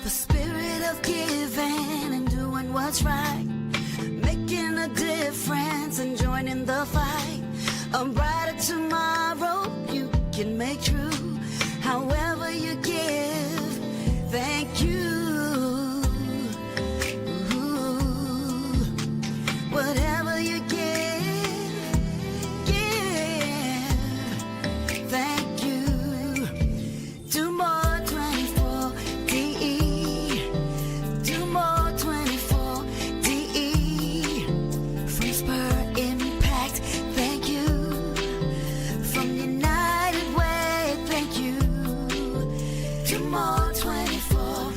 The spirit of giving and doing what's right, making a difference and joining the fight. A brighter tomorrow you can make true. However you give, thank you. Whatever you give, thank you. Do more 24 DE. Do more 24 DE. From Spur Impact, thank you. From United Way, thank you. Do more 24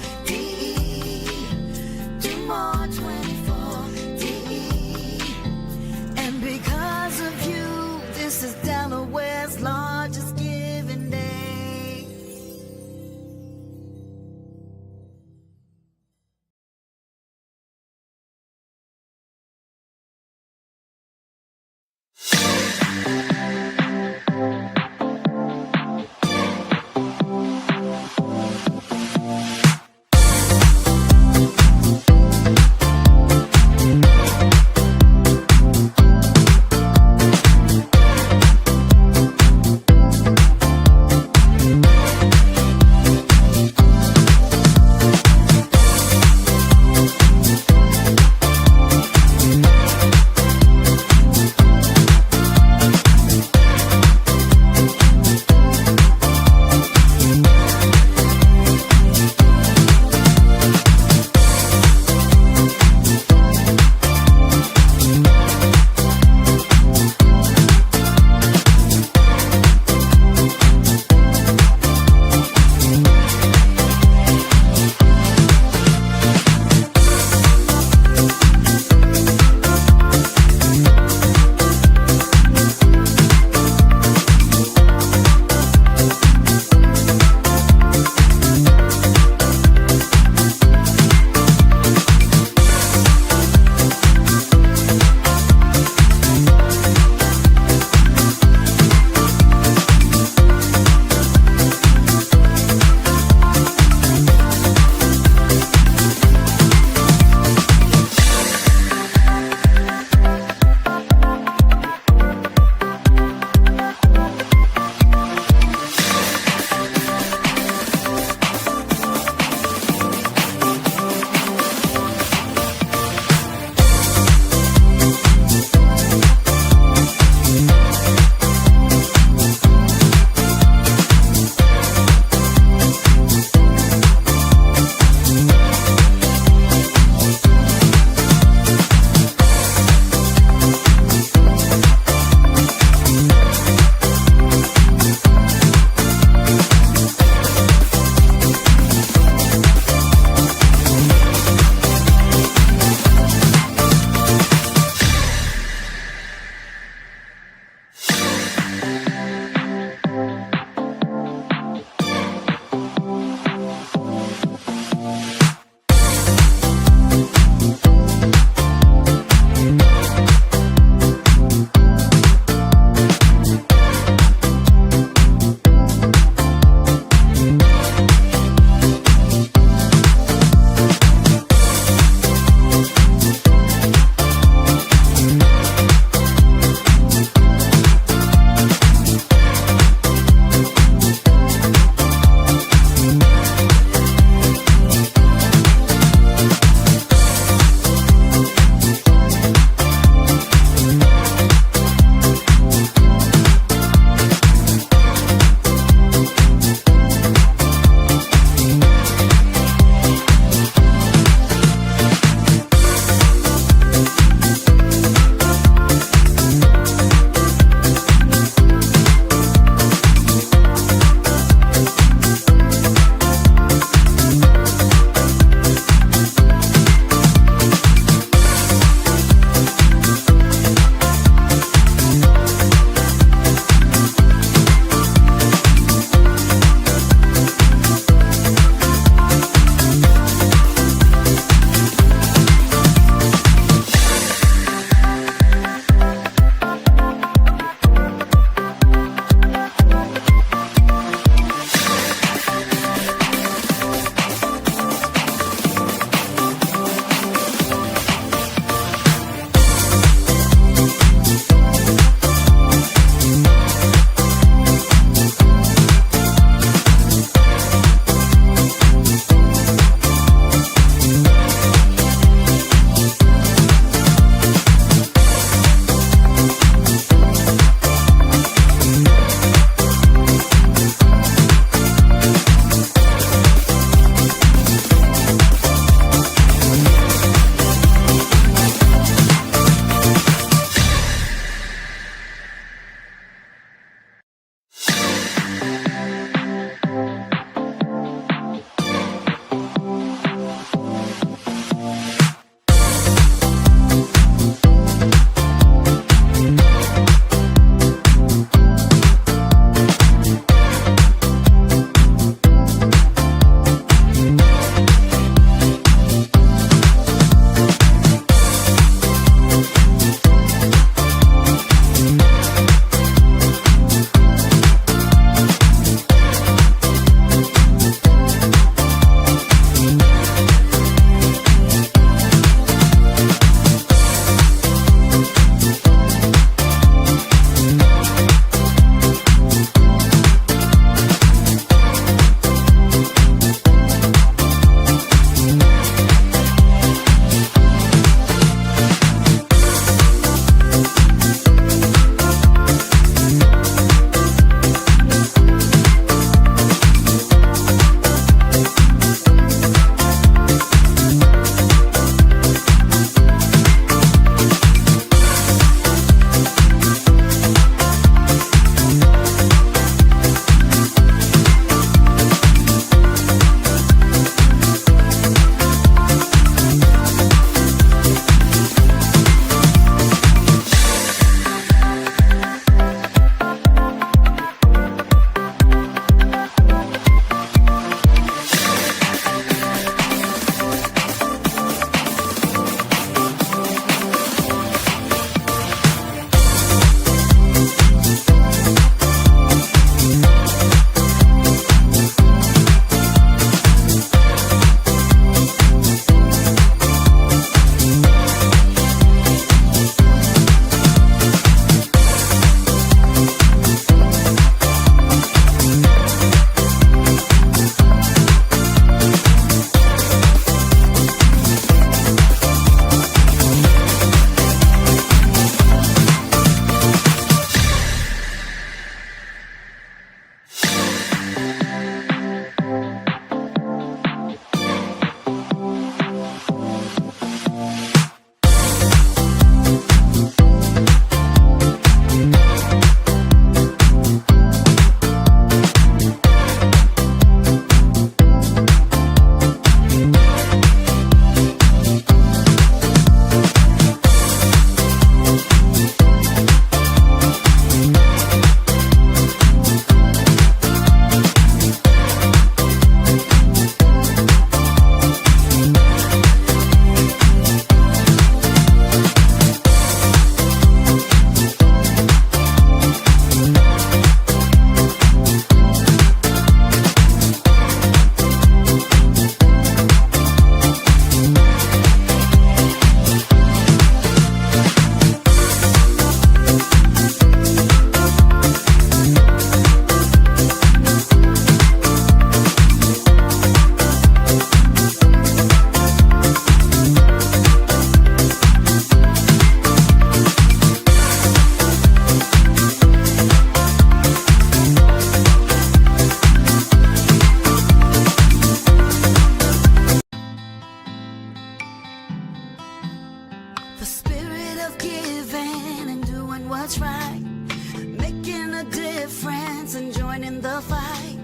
right.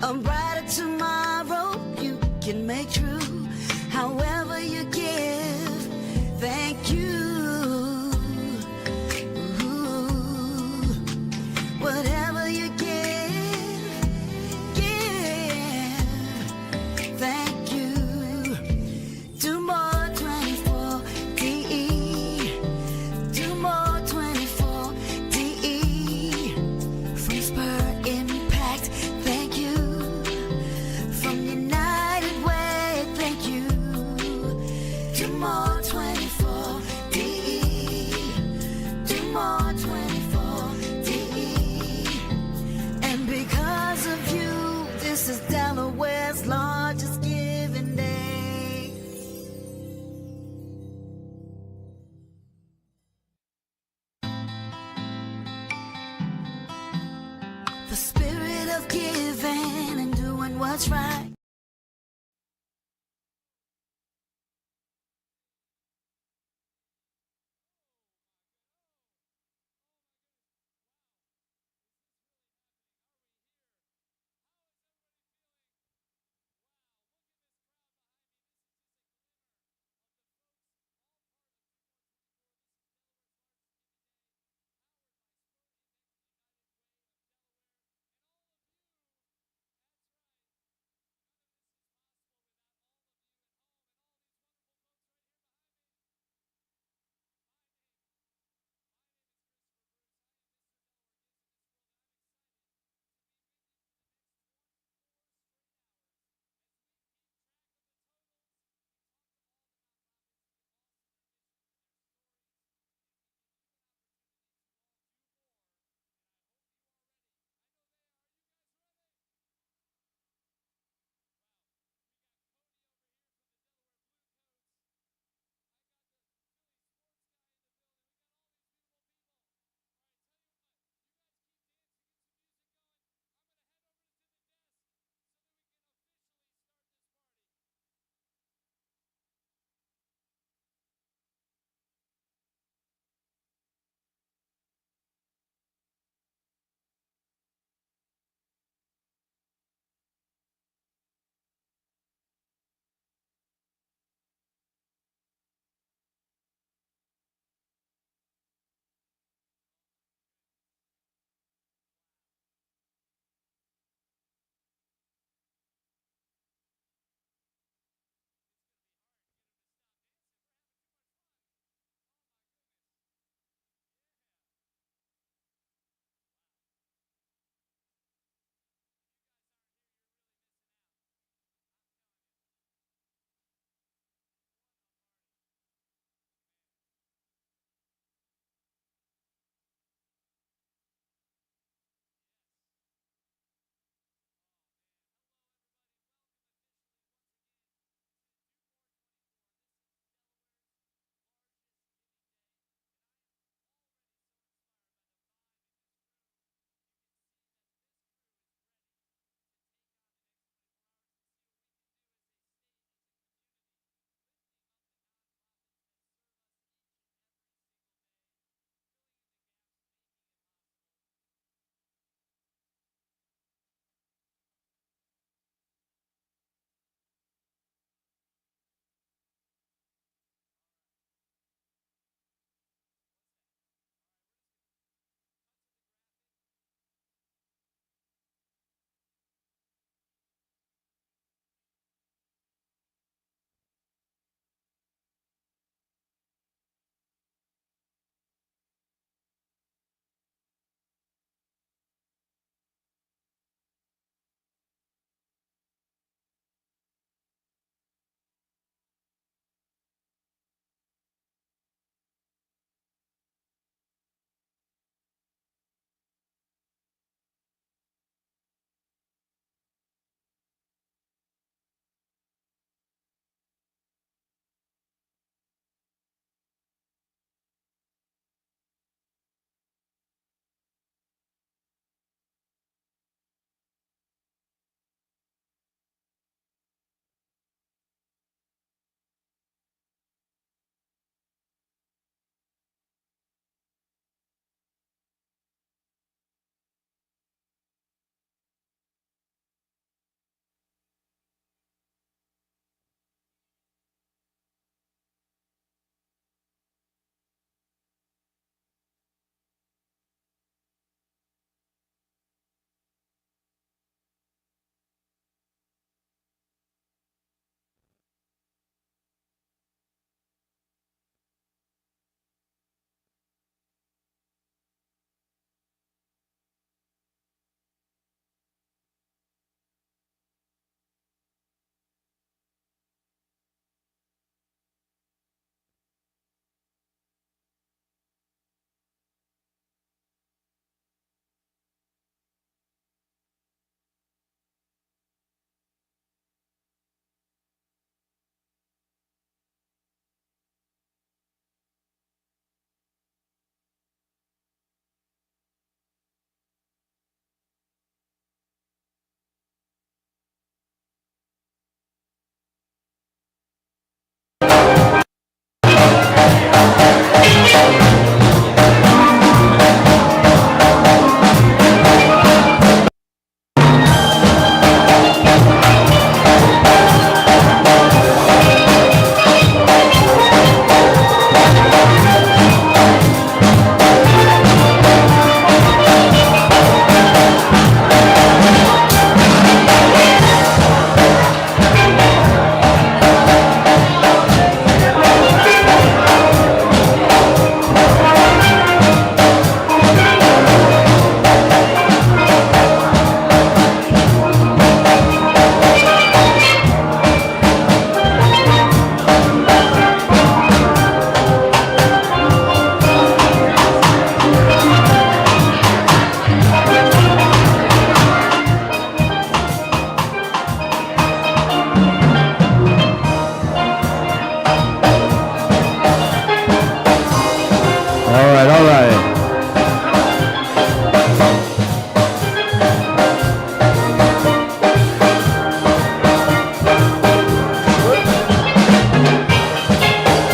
A brighter tomorrow you can make true. However you give, thank you. Whatever you give, thank you. Do more 24 DE. Do more 24 DE. From Spur Impact, thank you. From United Way, thank you. Do more 24 DE. Do more 24 DE. And because of you, this is Delaware's largest giving day. The spirit of giving and doing what's right.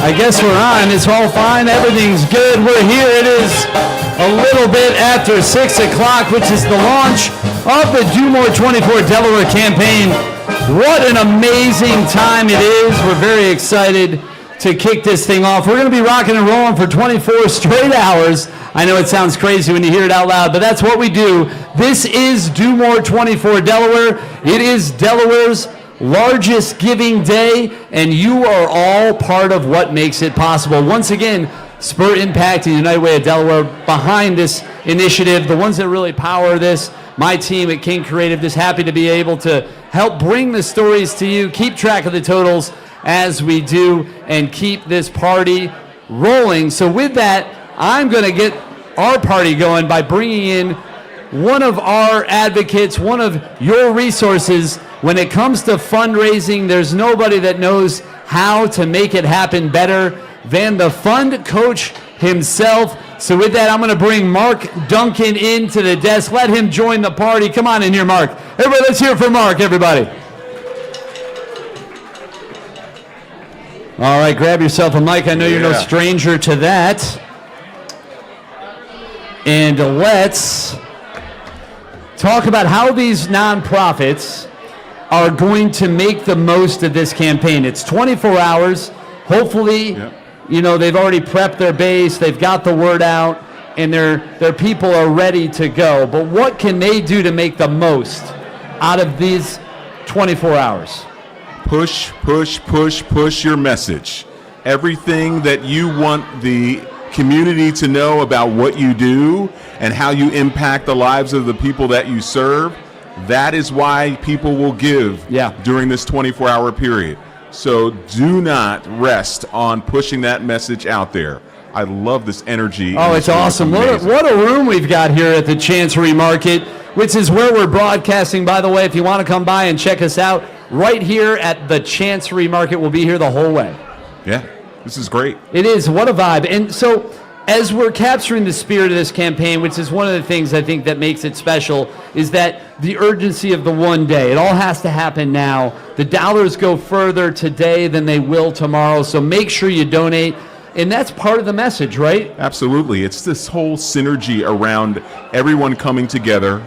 I guess we're on. It's all fine. Everything's good. We're here. It is a little bit after 6 o'clock, which is the launch of the Do More 24 Delaware campaign. What an amazing time it is. We're very excited to kick this thing off. We're going to be rocking and rolling for 24 straight hours. I know it sounds crazy when you hear it out loud, but that's what we do. This is Do More 24 Delaware. It is Delaware's largest giving day, and you are all part of what makes it possible. Once again, Spur Impact and United Way of Delaware behind this initiative, the ones that really power this. My team at King Creative, just happy to be able to help bring the stories to you, keep track of the totals as we do, and keep this party rolling. So with that, I'm going to get our party going by bringing in one of our advocates, one of your resources. When it comes to fundraising, there's nobody that knows how to make it happen better than the fund coach himself. So with that, I'm going to bring Mark Duncan into the desk. Let him join the party. Come on in here, Mark. Everybody, let's hear it for Mark, everybody. All right, grab yourself a mic. I know you're no stranger to that. And let's talk about how these nonprofits are going to make the most of this campaign. It's 24 hours. Hopefully, you know, they've already prepped their base, they've got the word out, and their people are ready to go. But what can they do to make the most out of these 24 hours? Push, push, push, push your message. Everything that you want the community to know about what you do and how you impact the lives of the people that you serve, that is why people will give during this 24-hour period. So do not rest on pushing that message out there. I love this energy. Oh, it's awesome. What a room we've got here at the Chancery Market, which is where we're broadcasting, by the way. If you want to come by and check us out, right here at the Chancery Market. We'll be here the whole way. Yeah, this is great. It is. What a vibe. And so as we're capturing the spirit of this campaign, which is one of the things I think that makes it special, is that the urgency of the one day. It all has to happen now. The dollars go further today than they will tomorrow, so make sure you donate. And that's part of the message, right? Absolutely. It's this whole synergy around everyone coming together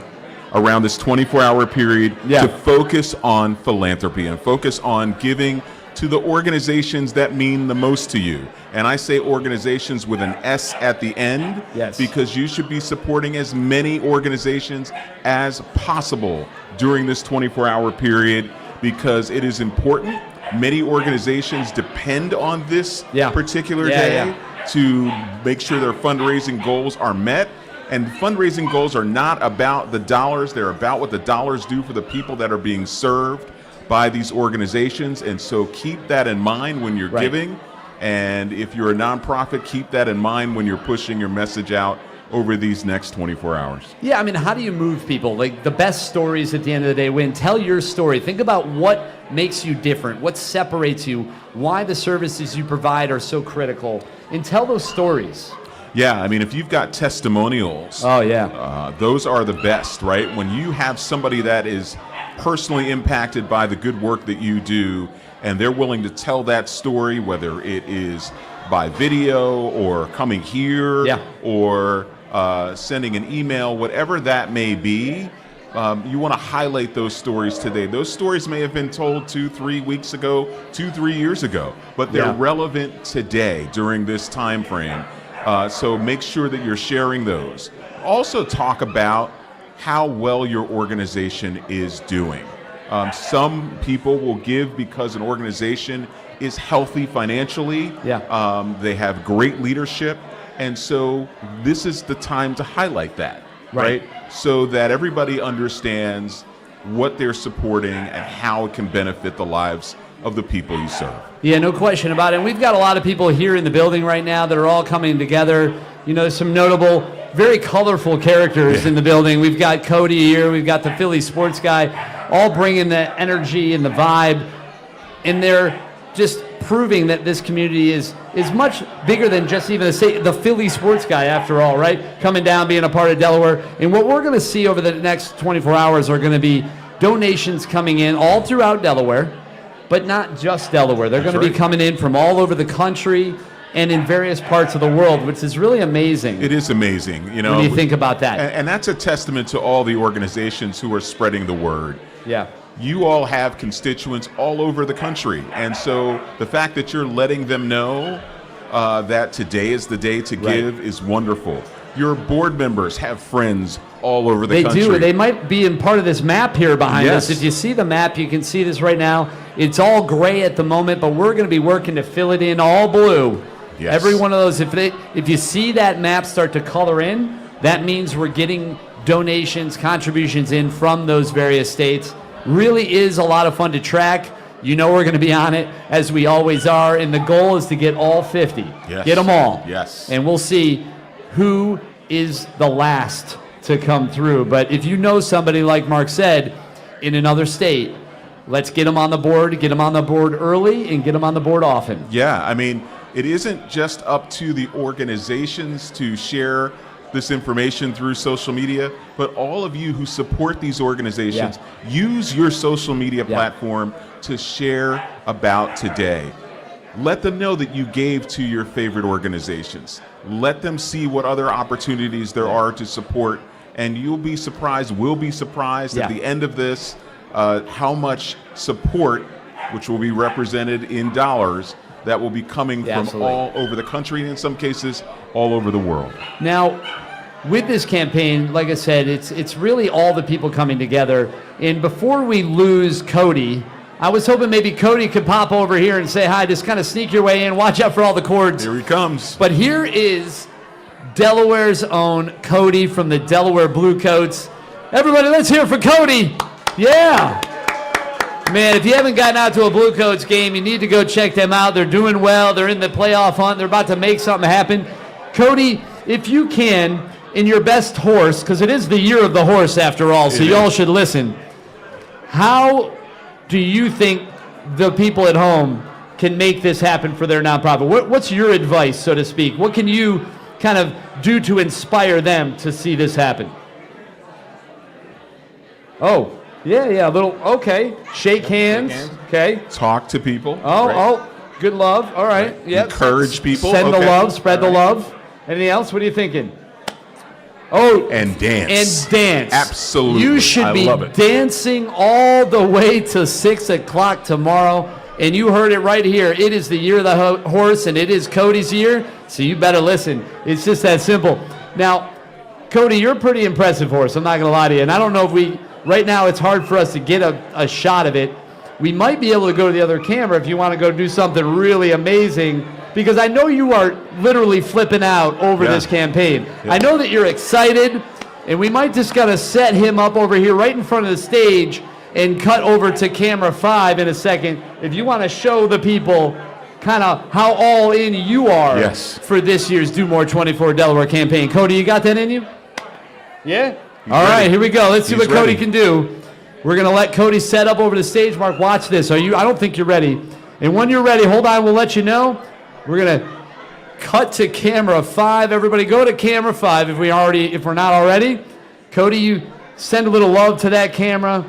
around this 24-hour period to focus on philanthropy and focus on giving to the organizations that mean the most to you. And I say organizations with an S at the end because you should be supporting as many organizations as possible during this 24-hour period because it is important. Many organizations depend on this particular day to make sure their fundraising goals are met. And fundraising goals are not about the dollars. They're about what the dollars do for the people that are being served by these organizations. And so keep that in mind when you're giving. And if you're a nonprofit, keep that in mind when you're pushing your message out over these next 24 hours. Yeah, I mean, how do you move people? Like, the best stories at the end of the day win. Tell your story. Think about what makes you different, what separates you, why the services you provide are so critical, and tell those stories. Yeah, I mean, if you've got testimonials, those are the best, right? When you have somebody that is personally impacted by the good work that you do, and they're willing to tell that story, whether it is by video or coming here or sending an email, whatever that may be, you want to highlight those stories today. Those stories may have been told 2-3 weeks ago, 2-3 years ago, but they're relevant today during this time frame. So make sure that you're sharing those. Also talk about how well your organization is doing. Some people will give because an organization is healthy financially. They have great leadership. And so this is the time to highlight that, right? So that everybody understands what they're supporting and how it can benefit the lives of the people you serve. Yeah, no question about it. And we've got a lot of people here in the building right now that are all coming together. You know, some notable, very colorful characters in the building. We've got Cody here. We've got the Philly sports guy, all bringing the energy and the vibe. And they're just proving that this community is much bigger than just even the Philly sports guy, after all, right? Coming down, being a part of Delaware. And what we're going to see over the next 24 hours are going to be donations coming in all throughout Delaware. but not just Delaware. They're going to That's be coming in from all over the country and in various parts of the world, which is really amazing. It is amazing, you know. When you think about that. And that's a testament to all the organizations who are spreading the word. Yeah. You all have constituents all over the country. And so the fact that you're letting them know that today is the day to give is wonderful. Your board members have friends all over the country. They do. They might be in part of this map here behind us. If you see the map, you can see this right now. It's all gray at the moment, but we're going to be working to fill it in all blue. Yes. Every one of those, if you see that map start to color in, that means we're getting donations, contributions in from those various states. Really is a lot of fun to track. You know we're going to be on it, as we always are, and the goal is to get all 50. Yes. Get them all. Yes. And we'll see who is the last to come through. But if you know somebody, like Mark said, in another state, let's get them on the board, get them on the board early, and get them on the board often. Yeah, I mean, it isn't just up to the organizations to share this information through social media, but all of you who support these organizations, use your social media platform to share about today. Let them know that you gave to your favorite organizations. Let them see what other opportunities there are to support, and you'll be surprised, we'll be surprised at the end of this, how much support, which will be represented in dollars, that will be coming from all over the country, and in some cases, all over the world. Now, with this campaign, like I said, it's really all the people coming together. And before we lose Cody, I was hoping maybe Cody could pop over here and say hi, just kind of sneak your way in, watch out for all the cords. Here he comes. But here is Delaware's own Cody from the Delaware Bluecoats. Everybody, let's hear it for Cody. Yeah. Man, if you haven't gotten out to a Bluecoats game, you need to go check them out. They're doing well. They're in the playoff hunt. They're about to make something happen. Cody, if you can, in your best horse, because it is the year of the horse after all, so you all should listen. How do you think the people at home can make this happen for their nonprofit? What's your advice, so to speak? What can you kind of do to inspire them to see this happen? Oh. Yeah, a little, okay. Shake hands, okay. Talk to people. Oh, good love, all right. Yep. Encourage people. Send the love, spread the love. Anything else? What are you thinking? Oh. And dance. Absolutely. You should be dancing all the way to 6 o'clock tomorrow. And you heard it right here. It is the year of the horse, and it is Cody's year, so you better listen. It's just that simple. Now, Cody, you're a pretty impressive horse. I'm not going to lie to you. And I don't know if right now it's hard for us to get a shot of it. We might be able to go to the other camera if you want to go do something really amazing, because I know you are literally flipping out over this campaign. I know that you're excited, and we might just got to set him up over here right in front of the stage and cut over to camera 5 in a second if you want to show the people kind of how all in you are for this year's Do More 24 Delaware campaign. Cody, you got that in you? Yeah? All right, here we go. Let's see what Cody can do. We're going to let Cody set up over the stage. Mark, watch this. I don't think you're ready. And when you're ready, hold on, we'll let you know. We're going to cut to camera 5. Everybody go to camera 5 if we're not already. Cody, you send a little love to that camera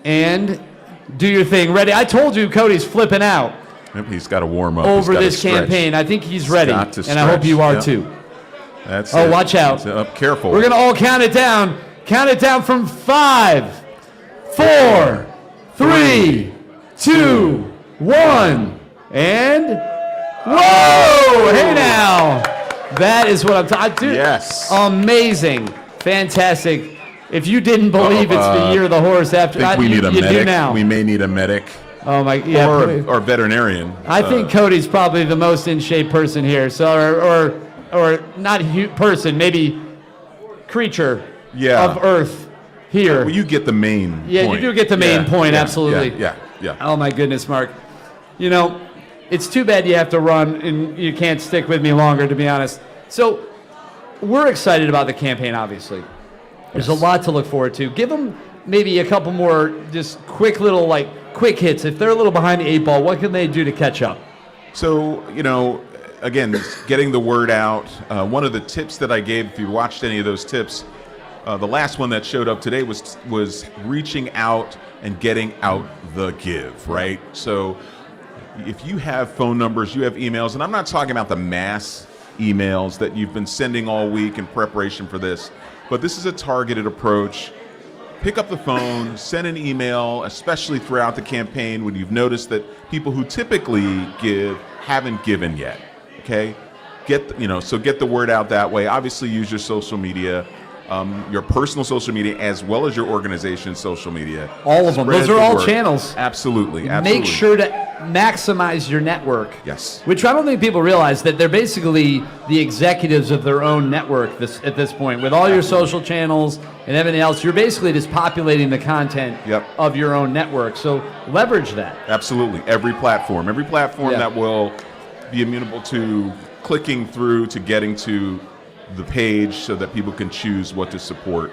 and do your thing. Ready? I told you Cody's flipping out. Maybe he's got to warm up over this campaign. I think he's ready, and I hope you are too. That's watch out. Careful. We're going to all count it down. Count it down from 5, 4, 3, 2, 1. And, whoa! Hey now. That is what I'm talking. Yes. Amazing. Fantastic. If you didn't believe it's the year of the horse after, I think we need a medic. Do now. We may need a medic. Oh my! Yeah, or veterinarian. I think Cody's probably the most in shape person here. So, or not person, maybe creature of Earth here. Well, you get the main point. You do get the main point, absolutely. Yeah. Oh my goodness, Mark. You know, it's too bad you have to run and you can't stick with me longer, to be honest. So, we're excited about the campaign, obviously. There's a lot to look forward to. Give them maybe a couple more just quick little, quick hits. If they're a little behind the 8 ball, what can they do to catch up? So, again, getting the word out. One of the tips that I gave, if you watched any of those tips, the last one that showed up today was reaching out and getting out the give, right? So if you have phone numbers, you have emails, and I'm not talking about the mass emails that you've been sending all week in preparation for this, but this is a targeted approach. Pick up the phone, send an email, especially throughout the campaign when you've noticed that people who typically give haven't given yet, okay? Get the word out that way. Obviously use your social media, your personal social media as well as your organization's social media. All of them. Those are all channels. Absolutely. Make sure to maximize your network. Yes. Which I don't think people realize that they're basically the executives of their own network at this point. With all your social channels and everything else, you're basically just populating the content of your own network. So leverage that. Absolutely. Every platform that will be amenable to clicking through to getting to the page so that people can choose what to support.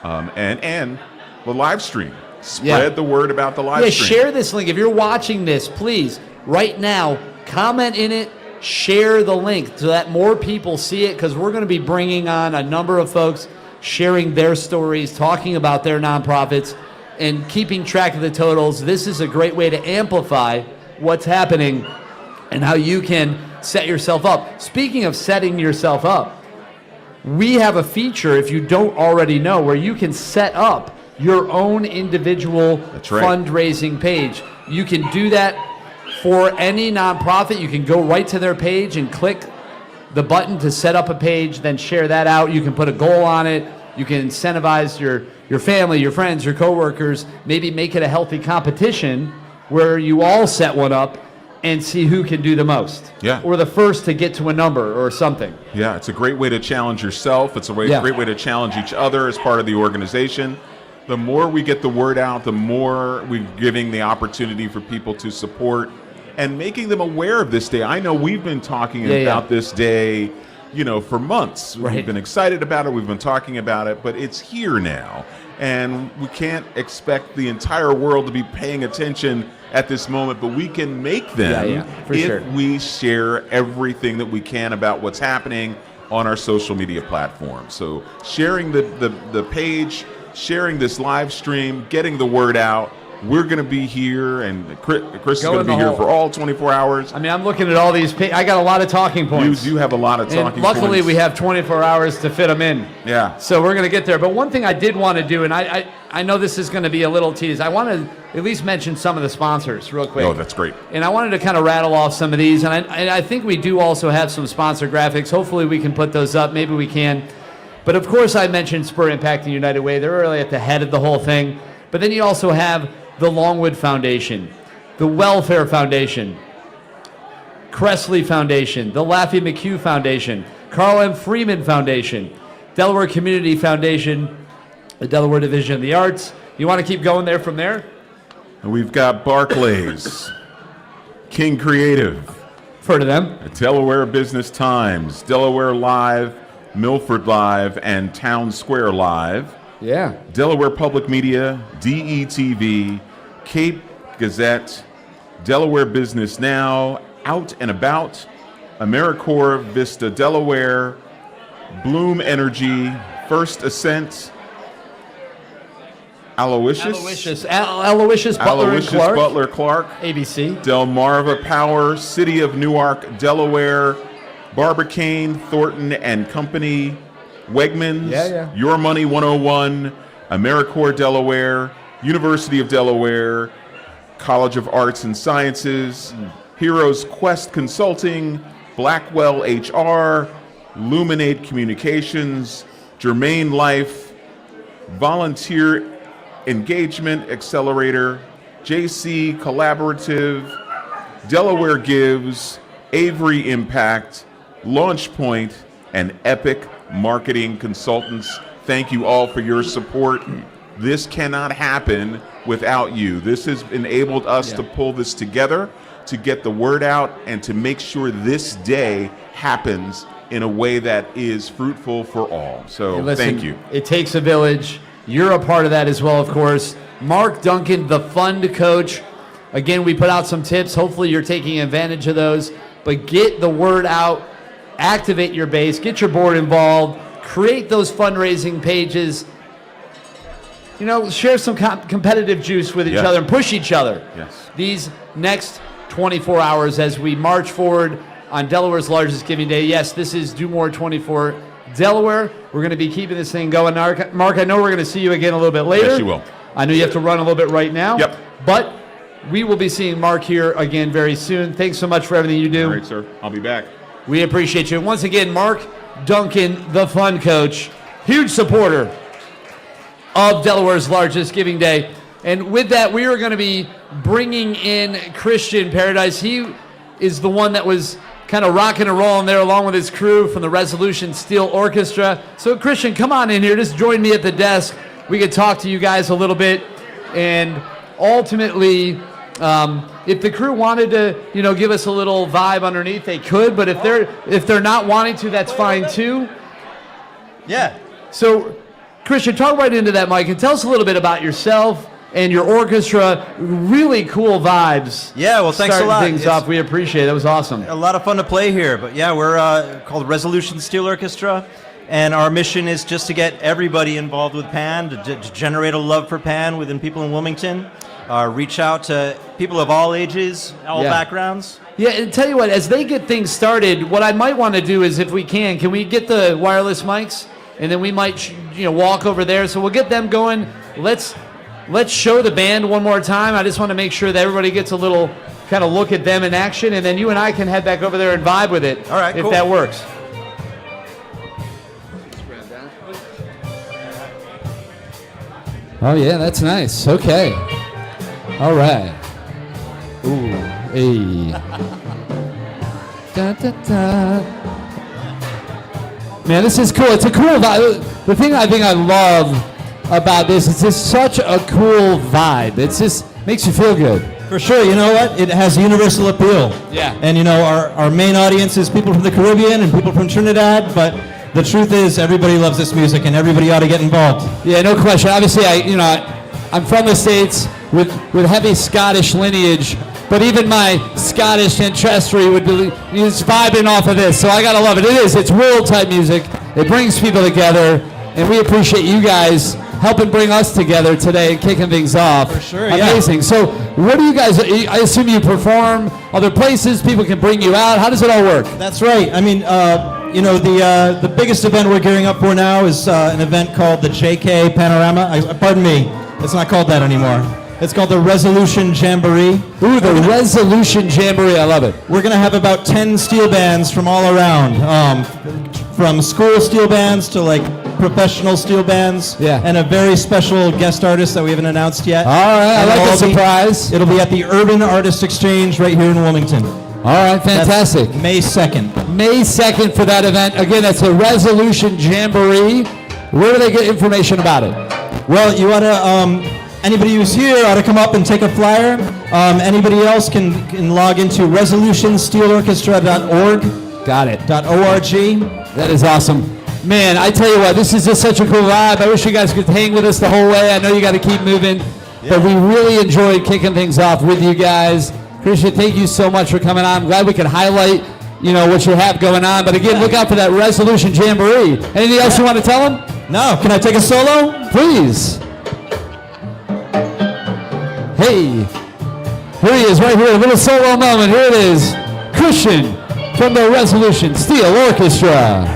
And the live stream. Spread the word about the live stream. Share this link. If you're watching this, please, right now, comment in it, share the link so that more people see it, because we're going to be bringing on a number of folks sharing their stories, talking about their nonprofits, and keeping track of the totals. This is a great way to amplify what's happening and how you can set yourself up. Speaking of setting yourself up, we have a feature, if you don't already know, where you can set up your own individual fundraising page. You can do that for any nonprofit. You can go right to their page and click the button to set up a page, then share that out. You can put a goal on it. You can incentivize your family, your friends, your coworkers, maybe make it a healthy competition where you all set one up and see who can do the most. Yeah. Or the first to get to a number or something. Yeah, it's a great way to challenge yourself. It's a great way to challenge each other as part of the organization. The more we get the word out, the more we're giving the opportunity for people to support and making them aware of this day. I know we've been talking about this day, for months. Right. We've been excited about it. We've been talking about it, but it's here now. And we can't expect the entire world to be paying attention at this moment, but we can make them if we share everything that we can about what's happening on our social media platform. So sharing the page, sharing this live stream, getting the word out. We're going to be here, and Chris is going to be here for all 24 hours. I mean, I'm looking at all these I got a lot of talking points. You do have a lot of talking points. Luckily, we have 24 hours to fit them in. Yeah. So we're going to get there. But one thing I did want to do, and I know this is going to be a little tease, I want to at least mention some of the sponsors real quick. Oh, that's great. And I wanted to kind of rattle off some of these. And I think we do also have some sponsor graphics. Hopefully, we can put those up. Maybe we can. But, of course, I mentioned Spur Impact and United Way. They're really at the head of the whole thing. But then you also have the Longwood Foundation, the Welfare Foundation, Cressley Foundation, the Laffey McHugh Foundation, Carl M. Freeman Foundation, Delaware Community Foundation, the Delaware Division of the Arts. You want to keep going there from there? And we've got Barclays, King Creative. Heard of them. Delaware Business Times, Delaware Live, Milford Live, and Town Square Live. Yeah. Delaware Public Media, DETV, Cape Gazette, Delaware Business Now, Out and About, AmeriCorps Vista Delaware, Bloom Energy, First Ascent, Aloysius Butler Clark, ABC, Delmarva Power, City of Newark, Delaware, Barbicane, Thornton and Company, Wegmans, Your Money 101, AmeriCorps Delaware, University of Delaware, College of Arts and Sciences, Heroes Quest Consulting, Blackwell HR, Luminate Communications, Germain Life, Volunteer Engagement Accelerator, JC Collaborative, Delaware Gives, Avery Impact, LaunchPoint, and Epic Marketing Consultants. Thank you all for your support. This cannot happen without you. This has enabled us to pull this together, to get the word out, and to make sure this day happens in a way that is fruitful for all. So listen, thank you. It takes a village. You're a part of that as well, of course. Mark Duncan, the fund coach. Again, we put out some tips. Hopefully you're taking advantage of those. But get the word out. Activate your base. Get your board involved. Create those fundraising pages. share some competitive juice with each other and push each other. Yes. These next 24 hours as we march forward on Delaware's largest giving day. Yes, this is Do More 24 Delaware. We're going to be keeping this thing going. Mark, I know we're going to see you again a little bit later. Yes, you will. I know you have to run a little bit right now. Yep. But we will be seeing Mark here again very soon. Thanks so much for everything you do. All right, sir. I'll be back. We appreciate you. And once again, Mark Duncan, the fun coach, huge supporter of Delaware's largest giving day. And with that, we are going to be bringing in Christian Paradise. He is the one that was kind of rocking and rolling there along with his crew from the Resolution Steel Orchestra. So Christian, come on in here. Just join me at the desk. We could talk to you guys a little bit. And ultimately, if the crew wanted to, give us a little vibe underneath, they could. But if they're not wanting to, that's fine too. Yeah. So, Christian, talk right into that mic and tell us a little bit about yourself and your orchestra. Really cool vibes. Yeah, well, thanks a lot. Things off. We appreciate it. That was awesome. A lot of fun to play here. But yeah, we're called Resolution Steel Orchestra. And our mission is just to get everybody involved with Pan, to generate a love for Pan within people in Wilmington. Reach out to people of all ages, all backgrounds. Yeah, and tell you what, as they get things started, what I might want to do is, if we can we get the wireless mics? And then we might, walk over there. So we'll get them going. Let's show the band one more time. I just want to make sure that everybody gets a little kind of look at them in action, and then you and I can head back over there and vibe with it. All right, if cool. that works. Oh yeah, that's nice. Okay. All right. Ooh, hey. Da, da, da. Man, this is cool. It's a cool vibe. The thing I think I love about this is just such a cool vibe. It just makes you feel good. For sure. You know what? It has universal appeal. Yeah. And our main audience is people from the Caribbean and people from Trinidad, but the truth is everybody loves this music and everybody ought to get involved. Yeah, no question. Obviously, I'm from the States with heavy Scottish lineage, but even my Scottish ancestry is vibing off of this, so I gotta love it. It's world-type music. It brings people together, and we appreciate you guys helping bring us together today and kicking things off. For sure, Amazing. So what do you guys, I assume you perform other places, people can bring you out. How does it all work? That's right. I mean, the biggest event we're gearing up for now is an event called the JK Panorama. Pardon me, it's not called that anymore. It's called the Resolution Jamboree. Ooh, the Resolution Jamboree. I love it. We're going to have about 10 steel bands from all around, from school steel bands to professional steel bands, and a very special guest artist that we haven't announced yet. All right, I like the surprise. It'll be at the Urban Artist Exchange right here in Wilmington. All right, fantastic. That's May 2nd. May 2nd for that event. Again, that's the Resolution Jamboree. Where do they get information about it? Well, you ought to... Anybody who's here ought to come up and take a flyer. Anybody else can log into resolutionsteelorchestra.org. Got it. .org. That is awesome. Man, I tell you what, this is just such a cool vibe. I wish you guys could hang with us the whole way. I know you got to keep moving, but we really enjoyed kicking things off with you guys. Christian, thank you so much for coming on. I'm glad we could highlight, what you have going on. But again, look out for that Resolution Jamboree. Anything else you want to tell them? No. Can I take a solo? Please. Hey, here he is right here, a little solo moment. Here it is, Christian from the Resolution Steel Orchestra.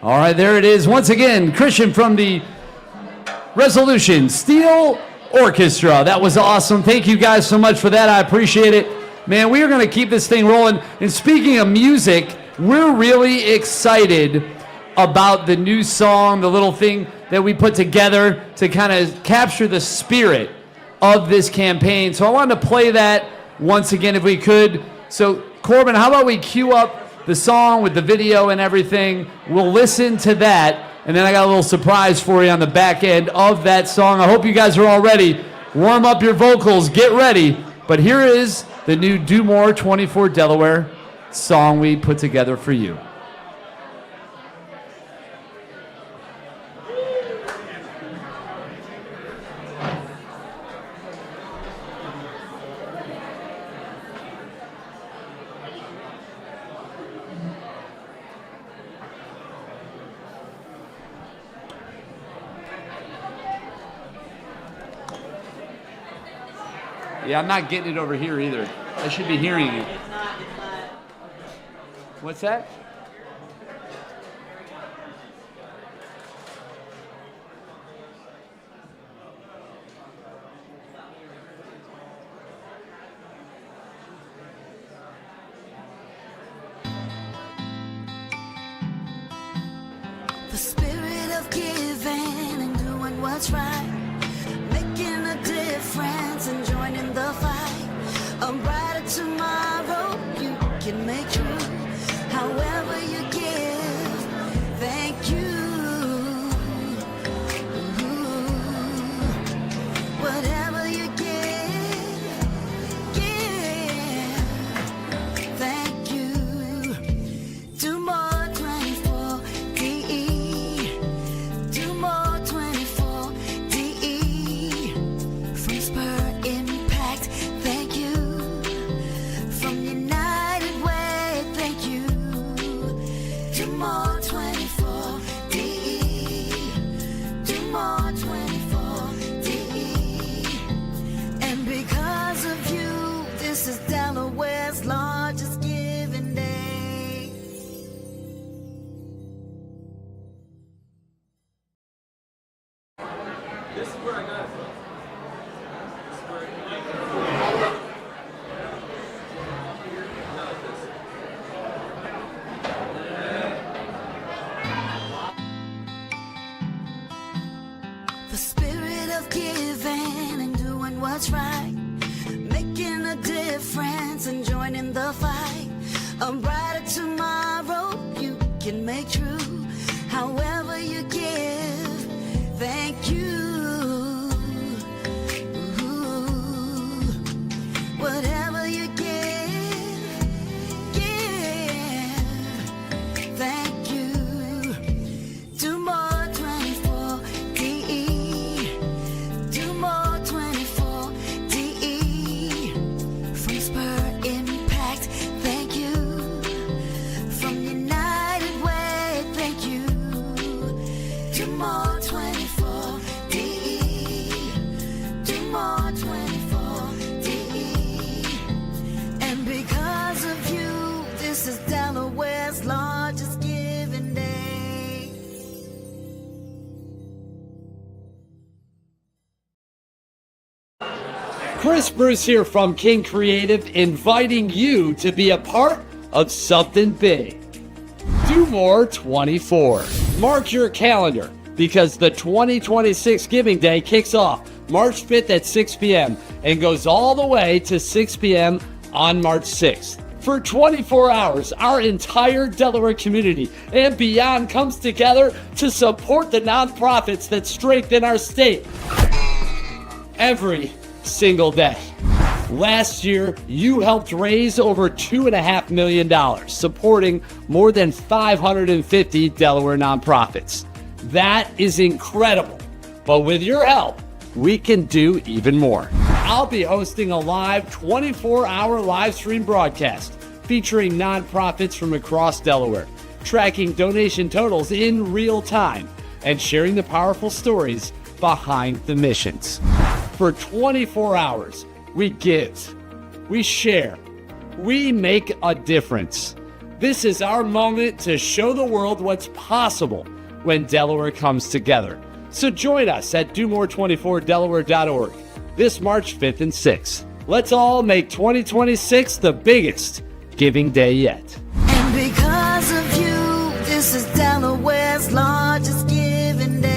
All right, there it is. Once again, Christian from the Resolution Steel Orchestra. That was awesome. Thank you guys so much for that. I appreciate it. Man, we are going to keep this thing rolling. And speaking of music, we're really excited about the new song, the little thing that we put together to kind of capture the spirit of this campaign. So I wanted to play that once again if we could. So Corbin, how about we cue up the song with the video and everything? We'll listen to that, and then I got a little surprise for you on the back end of that song. I hope you guys are all ready. Warm up your vocals, get ready. But here is the new Do More 24 Delaware song we put together for you. Yeah, I'm not getting it over here either. I should be hearing it. What's that? The spirit of giving and doing what's right, making a difference and joining the fight. A brighter tomorrow you can make true. However you give, thank you. Whatever you give, thank you. Do more 24 DE. Do more 24 DE. From Spur Impact, thank you. From United Way, thank you. Do more 24 DE. Do more 24 DE. And because of you, this is Delaware's largest giving day. The spirit of giving and doing what's right, making a difference and joining the fight. A brighter tomorrow you can make true. However you give, thank you. Whatever you give, thank you. Do more 24 DE. Do more 24 DE. From Spur Impact, thank you. From United Way, thank you. Do more 24 DE. Do more 24 DE. And because of you, this is Delaware's largest giving day. Chris Bruce here from King Creative, inviting you to be a part of something big. Do More 24. Mark your calendar because the 2026 Giving Day kicks off March 5th at 6 p.m. and goes all the way to 6 p.m. on March 6th. For 24 hours, our entire Delaware community and beyond comes together to support the nonprofits that strengthen our state every single day. Last year, you helped raise over $2.5 million, supporting more than 550 Delaware nonprofits. That is incredible. But with your help, we can do even more. I'll be hosting a live 24-hour live stream broadcast featuring nonprofits from across Delaware, tracking donation totals in real time and sharing the powerful stories behind the missions. For 24 hours, we give, we share, we make a difference. This is our moment to show the world what's possible when Delaware comes together. So join us at DoMore24Delaware.org this March 5th and 6th. Let's all make 2026 the biggest giving day yet. And because of you, this is Delaware Delaware's largest giving day.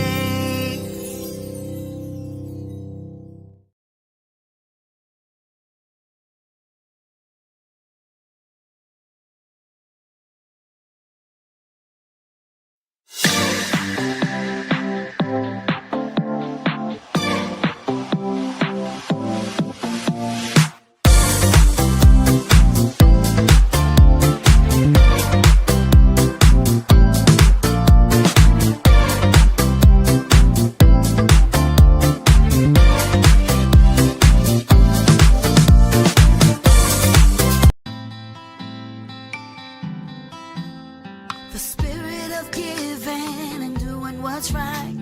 The spirit of giving and doing what's right,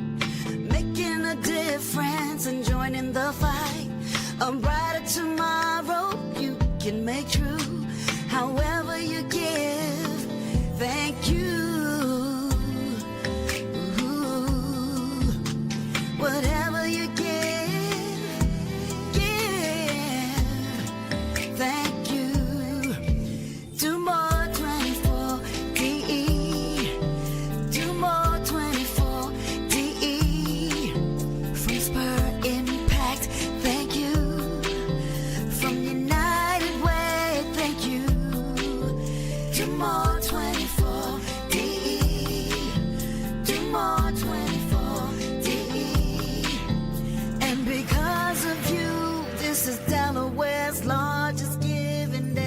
making a difference and joining the fight. A brighter tomorrow you can make true. However you give, thank you. Ooh, whatever you give, thank you. Do more 24 DE. Do more 24 DE. From Spur Impact, thank you. From United Way, thank you. Do more 24 DE. Do more 24 DE. And because of you, this is Delaware's largest giving day.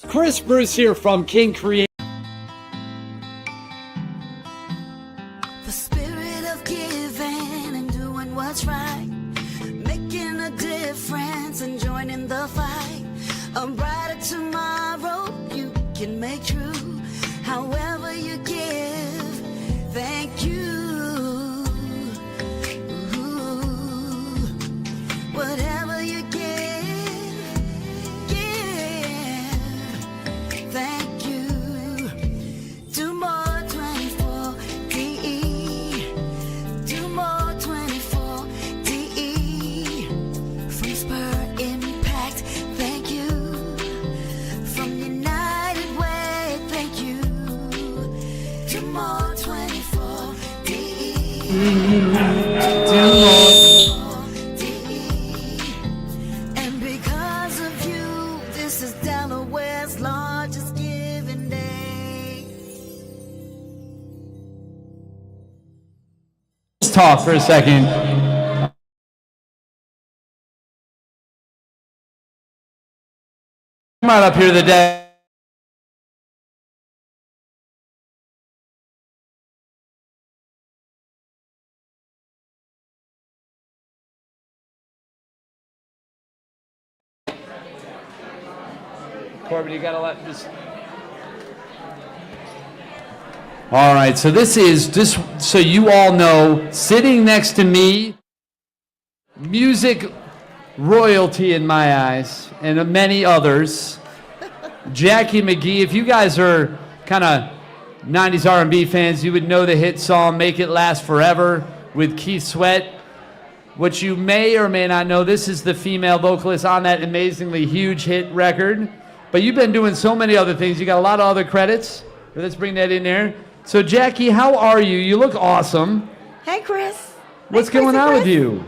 Chris Bruce here from King Create. The spirit of giving and doing what's right, making a difference and joining the fight. A brighter tomorrow you can make true. However you give, thank you. Ooh, whatever you give, thank you. Do more 24 DE. Do more 24 DE. From Spur Impact, thank you. From United Way, thank you. Do more 24 DE. And because of you, this is Delaware's largest giving day. Let's talk for a second. Come right up here today. Corbin, you gotta let this. All right, so this is just so you all know, sitting next to me, music royalty in my eyes, and many others, Jackie McGee. If you guys are kind of 90s R&B fans, you would know the hit song "Make It Last Forever" with Keith Sweat. What you may or may not know, this is the female vocalist on that amazingly huge hit record. But you've been doing so many other things. You got a lot of other credits. Let's bring that in there. So, Jackie, how are you? You look awesome. Hey, Chris. What's going on with you?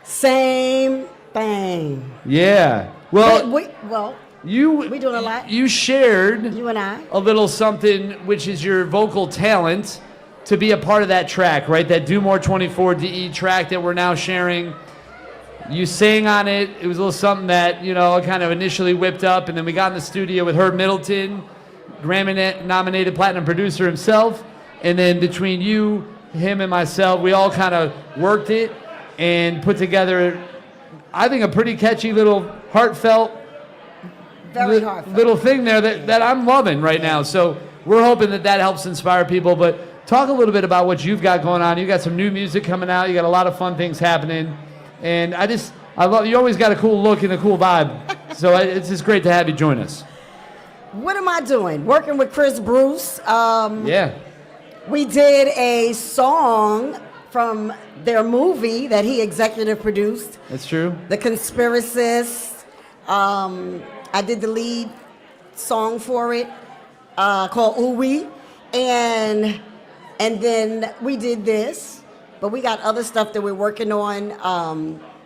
Same thing. Yeah. Well, we doing a lot. You shared You and I. a little something, which is your vocal talent, to be a part of that track, right? That Do More 24 DE track that we're now sharing. You sang on it. It was a little something that, you know, kind of initially whipped up, and then we got in the studio with Herb Middleton, Grammy-nominated platinum producer himself, and then between you, him, and myself, we all kind of worked it and put together I think, a pretty catchy little heartfelt Very heartfelt. little thing there that I'm loving right now. So we're hoping that helps inspire people. But talk a little bit about what you've got going on. You got some new music coming out. You got a lot of fun things happening. And I love, you always got a cool look and a cool vibe. So it's just great to have you join us. What am I doing? Working with Chris Bruce. Yeah. We did a song from their movie that he executive produced, That's true. The Conspiracist. I did the lead song for it, called Ooh Wee. And then we did this, but we got other stuff that we're working on.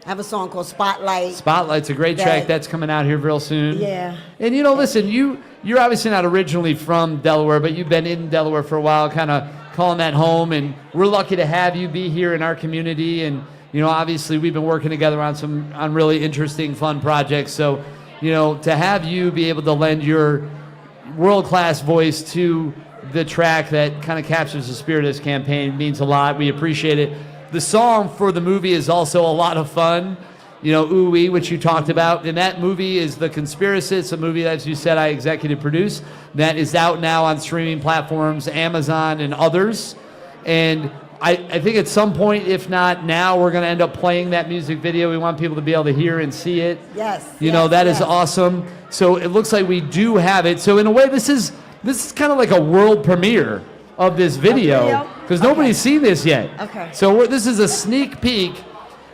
I have a song called Spotlight. Spotlight's a great track that's coming out here real soon. Yeah. And listen, you're obviously not originally from Delaware, but you've been in Delaware for a while, kind of calling that home, and we're lucky to have you be here in our community. And obviously we've been working together on really interesting, fun projects. So to have you be able to lend your world-class voice to the track that kind of captures the spirit of this campaign means a lot. We appreciate it. The song for the movie is also a lot of fun. Ooh Wee, which you talked about. And that movie is The Conspiracist. It's a movie that, as you said, I executive produced. That is out now on streaming platforms, Amazon and others. And I think at some point, if not now, we're going to end up playing that music video. We want people to be able to hear and see it. Yes. That is awesome. So it looks like we do have it. So in a way, this is kind of like a world premiere of this video because nobody's seen this yet. Okay. So this is a sneak peek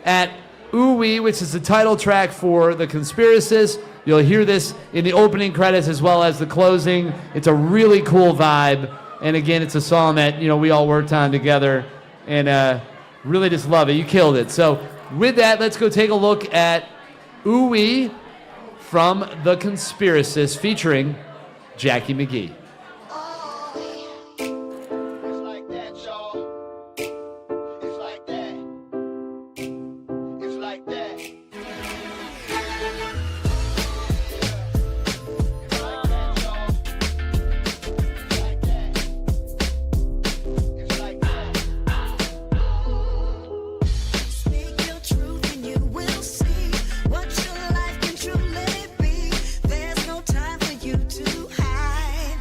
at Ooh Wee, which is the title track for The Conspiracist. You'll hear this in the opening credits as well as the closing. It's a really cool vibe. And again, it's a song that we all worked on together and really just love it. You killed it. So with that, let's go take a look at Ooh Wee from The Conspiracist featuring Jackie McGee. Speak your truth and you will see what your life can truly be. There's no time for you to hide.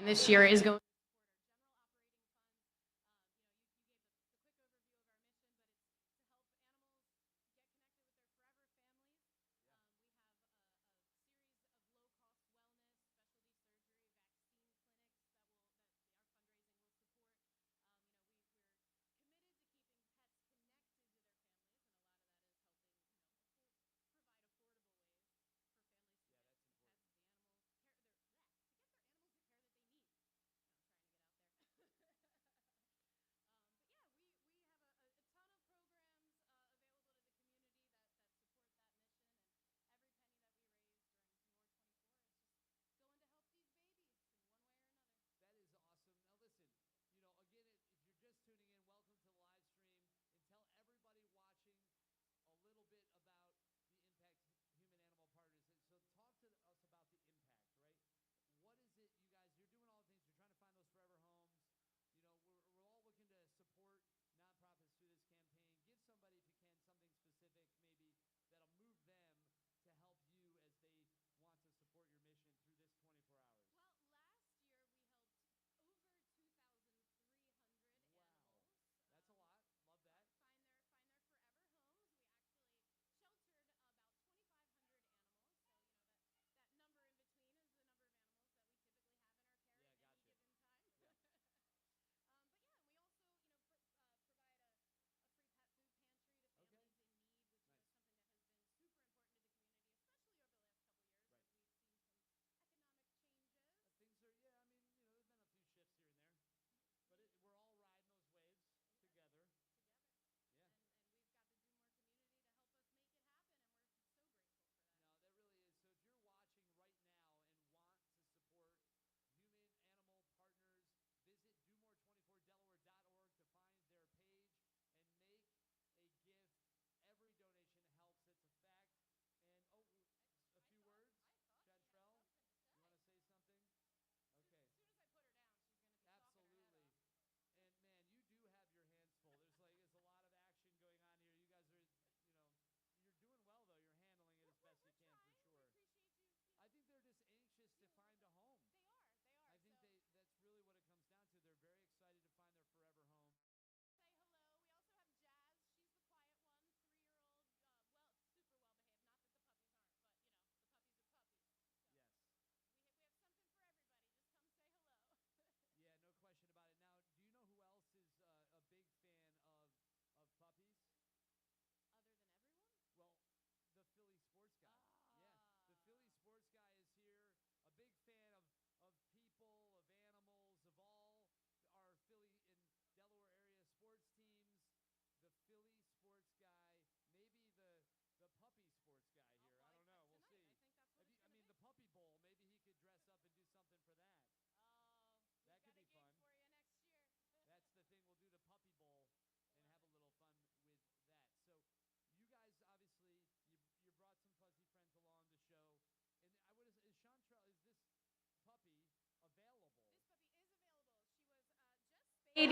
This year is going.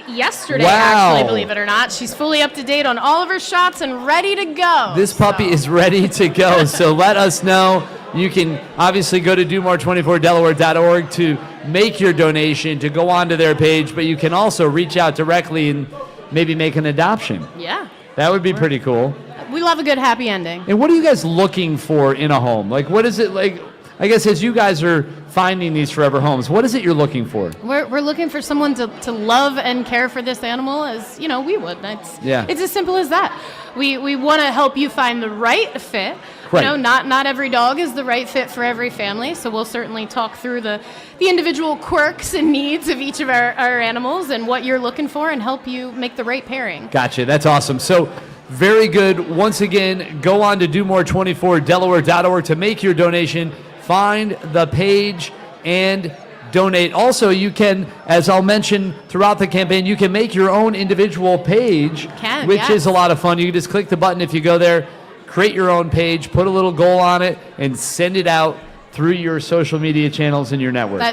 Yesterday, actually, believe it or not. She's fully up to date on all of her shots and ready to go. This puppy is ready to go, so let us know. You can obviously go to do-more24delaware.org to make your donation, to go onto their page, but you can also reach out directly and maybe make an adoption. Yeah. That would be pretty cool. We love a good happy ending. And what are you guys looking for in a home? Like, what is it like? I guess as you guys are finding these forever homes, what is it you're looking for? We're looking for someone to love and care for this animal as, you know, we would. It's as simple as that. We want to help you find the right fit. Right. You know, not every dog is the right fit for every family, so we'll certainly talk through the individual quirks and needs of each of our animals and what you're looking for and help you make the right pairing. Gotcha. That's awesome. So very good. Once again, go on to do-more24delaware.org to make your donation. Find the page and donate. Also, you can, as I'll mention throughout the campaign, you can make your own individual page, which is a lot of fun. You can just click the button if you go there, create your own page, put a little goal on it, and send it out through your social media channels and your network.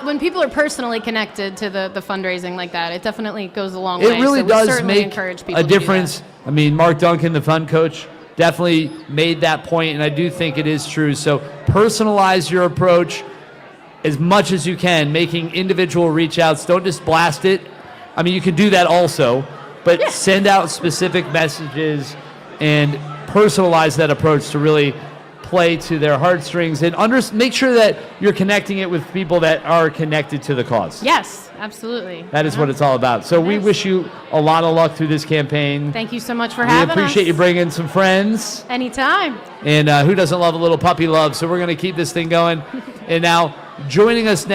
When people are personally connected to the fundraising like that, it definitely goes a long way. It really does make encourage people a difference. I mean, Mark Duncan, the fun coach, definitely made that point, and I do think it is true. So personalize your approach. as much as you can, making individual reach outs. Don't just blast it. I mean, you can do that also, but send out specific messages and personalize that approach to really play to their heartstrings and make sure that you're connecting it with people that are connected to the cause. Yes, absolutely. That is what it's all about. So we wish you a lot of luck through this campaign. Thank you so much for having us. We appreciate you bringing some friends. Anytime. And who doesn't love a little puppy love? So we're going to keep this thing going. And now, joining us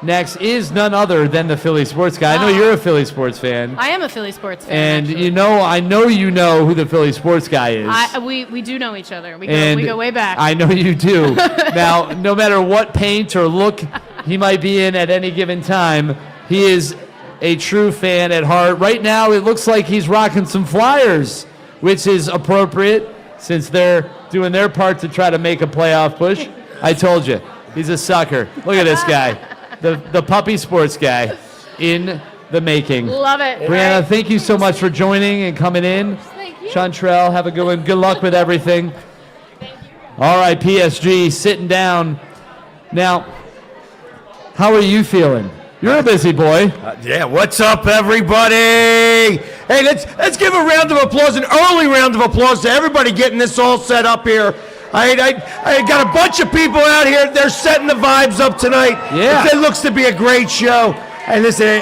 next is none other than the Philly sports guy. I know you're a Philly sports fan. I am a Philly sports fan. And actually. I know you know who the Philly sports guy is. We do know each other. We go way back. I know you do. Now, no matter what paint or look he might be in at any given time, he is a true fan at heart. Right now, it looks like he's rocking some Flyers, which is appropriate since they're doing their part to try to make a playoff push. I told you, he's a sucker. Look at this guy, the puppy sports guy in the making. Love it. Brianna, thank you so much for joining and coming in. Thank you. Chantrell, have a good one. Good luck with everything. All right, PSG, sitting down. Now, how are you feeling? You're a busy boy. Yeah, what's up, everybody? Hey, let's give a round of applause, an early round of applause to everybody getting this all set up here. I got a bunch of people out here. They're setting the vibes up tonight. Yeah. It looks to be a great show. And listen,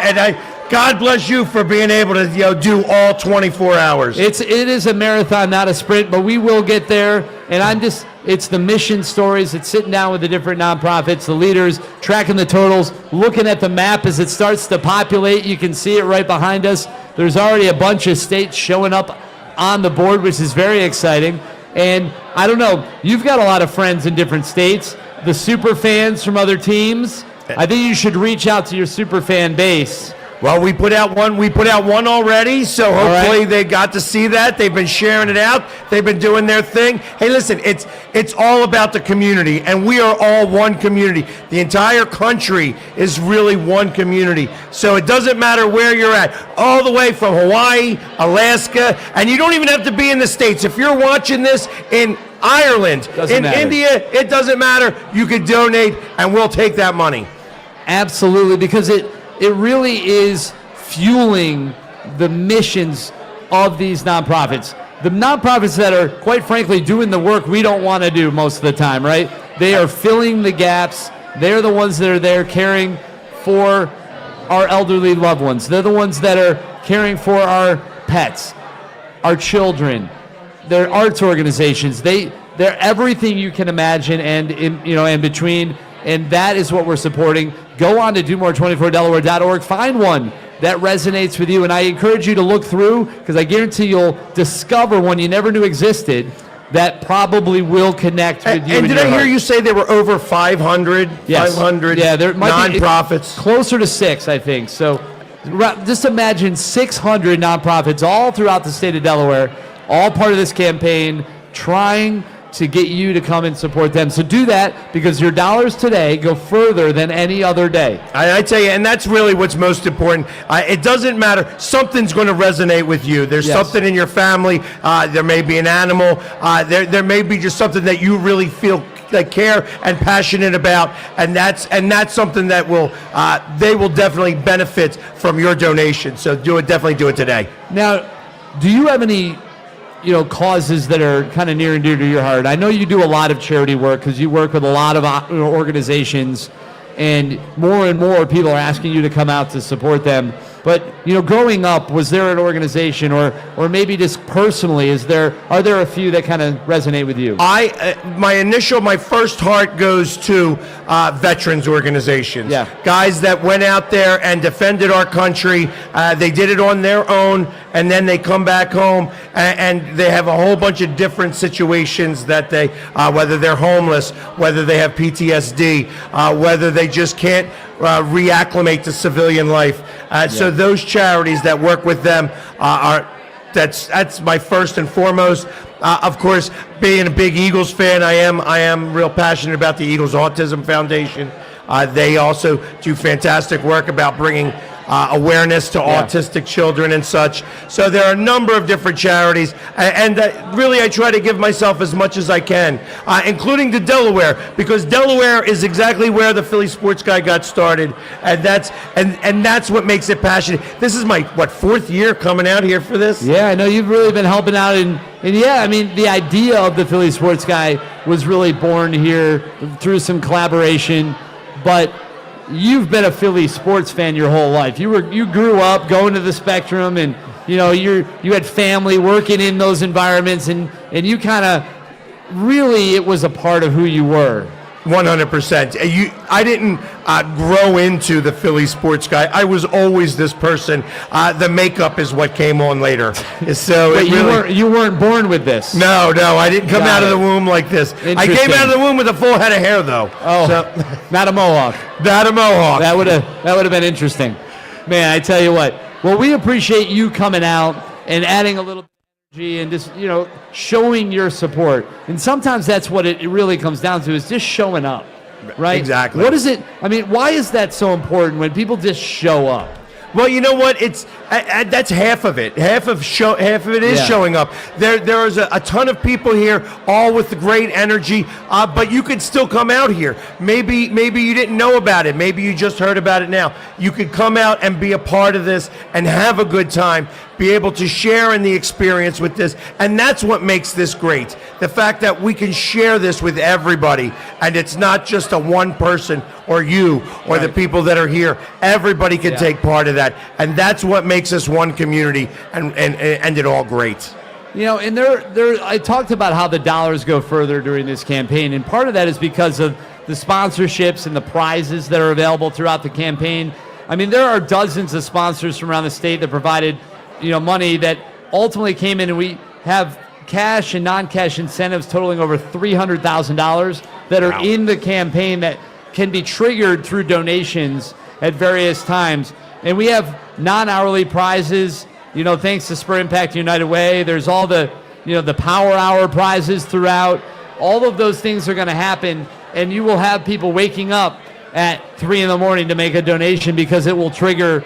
God bless you for being able to do all 24 hours. It is a marathon, not a sprint, but we will get there. And it's the mission stories. It's sitting down with the different nonprofits, the leaders, tracking the totals, looking at the map as it starts to populate. You can see it right behind us. There's already a bunch of states showing up on the board, which is very exciting. And I don't know, you've got a lot of friends in different states, the super fans from other teams. I think you should reach out to your super fan base. Well, we put out one already, so hopefully they got to see that. They've been sharing it out. They've been doing their thing. Hey, listen, it's all about the community, and we are all one community. The entire country is really one community. So it doesn't matter where you're at, all the way from Hawaii, Alaska, and you don't even have to be in the States. If you're watching this in Ireland, India, it doesn't matter. You can donate, and we'll take that money. Absolutely, because it really is fueling the missions of these nonprofits. The nonprofits that are, quite frankly, doing the work we don't want to do most of the time, right? They are filling the gaps. They're the ones that are there caring for our elderly loved ones. They're the ones that are caring for our pets, our children. They're arts organizations. They're everything you can imagine and in between. And that is what we're supporting. Go on to DoMore24Delaware.org. Find one that resonates with you. And I encourage you to look through, because I guarantee you'll discover one you never knew existed that probably will connect with you. And did I hear you say there were over 500? Yes. 500 there might nonprofits? Be closer to 6, I think. So just imagine 600 nonprofits all throughout the state of Delaware, all part of this campaign, trying to get you to come and support them. So do that, because your dollars today go further than any other day. I tell you, and that's really what's most important. It doesn't matter. Something's going to resonate with you. There's something in your family. There may be an animal. There may be just something that you really feel that care and passionate about, and that's something that they will definitely benefit from your donation. So definitely do it today. Now, do you have any causes that are kind of near and dear to your heart? I know you do a lot of charity work because you work with a lot of organizations, and more people are asking you to come out to support them. But growing up, was there an organization, or maybe just personally, are there a few that kind of resonate with you? My first heart goes to veterans organizations. Yeah. Guys that went out there and defended our country. They did it on their own, and then they come back home, and they have a whole bunch of different situations that they, whether they're homeless, whether they have PTSD, whether they just can't reacclimate to civilian life. So those charities that work with them that's my first and foremost. Of course, being a big Eagles fan, I am real passionate about the Eagles Autism Foundation. They also do fantastic work about bringing awareness to autistic children and such. So there are a number of different charities, and really I try to give myself as much as I can, including to Delaware, because Delaware is exactly where the Philly Sports Guy got started, and that's what makes it passionate. This is my, fourth year coming out here for this? Yeah, I know you've really been helping out, and yeah, I mean, the idea of the Philly Sports Guy was really born here through some collaboration, but you've been a Philly sports fan your whole life. You grew up going to the Spectrum, and you had family working in those environments, and you kind of really, it was a part of who you were. 100%. I didn't grow into the Philly Sports Guy. I was always this person. The makeup is what came on later. So but you weren't born with this. No, I didn't come out of the womb like this. I came out of the womb with a full head of hair, though. Oh, so, not a mohawk. Not a mohawk. That would have been interesting. Man, I tell you what. Well, we appreciate you coming out and adding a little energy and just showing your support. And sometimes that's what it really comes down to, is just showing up, right? Exactly. What is it? I mean, why is that so important when people just show up? Well, you know what? It's that's half of it. Half of it is showing up. There is a ton of people here, all with great energy. But you could still come out here. Maybe you didn't know about it. Maybe you just heard about it now. You could come out and be a part of this and have a good time. Be able to share in the experience with this, and that's what makes this great. The fact that we can share this with everybody, and it's not just a one person or you or the people that are here. Everybody can take part of that, and that's what makes us one community and it all great. And I talked about how the dollars go further during this campaign, and part of that is because of the sponsorships and the prizes that are available throughout the campaign. I mean, there are dozens of sponsors from around the state that provided money that ultimately came in, and we have cash and non-cash incentives totaling over $300,000 that are in the campaign that can be triggered through donations at various times. And we have non-hourly prizes, thanks to Spur Impact United Way. There's all the, the Power Hour prizes throughout. All of those things are going to happen, and you will have people waking up at 3 a.m. to make a donation, because it will trigger,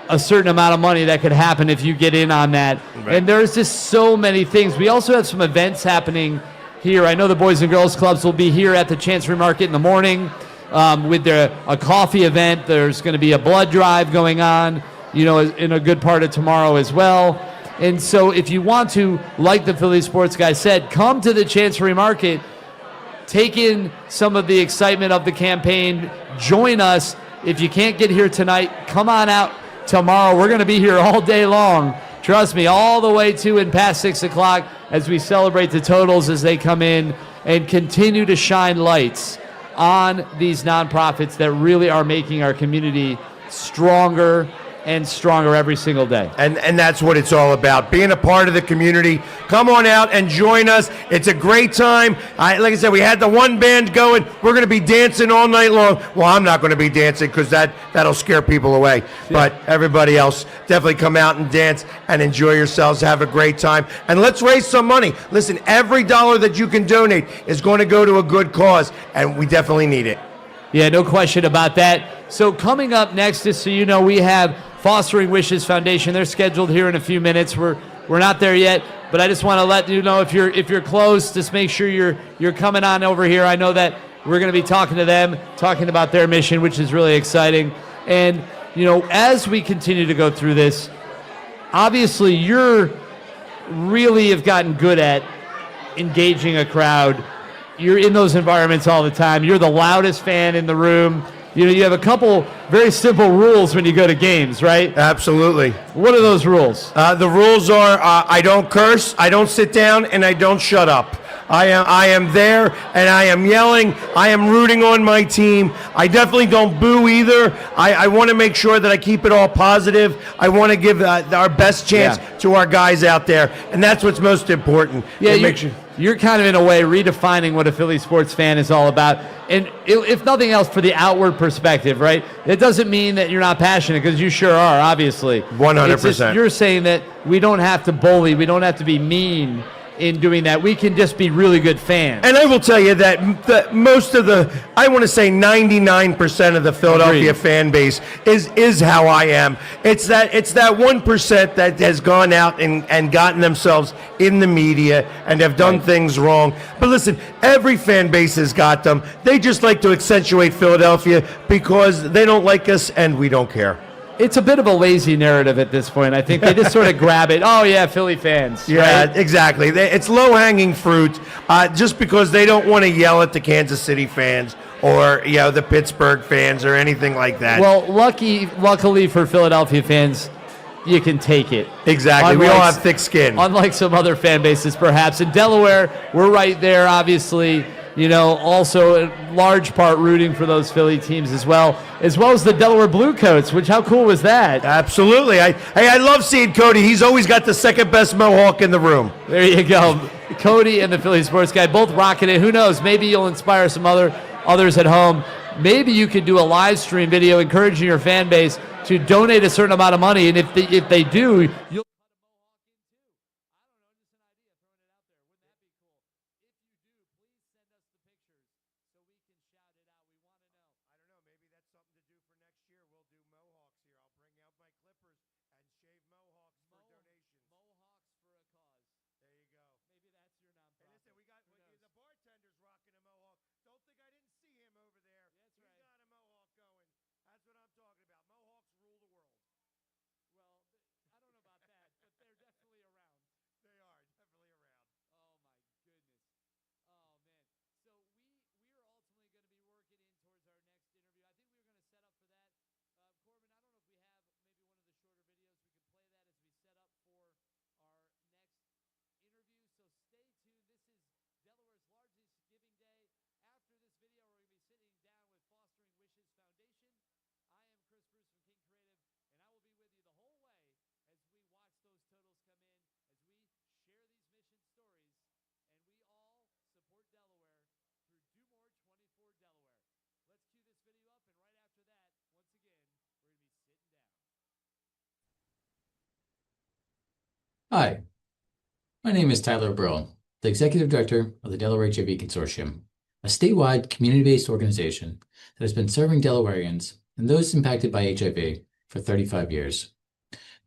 a certain amount of money that could happen if you get in on that. Right. And there's just so many things. We also have some events happening here. I know the Boys and Girls Clubs will be here at the Chancery Market in the morning with a coffee event. There's going to be a blood drive going on, in a good part of tomorrow as well. And so if you want to, like the Philly Sports Guy said, come to the Chancery Market, take in some of the excitement of the campaign, join us. If you can't get here tonight, come on out tomorrow. We're going to be here all day long. Trust me, all the way to and past 6 o'clock as we celebrate the totals as they come in and continue to shine lights on these nonprofits that really are making our community stronger and stronger every single day. And that's what it's all about, being a part of the community. Come on out and join us. It's a great time. Like I said, we had the one band going. We're going to be dancing all night long. Well, I'm not going to be dancing because that'll scare people away. Yeah. But everybody else, definitely come out and dance and enjoy yourselves. Have a great time. And let's raise some money. Listen, every dollar that you can donate is going to go to a good cause, and we definitely need it. Yeah, no question about that. So coming up next, just so you know, we have Fostering Wishes Foundation. They're scheduled here in a few minutes. We're not there yet, but I just want to let you know if you're close, just make sure you're coming on over here. I know that we're going to be talking to them, talking about their mission, which is really exciting. And as we continue to go through this, obviously you're really have gotten good at engaging a crowd. You're in those environments all the time. You're the loudest fan in the room. You have a couple very simple rules when you go to games, right? Absolutely. What are those rules? The rules are I don't curse, I don't sit down, and I don't shut up. I am there, and I am yelling. I am rooting on my team. I definitely don't boo either. I want to make sure that I keep it all positive. I want to give our best chance to our guys out there, and that's what's most important. Yeah, you're kind of, in a way, redefining what a Philly sports fan is all about. And if nothing else, for the outward perspective, right? It doesn't mean that you're not passionate, because you sure are, obviously. 100%. You're saying that we don't have to bully, we don't have to be mean in doing that. We can just be really good fans. And I will tell you that most of I want to say 99% of the Philadelphia fan base is how I am. It's that 1% that has gone out and gotten themselves in the media and have done things wrong. But listen, every fan base has got them. They just like to accentuate Philadelphia because they don't like us and we don't care. It's a bit of a lazy narrative at this point. I think they just sort of grab it. Oh, yeah, Philly fans. Yeah, right? exactly. It's low-hanging fruit just because they don't want to yell at the Kansas City fans or the Pittsburgh fans or anything like that. Well, luckily for Philadelphia fans, you can take it. Exactly. We all have thick skin. Unlike some other fan bases, perhaps. In Delaware, we're right there, obviously. Also in large part rooting for those Philly teams as well as the Delaware Bluecoats, which how cool was that? Absolutely. I love seeing Cody. He's always got the second best mohawk in the room. There you go. Cody and the Philly Sports Guy both rocking it. Who knows? Maybe you'll inspire some others at home. Maybe you could do a live stream video encouraging your fan base to donate a certain amount of money, and if they do, you'll Hi, my name is Tyler Brill, the Executive Director of the Delaware HIV Consortium, a statewide community-based organization that has been serving Delawareans and those impacted by HIV for 35 years.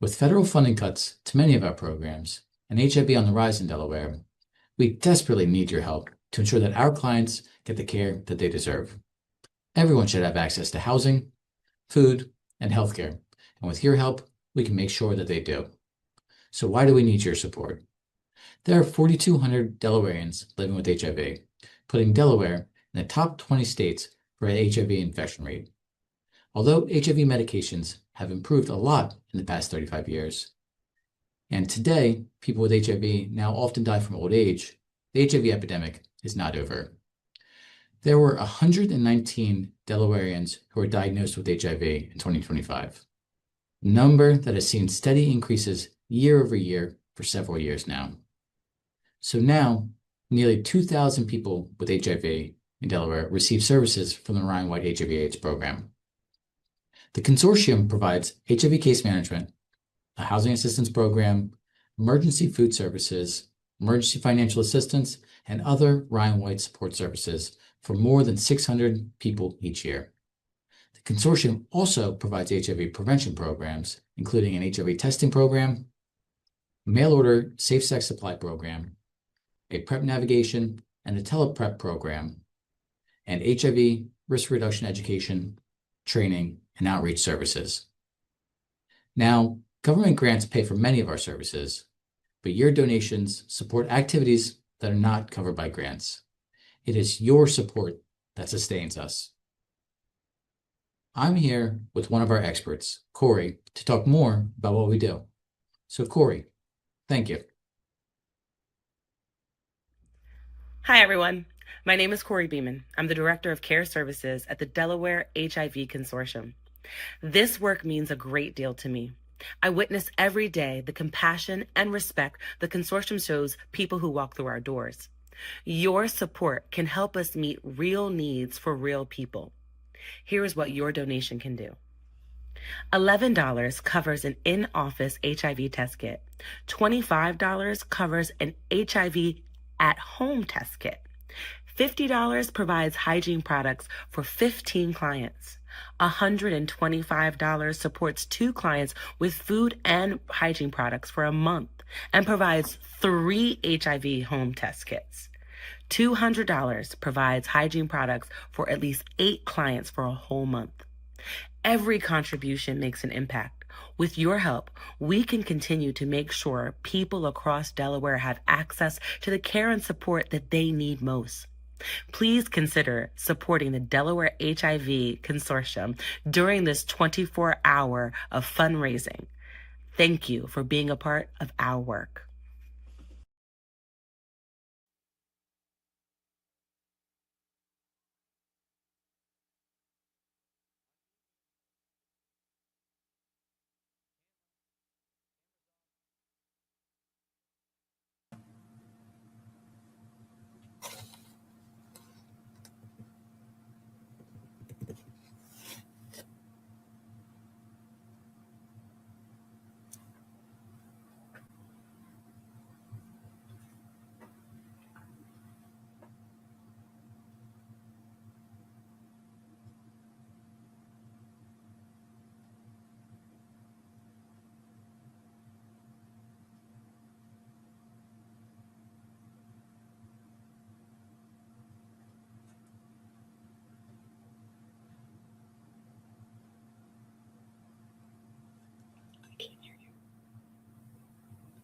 With federal funding cuts to many of our programs and HIV on the rise in Delaware, we desperately need your help to ensure that our clients get the care that they deserve. Everyone should have access to housing, food, and healthcare, and with your help, we can make sure that they do. So why do we need your support? There are 4,200 Delawareans living with HIV, putting Delaware in the top 20 states for HIV infection rate. Although HIV medications have improved a lot in the past 35 years, and today people with HIV now often die from old age, the HIV epidemic is not over. There were 119 Delawareans who were diagnosed with HIV in 2025, a number that has seen steady increases year over year for several years now. So now, nearly 2,000 people with HIV in Delaware receive services from the Ryan White HIV/AIDS program. The consortium provides HIV case management, a housing assistance program, emergency food services, emergency financial assistance, and other Ryan White support services for more than 600 people each year. The consortium also provides HIV prevention programs, including an HIV testing program, mail-order safe sex supply program, a PrEP navigation and a teleprep program, and HIV risk reduction education, training, and outreach services. Now, government grants pay for many of our services, but your donations support activities that are not covered by grants. It is your support that sustains us. I'm here with one of our experts, Corey, to talk more about what we do. So Corey, thank you. Hi, everyone. My name is Corey Beeman. I'm the Director of Care Services at the Delaware HIV Consortium. This work means a great deal to me. I witness every day the compassion and respect the consortium shows people who walk through our doors. Your support can help us meet real needs for real people. Here is what your donation can do. $11 covers an in-office HIV test kit. $25 covers an HIV at-home test kit. $50 provides hygiene products for 15 clients. $125 supports 2 clients with food and hygiene products for a month and provides 3 HIV home test kits. $200 provides hygiene products for at least 8 clients for a whole month. Every contribution makes an impact. With your help, we can continue to make sure people across Delaware have access to the care and support that they need most. Please consider supporting the Delaware HIV Consortium during this 24-hour of fundraising. Thank you for being a part of our work.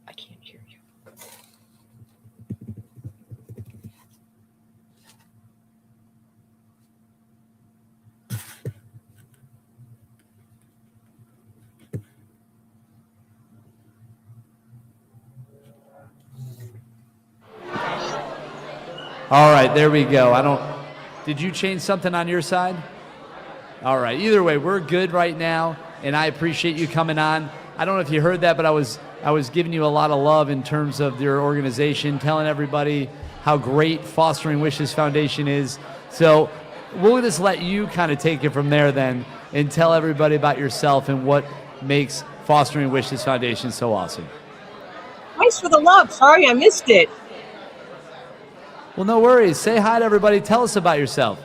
I can't hear you. All right, there we go. Did you change something on your side? All right, either way, we're good right now, and I appreciate you coming on. I don't know if you heard that, but I was giving you a lot of love in terms of your organization, telling everybody how great Fostering Wishes Foundation is. So we'll just let you kind of take it from there then and tell everybody about yourself and what makes Fostering Wishes Foundation so awesome. Thanks for the love. Sorry I missed it. Well, no worries. Say hi to everybody. Tell us about yourself.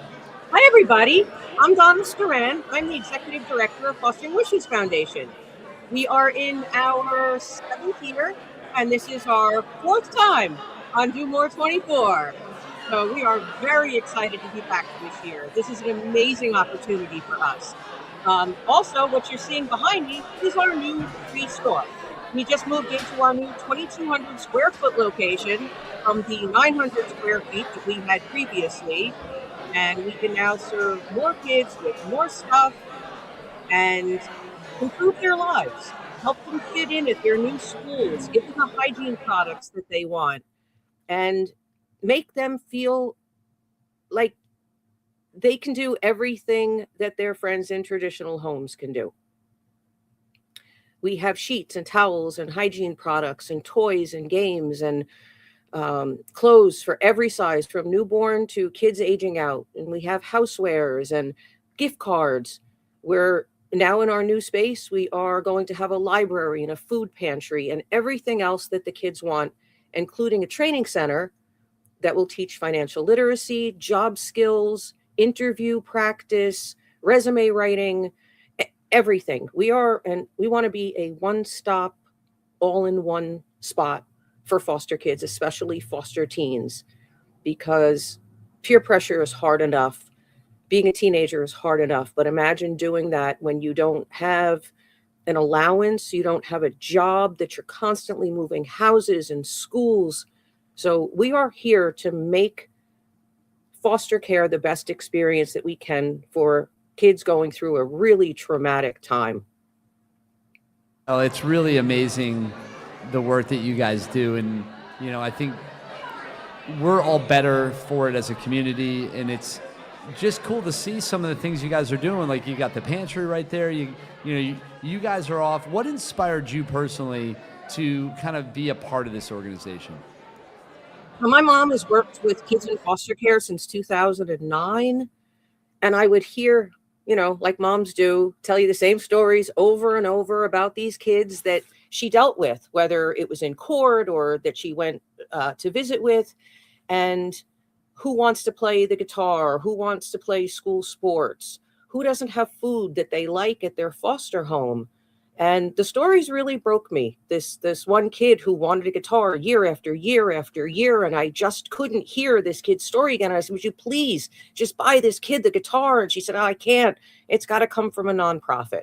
Hi, everybody. I'm Donna Storan. I'm the Executive Director of Fostering Wishes Foundation. We are in our 7th year, and this is our 4th time on Do More 24. So we are very excited to be back this year. This is an amazing opportunity for us. Also, what you're seeing behind me is our new store. We just moved into our new 2,200 square foot location from the 900 square feet that we had previously. And we can now serve more kids with more stuff and improve their lives, help them fit in at their new schools, give them the hygiene products that they want, and make them feel like they can do everything that their friends in traditional homes can do. We have sheets and towels and hygiene products and toys and games and clothes for every size, from newborn to kids aging out. And we have housewares and gift cards. We're now in our new space. We are going to have a library and a food pantry and everything else that the kids want, including a training center that will teach financial literacy, job skills, interview practice, resume writing, everything. We want to be a one-stop, all-in-one spot for foster kids, especially foster teens, because peer pressure is hard enough. Being a teenager is hard enough, but imagine doing that when you don't have an allowance, you don't have a job, that you're constantly moving houses and schools. So we are here to make foster care the best experience that we can for kids going through a really traumatic time. Oh, it's really amazing the work that you guys do, and I think we're all better for it as a community, and it's just cool to see some of the things you guys are doing. Like, you got the pantry right there. You guys are off. What inspired you personally to kind of be a part of this organization? Well, my mom has worked with kids in foster care since 2009, and I would hear like moms do, tell you the same stories over and over about these kids that she dealt with, whether it was in court or that she went to visit with, and who wants to play the guitar, who wants to play school sports, who doesn't have food that they like at their foster home. And the stories really broke me. This one kid who wanted a guitar year after year after year, and I just couldn't hear this kid's story again. I said, would you please just buy this kid the guitar? And she said, oh, I can't. It's got to come from a nonprofit.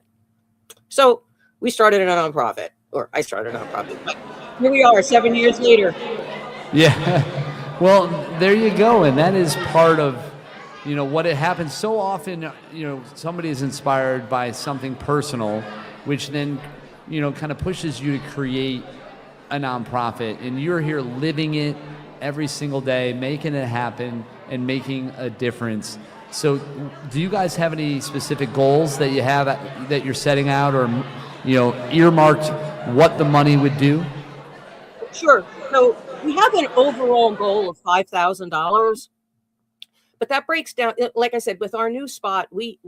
So we started a nonprofit, or I started a nonprofit. But here we are 7 years later. Yeah. Well, there you go. And that is part of, what it happens so often, somebody is inspired by something personal, which then, kind of pushes you to create a nonprofit. And you're here living it every single day, making it happen and making a difference. So do you guys have any specific goals that you have that you're setting out, or, earmarked what the money would do? Sure. So we have an overall goal of $5,000, but that breaks down. Like I said, with our new spot, we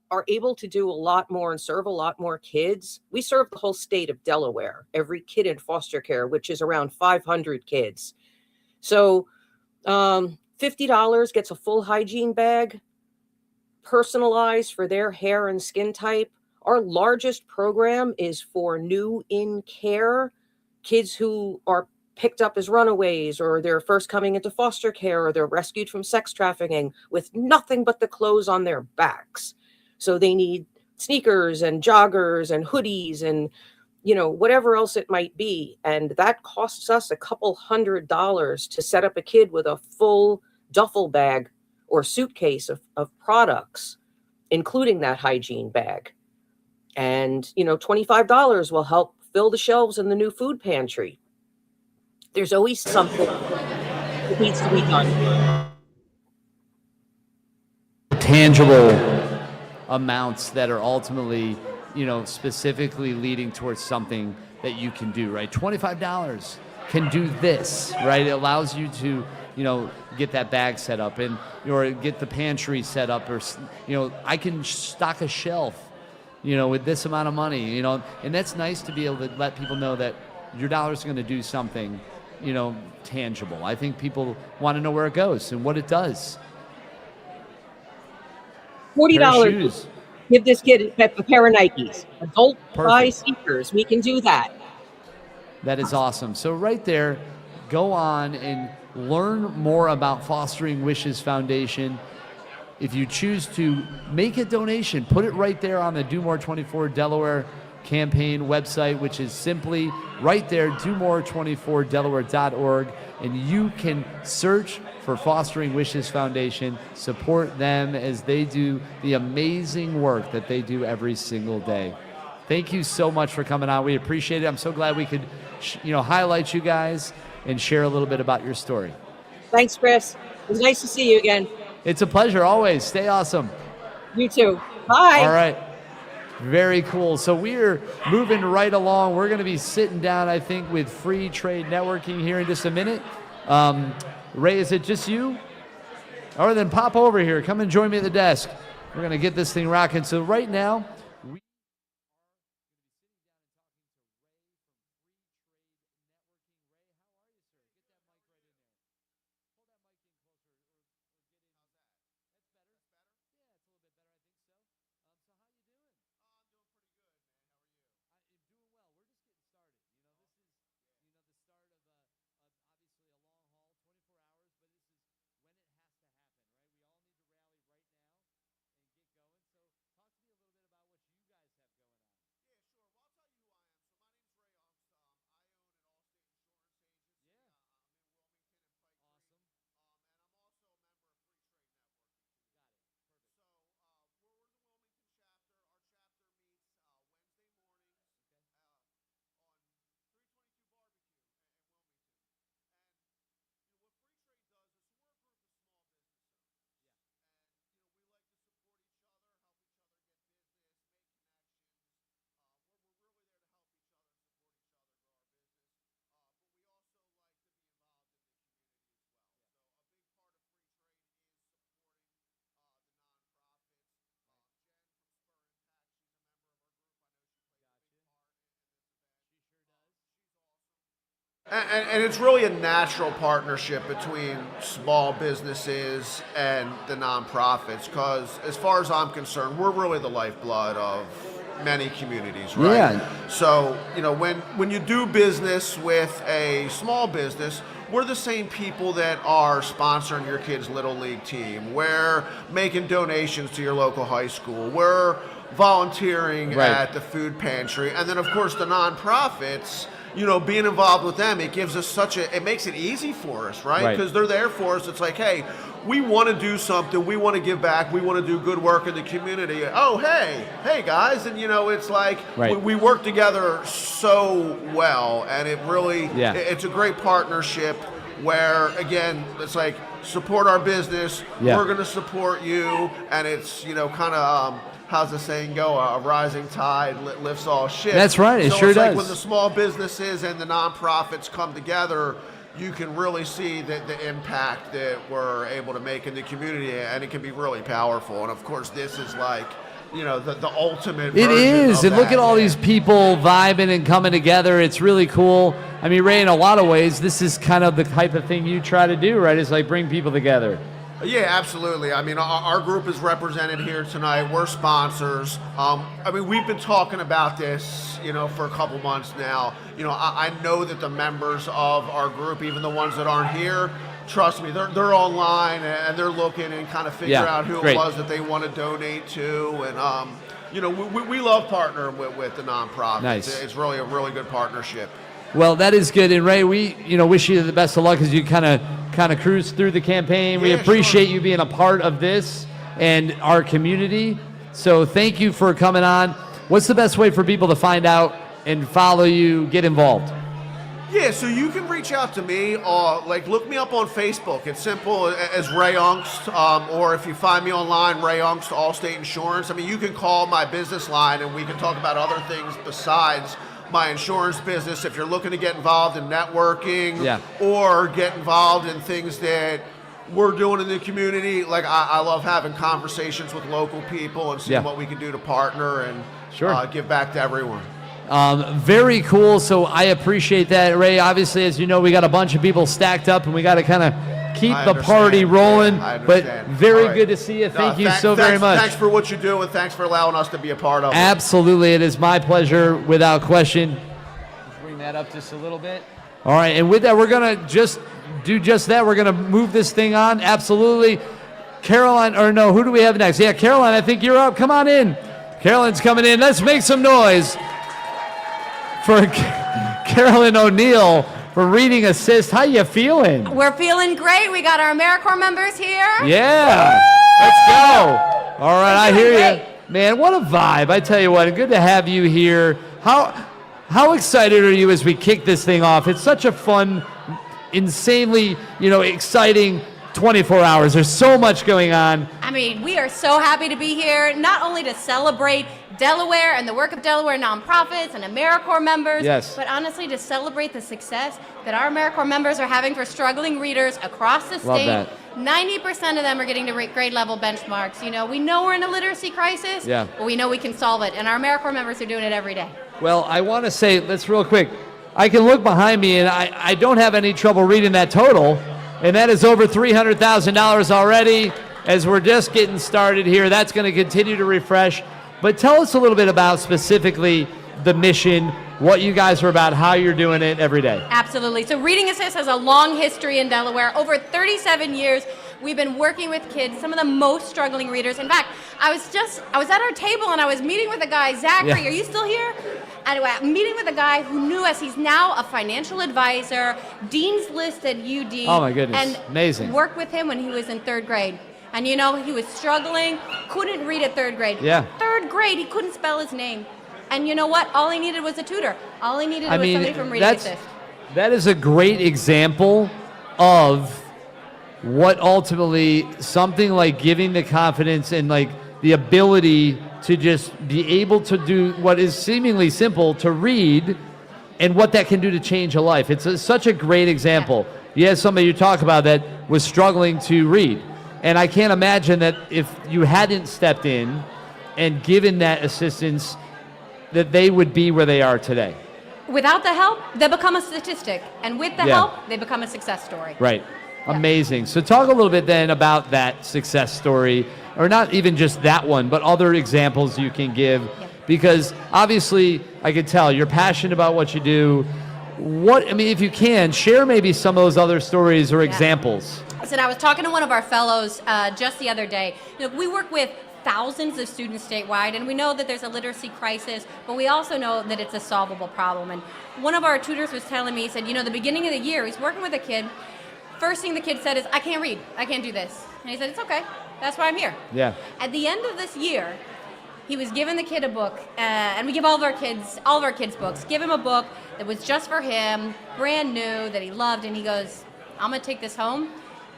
are able to do a lot more and serve a lot more kids. We serve the whole state of Delaware, every kid in foster care, which is around 500 kids. So $50 gets a full hygiene bag, personalized for their hair and skin type. Our largest program is for new in care kids who are picked up as runaways, or they're first coming into foster care, or they're rescued from sex trafficking with nothing but the clothes on their backs. So they need sneakers and joggers and hoodies and, whatever else it might be. And that costs us a couple $100 to set up a kid with a full duffel bag or suitcase of products, including that hygiene bag. And, $25 will help fill the shelves in the new food pantry. There's always something that needs to be done. Tangible amounts that are ultimately, specifically leading towards something that you can do, right? $25 can do this, right? It allows you to, get that bag set up or get the pantry set up, or, I can stock a shelf, with this amount of money, and that's nice to be able to let people know that your dollar's going to do something, tangible. I think people want to know where it goes and what it does. $40. Give this kid a pair of Nikes. Adult size sneakers. We can do that. That is awesome. So right there, go on and learn more about Fostering Wishes Foundation. If you choose to make a donation, put it right there on the Do More 24 Delaware campaign website, which is simply right there, domore24delaware.org, and you can search for Fostering Wishes Foundation. Support them as they do the amazing work that they do every single day. Thank you so much for coming on. We appreciate it. I'm so glad we could, highlight you guys and share a little bit about your story. Thanks, Chris. It was nice to see you again. It's a pleasure always. Stay awesome. You too. Bye. All right. Very cool. So we're moving right along. We're going to be sitting down, I think, with Free Trade Networking here in just a minute. Ray, is it just you? All right, then pop over here. Come and join me at the desk. We're going to get this thing rocking. So right now, And it's really a natural partnership between small businesses and the nonprofits, because as far as I'm concerned, we're really the lifeblood of many communities, right? Yeah. So, when you do business with a small business, we're the same people that are sponsoring your kid's Little League team. We're making donations to your local high school. We're volunteering at the food pantry. And then, of course, the nonprofits, being involved with them, it gives us it makes it easy for us, right? Because they're there for us. It's like, hey, we want to do something. We want to give back. We want to do good work in the community. Oh, hey guys. And, it's like we work together so well. And it really, it's a great partnership where, again, it's like, support our business. We're going to support you. And it's, kind of, how's the saying go? A rising tide lifts all ships. That's right. It so sure it's does. Like when the small businesses and the nonprofits come together, you can really see the impact that we're able to make in the community, and it can be really powerful. And of course, this is like, the ultimate It version is. of And look that. at all these people vibing and coming together. It's really cool. I mean, Ray, in a lot of ways, this is kind of the type of thing you try to do, right? It's like bring people together. Yeah, absolutely. I mean, our group is represented here tonight. We're sponsors. We've been talking about this, for a couple months now. I know that the members of our group, even the ones that aren't here, trust me, they're online and they're looking and kind of figure out who it was that they want to donate to. And, we love partnering with the nonprofits. Nice. It's really a really good partnership. Well, that is good. And Ray, we wish you the best of luck as you kind of cruise through the campaign. We appreciate you being a part of this and our community. So thank you for coming on. What's the best way for people to find out and follow you, get involved? Yeah, so you can reach out to me, look me up on Facebook. It's simple as Ray Ungst, or if you find me online, Ray Ungst, Allstate Insurance. I mean, you can call my business line and we can talk about other things besides my insurance business. If you're looking to get involved in networking or get involved in things that we're doing in the community, like I love having conversations with local people and seeing what we can do to partner and give back to everyone. Very cool. So I appreciate that, Ray. Obviously, as you know, we got a bunch of people stacked up and we got to kind of keep the party rolling. But very good to see you. Thank you so very much. Thanks for what you do, and thanks for allowing us to be a part of it. Absolutely. It is my pleasure, without question. Let's bring that up just a little bit. All right. And with that, we're going to just do just that. We're going to move this thing on. Absolutely. Caroline, or no, who do we have next? Yeah, Caroline, I think you're up. Come on in. Caroline's coming in. Let's make some noise for Carolyn O'Neill for Reading Assist. How you feeling? We're feeling great. We got our AmeriCorps members here. Yeah. Woo! Let's go. All right, I hear you. Man, what a vibe. I tell you what, good to have you here. How excited are you as we kick this thing off? It's such a fun, insanely, exciting 24 hours. There's so much going on. I mean, we are so happy to be here, not only to celebrate Delaware and the work of Delaware nonprofits and AmeriCorps members, but honestly to celebrate the success that our AmeriCorps members are having for struggling readers across the state. Love that. 90% of them are getting to grade level benchmarks. We know we're in a literacy crisis, but we know we can solve it, and our AmeriCorps members are doing it every day. Well, I want to say, let's real quick, I can look behind me and I don't have any trouble reading that total, and that is over $300,000 already. As we're just getting started here, that's going to continue to refresh. But tell us a little bit about specifically the mission, what you guys are about, how you're doing it every day. Absolutely. So Reading Assist has a long history in Delaware. Over 37 years, we've been working with kids, some of the most struggling readers. In fact, I was at our table and I was meeting with a guy, Zachary, are you still here? And I'm meeting with a guy who knew us. He's now a financial advisor, Dean's List at UD. Oh my goodness, and amazing. Worked with him when he was in 3rd grade. And he was struggling, couldn't read at 3rd grade. Yeah. 3rd grade, he couldn't spell his name. And you know what? All he needed was a tutor. All he needed was somebody from Reading Assist. That is a great example of what ultimately something like giving the confidence and like the ability to just be able to do what is seemingly simple, to read, and what that can do to change a life. It's such a great example. You had somebody you talk about that was struggling to read. And I can't imagine that if you hadn't stepped in and given that assistance, that they would be where they are today. without the help, they become a statistic. And with the help, they become a success story. Right. Amazing. So talk a little bit then about that success story, or not even just that one, but other examples you can give, because obviously I could tell you're passionate about what you do. If you can, share maybe some of those other stories or examples. Listen, I was talking to one of our fellows just the other day. We work with thousands of students statewide, and we know that there's a literacy crisis, but we also know that it's a solvable problem. And one of our tutors was telling me, he said, the beginning of the year, he's working with a kid. First thing the kid said is, I can't read. I can't do this. And he said, it's okay. That's why I'm here. Yeah. At the end of this year, he was giving the kid a book, and we give all of our kids books. Give him a book that was just for him, brand new, that he loved, and he goes, I'm going to take this home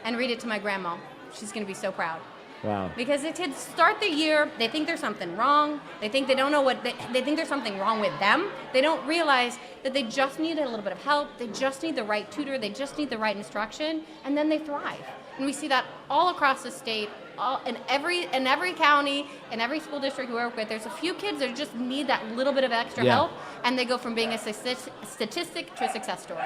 and read it to my grandma. She's going to be so proud. Wow. Because the kids start the year, they think there's something wrong. They think they don't know they think there's something wrong with them. They don't realize that they just need a little bit of help. They just need the right tutor. They just need the right instruction, and then they thrive. And we see that all across the state, in every county, in every school district we work with. There's a few kids that just need that little bit of extra help, and they go from being a statistic to a success story.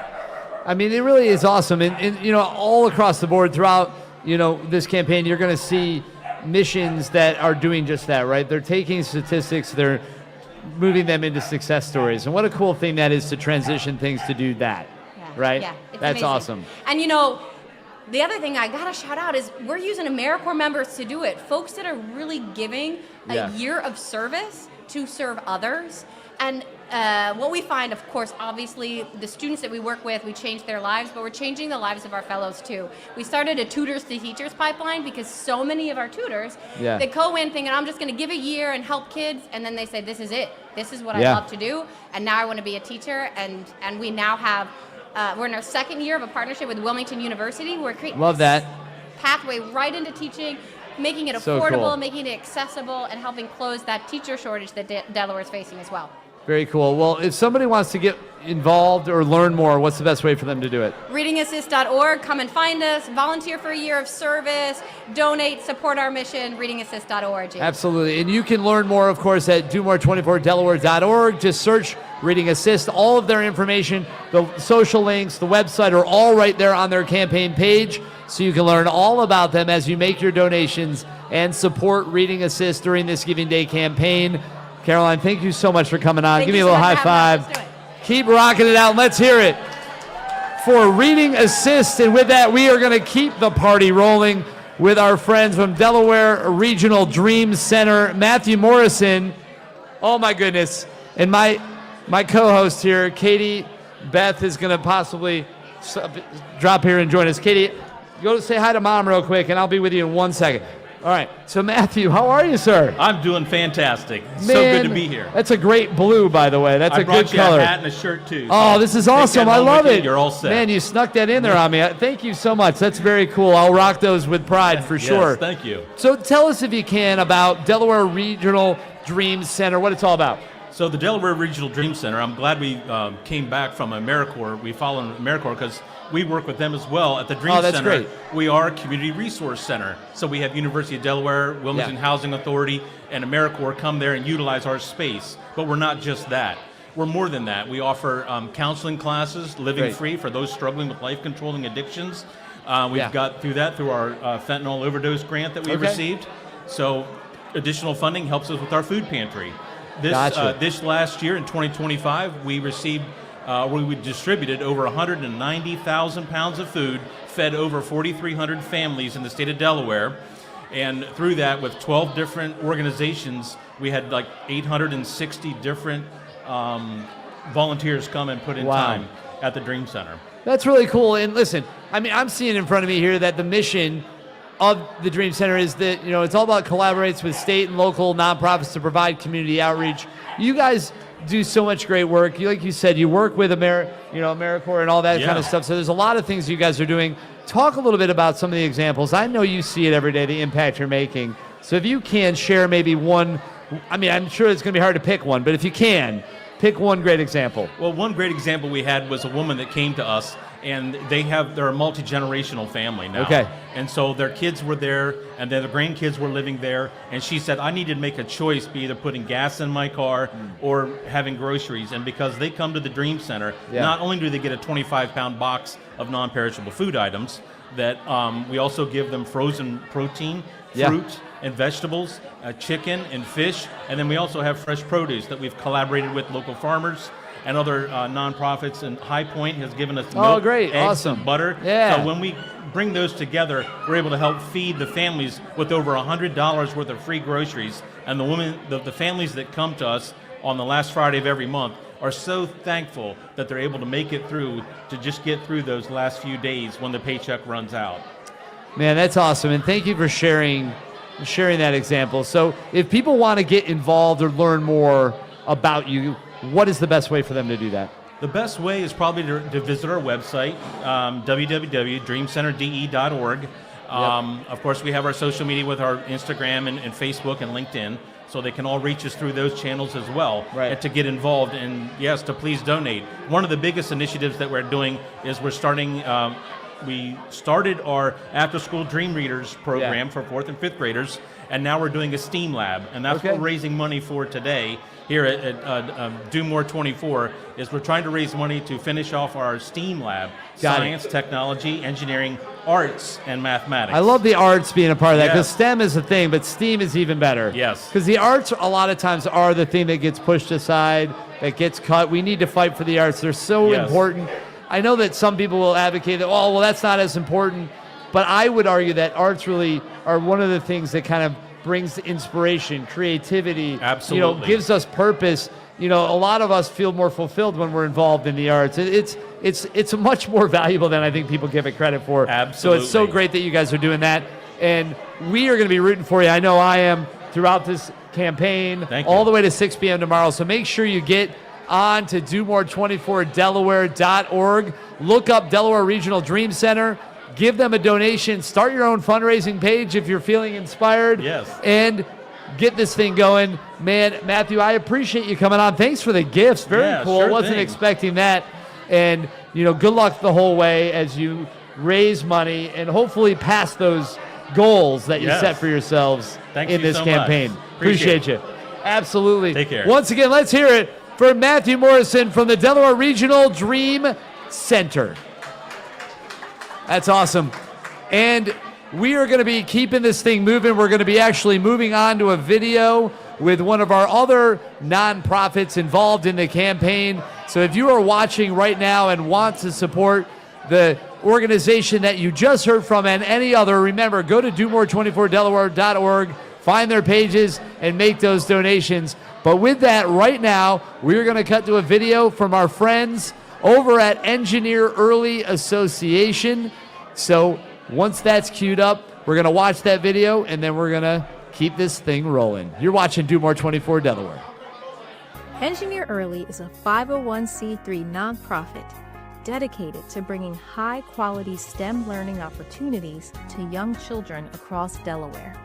I mean, it really is awesome, and all across the board throughout this campaign, you're going to see missions that are doing just that, right? They're taking statistics, they're moving them into success stories. And what a cool thing that is to transition things to do that, right? Yeah, it's That's amazing. awesome. And the other thing I gotta shout out is we're using AmeriCorps members to do it. Folks that are really giving a year of service to serve others. And what we find, of course, obviously, the students that we work with, we change their lives, but we're changing the lives of our fellows too. We started a tutors to teachers pipeline because so many of our tutors, they go in thinking, I'm just going to give a year and help kids, and then they say, this is it. This is what I love to do, and now I want to be a teacher. And we now have, we're in our second year of a partnership with Wilmington University. We're creating that pathway right into teaching, making it affordable, making it accessible, and helping close that teacher shortage that Delaware is facing as well. Very cool. Well, if somebody wants to get involved or learn more, what's the best way for them to do it? readingassist.org. Come and find us. Volunteer for a year of service. Donate. Support our mission. readingassist.org. Absolutely. And you can learn more, of course, at domore24delaware.org. Just search Reading Assist. All of their information, the social links, the website are all right there on their campaign page. So you can learn all about them as you make your donations and support Reading Assist during this Giving Day campaign. Caroline, thank you so much for coming on. Give me a little high five. Keep rocking it out. Let's hear it for Reading Assist. And with that, we are going to keep the party rolling with our friends from Delaware Regional Dream Center, Matthew Morrison. Oh, my goodness. And my co-host here, Katie Beth, is going to possibly drop here and join us. Katie, go say hi to Mom real quick, and I'll be with you in 1 second. All right, so Matthew, how are you, sir? I'm doing fantastic. Man, so good to be here. That's a great blue, by the way. That's a good color. I brought you a hat and a shirt, too. Oh, this is awesome. I love it. You're all set. Man, you snuck that in there on me. Thank you so much. That's very cool. I'll rock those with pride for sure. Yes, thank you. So tell us, if you can, about Delaware Regional Dream Center, what it's all about. So the Delaware Regional Dream Center, I'm glad we came back from AmeriCorps. We follow AmeriCorps because we work with them as well at the Dream Center. Great. We are a community resource center. So we have University of Delaware, Wilmington Housing Authority, and AmeriCorps come there and utilize our space. But we're not just that. We're more than that. We offer counseling classes, living free for those struggling with life-controlling addictions. We've got through our fentanyl overdose grant that we received. So additional funding helps us with our food pantry. This last year in 2025, we received we distributed over 190,000 pounds of food, fed over 4,300 families in the state of Delaware. And through that, with 12 different organizations, we had like 860 different volunteers come and put in time at the Dream Center. That's really cool. And listen, I mean, I'm seeing in front of me here that the mission of the Dream Center is that, it's all about collaborates with state and local nonprofits to provide community outreach. You guys do so much great work. Like you said, you work with AmeriCorps and all that kind of stuff. So there's a lot of things you guys are doing. Talk a little bit about some of the examples. I know you see it every day, the impact you're making. So if you can share maybe one, I'm sure it's going to be hard to pick one, but if you can, pick one great example. Well, one great example we had was a woman that came to us, and they're a multi-generational family now. Okay. And so their kids were there, and then the grandkids were living there. And she said, I needed to make a choice, be either putting gas in my car or having groceries. And because they come to the Dream Center, not only do they get a 25-pound box of non-perishable food items, that we also give them frozen protein, fruit, and vegetables, chicken and fish. And then we also have fresh produce that we've collaborated with local farmers and other nonprofits. And High Point has given us milk, great. eggs, Awesome. and butter. Yeah. So when we bring those together, we're able to help feed the families with over $100 worth of free groceries. And the families that come to us on the last Friday of every month are so thankful that they're able to make it through, to just get through those last few days when the paycheck runs out. Man, that's awesome. And thank you for sharing that example. So if people want to get involved or learn more about you, what is the best way for them to do that? The best way is probably to visit our website, www.dreamcenterde.org. Of course, we have our social media with our Instagram and Facebook and LinkedIn, so they can all reach us through those channels as well, and to get involved, and yes, to please donate. One of the biggest initiatives that we're doing is we started our after-school Dream Readers program for 4th and 5th graders, and now we're doing a STEAM lab, and that's what we're raising money for today here at Do More 24, is we're trying to raise money to finish off our STEAM lab, science, technology, engineering, arts, and mathematics. I love the arts being a part of that, because STEM is a thing, but STEAM is even better. Yes. Because the arts a lot of times are the thing that gets pushed aside, that gets cut. We need to fight for the arts. They're so important. I know that some people will advocate that, oh, well, that's not as important, but I would argue that arts really are one of the things that kind of brings inspiration, creativity, gives us purpose. A lot of us feel more fulfilled when we're involved in the arts. It's much more valuable than I think people give it credit for. Absolutely. So it's so great that you guys are doing that, and we are going to be rooting for you. I know I am throughout this campaign, all the way to 6 p.m. tomorrow. So make sure you get on to DoMore24Delaware.org. Look up Delaware Regional Dream Center. Give them a donation. Start your own fundraising page if you're feeling inspired. Yes. And get this thing going. Man, Matthew, I appreciate you coming on. Thanks for the gifts. Very cool. Sure Wasn't thing. expecting that. And, good luck the whole way as you raise money and hopefully pass those goals that you set for yourselves in this campaign. Appreciate you. Absolutely. Take care. Once again, let's hear it for Matthew Morrison from the Delaware Regional Dream Center. That's awesome. And we are going to be keeping this thing moving. We're going to be actually moving on to a video with one of our other nonprofits involved in the campaign. So if you are watching right now and want to support the organization that you just heard from and any other, remember, go to DoMore24Delaware.org, find their pages, and make those donations. But with that, right now, we're going to cut to a video from our friends over at Engineer Early Association. So once that's queued up, we're going to watch that video, and then we're going to keep this thing rolling. You're watching Do More 24 Delaware. Engineer Early is a 501c3 nonprofit dedicated to bringing high-quality STEM learning opportunities to young children across Delaware.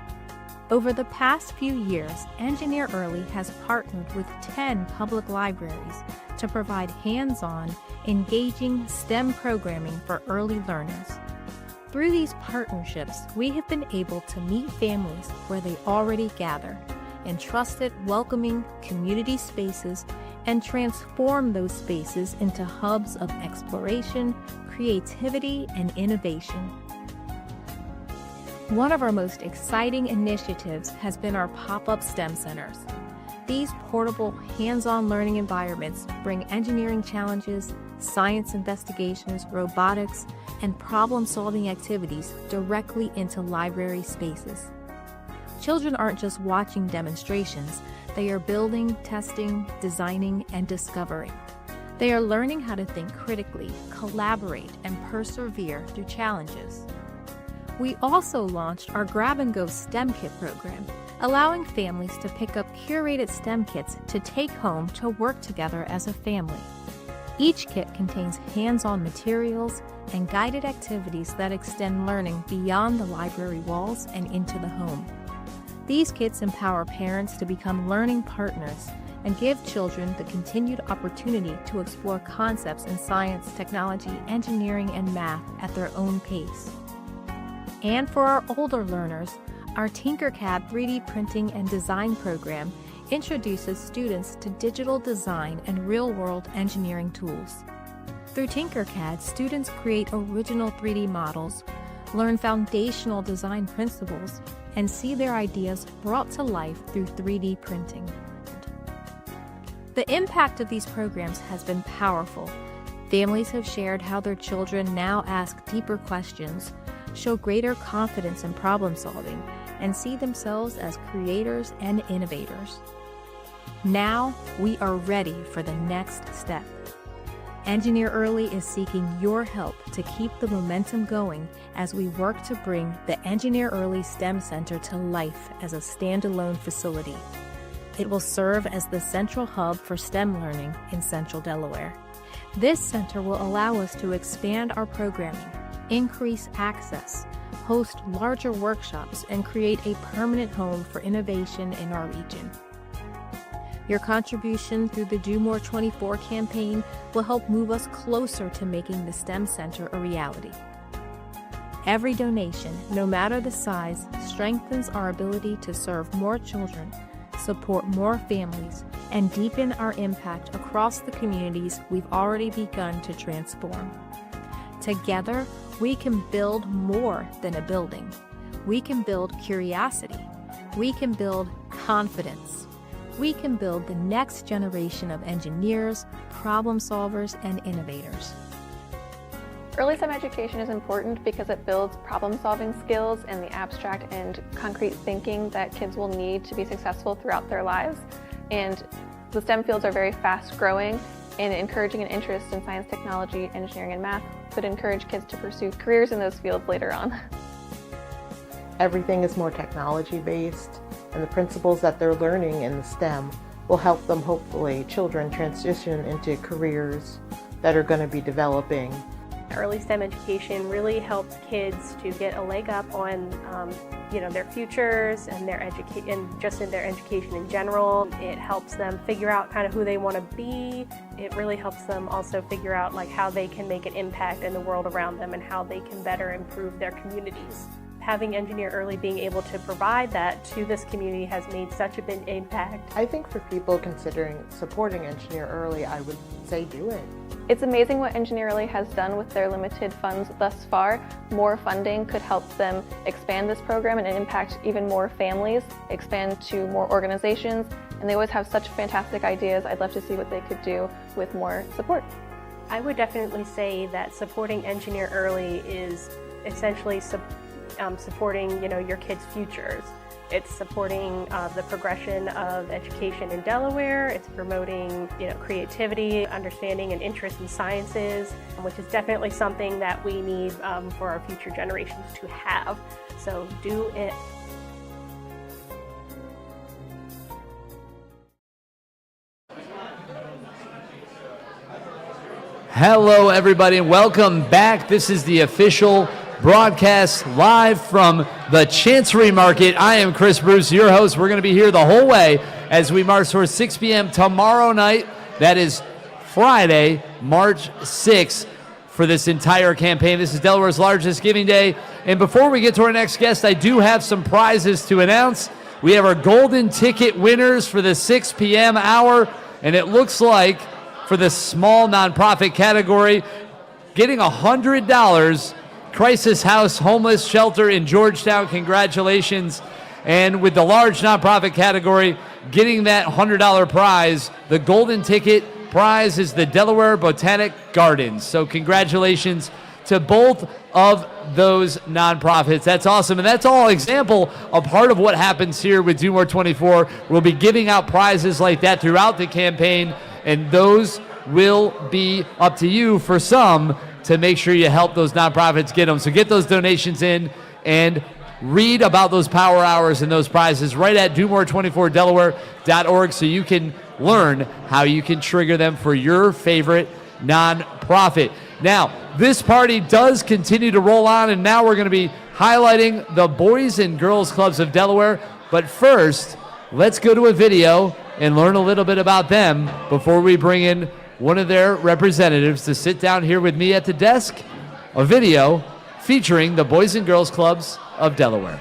Over the past few years, Engineer Early has partnered with 10 public libraries to provide hands-on, engaging STEM programming for early learners. Through these partnerships, we have been able to meet families where they already gather in trusted, welcoming community spaces and transform those spaces into hubs of exploration, creativity, and innovation. One of our most exciting initiatives has been our pop-up STEM centers. These portable, hands-on learning environments bring engineering challenges, science investigations, robotics, and problem-solving activities directly into library spaces. Children aren't just watching demonstrations, they are building, testing, designing, and discovering. They are learning how to think critically, collaborate, and persevere through challenges. We also launched our Grab-and-Go STEM Kit program, allowing families to pick up curated STEM kits to take home to work together as a family. Each kit contains hands-on materials and guided activities that extend learning beyond the library walls and into the home. These kits empower parents to become learning partners and give children the continued opportunity to explore concepts in science, technology, engineering, and math at their own pace. And for our older learners, our Tinkercad 3D printing and design program introduces students to digital design and real-world engineering tools. Through Tinkercad, students create original 3D models, learn foundational design principles, and see their ideas brought to life through 3D printing. The impact of these programs has been powerful. Families have shared how their children now ask deeper questions, show greater confidence in problem solving, and see themselves as creators and innovators. Now, we are ready for the next step. Engineer Early is seeking your help to keep the momentum going as we work to bring the Engineer Early STEM Center to life as a standalone facility. It will serve as the central hub for STEM learning in Central Delaware. This center will allow us to expand our programming, increase access, host larger workshops, and create a permanent home for innovation in our region. Your contribution through the Do More 24 campaign will help move us closer to making the STEM Center a reality. Every donation, no matter the size, strengthens our ability to serve more children, support more families, and deepen our impact across the communities we've already begun to transform. Together, we can build more than a building. We can build curiosity. We can build confidence. We can build the next generation of engineers, problem solvers, and innovators. Early STEM education is important because it builds problem-solving skills and the abstract and concrete thinking that kids will need to be successful throughout their lives. And the STEM fields are very fast-growing, and encouraging an interest in science, technology, engineering, and math could encourage kids to pursue careers in those fields later on. Everything is more technology-based, and the principles that they're learning in the STEM will help them, hopefully, children transition into careers that are going to be developing. Early STEM education really helps kids to get a leg up on their futures and just in their education in general. It helps them figure out kind of who they want to be. It really helps them also figure out how they can make an impact in the world around them and how they can better improve their communities. Having Engineer Early being able to provide that to this community has made such a big impact. I think for people considering supporting Engineer Early, I would say do it. It's amazing what Engineer Early has done with their limited funds thus far. More funding could help them expand this program and impact even more families, expand to more organizations, and they always have such fantastic ideas. I'd love to see what they could do with more support. I would definitely say that supporting Engineer Early is essentially supporting your kids' futures. It's supporting the progression of education in Delaware. It's promoting creativity, understanding, and interest in sciences, which is definitely something that we need for our future generations to have. So do it. Hello, everybody, and welcome back. This is the official broadcast live from the Chancery Market. I am Chris Bruce, your host. We're going to be here the whole way as we march towards 6 p.m. tomorrow night. That is Friday, March 6th, for this entire campaign. This is Delaware's largest giving day. And before we get to our next guest, I do have some prizes to announce. We have our golden ticket winners for the 6 p.m. hour, and it looks like for the small nonprofit category, getting $100, Crisis House Homeless Shelter in Georgetown. Congratulations. And with the large nonprofit category, getting that $100 prize, the golden ticket prize is the Delaware Botanic Gardens. So congratulations to both of those nonprofits. That's awesome. And that's all example of part of what happens here with Do More 24. We'll be giving out prizes like that throughout the campaign, and those will be up to you for some to make sure you help those nonprofits get them. So get those donations in and read about those power hours and those prizes right at domore24delaware.org so you can learn how you can trigger them for your favorite nonprofit. Now, this party does continue to roll on, and now we're going to be highlighting the Boys and Girls Clubs of Delaware. But first, let's go to a video and learn a little bit about them before we bring in one of their representatives to sit down here with me at the desk. A video featuring the Boys and Girls Clubs of Delaware.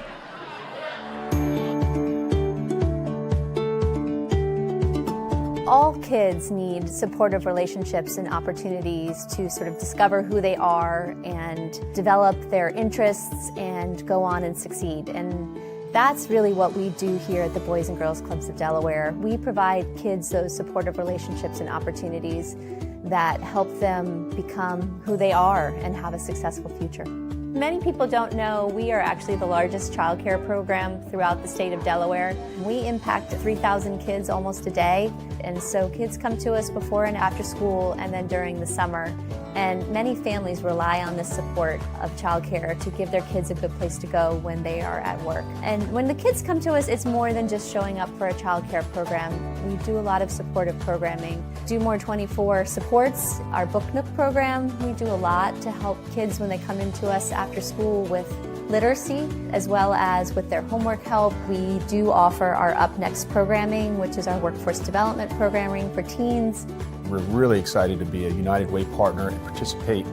All kids need supportive relationships and opportunities to sort of discover who they are and develop their interests and go on and succeed. And that's really what we do here at the Boys and Girls Clubs of Delaware. We provide kids those supportive relationships and opportunities that help them become who they are and have a successful future. Many people don't know we are actually the largest child care program throughout the state of Delaware. We impact 3,000 kids almost a day, and so kids come to us before and after school and then during the summer. And many families rely on this support of child care to give their kids a good place to go when they are at work. And when the kids come to us, it's more than just showing up for a child care program. We do a lot of supportive programming. Do More 24 supports our Book Nook program. We do a lot to help kids when they come into us after school with literacy as well as with their homework help. We do offer our Up Next programming, which is our workforce development programming for teens. We're really excited to be a United Way partner and participate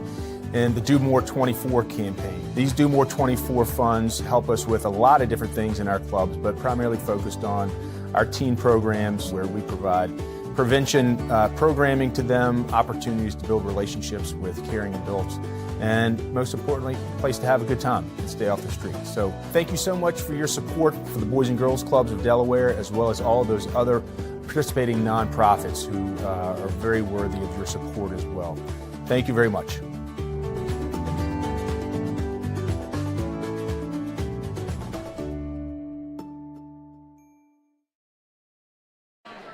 in the Do More 24 campaign. These Do More 24 funds help us with a lot of different things in our clubs, but primarily focused on our teen programs where we provide prevention programming to them, opportunities to build relationships with caring adults, and most importantly, a place to have a good time and stay off the street. So thank you so much for your support for the Boys and Girls Clubs of Delaware, as well as all those other participating nonprofits who are very worthy of your support as well. Thank you very much.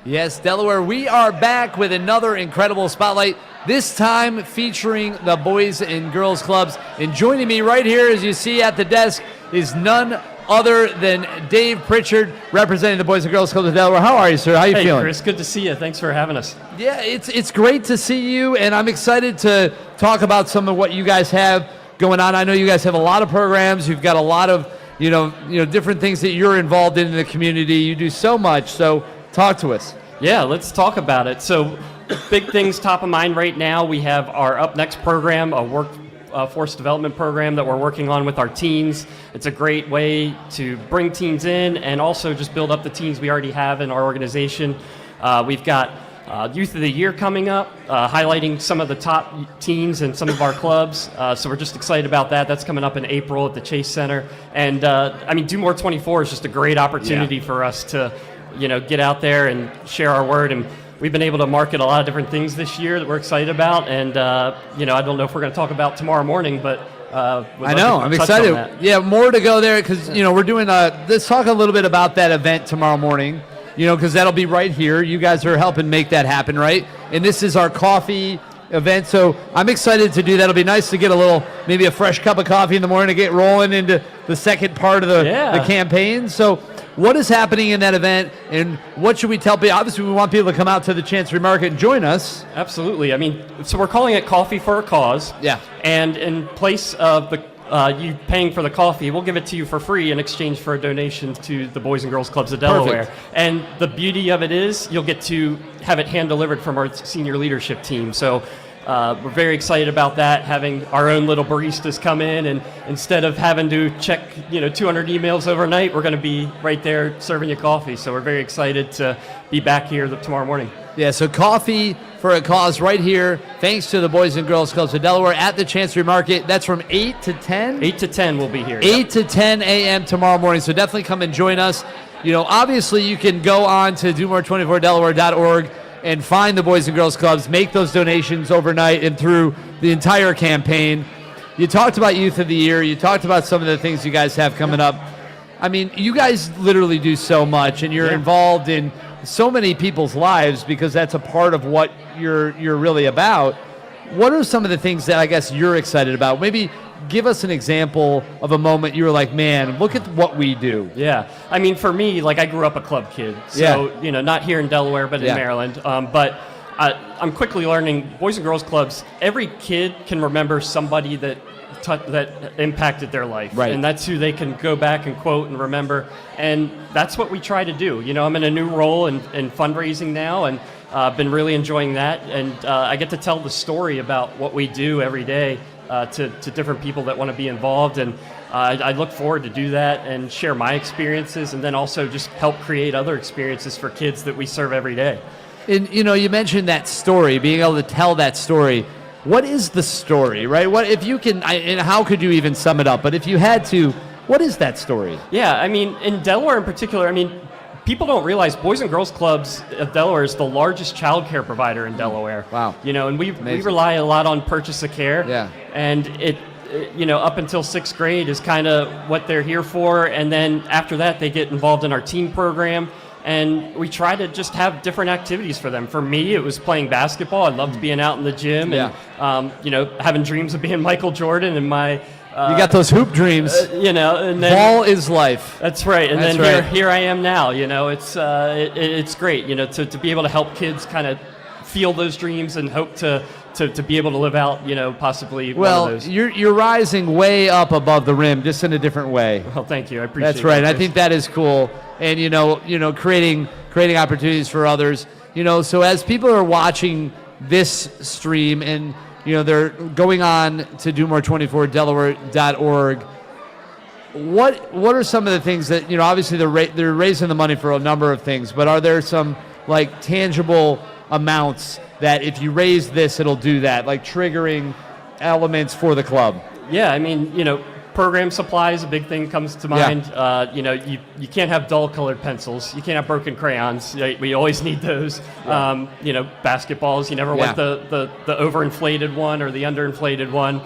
Yes, Delaware, we are back with another incredible spotlight, this time featuring the Boys and Girls Clubs. And joining me right here, as you see at the desk, is none other than Dave Pritchard, representing the Boys and Girls Clubs of Delaware. How are you, sir? How are you feeling? Hey, Chris, good to see you. Thanks for having us. Yeah, it's great to see you, and I'm excited to talk about some of what you guys have going on. I know you guys have a lot of programs. You've got a lot of, you know, different things that you're involved in the community. You do so much, so talk to us. Yeah, let's talk about it. So big things top of mind right now. We have our Up Next program, a workforce development program that we're working on with our teens. It's a great way to bring teens in and also just build up the teens we already have in our organization. We've got Youth of the Year coming up, highlighting some of the top teens in some of our clubs. So we're just excited about that. That's coming up in April at the Chase Center. And I mean, Do More 24 is just a great opportunity for us to, you know, get out there and share our word. And we've been able to market a lot of different things this year that we're excited about. And, you know, I don't know if we're going to talk about tomorrow morning, but I know, I'm excited. Yeah, more to go there because, you know, we're doing let's talk a little bit about that event tomorrow morning, you know, because that'll be right here. You guys are helping make that happen, right? And this is our coffee event, so I'm excited to do that. It'll be nice to get maybe a fresh cup of coffee in the morning to get rolling into the second part of the campaign. So what is happening in that event, and what should we tell people? Obviously, we want people to come out to the Chancery Market and join us. Absolutely. I mean, so we're calling it Coffee for a Cause. Yeah. And in place of you paying for the coffee, we'll give it to you for free in exchange for a donation to the Boys and Girls Clubs of Delaware. Perfect. And the beauty of it is you'll get to have it hand-delivered from our senior leadership team. So we're very excited about that, having our own little baristas come in, and instead of having to check 200 emails overnight, we're going to be right there serving you coffee. So we're very excited to be back here tomorrow morning. Yeah, so Coffee for a Cause right here, thanks to the Boys and Girls Clubs of Delaware at the Chancery Market. That's from 8 to 10? 8 to 10 we'll be here. 8 to 10 a.m. tomorrow morning, so definitely come and join us. You know, obviously you can go on to domore24delaware.org and find the Boys and Girls Clubs, make those donations overnight and through the entire campaign. You talked about Youth of the Year. You talked about some of the things you guys have coming up. I mean, you guys literally do so much, and you're involved in so many people's lives because that's a part of what you're really about. What are some of the things that I guess you're excited about? Maybe give us an example of a moment you were like, man, look at what we do. Yeah. I mean, for me, like, I grew up a club kid. So, not here in Delaware, but in Maryland. But I'm quickly learning Boys and Girls Clubs, every kid can remember somebody that that impacted their life. Right. And that's who they can go back and quote and remember. And that's what we try to do. You know, I'm in a new role in fundraising now, and I've been really enjoying that. And I get to tell the story about what we do every day to different people that want to be involved. And I look forward to do that and share my experiences, and then also just help create other experiences for kids that we serve every day. And, you know, you mentioned that story, being able to tell that story. What is the story, right? What if you can, and how could you even sum it up? But if you had to, what is that story? Yeah, I mean, in Delaware in particular, I mean, people don't realize Boys and Girls Clubs of Delaware is the largest child care provider in Delaware. Wow. You know, and we rely a lot on purchase of care. Yeah. And it you know, up until 6th grade is kind of what they're here for. And then after that, they get involved in our teen program. And we try to just have different activities for them. For me, it was playing basketball. I loved being out in the gym and, you know, having dreams of being Michael Jordan and my... you got those hoop dreams. You know, and then... Ball is life. That's right. And That's then right. here I am now. You know, it's great, you know, to be able to help kids kind of feel those dreams and hope to be able to live out, you know, possibly one of those. You're rising way up above the rim, just in a different way. Well, thank you. I appreciate it. That's right. I think that is cool. And, you know, creating opportunities for others. You know, so as people are watching this stream and, you know, they're going on to DoMore24Delaware.org, what are some of the things that, you know, obviously they're raising the money for a number of things, but are there some, like, tangible amounts that if you raise this, it'll do that, like triggering elements for the club? Yeah, I mean, you know, program supplies, a big thing comes to mind. You know, you can't have dull-colored pencils. You can't have broken crayons. We always need those. Yeah. You know, basketballs. You never want the overinflated one or the underinflated one.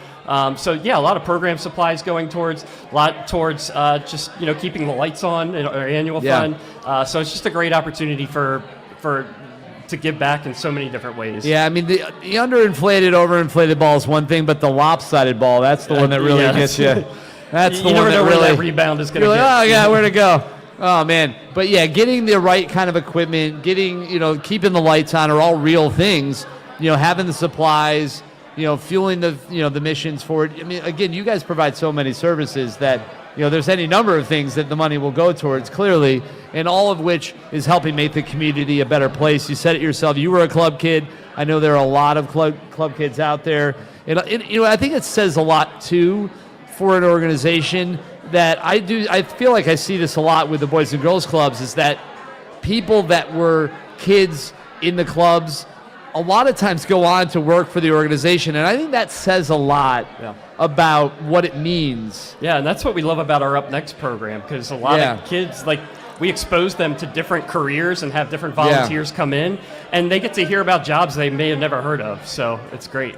So yeah, a lot of program supplies going towards just, you know, keeping the lights on in our annual fund. So it's just a great opportunity for to give back in so many different ways. Yeah, I mean, the underinflated, overinflated ball is one thing, but the lopsided ball, that's the one that really gets you. That's the one never that know really... where that rebound is going to You're get. like, oh, yeah, where'd it go? Oh, man. But, yeah, getting the right kind of equipment, getting, you know, keeping the lights on are all real things. You know, having the supplies, you know, fueling the, you know, the missions forward. I mean, again, you guys provide so many services that, you know, there's any number of things that the money will go towards, clearly, and all of which is helping make the community a better place. You said it yourself. You were a club kid. I know there are a lot of club kids out there. And you know, I think it says a lot, too, for an organization that I feel like I see this a lot with the Boys and Girls Clubs, is that people that were kids in the clubs a lot of times go on to work for the organization, and I think that says a lot about what it means. Yeah, and that's what we love about our Up Next program, because a lot of kids, like, we expose them to different careers and have different volunteers come in, and they get to hear about jobs they may have never heard of, so it's great.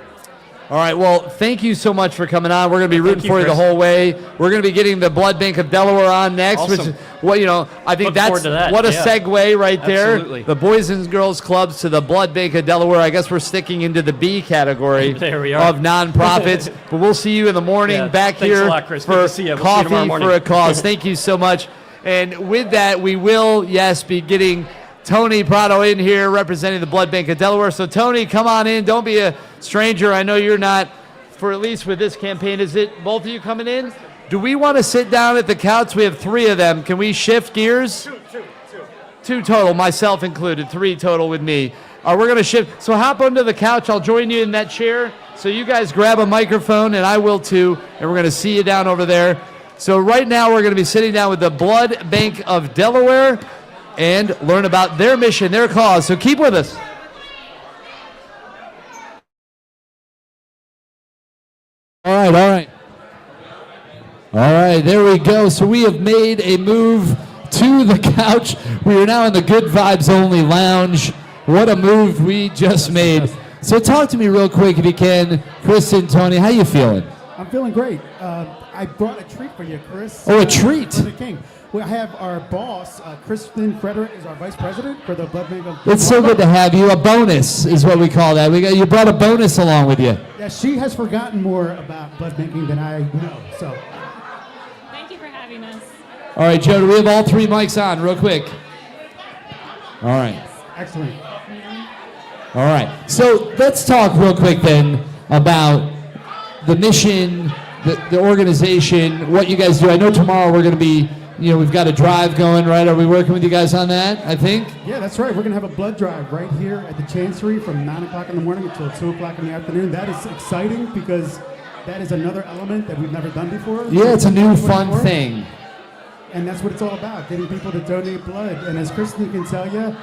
All right, well, thank you so much for coming on. We're going to be rooting for you the Chris. whole way. We're going to be getting the Blood Bank of Delaware on next, Awesome. which is what, you know, I think Look forward to that, what a yeah. segue right there. Absolutely. The Boys and Girls Clubs to the Blood Bank of Delaware. I guess we're sticking into the B category There we are. of nonprofits, but we'll see you in the morning Yeah, back thanks here a lot, Chris. Good for to see you. We'll see you tomorrow coffee morning. for a cause. Thank you so much. And with that, we will, yes, be getting Tony Prado in here representing the Blood Bank of Delaware. So, Tony, come on in. Don't be a stranger. I know you're not, for at least with this campaign. Is it both of you coming in? Do we want to sit down at the couch? We have 3 of them. Can we shift gears? Two total, myself included. 3 total with me. We're going to shift. So hop onto the couch. I'll join you in that chair. So you guys grab a microphone, and I will too. And we're going to see you down over there. So right now we're going to be sitting down with the Blood Bank of Delaware and learn about their mission, their cause. So keep with us. All right. All right, there we go. So we have made a move to the couch. We are now in the Good Vibes Only Lounge. What a move we just made. So talk to me real quick if you can. Chris and Tony, how you feeling? I'm feeling great. I brought a treat for you, Chris. Oh, a treat. For the king. We have our boss, Kristen Frederick, is our vice president for the Blood Bank of It's so good to have you. A bonus is what we call that. You brought a bonus along with you. Yeah, she has forgotten more about blood banking than I know. So, Thank you for having us. All right, Joe, do we have all 3 mics on real quick? All right. excellent. All right. So let's talk real quick then about the mission, the organization, what you guys do. I know tomorrow we're going to be, we've got a drive going, right? Are we working with you guys on that, I think? Yeah, that's right. We're going to have a blood drive right here at the Chancery from 9 o'clock in the morning until 2 o'clock in the afternoon. That is exciting because that is another element that we've never done before. Yeah, it's a new fun thing. And that's what it's all about, getting people to donate blood. And as Kristen can tell you,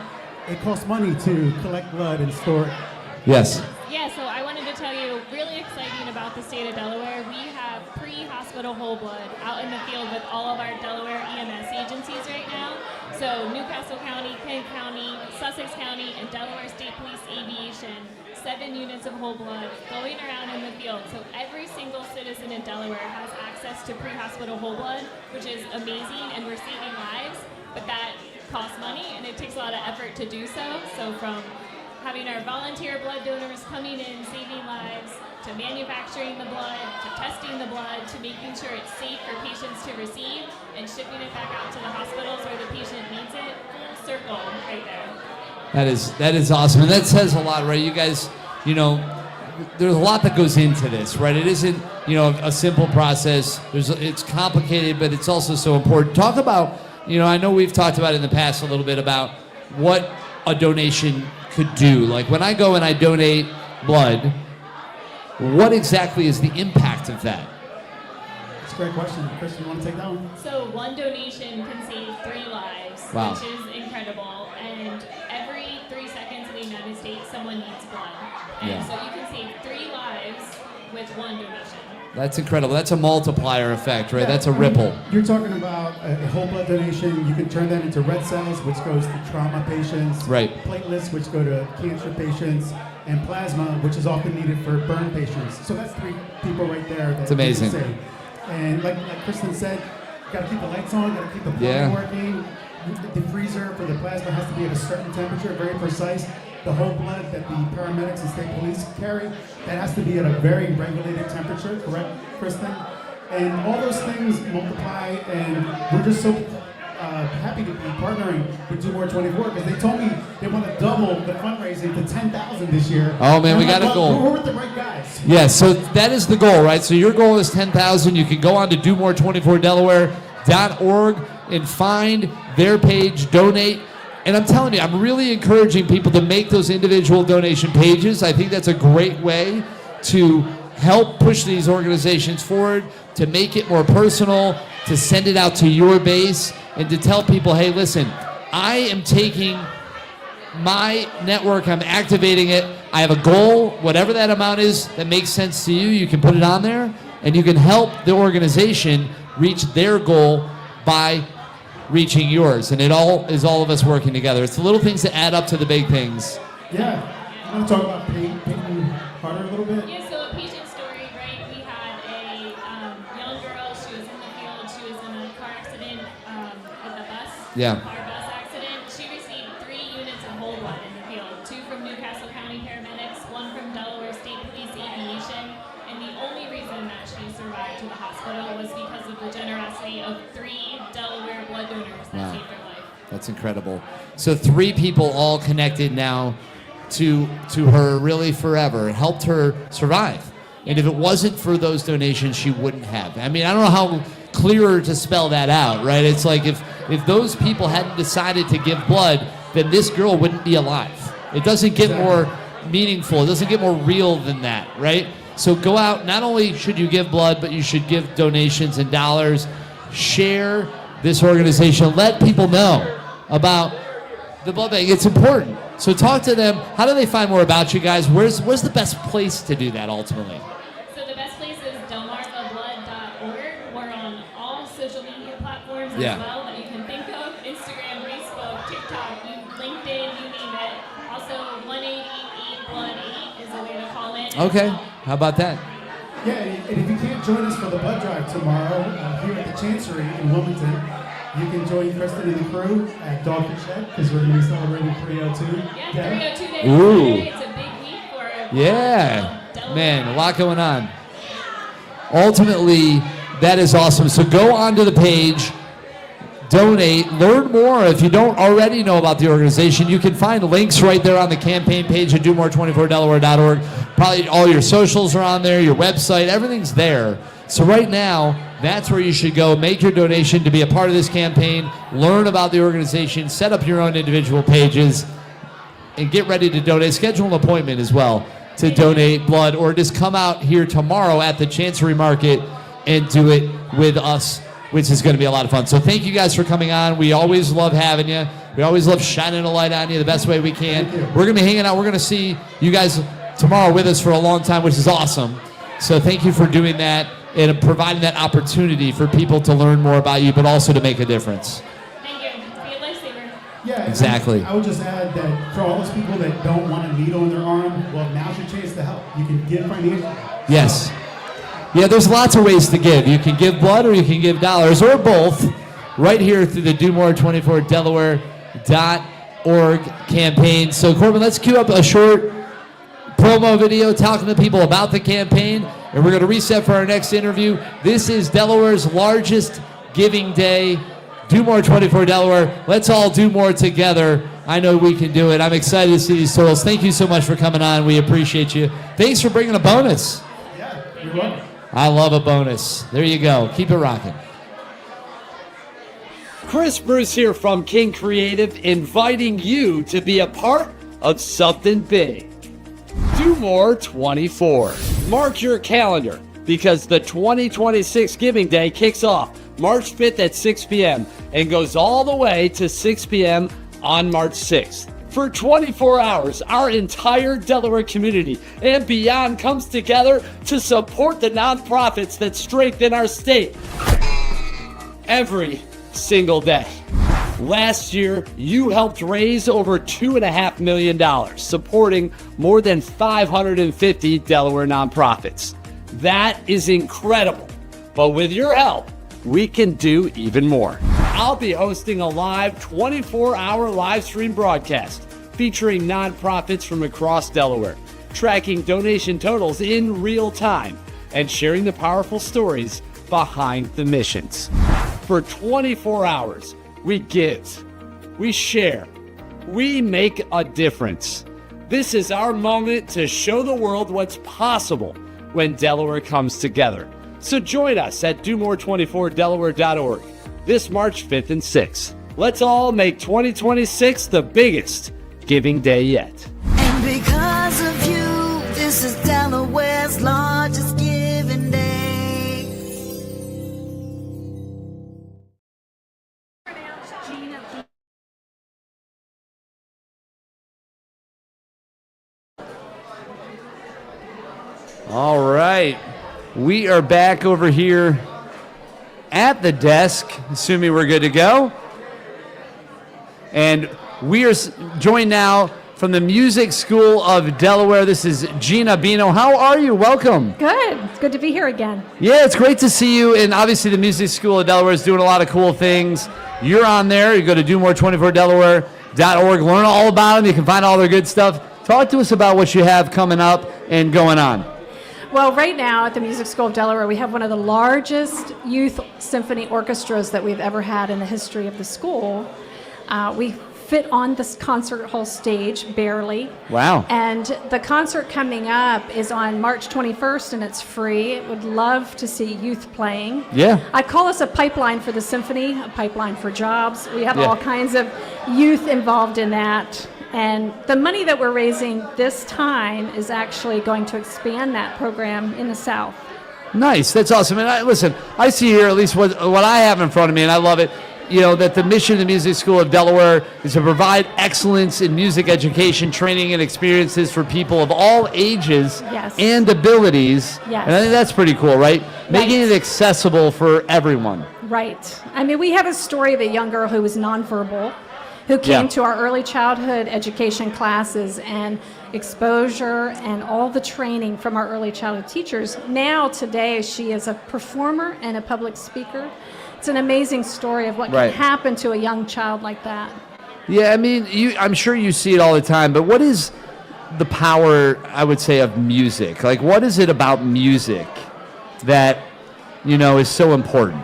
it costs money to collect blood and store it. Yes. Yeah, so I wanted to tell you, really exciting about the state of Delaware. We have pre-hospital whole blood out in the field with all of our Delaware EMS agencies right now. So Newcastle County, Kent County, Sussex County, and Delaware State Police Aviation, 7 units of whole blood going around in the field. So every single citizen in Delaware has access to pre-hospital whole blood, which is amazing, and we're saving lives, but that costs money, and it takes a lot of effort to do so. So from having our volunteer blood donors coming in, saving lives, to manufacturing the blood, to testing the blood, to making sure it's safe for patients to receive, and shipping it back out to the hospitals where the patient needs it, full circle right there. That is awesome, and that says a lot, right? You guys, there's a lot that goes into this, right? It isn't, a simple process. It's complicated, but it's also so important. Talk about, I know we've talked about in the past a little bit about what a donation could do. Like when I go and I donate blood, what exactly is the impact of that? That's a great question. Kristen, you want to take that one? So one donation can save 3 lives, Wow. which is incredible. And every 3 seconds in the United States, someone needs blood. And Yeah. so you can save 3 lives with one donation. That's incredible. That's a multiplier effect, right? Yeah, That's a I mean, ripple. You're talking about a whole blood donation. You can turn that into red cells, which goes to trauma patients. Right. Platelets, which go to cancer patients. And plasma, which is often needed for burn patients. So that's 3 people right there. That It's amazing. you can save. And like Kristen said, got to keep the lights on, got to keep the plumbing Yeah. working. The freezer for the plasma has to be at a certain temperature, very precise. The whole blood that the paramedics and state police carry, that has to be at a very regulated temperature, correct, Kristen? And all those things multiply, and we're just so happy to be partnering with Do More 24 because they told me they want to double the fundraising to 10,000 this year. Oh, man, And we I'm got like, a goal. We're with the right guys. Yeah, so that is the goal, right? So your goal is 10,000. You can go on to DoMore24Delaware.org and find their page, donate. And I'm telling you, I'm really encouraging people to make those individual donation pages. I think that's a great way to help push these organizations forward, to make it more personal, to send it out to your base, and to tell people, hey, listen, I am taking my network, I'm activating it. I have a goal, whatever that amount is that makes sense to you, you can put it on there, and you can help the organization reach their goal by reaching yours. And it all is all of us working together. It's the little things that add up to the big things. Yeah. I want to talk about Peyton Carter a little bit. Yeah, so a patient story, right? We had a young girl. She was in the field. She was in a car accident at the bus. Yeah. Car bus accident. She received 3 units of whole blood in the field. 2 from Newcastle County paramedics, 1 from Delaware State Police Aviation. And the only reason that she survived to the hospital was because of the generosity of 3 Delaware blood donors that saved her life. That's incredible. So 3 people all connected now to her really forever. It helped her survive. And if it wasn't for those donations, she wouldn't have. I mean, I don't know how clearer to spell that out, right? It's like if those people hadn't decided to give blood, then this girl wouldn't be alive. It doesn't get more meaningful. It doesn't get more real than that, right? So go out. Not only should you give blood, but you should give donations and dollars. Share this organization. Let people know about the blood bank. It's important. So talk to them. How do they find more about you guys? Where's the best place to do that ultimately? So the best place is delmarvablood.org. We're on all social media platforms as well that you can think of. Instagram, Facebook, TikTok, LinkedIn, you name it. Also, 188-blood-8 is a way to call in. Okay. How about that? Yeah, and if you can't join us for the blood drive tomorrow here at the Chancery in Wilmington, you can join Kristen and the crew at Dogfish Head because we're going to be celebrating 302. Yeah, 302 days. Ooh. It's a big week for Yeah. Man, a lot going on. Ultimately, that is awesome. So go onto the page, donate, learn more. If you don't already know about the organization, you can find links right there on the campaign page at DoMore24Delaware.org. Probably all your socials are on there, your website, everything's there. So right now, that's where you should go. Make your donation to be a part of this campaign. Learn about the organization. Set up your own individual pages. And get ready to donate. Schedule an appointment as well to donate blood, or just come out here tomorrow at the Chancery Market and do it with us, which is going to be a lot of fun. So thank you guys for coming on. We always love having you. We always love shining a light on you the best way we can. We're going to be hanging out. We're going to see you guys tomorrow with us for a long time, which is awesome. So thank you for doing that and providing that opportunity for people to learn more about you, but also to make a difference. Thank you. Be a lifesaver. Yeah, exactly. I would just add that for all those people that don't want a needle in their arm, well, now's your chance to help. You can give financially. Yes. Yeah, there's lots of ways to give. You can give blood or you can give dollars or both right here through the DoMore's24Delaware.org campaign. So, Corbin, let's cue up a short promo video talking to people about the campaign, and we're going to reset for our next interview. This is Delaware's largest giving day. Do More 24 Delaware. Let's all do more together. I know we can do it. I'm excited to see these souls. Thank you so much for coming on. We appreciate you. Thanks for bringing a bonus. Yeah, you're welcome. I love a bonus. There you go. Keep it rocking. Chris Bruce here from King Creative, inviting you to be a part of something big. Do More 24. Mark your calendar, because the 2026 Giving Day kicks off March 5th at 6 p.m. and goes all the way to 6 p.m. on March 6th. For 24 hours, our entire Delaware community and beyond comes together to support the nonprofits that strengthen our state every single day. Last year, you helped raise over $2.5 million, supporting more than 550 Delaware nonprofits. That is incredible, but with your help, we can do even more. I'll be hosting a live 24-hour live stream broadcast featuring nonprofits from across Delaware, tracking donation totals in real time and sharing the powerful stories behind the missions. For 24 hours, we give, we share, we make a difference. This is our moment to show the world what's possible when Delaware comes together. So join us at DoMore24Delaware.org this March 5th and 6th. Let's all make 2026 the biggest giving day yet. And because of you, this is Delaware's largest giving day. All right. We are back over here at the desk, assuming we're good to go. And we are joined now from the Music School of Delaware. This is Gina Bino. How are you? Welcome. Good. It's good to be here again. Yeah, it's great to see you. And obviously the Music School of Delaware is doing a lot of cool things. You're on there. You go to DoMore24Delaware.org. Learn all about them. You can find all their good stuff. Talk to us about what you have coming up and going on. Well, right now at the Music School of Delaware, we have one of the largest youth symphony orchestras that we've ever had in the history of the school. We fit on this concert hall stage, barely. Wow. And the concert coming up is on March 21st, and it's free. Would love to see youth playing. Yeah. I call us a pipeline for the symphony, a pipeline for jobs. We have Yeah. all kinds of youth involved in that. And the money that we're raising this time is actually going to expand that program in the South. Nice. That's awesome. And I see here at least what I have in front of me, and I love it. You know, that the mission of the Music School of Delaware is to provide excellence in music education, training, and experiences for people of all ages Yes. and abilities. Yes. And I think that's pretty cool, right? Making it accessible for everyone. Right. I mean, we have a story of a young girl who was nonverbal, who came to our early childhood education classes, and exposure and all the training from our early childhood teachers. Now, today, she is a performer and a public speaker. It's an amazing story of what Right. can happen to a young child like that. Yeah, I mean, I'm sure you see it all the time, but what is the power, I would say, of music? Like, what is it about music that, is so important?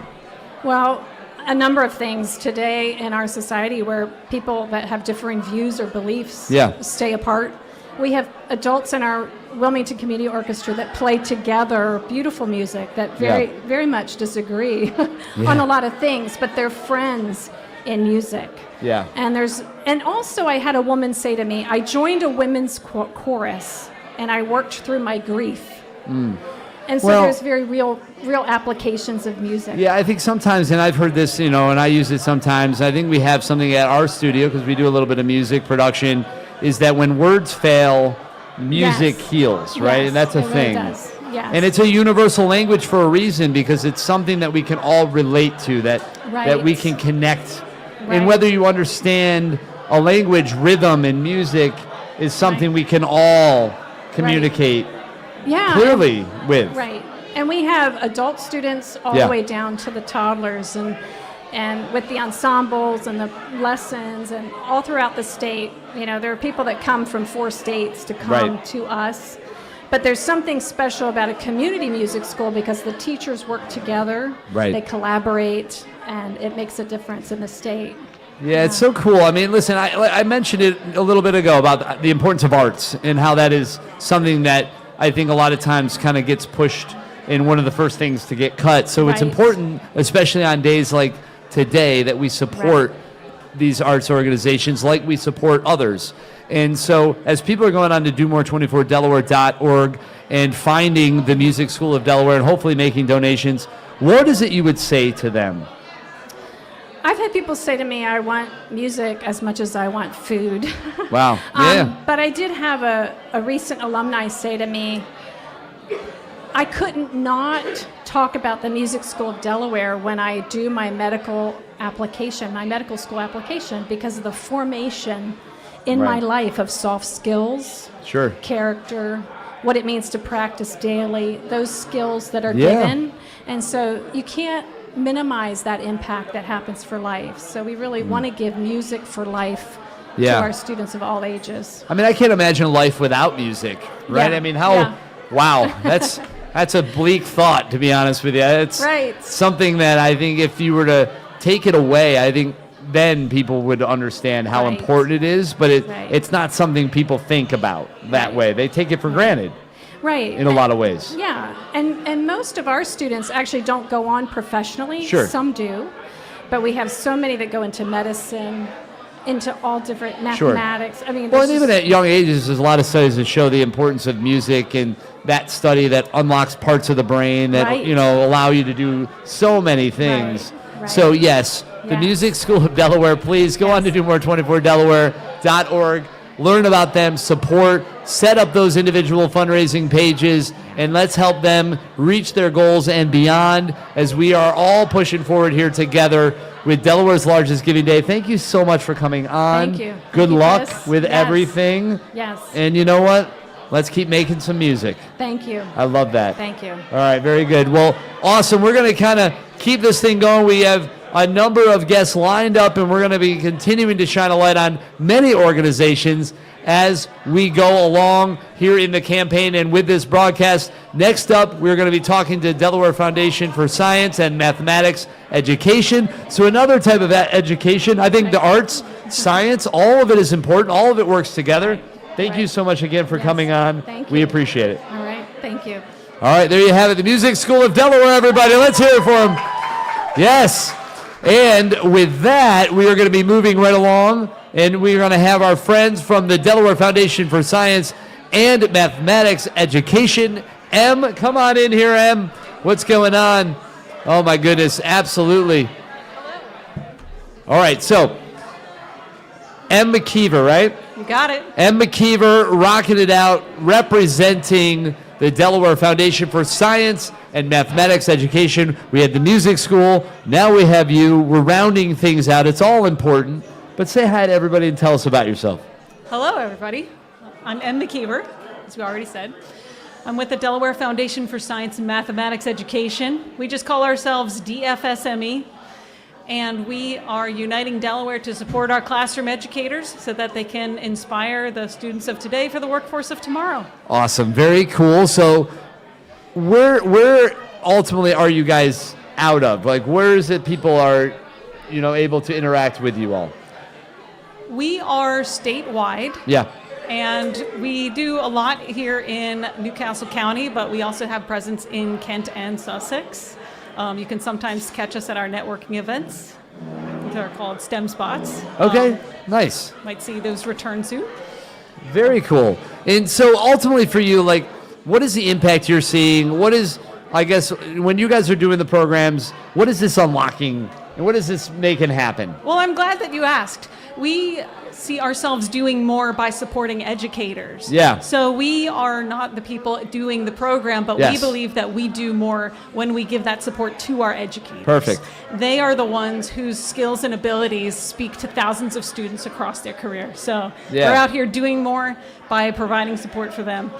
Well, a number of things today in our society where people that have differing views or beliefs Yeah. stay apart. We have adults in our Wilmington Community Orchestra that play together beautiful music that very much disagree on a lot of things, but they're friends in music. Yeah. And also I had a woman say to me, I joined a women's chorus and I worked through my grief. And so there's very real applications of music. Yeah, I think sometimes, and I've heard this, and I use it sometimes, I think we have something at our studio, because we do a little bit of music production, is that when words fail, music heals, right? Yes, and that's a it thing. Really does. Yes. And it's a universal language for a reason, because it's something that we can all relate to, that we can connect. And whether you understand a language, rhythm, and music is something we can all communicate clearly with. Right. And we have adult students all the way down to the toddlers, and with the ensembles and the lessons and all throughout the state. There are people that come from 4 states to come to us. But there's something special about a community music school because the teachers work together, they collaborate, and it makes a difference in the state. Yeah, it's so cool. I mean, listen, I mentioned it a little bit ago about the importance of arts and how that is something that I think a lot of times kind of gets pushed in one of the first things to get cut. So it's important, especially on days like today, that we support these arts organizations like we support others. And so as people are going on to domore24delaware.org and finding the Music School of Delaware and hopefully making donations, what is it you would say to them? I've had people say to me, I want music as much as I want food. Wow. Yeah. But I did have a recent alumni say to me, I couldn't not talk about the Music School of Delaware when I do my medical school application, because of the formation in my life of soft skills, character, what it means to practice daily, those skills that are given. And so you can't minimize that impact that happens for life. So we really want to give music for life to our students of all ages. I mean, I can't imagine life without music, right? I mean, wow, that's a bleak thought, to be honest with you. It's something that I think if you were to take it away, I think then people would understand how important it is, but it's not something people think about that way. They take it for granted. In a lot of ways. Yeah, and most of our students actually don't go on professionally. Some do, but we have so many that go into medicine, into all different mathematics. I mean, and even at young ages, there's a lot of studies that show the importance of music, and that study that unlocks parts of the brain that allow you to do so many things. So yes, the Music School of Delaware. Please go on to domore24delaware.org. Learn about them, support, set up those individual fundraising pages, and let's help them reach their goals and beyond as we are all pushing forward here together with Delaware's largest giving day. Thank you so much for coming on. Thank you. Good luck Chris. with everything. Yes. And you know what? Let's keep making some music. Thank you. I love that. Thank you. All right, very good. Well, awesome. We're going to kind of keep this thing going. We have a number of guests lined up, and we're going to be continuing to shine a light on many organizations as we go along here in the campaign and with this broadcast. Next up, we're going to be talking to Delaware Foundation for Science and Mathematics Education. So another type of education. I think the arts, science, all of it is important. All of it works together. Thank you so much again for coming on. Thank you. We appreciate it. All right. Thank you. All right, there you have it. The Music School of Delaware, everybody. Let's hear it for them. Yes. And with that, we are going to be moving right along, and we're going to have our friends from the Delaware Foundation for Science and Mathematics Education. Em, come on in here, Em. What's going on? Oh, my goodness. Absolutely. All right, so Em McKeever, right? You got it. Em McKeever rocking it out, representing the Delaware Foundation for Science and Mathematics Education. We had the music school. Now we have you. We're rounding things out. It's all important. But say hi to everybody and tell us about yourself. Hello, everybody. I'm Em McKeever, as we already said. I'm with the Delaware Foundation for Science and Mathematics Education. We just call ourselves DFSME. And we are uniting Delaware to support our classroom educators so that they can inspire the students of today for the workforce of tomorrow. Awesome. Very cool. So where ultimately are you guys out of? Like, where is it people are, able to interact with you all? We are statewide. Yeah. And we do a lot here in Newcastle County, but we also have presence in Kent and Sussex. You can sometimes catch us at our networking events. They're called STEM spots. Okay, nice. Might see those return soon. Very cool. And so ultimately for you, like, what is the impact you're seeing? What is, I guess, when you guys are doing the programs, what is this unlocking? And what is this making happen? Well, I'm glad that you asked. We see ourselves doing more by supporting educators. Yeah. So we are not the people doing the program, but Yes. we believe that we do more when we give that support to our educators. Perfect. They are the ones whose skills and abilities speak to thousands of students across their career. So Yeah. we're out here doing more by providing support for them.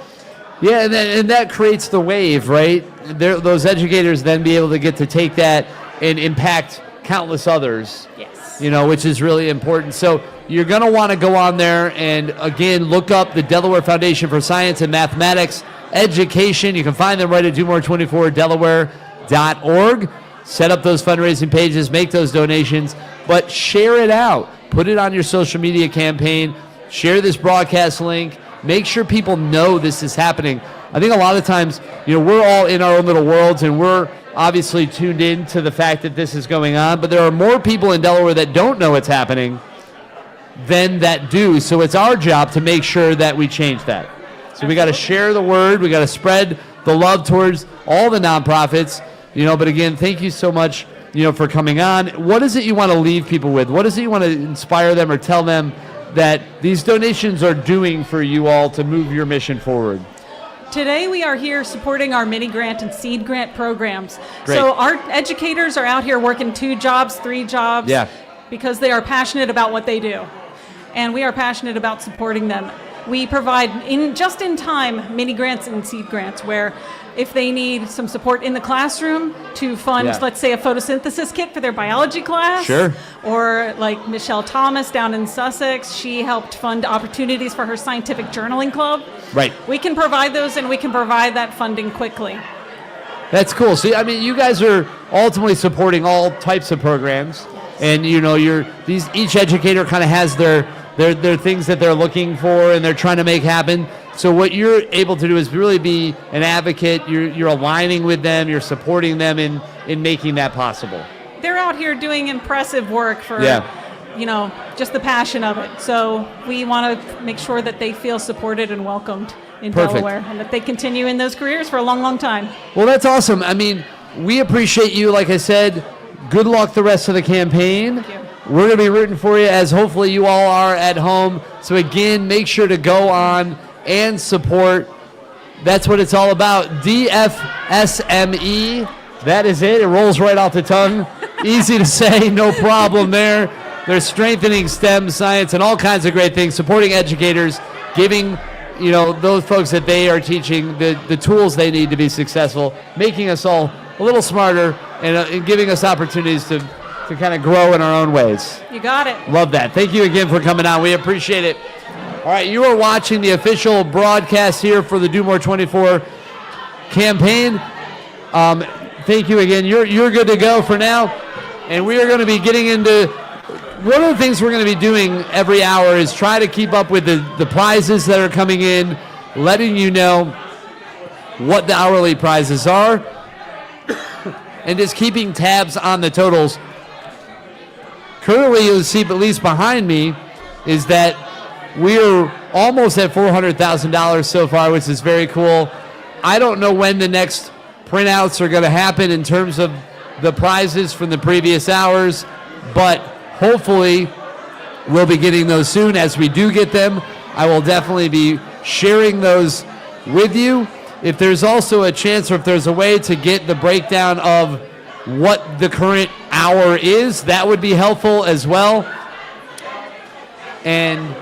Yeah, and that creates the wave, right? Those educators then be able to get to take that and impact countless others. Yes. You know, which is really important. So you're going to want to go on there and, again, look up the Delaware Foundation for Science and Mathematics Education. You can find them right at DoMore24Delaware.org. Set up those fundraising pages, make those donations, but share it out. Put it on your social media campaign. Share this broadcast link. Make sure people know this is happening. I think a lot of times, you know, we're all in our own little worlds, and we're obviously tuned in to the fact that this is going on, but there are more people in Delaware that don't know what's happening than that do. So it's our job to make sure that we change that. So we got to share the word. We got to spread the love towards all the nonprofits, you know, but again, thank you so much, you know, for coming on. What is it you want to leave people with? What is it you want to inspire them or tell them that these donations are doing for you all to move your mission forward? Today we are here supporting our mini grant and seed grant programs. Great. So our educators are out here working 2 jobs, 3 jobs, Yeah. because they are passionate about what they do. And we are passionate about supporting them. We provide just in time mini grants and seed grants where if they need some support in the classroom to fund, Yeah. let's say, a photosynthesis kit for their biology class. Sure. Or like Michelle Thomas down in Sussex, she helped fund opportunities for her scientific journaling club. Right. We can provide those, and we can provide that funding quickly. That's cool. See, I mean, you guys are ultimately supporting all types of programs, and you know, each educator kind of has their things that they're looking for and they're trying to make happen. So what you're able to do is really be an advocate. You're aligning with them. You're supporting them in making that possible. They're out here doing impressive work for, you know, just the passion of it. So we want to make sure that they feel supported and welcomed in Perfect. Delaware, and that they continue in those careers for a long, long time. Well, that's awesome. I mean, we appreciate you. Like I said, good luck the rest of the campaign. Thank you. We're going to be rooting for you, as hopefully you all are at home. So again, make sure to go on and support. That's what it's all about. DFSME. That is it. It rolls right off the tongue. Easy to say, no problem there. They're strengthening STEM, science, and all kinds of great things, supporting educators, giving, you know, those folks that they are teaching the tools they need to be successful, making us all a little smarter and giving us opportunities to kind of grow in our own ways. You got it. Love that. Thank you again for coming on. We appreciate it. All right, you are watching the official broadcast here for the Do More 24 campaign. Thank you again. You're good to go for now. And we are going to be getting into one of the things we're going to be doing every hour is try to keep up with the prizes that are coming in, letting you know what the hourly prizes are, and just keeping tabs on the totals. Currently, you'll see, at least behind me, is that we're almost at $400,000 so far, which is very cool. I don't know when the next printouts are going to happen in terms of the prizes from the previous hours, but hopefully we'll be getting those soon. As we do get them, I will definitely be sharing those with you. If there's also a chance, or if there's a way to get the breakdown of what the current hour is, that would be helpful as well. And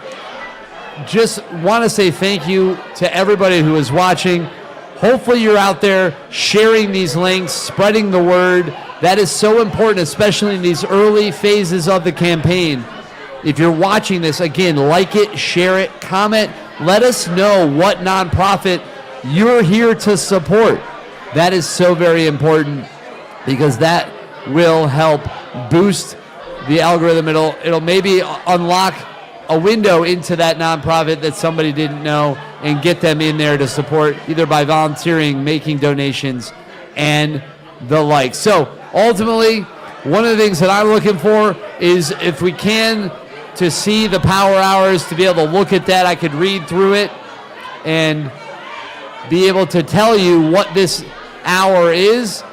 just want to say thank you to everybody who is watching. Hopefully you're out there sharing these links, spreading the word. That is so important, especially in these early phases of the campaign. If you're watching this, again, like it, share it, comment. Let us know what nonprofit you're here to support. That is so very important, because that will help boost the algorithm. It'll maybe unlock a window into that nonprofit that somebody didn't know and get them in there to support either by volunteering, making donations, and the like. So ultimately, one of the things that I'm looking for is if we can to see the power hours, to be able to look at that, I could read through it and be able to tell you what this hour is.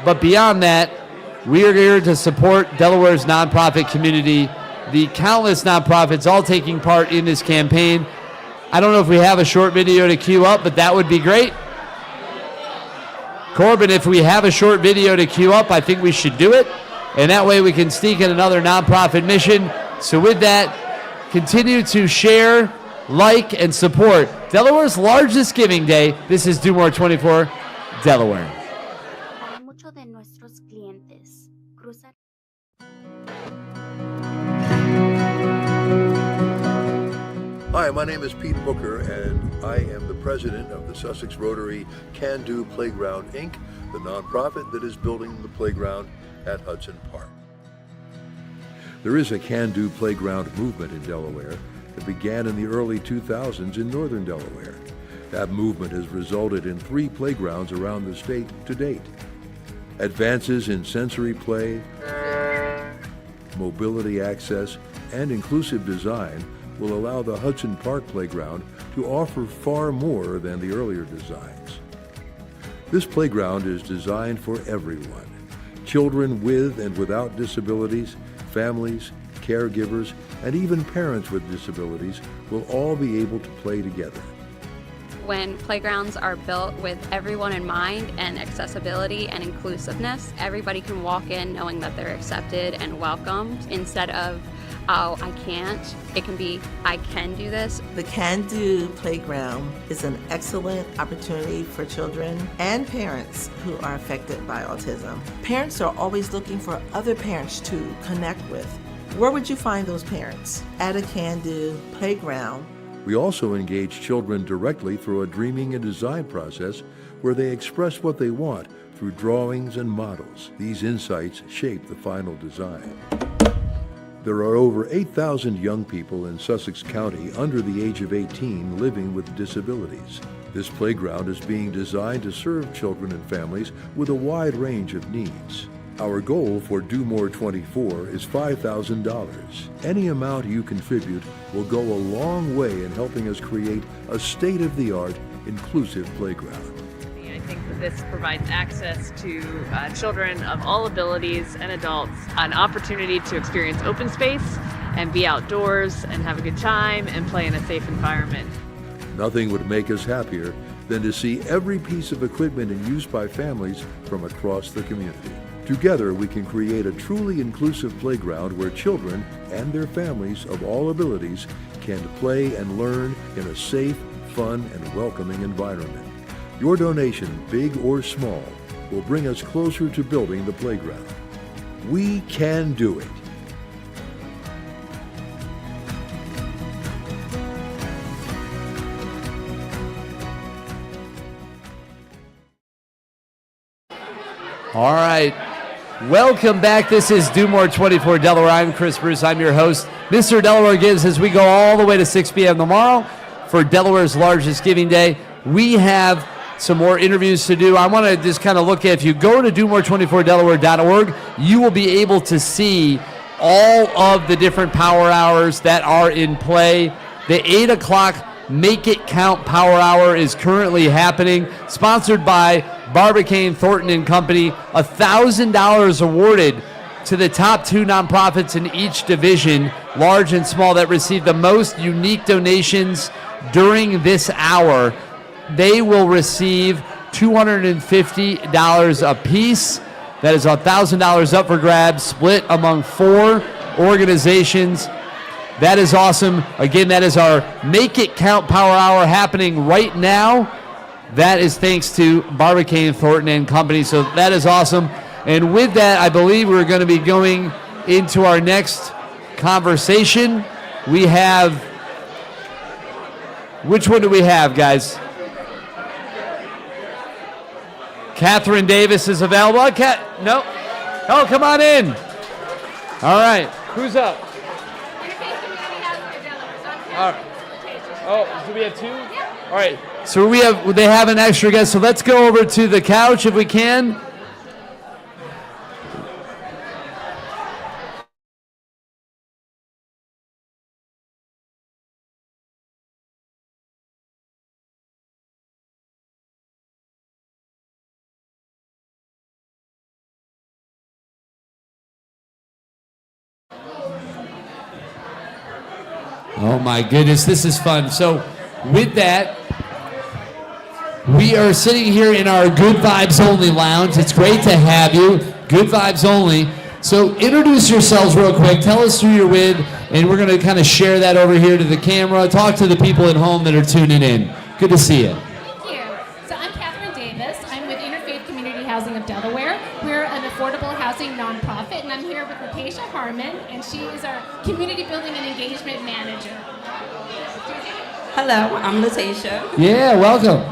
But beyond that, we are here to support Delaware's nonprofit community, the countless nonprofits all taking part in this campaign. I don't know if we have a short video to queue up, but that would be great. Corbin, if we have a short video to queue up, I think we should do it. And that way we can sneak in another nonprofit mission. So with that, continue to share, like, and support Delaware's largest giving day. This is Do More 24, Delaware. Hi, my name is Pete Booker, and I am the president of the Sussex Rotary Can Do Playground, Inc., the nonprofit that is building the playground at Hudson Park. There is a Can Do Playground movement in Delaware that began in the early 2000s in northern Delaware. That movement has resulted in 3 playgrounds around the state to date. Advances in sensory play, mobility access, and inclusive design will allow the Hudson Park Playground to offer far more than the earlier designs. This playground is designed for everyone. Children with and without disabilities, families, caregivers, and even parents with disabilities will all be able to play together. When playgrounds are built with everyone in mind and accessibility and inclusiveness, everybody can walk in knowing that they're accepted and welcomed instead of, oh, I can't. It can be, I can do this. The Can Do Playground is an excellent opportunity for children and parents who are affected by autism. Parents are always looking for other parents to connect with. Where would you find those parents? At a Can Do Playground. We also engage children directly through a dreaming and design process where they express what they want through drawings and models. These insights shape the final design. There are over 8,000 young people in Sussex County under the age of 18 living with disabilities. This playground is being designed to serve children and families with a wide range of needs. Our goal for Do More 24 is $5,000. Any amount you contribute will go a long way in helping us create a state-of-the-art, inclusive playground. I think that this provides access to children of all abilities and adults an opportunity to experience open space and be outdoors and have a good time and play in a safe environment. Nothing would make us happier than to see every piece of equipment in use by families from across the community. Together, we can create a truly inclusive playground where children and their families of all abilities can play and learn in a safe, fun, and welcoming environment. Your donation, big or small, will bring us closer to building the playground. We can do it. All right. Welcome back. This is Do More 24 Delaware. I'm Chris Bruce. I'm your host. Mr. Delaware Gives as we go all the way to 6 p.m. tomorrow for Delaware's largest giving day. We have some more interviews to do. I want to just kind of look at, if you go to domore24delaware.org, you will be able to see all of the different power hours that are in play. The 8 o'clock Make It Count Power Hour is currently happening, sponsored by Barbicane Thornton and Company. $1,000 awarded to the top 2 nonprofits in each division, large and small, that receive the most unique donations during this hour. They will receive $250 apiece. That is $1,000 up for grabs, split among 4 organizations. That is awesome. Again, that is our Make It Count Power Hour happening right now. That is thanks to Barbicane Thornton and Company. So that is awesome. And with that, I believe we're going to be going into our next conversation. We have, which one do we have, guys? Catherine Davis is available. No? Oh, come on in. All right. Who's up? All right. Oh, do we have two? All right. So they have an extra guest. So let's go over to the couch if we can. Oh my goodness, this is fun. So with that, we are sitting here in our Good Vibes Only lounge. It's great to have you. Good Vibes Only. So introduce yourselves real quick. Tell us who you're with, and we're going to kind of share that over here to the camera. Talk to the people at home that are tuning in. Good to see you. Thank you. So I'm Catherine Davis. I'm with Interfaith Community Housing of Delaware. We're an affordable housing nonprofit, and I'm here with Natasha Harmon, and she is our Community Building and Engagement Manager. Hello, I'm Natasha. Yeah, welcome.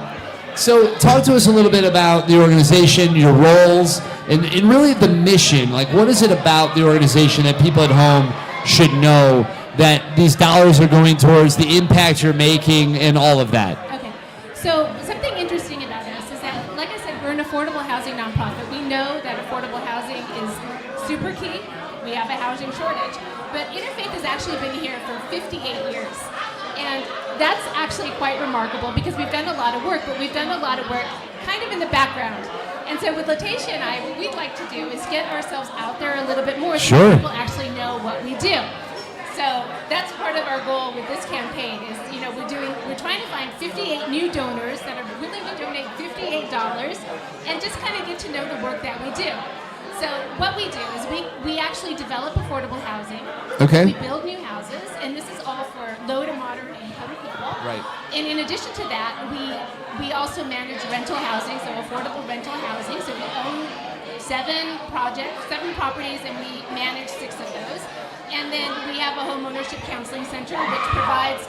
So talk to us a little bit about the organization, your roles, and really the mission. Like, what is it about the organization that people at home should know that these dollars are going towards, the impact you're making, and all of that? Okay. So something interesting about us is that, like I said, we're an affordable housing nonprofit. We know that affordable housing is super key. We have a housing shortage. But Interfaith has actually been here for 58 years. And that's actually quite remarkable because we've done a lot of work, but we've done a lot of work kind of in the background. And so with Latasha and I, what we'd like to do is get ourselves out there a little bit more so people actually know what we do. So that's part of our goal with this campaign is, we're trying to find 58 new donors that are willing to donate $58 and just kind of get to know the work that we do. So what we do is we actually develop affordable housing. Okay. We build new houses, and this is all for low to moderate income people. Right. And in addition to that, we also manage rental housing, so affordable rental housing. So we own 7 properties, and we manage 6 of those. And then we have a home ownership counseling center, which provides,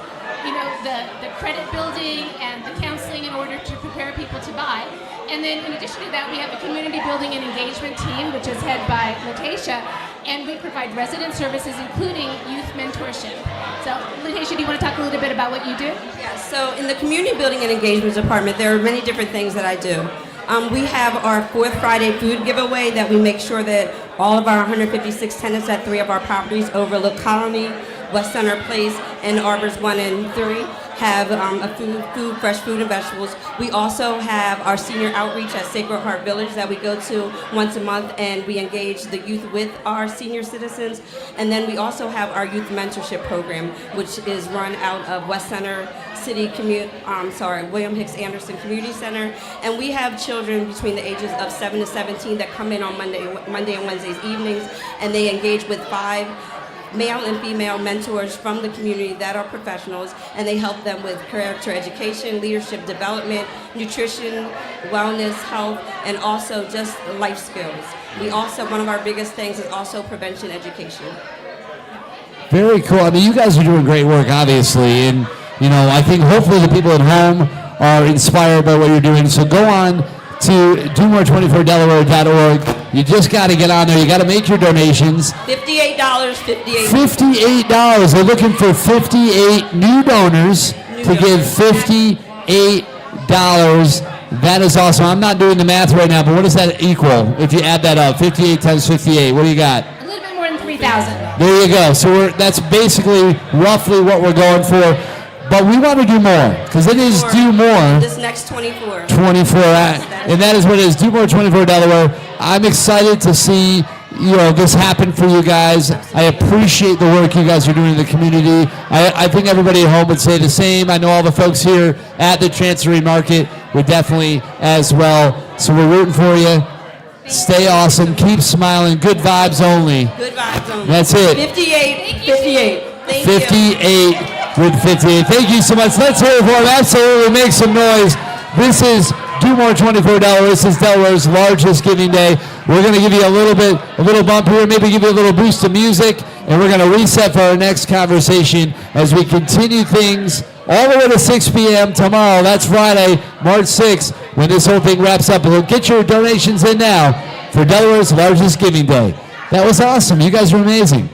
the credit building and the counseling in order to prepare people to buy. And then in addition to that, we have a community building and engagement team, which is headed by Latasha, and we provide resident services, including youth mentorship. So, Latasha, do you want to talk a little bit about what you do? Yeah, so in the community building and engagement department, there are many different things that I do. We have our 4th Friday food giveaway that we make sure that all of our 156 tenants at 3 of our properties, Overlook Colony, West Center Place, and Arbors 1 and 3, have fresh food and vegetables. We also have our senior outreach at Sacred Heart Village that we go to once a month, and we engage the youth with our senior citizens. And then we also have our youth mentorship program, which is run out of West Center William Hicks Anderson Community Center. And we have children between the ages of 7 to 17 that come in on Monday and Wednesdays evenings, and they engage with 5 male and female mentors from the community that are professionals, and they help them with character education, leadership development, nutrition, wellness, health, and also just life skills. One of our biggest things is also prevention education. Very cool. I mean, you guys are doing great work, obviously, and I think hopefully the people at home are inspired by what you're doing. So go on to do-more24delaware.org. You just got to get on there. You got to make your donations. $58. $58. They're looking for 58 new donors to give $58. That is awesome. I'm not doing the math right now, but what does that equal if you add that up? 58 times 58. What do you got? A little bit more than 3,000. There you go. So that's basically roughly what we're going for. But we want to do more, because it is do more. This next 24. And that is what it is, do more 24 Delaware. I'm excited to see this happen for you guys. I appreciate the work you guys are doing in the community. I think everybody at home would say the same. I know all the folks here at the Chancery Market would definitely as well. So we're rooting for you. Stay awesome. Keep smiling. Good vibes only. Good vibes only. That's it. 58. Thank 58 with 58. Thank you so much. Let's hear it for them. Absolutely. Make some noise. This is Do More 24 Delaware. This is Delaware's largest giving day. We're going to give you a little bump here, maybe give you a little boost of music, and we're going to reset for our next conversation as we continue things all the way to 6 p.m. tomorrow. That's Friday, March 6th, when this whole thing wraps up. We'll get your donations in now for Delaware's largest giving day. That was awesome. You guys were amazing.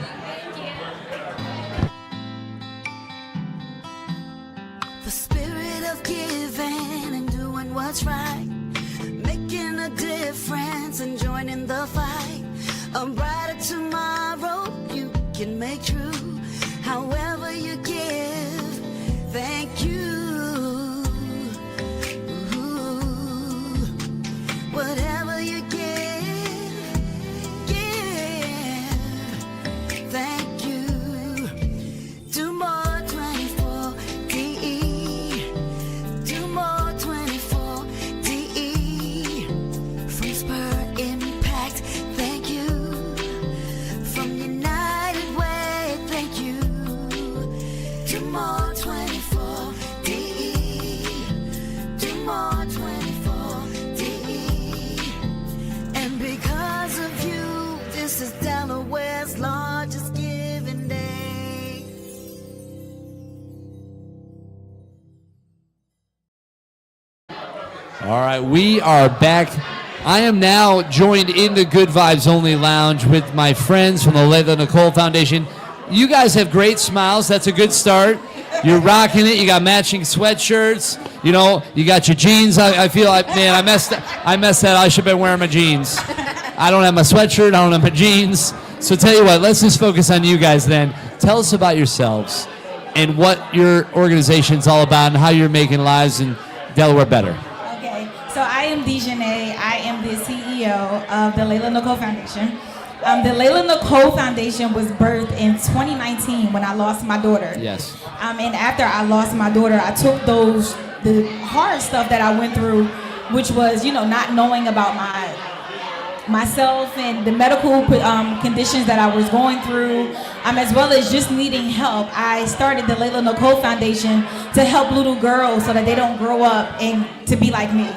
what's right, making a difference and joining the fight. A brighter tomorrow you can make true. However you give, thank you. Whatever you give, thank you. Do more 24 DE. Do more 24 DE. From Spur Impact, thank you. From United Way, thank you. Do more 24 DE. Do more 24 DE. And because of you, this is Delaware's largest giving day. All right, we are back. I am now joined in the Good Vibes Only Lounge with my friends from the Layla Nicole Foundation. You guys have great smiles. That's a good start. You're rocking it. You got matching sweatshirts. You know, you got your jeans. I feel like, man, I messed that. I should have been wearing my jeans. I don't have my sweatshirt. I don't have my jeans. So tell you what, let's just focus on you guys then. Tell us about yourselves and what your organization's all about and how you're making lives in Delaware better. Okay, so I am Dejanay. I am the CEO of the Layla Nicole Foundation. The Layla Nicole Foundation was birthed in 2019 when I lost my daughter. Yes. And after I lost my daughter, I took the hard stuff that I went through, which was, not knowing about myself and the medical conditions that I was going through, as well as just needing help. I started the Layla Nicole Foundation to help little girls so that they don't grow up and to be like me.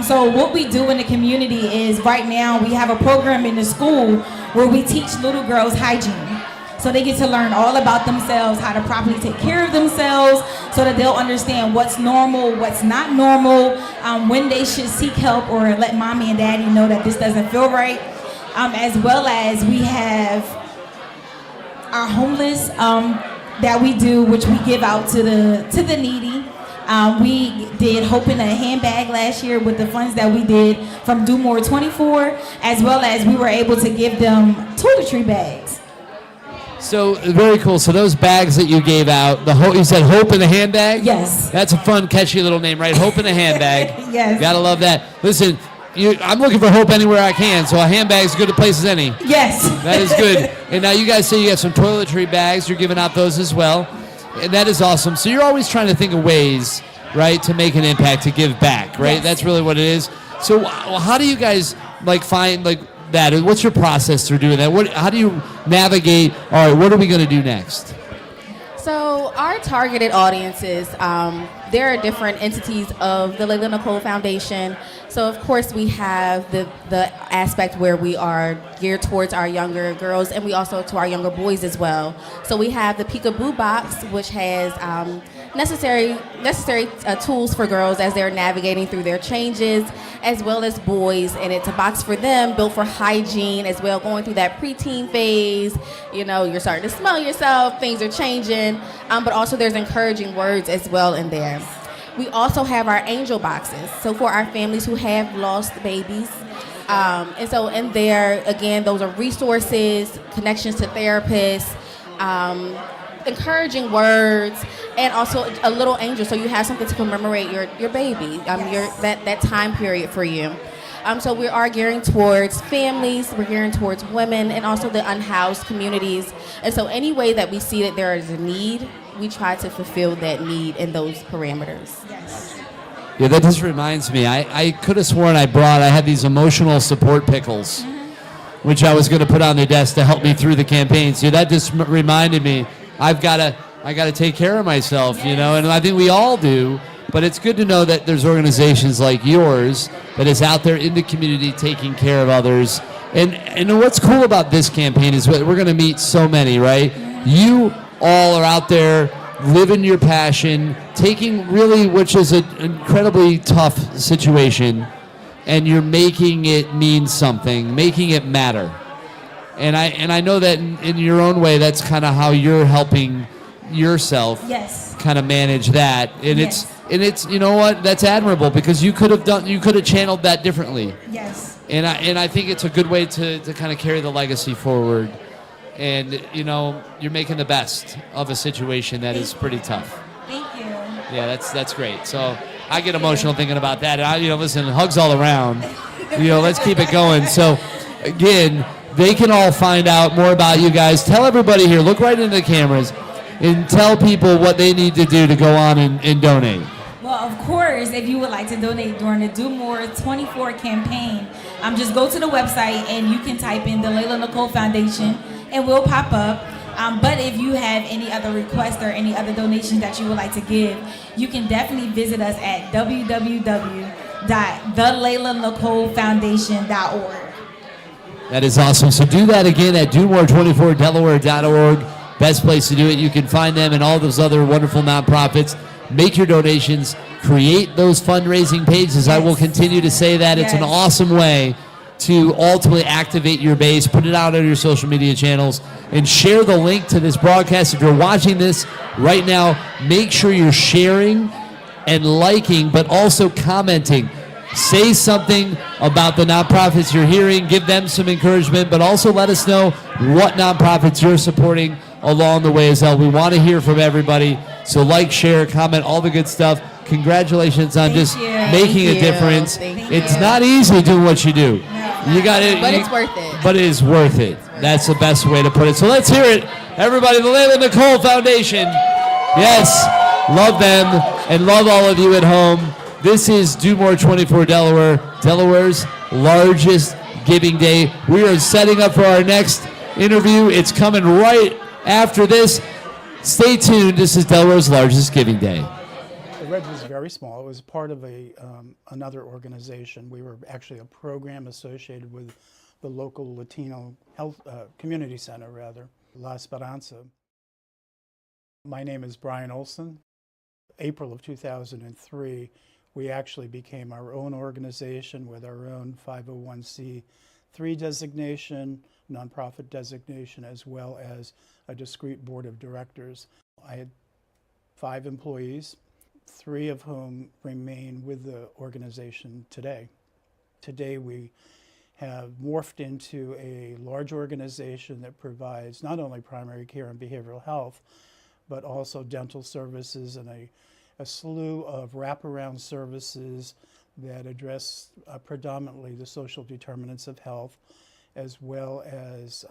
So what we do in the community is right now we have a program in the school where we teach little girls hygiene. So they get to learn all about themselves, how to properly take care of themselves, so that they'll understand what's normal, what's not normal, when they should seek help or let mommy and daddy know that this doesn't feel right. As well as we have our homeless that we do, which we give out to the needy. We did Hope in a Handbag last year with the funds that we did from Do More 24, as well as we were able to give them toiletry bags. So very cool. So those bags that you gave out, you said Hope in a Handbag? Yes. That's a fun, catchy little name, right? Hope in a Handbag. Yes. Gotta love that. Listen, I'm looking for hope anywhere I can, so a handbag's as good a place as any. Yes. That is good. And now you guys say you have some toiletry bags. You're giving out those as well. And that is awesome. So you're always trying to think of ways, right, to make an impact, to give back, right? Yes. That's really what it is. So how do you guys find that? What's your process through doing that? How do you navigate? All right, what are we going to do next? So our targeted audiences, there are different entities of the Layla Nicole Foundation. So of course we have the aspect where we are geared towards our younger girls, and we also to our younger boys as well. So we have the Peekaboo Box, which has necessary tools for girls as they're navigating through their changes, as well as boys, and it's a box for them built for hygiene as well, going through that preteen phase. You're starting to smell yourself, things are changing, but also there's encouraging words as well in there. We also have our angel boxes, so for our families who have lost babies. And so in there, again, those are resources, connections to therapists, encouraging words, and also a little angel, so you have something to commemorate your baby, that time period for you. So we are gearing towards families, we're gearing towards women, and also the unhoused communities. And so any way that we see that there is a need, we try to fulfill that need in those parameters. Yes. Yeah, that just reminds me. I could have sworn I had these emotional support pickles, which I was going to put on their desk to help me through the campaign. So that just reminded me. I got to take care of myself, and I think we all do. But it's good to know that there's organizations like yours that is out there in the community taking care of others. And what's cool about this campaign is we're going to meet so many, right? You all are out there living your passion, taking really, which is an incredibly tough situation, and you're making it mean something, making it matter. And I know that in your own way, that's kind of how you're helping yourself Yes. kind of manage that, and Yes. it's you know what, that's admirable, because you could have channeled that differently. Yes. And I think it's a good way to kind of carry the legacy forward. And, you know, you're making the best of a situation that is pretty tough. Thank you. Yeah, that's great. So I get emotional thinking about that. And listen, hugs all around. Let's keep it going. So, again, they can all find out more about you guys. Tell everybody here, look right into the cameras, and tell people what they need to do to go on and donate. Well, of course, if you would like to donate during the Do More 24 campaign, just go to the website and you can type in the Layla Nicole Foundation and we'll pop up. But if you have any other requests or any other donations that you would like to give, you can definitely visit us at www.thelaylannicolefoundation.org. That is awesome. So do that again at domore24delaware.org. Best place to do it. You can find them and all those other wonderful nonprofits. Make your donations. Create those fundraising pages. Yes. I will continue to say that. Yes. It's an awesome way to ultimately activate your base. Put it out on your social media channels and share the link to this broadcast. If you're watching this right now, make sure you're sharing and liking, but also commenting. Say something about the nonprofits you're hearing. Give them some encouragement, but also let us know what nonprofits you're supporting along the way as well. We want to hear from everybody. So like, share, comment, all the good stuff. Congratulations on making a difference. It's not easy doing what you do. You got it. But it's worth it. But it is worth it. That's the best way to put it. So let's hear it. Everybody, the Layla Nicole Foundation. Yes, love them and love all of you at home. This is Do More 24 Delaware, Delaware's largest giving day. We are setting up for our next interview. It's coming right after this. Stay tuned. This is Delaware's largest giving day. The Red was very small. It was part of another organization. We were actually a program associated with the local Latino health community center, La Esperanza. My name is Brian Olson. April of 2003, we actually became our own organization with our own 501c3 designation, nonprofit designation, as well as a discrete board of directors. I had 5 employees, 3 of whom remain with the organization today. Today we have morphed into a large organization that provides not only primary care and behavioral health, but also dental services and a slew of wraparound services that address predominantly the social determinants of health, as well as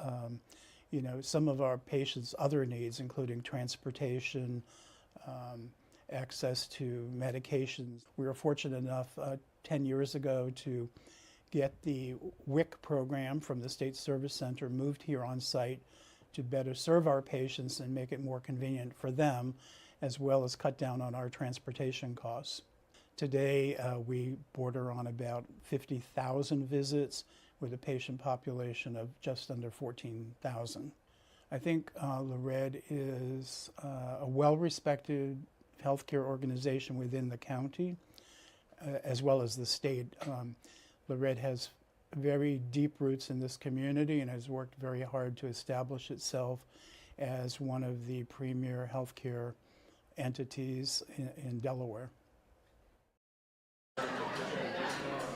some of our patients' other needs, including transportation, access to medications. We were fortunate enough 10 years ago to get the WIC program from the State Service Center moved here on site to better serve our patients and make it more convenient for them, as well as cut down on our transportation costs. Today, we border on about 50,000 visits with a patient population of just under 14,000. I think the Red is a well-respected healthcare organization within the county, as well as the state. The Red has very deep roots in this community and has worked very hard to establish itself as one of the premier healthcare entities in Delaware.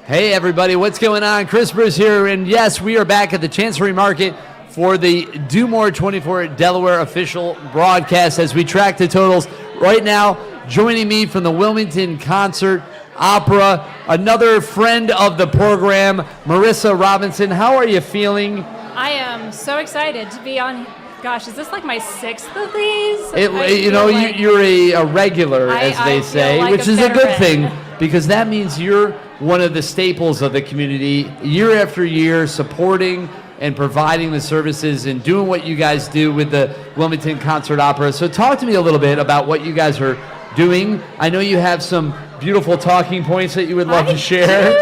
Hey everybody, what's going on? Chris Bruce here, and yes, we are back at the Chancery Market for the Do More 24 Delaware official broadcast as we track the totals. Right now, joining me from the Wilmington Concert Opera, another friend of the program, Marissa Robinson. How are you feeling? I am so excited to be on. Gosh, is this like my 6th of these? You're a regular, as they say, like which is a good thing, because that means you're one of the staples of the community year after year, supporting and providing the services and doing what you guys do with the Wilmington Concert Opera. So talk to me a little bit about what you guys are doing. I know you have some beautiful talking points that you would love to share.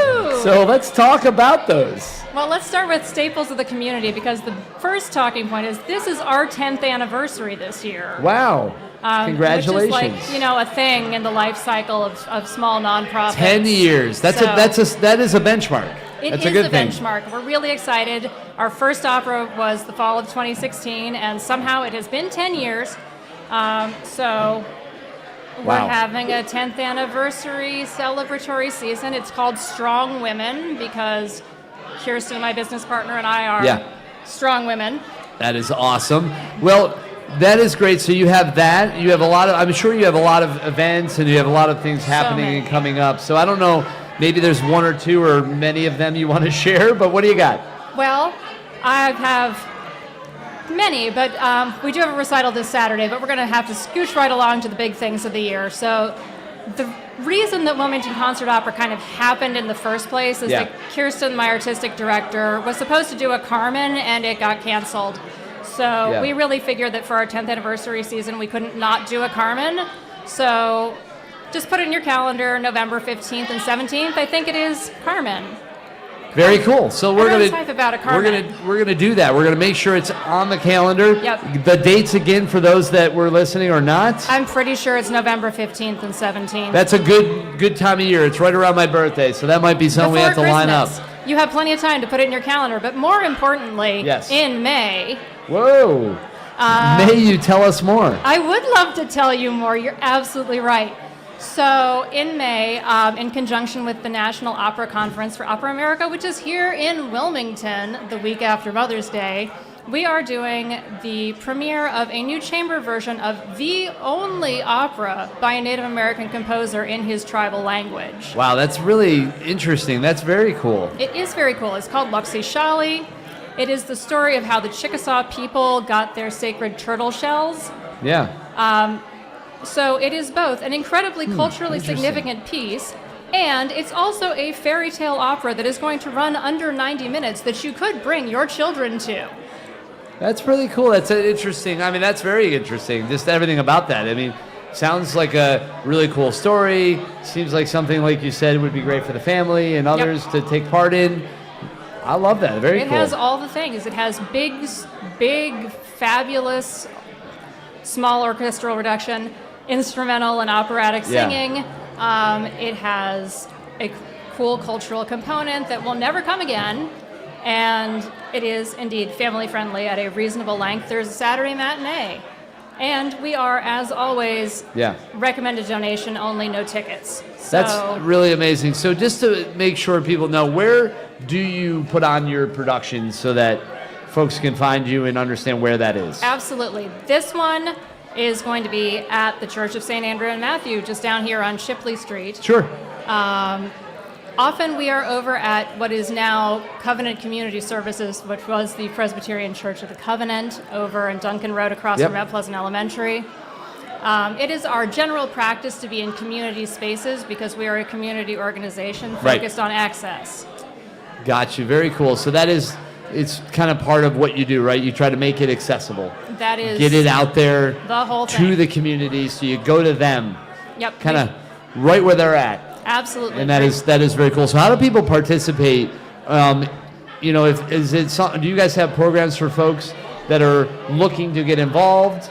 So let's talk about those. Well, let's start with staples of the community, because the first talking point is this is our 10th anniversary this year. Wow. Congratulations. Which is like, a thing in the life cycle of small nonprofits. 10 years. That is a benchmark. That's a good thing. Benchmark. We're really excited. Our first opera was the fall of 2016, and somehow it has been 10 years. So we're Wow. having a 10th anniversary celebratory season. It's called Strong Women because Kirsten, my business partner, and I are strong women. That is awesome. Well, that is great. So you have that. You have a lot of, I'm sure you have a lot of events and you have a lot of things happening and coming up. So I don't know, maybe there's one or two or many of them you want to share, but what do you got? Well, I have many, but we do have a recital this Saturday, but we're going to have to scooch right along to the big things of the year. So the reason that Wilmington Concert Opera kind of happened in the first place is that Kirsten, my artistic director, was supposed to do a Carmen and it got canceled. So we really figured that for our 10th anniversary season, we couldn't not do a Carmen. So just put it in your calendar, November 15th and 17th. I think it is Carmen. Very cool. So we're Everyone's gonna hype about a Carmen. we're gonna do that. We're gonna make sure it's on the calendar. Yep. The dates again for those that were listening or not. I'm pretty sure it's November 15th and 17th. That's a good time of year. It's right around my birthday, so that might be something we have to line up. You have plenty of time to put it in your calendar, but more importantly, in May. Whoa. May you tell us more? I would love to tell you more. You're absolutely right. So in May, in conjunction with the National Opera Conference for Opera America, which is here in Wilmington the week after Mother's Day, we are doing the premiere of a new chamber version of the only opera by a Native American composer in his tribal language. Wow, that's really interesting. That's very cool. It is very cool. It's called Luxi Shali. It is the story of how the Chickasaw people got their sacred turtle shells. Yeah. So it is both an incredibly culturally significant piece, and it's also a fairy tale opera that is going to run under 90 minutes that you could bring your children to. That's really cool. That's interesting. I mean, that's very interesting. Just everything about that. I mean, sounds like a really cool story. Seems like something, like you said, would be great for the family and others to take part in. I love that. Very cool. It has all the things. It has big, fabulous, small orchestral reduction, instrumental and operatic singing. It has a cool cultural component that will never come again. And it is indeed family friendly at a reasonable length. There's a Saturday matinee. And we are, as always, recommended donation only, no tickets. So, that's really amazing. So just to make sure people know, where do you put on your productions so that folks can find you and understand where that is? Absolutely. This one is going to be at the Church of St. Andrew and Matthew, just down here on Shipley Street. Sure. Often we are over at what is now Covenant Community Services, which was the Presbyterian Church of the Covenant over in Duncan Road across from Mount Pleasant Elementary. It is our general practice to be in community spaces because we are a community organization focused on access. Got you. Very cool. So that is, it's kind of part of what you do, right? You try to make it accessible. That is. Get it out there the whole to thing. the community, so you go to them. Yep. Kind of right where they're at. Absolutely. And that is very cool. So how do people participate? You know, do you guys have programs for folks that are looking to get involved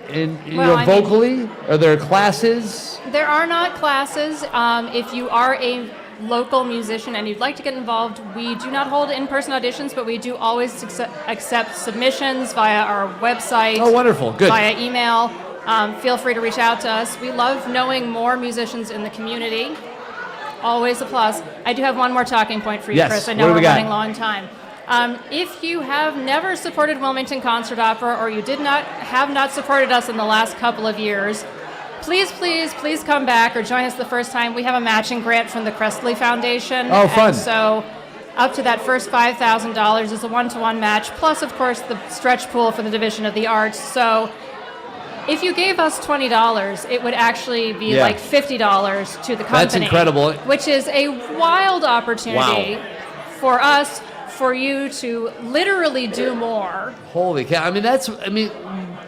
in vocally? Are there classes? There are not classes. If you are a local musician and you'd like to get involved, we do not hold in-person auditions, but we do always accept submissions via our website. Oh, wonderful. Good. Via email. Feel free to reach out to us. We love knowing more musicians in the community. Always a plus. I do have one more talking point for you, Chris. I know we're running low on time. If you have never supported Wilmington Concert Opera, or you have not supported us in the last couple of years, please come back or join us the first time. We have a matching grant from the Crestley Foundation. Oh, fun. And so up to that first $5,000 is a one-to-one match, plus, of course, the stretch pool for the Division of the Arts. So if you gave us $20, it would actually be like $50 to the company. That's incredible. Which is a wild opportunity for us, for you to literally do more. Holy cow. I mean,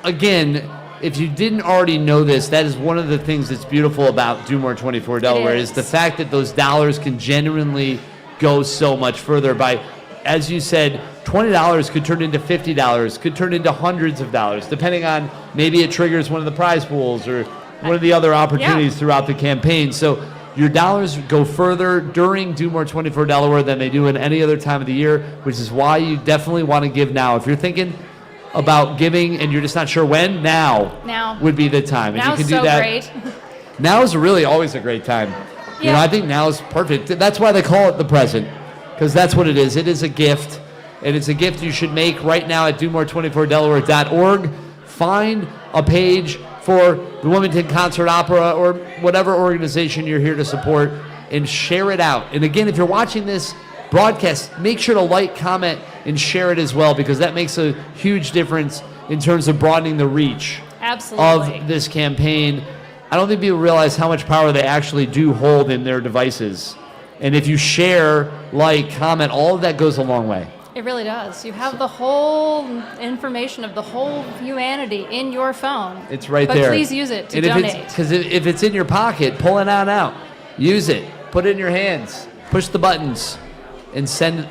again, if you didn't already know this, that is one of the things that's beautiful about Do More 24 Delaware is the fact that those dollars can genuinely go so much further by, as you said, $20 could turn into $50, could turn into hundreds of dollars, depending on maybe it triggers one of the prize pools or one of the other opportunities throughout the campaign. So your dollars go further during Do More 24 Delaware than they do in any other time of the year, which is why you definitely want to give now. If you're thinking, about giving and you're just not sure when, now would be the time. And Now you can is do so that. great. Now is really always a great time. You know, I think now is perfect. That's why they call it the present, because that's what it is. It is a gift, and it's a gift you should make right now at DoMore24Delaware.org. Find a page for the Wilmington Concert Opera or whatever organization you're here to support and share it out. And again, if you're watching this broadcast, make sure to like, comment, and share it as well, because that makes a huge difference in terms of broadening the reach Absolutely. of this campaign. I don't think people realize how much power they actually do hold in their devices. And if you share, like, comment, all of that goes a long way. It really does. You have the whole information of the whole humanity in your phone. It's right but there. But please use it to and donate. Because if it's in your pocket, pull it out. Use it. Put it in your hands. Push the buttons. And send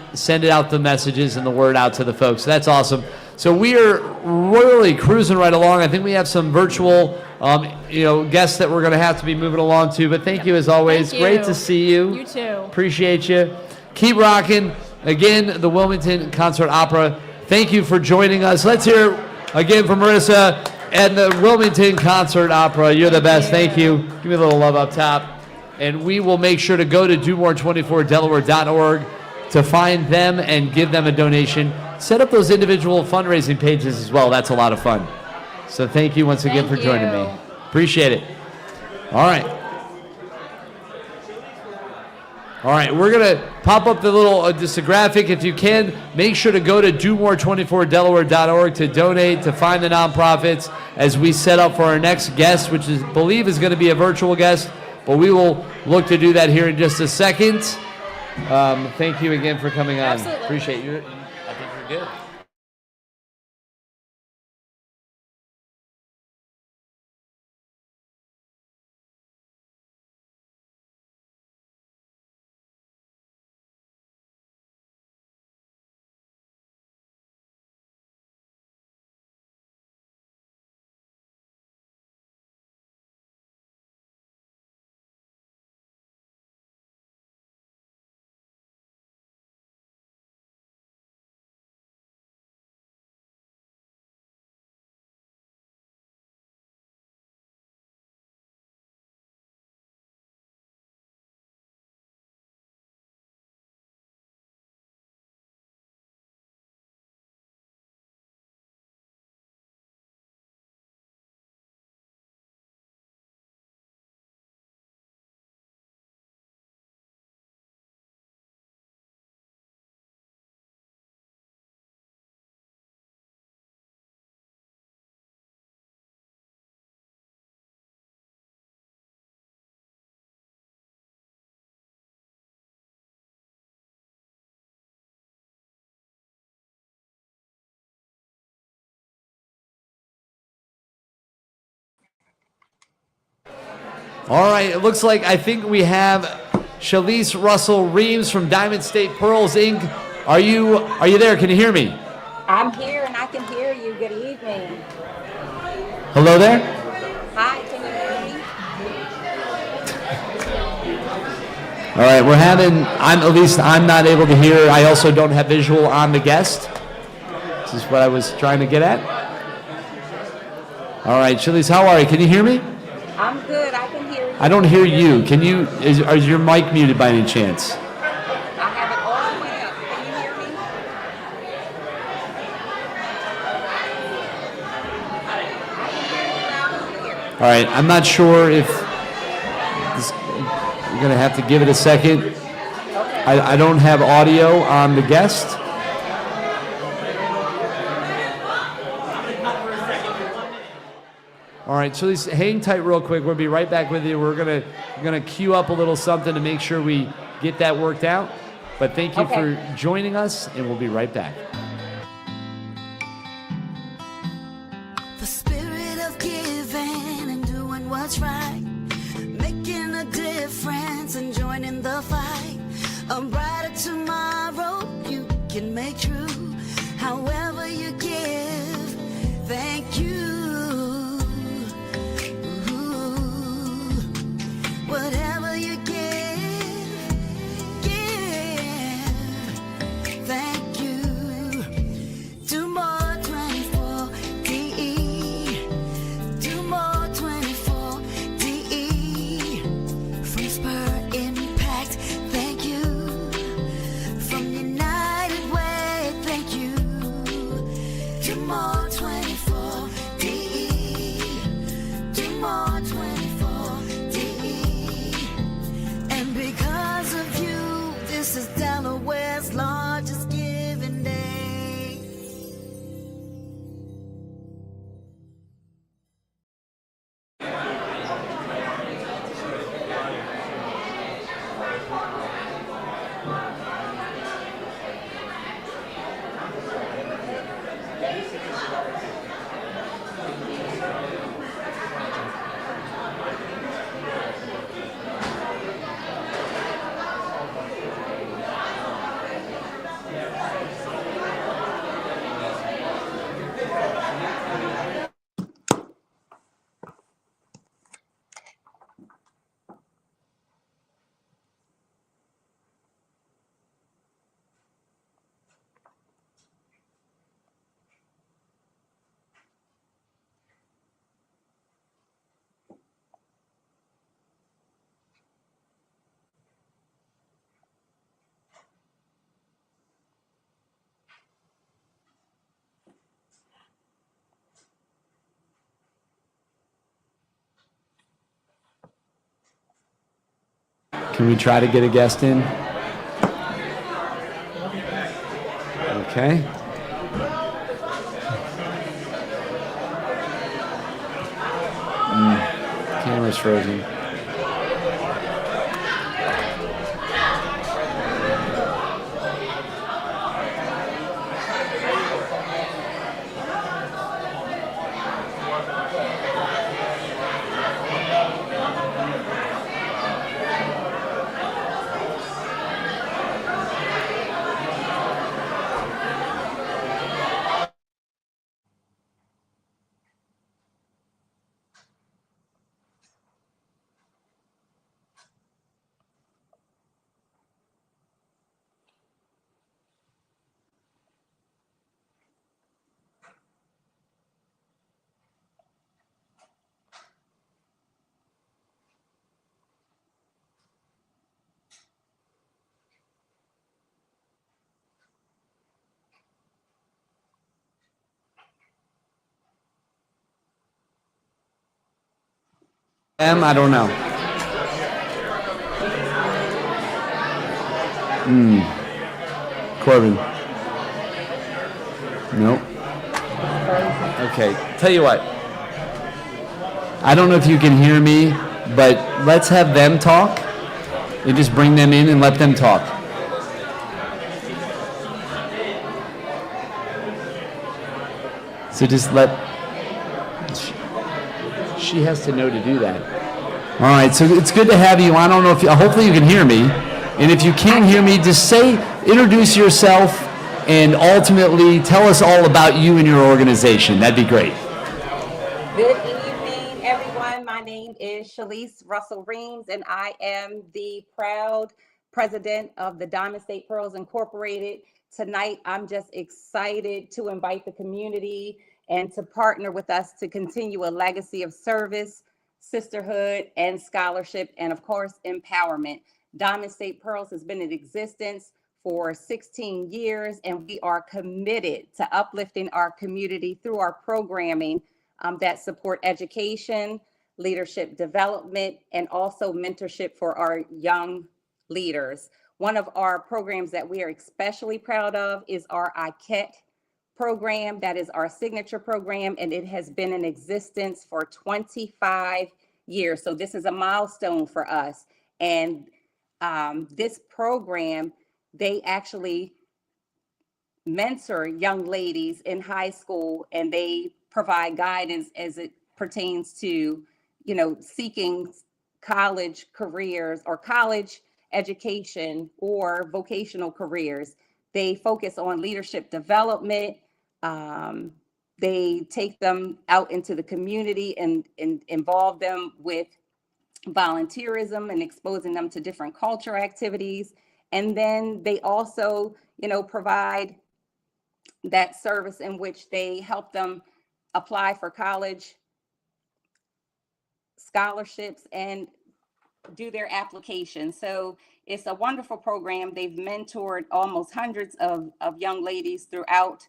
it out, the messages and the word out to the folks. That's awesome. So we are really cruising right along. I think we have some virtual guests that we're going to have to be moving along to. But thank you as always. Thank you. Great to see you. You too. Appreciate you. Keep rocking. Again, the Wilmington Concert Opera. Thank you for joining us. Let's hear again from Marissa and the Wilmington Concert Opera. You're the best. Thank you. Give me a little love up top. And we will make sure to go to DoMore24Delaware.org to find them and give them a donation. Set up those individual fundraising pages as well. That's a lot of fun. So thank you once again for joining me. Appreciate it. All right. All right, we're going to pop up the little just a graphic. If you can, make sure to go to DoMore24Delaware.org to donate, to find the nonprofits as we set up for our next guest, which I believe is going to be a virtual guest, but we will look to do that here in just a second. Thank you again for coming on. Absolutely. Appreciate you. I think you're good. All right, it looks like I think we have Shalise Russell Reams from Diamond State Pearls, Inc. Are you there? Can you hear me? I'm here and I can hear you. Good evening. Hello there? Hi, can you hear me? All right, I'm not able to hear. I also don't have visual on the guest. This is what I was trying to get at. All right, Shalise, how are you? Can you hear me? I'm good. I can hear you. I don't hear you. Is your mic muted by any chance? I have it all the way up. Can you hear me? All right, I'm not sure if you're going to have to give it a second. I don't have audio on the guest. All right, so hang tight real quick. We'll be right back with you. We're gonna queue up a little something to make sure we get that worked out. But thank you for joining us, and we'll be right back. The spirit of giving and doing what's right, making a difference and joining the fight. A brighter tomorrow you can make true. However you give, thank you. Whatever you give, thank you. Do more 24. Can we try to get a guest in? Okay. Camera's frozen. I don't know. Corbin. Nope. Okay, tell you what. I don't know if you can hear me, but let's have them talk. And just bring them in and let them talk. So just let... She has to know to do that. All right, so it's good to have you. I don't know if you, hopefully you can hear me. And if you can't hear me, just introduce yourself and ultimately tell us all about you and your organization. That'd be great. Good evening, everyone. My name is Shalise Russell Reams, and I am the proud president of the Diamond State Pearls Incorporated. Tonight, I'm just excited to invite the community and to partner with us to continue a legacy of service, sisterhood, and scholarship, and of course, empowerment. Diamond State Pearls has been in existence for 16 years, and we are committed to uplifting our community through our programming that support education, leadership development, and also mentorship for our young leaders. One of our programs that we are especially proud of is our ICET program. That is our signature program, and it has been in existence for 25 years. So this is a milestone for us. And this program, they actually mentor young ladies in high school, and they provide guidance as it pertains to, seeking college careers or college education or vocational careers. They focus on leadership development. They take them out into the community and involve them with volunteerism and exposing them to different culture activities. And then they also, provide that service in which they help them apply for college scholarships and do their application. So it's a wonderful program. They've mentored almost hundreds of young ladies throughout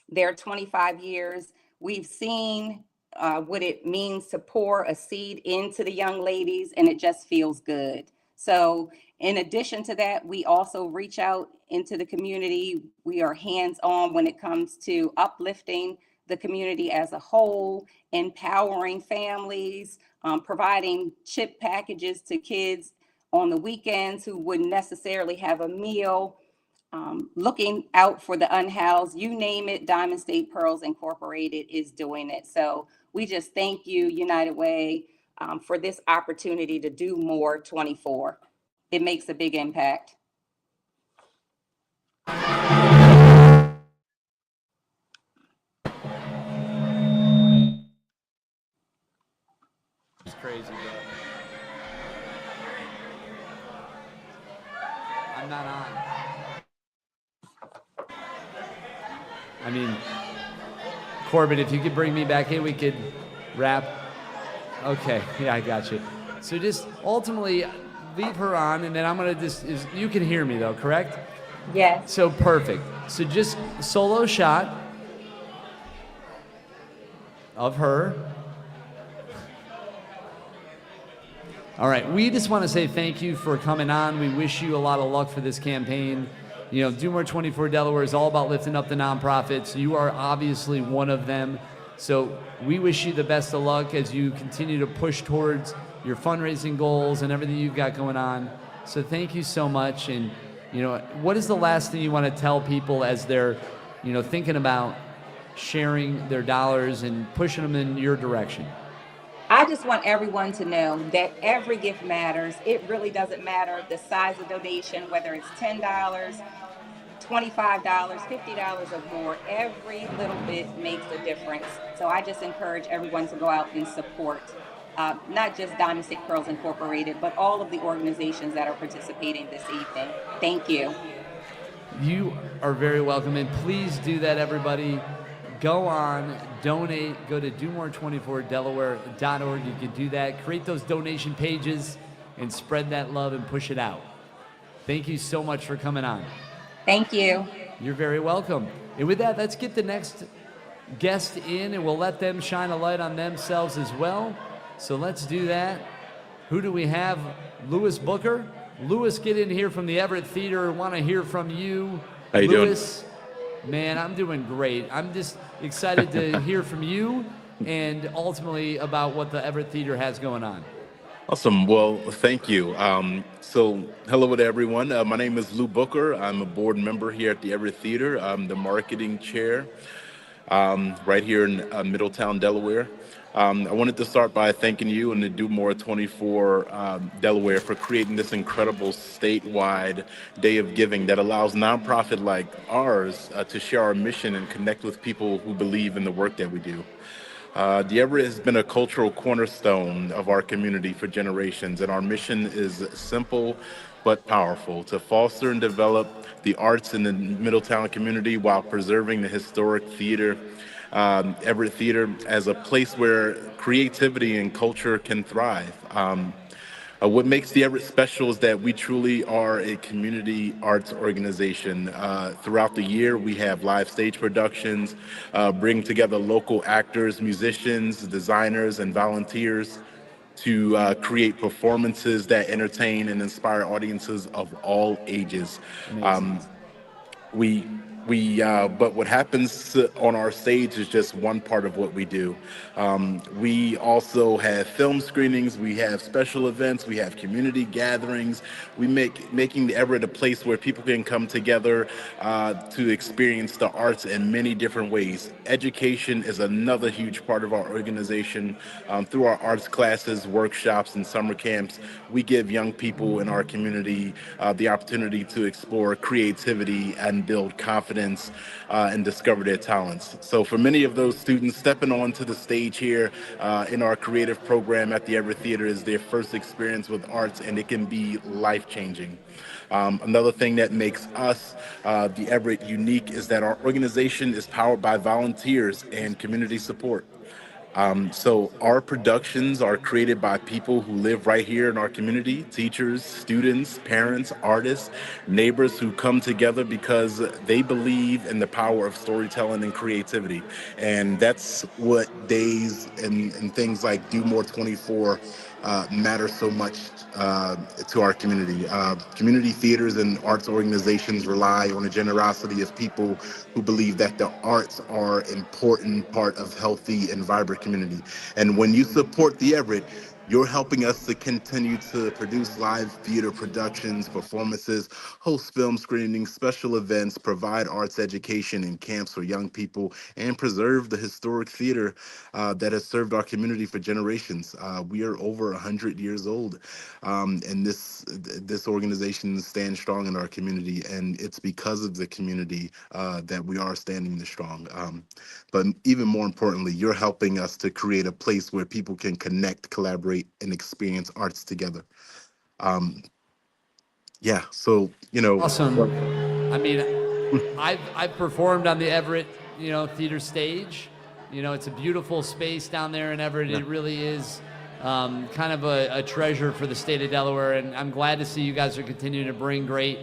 their 25 years. We've seen what it means to pour a seed into the young ladies, and it just feels good. So in addition to that, we also reach out into the community. We are hands-on when it comes to uplifting the community as a whole, empowering families, providing chip packages to kids on the weekends who wouldn't necessarily have a meal, looking out for the unhoused, you name it, Diamond State Pearls Incorporated is doing it. So we just thank you, United Way, for this opportunity to do more 24. It makes a big impact. It's crazy, bro. I'm not on. I mean, Corbin, if you could bring me back in, we could wrap. Okay, yeah, I got you. So just ultimately leave her on, and then I'm gonna you can hear me though, correct? Yes. So perfect. So just solo shot of her. All right, we just want to say thank you for coming on. We wish you a lot of luck for this campaign. You know, Do More 24 Delaware is all about lifting up the nonprofits. You are obviously one of them. So we wish you the best of luck as you continue to push towards your fundraising goals and everything you've got going on. So thank you so much. And, you know, what is the last thing you want to tell people as they're, you know, thinking about sharing their dollars and pushing them in your direction? I just want everyone to know that every gift matters. It really doesn't matter the size of donation, whether it's $10, $25, $50 or more. Every little bit makes a difference. So I just encourage everyone to go out and support not just Diamond State Pearls Incorporated, but all of the organizations that are participating this evening. Thank you. You are very welcome, and please do that, everybody. Go on, donate, go to domore24delaware.org. You can do that. Create those donation pages and spread that love and push it out. Thank you so much for coming on. Thank you. You're very welcome. And with that, let's get the next guest in, and we'll let them shine a light on themselves as well. So let's do that. Who do we have? Lewis Booker. Lewis, get in here from the Everett Theater. Want to hear from you. How you Lewis, doing? Man, I'm doing great. I'm just excited to hear from you and ultimately about what the Everett Theater has going on. Awesome. Well, thank you. So hello to everyone. My name is Lou Booker. I'm a board member here at the Everett Theater. I'm the marketing chair right here in Middletown, Delaware. I wanted to start by thanking you and the Do More 24 Delaware for creating this incredible statewide day of giving that allows nonprofit like ours to share our mission and connect with people who believe in the work that we do. The Everett has been a cultural cornerstone of our community for generations, and our mission is simple but powerful: to foster and develop the arts in the Middletown community while preserving the historic theater, Everett Theater, as a place where creativity and culture can thrive. What makes the Everett special is that we truly are a community arts organization. Throughout the year, we have live stage productions, bring together local actors, musicians, designers, and volunteers to create performances that entertain and inspire audiences of all ages. But what happens on our stage is just one part of what we do. We also have film screenings, we have special events, we have community gatherings. We making the Everett a place where people can come together to experience the arts in many different ways. Education is another huge part of our organization. Through our arts classes, workshops, and summer camps, we give young people in our community the opportunity to explore creativity and build confidence and discover their talents. So for many of those students, stepping onto the stage here in our creative program at the Everett Theater is their first experience with arts, and it can be life-changing. Another thing that makes us, the Everett, unique is that our organization is powered by volunteers and community support. So our productions are created by people who live right here in our community: teachers, students, parents, artists, neighbors who come together because they believe in the power of storytelling and creativity. And that's what days and things like Do More 24 matter so much to our community. Community theaters and arts organizations rely on the generosity of people who believe that the arts are an important part of healthy and vibrant community. And when you support the Everett, you're helping us to continue to produce live theater productions, performances, host film screenings, special events, provide arts education and camps for young people, and preserve the historic theater that has served our community for generations. We are over 100 years old, and this organization stands strong in our community, and it's because of the community that we are standing this strong. But even more importantly, you're helping us to create a place where people can connect, collaborate, and experience arts together. Yeah, so, you know. Awesome. I mean, I've performed on the Everett, theater stage. It's a beautiful space down there in Everett. It really is kind of a treasure for the state of Delaware, and I'm glad to see you guys are continuing to bring great,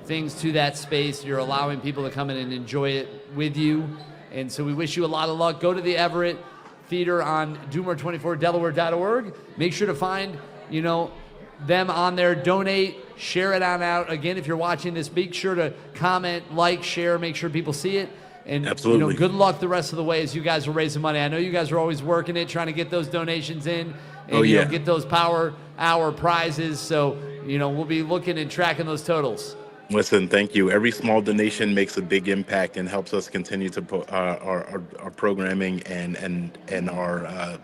things to that space. You're allowing people to come in and enjoy it with you, and so we wish you a lot of luck. Go to the Everett Theater on domore24delaware.org. Make sure to find them on there. Donate, share it on out. Again, if you're watching this, make sure to comment, like, share, make sure people see it. And Absolutely. good luck the rest of the way as you guys are raising money. I know you guys are always working it, trying to get those donations in and get those Power Hour prizes. So, we'll be looking and tracking those totals. Listen, thank you. Every small donation makes a big impact and helps us continue to put our programming and our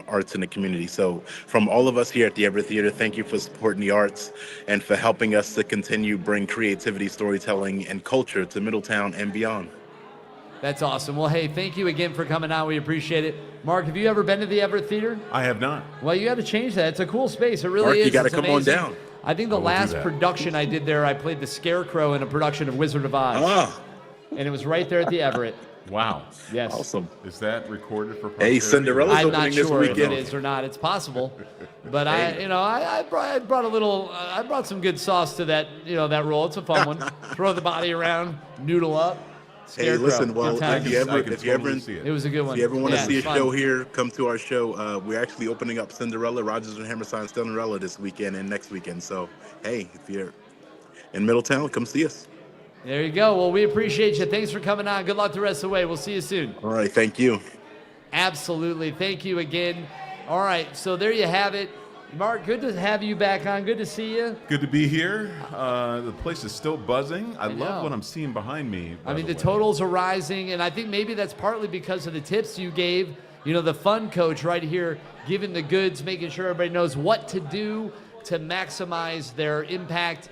arts in the community. So from all of us here at the Everett Theater, thank you for supporting the arts and for helping us to continue bring creativity, storytelling, and culture to Middletown and beyond. That's awesome. Well, hey, thank you again for coming out. We appreciate it. Mark, have you ever been to the Everett Theater? I have not. Well, you got to change that. It's a cool space. It really Mark, is. you got to It's come amazing. on down. I think the last production I did there, I played the Scarecrow in a production of Wizard of Oz. And it was right there at the Everett. Wow. Yes. Awesome. Is that recorded for Hey, posterity? Cinderella's I'm opening not this sure if weekend. it is or not. It's possible. But Hey. I brought a little, I brought some good sauce to that, that role. It's a fun one. Throw the body around, noodle up. Hey, Scarecrow. listen, well, Good times. if you ever It was a good one. If you ever want to Yeah, see a it's fun. show here, come to our show. We're actually opening up Cinderella, Rogers and Hammerstein Cinderella this weekend and next weekend. So, hey, if you're in Middletown, come see us. There you go. Well, we appreciate you. Thanks for coming on. Good luck the rest of the way. We'll see you soon. All right, thank you. Absolutely. Thank you again. All right, so there you have it. Mark, good to have you back on. Good to see you. Good to be here. The place is still buzzing. I know. love what I'm seeing behind me. I mean, the way. totals are rising, and I think maybe that's partly because of the tips you gave. The fun coach right here giving the goods, making sure everybody knows what to do to maximize their impact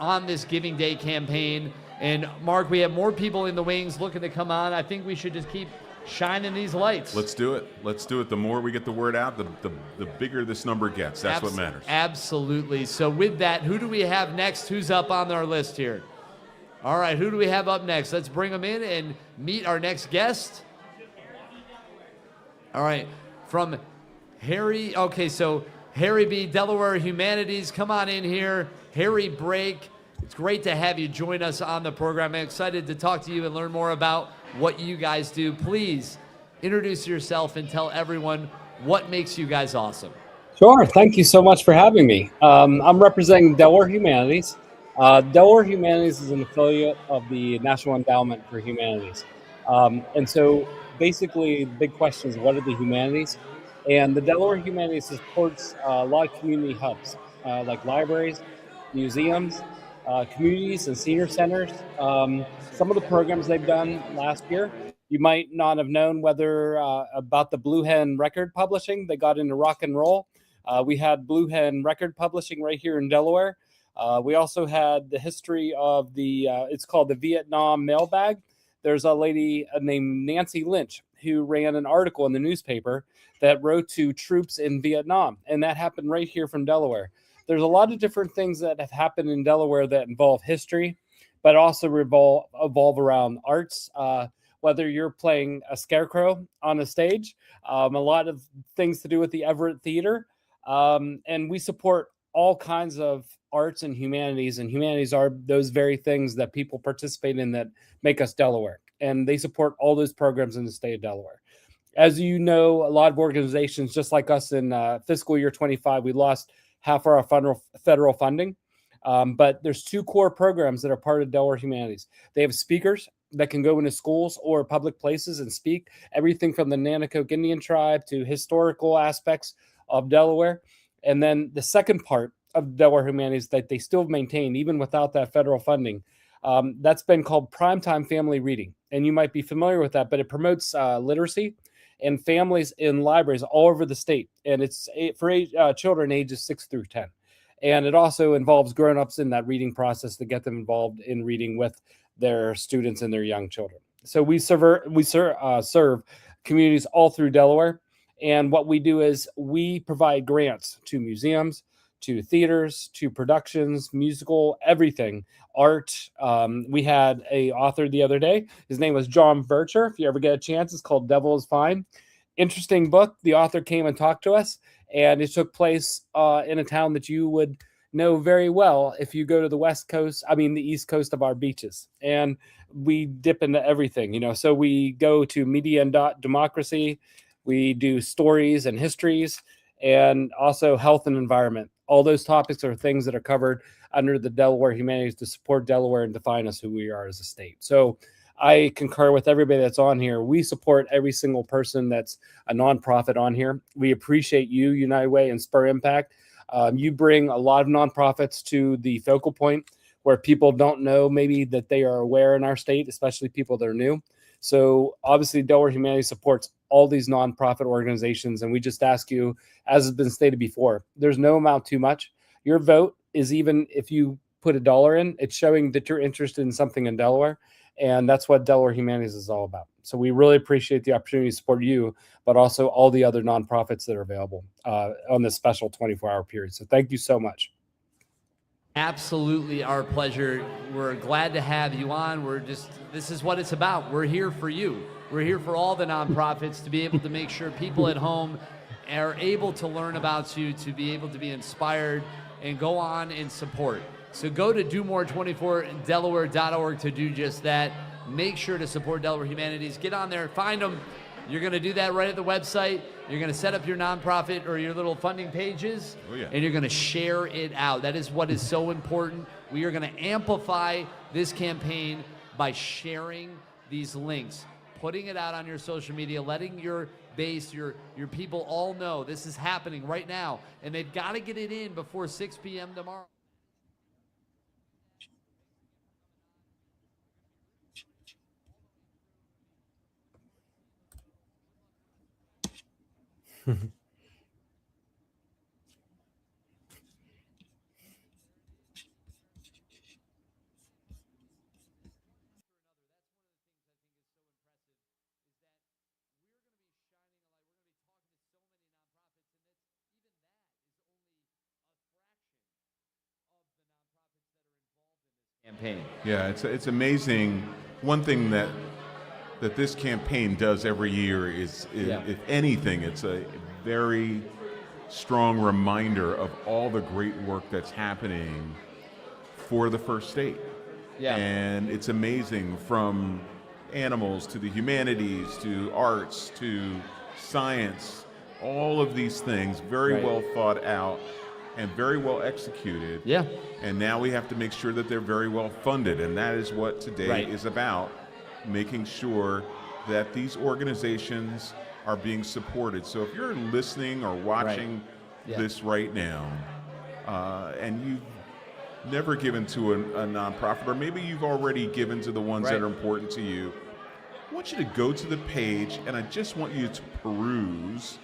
on this Giving Day campaign. And Mark, we have more people in the wings looking to come on. I think we should just keep shining these lights. Let's do it. Let's do it. The more we get the word out, the bigger this number gets. That's what matters. Absolutely. So with that, who do we have next? Who's up on our list here? All right, who do we have up next? Let's bring them in and meet our next guest. All right, from Harry. Okay, so Harry B., Delaware Humanities. Come on in here. Harry Brake. It's great to have you join us on the program. I'm excited to talk to you and learn more about what you guys do. Please introduce yourself and tell everyone what makes you guys awesome. Sure. Thank you so much for having me. I'm representing Delaware Humanities. Delaware Humanities is an affiliate of the National Endowment for Humanities. And so basically the big question is, what are the humanities? And the Delaware Humanities supports a lot of community hubs, like libraries, museums, communities and senior centers. Some of the programs they've done last year, you might not have known whether about the Blue Hen Record Publishing. They got into rock and roll. We had Blue Hen Record Publishing right here in Delaware. We also had the history of it's called the Vietnam Mailbag. There's a lady named Nancy Lynch who ran an article in the newspaper that wrote to troops in Vietnam, and that happened right here from Delaware. There's a lot of different things that have happened in Delaware that involve history, but also evolve around arts. Whether you're playing a scarecrow on a stage, a lot of things to do with the Everett Theater, and we support all kinds of arts and humanities are those very things that people participate in that make us Delaware, and they support all those programs in the state of Delaware. As you know, a lot of organizations, just like us in fiscal year 25, we lost half our federal funding, but there's two core programs that are part of Delaware Humanities. They have speakers that can go into schools or public places and speak everything from the Nanacoke Indian tribe to historical aspects of Delaware. And then the second part of Delaware Humanities that they still maintain, even without that federal funding, that's been called Primetime Family Reading. And you might be familiar with that, but it promotes literacy and families in libraries all over the state. And it's for children ages 6 through 10. And it also involves grown-ups in that reading process to get them involved in reading with their students and their young children. So we serve communities all through Delaware. And what we do is we provide grants to museums, to theaters, to productions, musical, everything, art. We had a author the other day. His name was John Bircher. If you ever get a chance, it's called Devil is Fine. Interesting book. The author came and talked to us, and it took place in a town that you would know very well if you go to the east coast of our beaches. And we dip into everything, so we go to media and democracy. We do stories and histories, and also health and environment. All those topics are things that are covered under the Delaware Humanities to support Delaware and define us who we are as a state. So I concur with everybody that's on here. We support every single person that's a nonprofit on here. We appreciate you, United Way and Spur Impact. You bring a lot of nonprofits to the focal point where people don't know maybe that they are aware in our state, especially people that are new. So obviously Delaware Humanities supports all these nonprofit organizations. And we just ask you, as has been stated before, there's no amount too much. Your vote is, even if you put $1 in, it's showing that you're interested in something in Delaware. And that's what Delaware Humanities is all about. So we really appreciate the opportunity to support you, but also all the other nonprofits that are available on this special 24-hour period. So thank you so much. Absolutely our pleasure. We're glad to have you on. This is what it's about. We're here for you. We're here for all the nonprofits to be able to make sure people at home are able to learn about you, to be able to be inspired and go on and support. So go to domore24delaware.org to do just that. Make sure to support Delaware Humanities. Get on there, find them. You're going to do that right at the website. You're going to set up your nonprofit or your little funding pages, and you're going to share it out. That is what is so important. We are going to amplify this campaign by sharing these links, putting it out on your social media, letting your base, your people all know this is happening right now, and they've got to get it in before 6 p.m. tomorrow. Campaign. Yeah, it's amazing. One thing that this campaign does every year is if anything, it's a very strong reminder of all the great work that's happening for the First State. Yeah. And it's amazing, from animals to the humanities to arts to science, all of these things very well thought out and very well executed. Yeah. And now we have to make sure that they're very well funded, and that is what today is about, making sure that these organizations are being supported. So if you're listening or watching this right now, and you've never given to a nonprofit, or maybe you've already given to the ones that are important to you, I want you to go to the page, and I just want you to peruse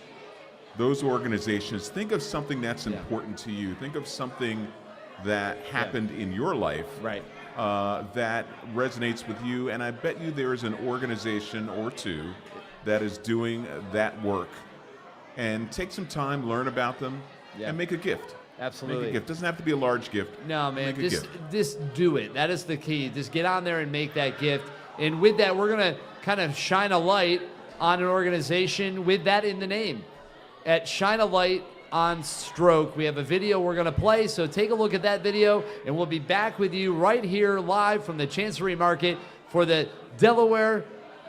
those organizations. Think of something that's important to you. Think of something that happened in your life that resonates with you, and I bet you there is an organization or two that is doing that work. And take some time, learn about them, and make a gift. Absolutely. Make a gift. Doesn't have to be a large gift. No, man, Make a gift. just do it. That is the key. Just get on there and make that gift. And with that, we're going to kind of shine a light on an organization with that in the name. At Shine a Light on Stroke, we have a video we're going to play, so take a look at that video, and we'll be back with you right here live from the Chancery Market for the Delaware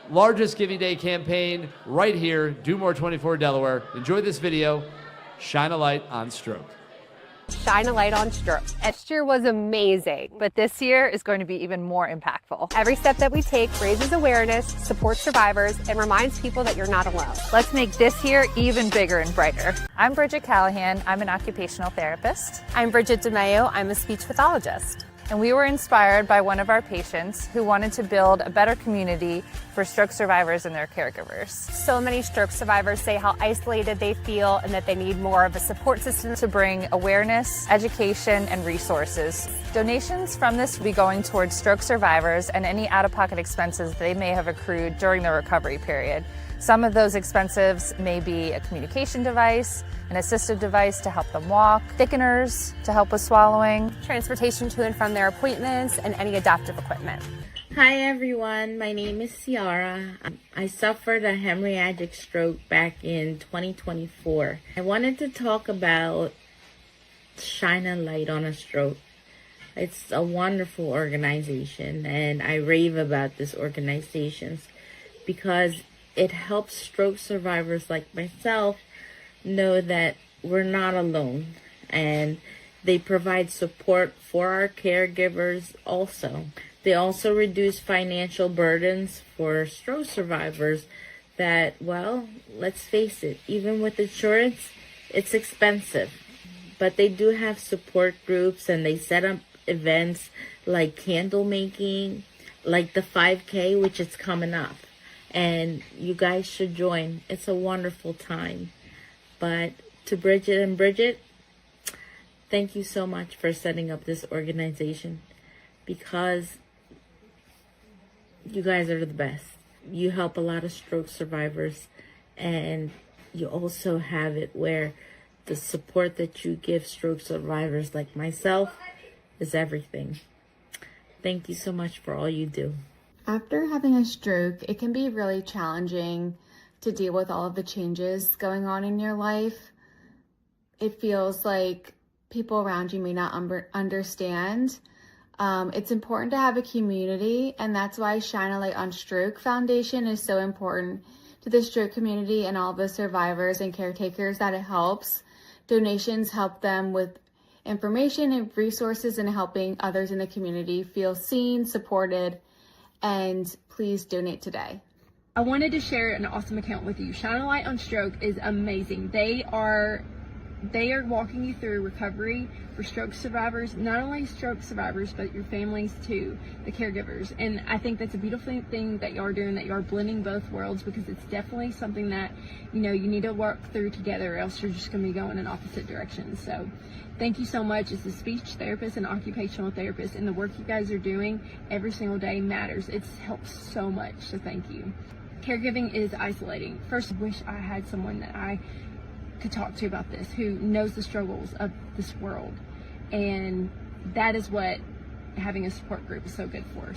largest Giving Day campaign right here, Do More 24 Delaware. Enjoy this video, Shine a Light on Stroke. Shine a light on stroke. Last year was amazing, but this year is going to be even more impactful. Every step that we take raises awareness, supports survivors, and reminds people that you're not alone. Let's make this year even bigger and brighter. I'm Bridget Callahan. I'm an occupational therapist. I'm Bridget DeMayo. I'm a speech pathologist. And we were inspired by one of our patients who wanted to build a better community for stroke survivors and their caregivers. So many stroke survivors say how isolated they feel and that they need more of a support system to bring awareness, education, and resources. Donations from this will be going towards stroke survivors and any out-of-pocket expenses they may have accrued during the recovery period. Some of those expenses may be a communication device, an assistive device to help them walk, thickeners to help with swallowing, transportation to and from their appointments, and any adaptive equipment. Hi everyone, my name is Ciara. I suffered a hemorrhagic stroke back in 2024. I wanted to talk about Shine a Light on a Stroke. It's a wonderful organization, and I rave about this organization because it helps stroke survivors like myself know that we're not alone, and they provide support for our caregivers also. They also reduce financial burdens for stroke survivors that, well, let's face it, even with insurance, it's expensive. But they do have support groups, and they set up events like candle making, like the 5K, which is coming up. And you guys should join. It's a wonderful time. But to Bridget and Bridget, thank you so much for setting up this organization, because you guys are the best. You help a lot of stroke survivors, and you also have it where the support that you give stroke survivors like myself is everything. Thank you so much for all you do. After having a stroke, it can be really challenging to deal with all of the changes going on in your life. It feels like people around you may not understand. It's important to have a community, and that's why Shine a Light on Stroke Foundation is so important to the stroke community and all the survivors and caretakers that it helps. Donations help them with information and resources and helping others in the community feel seen, supported, and please donate today. I wanted to share an awesome account with you. Shine a Light on Stroke is amazing. They are walking you through recovery for stroke survivors, not only stroke survivors, but your families too, the caregivers. And I think that's a beautiful thing that you are doing, that you are blending both worlds, because it's definitely something that, you know, you need to work through together, or else you're just going to be going in opposite directions. So thank you so much. As a speech therapist and occupational therapist, and the work you guys are doing every single day matters. It helps so much, so thank you. Caregiving is isolating. First, I wish I had someone that I could talk to about this, who knows the struggles of this world, and that is what having a support group is so good for.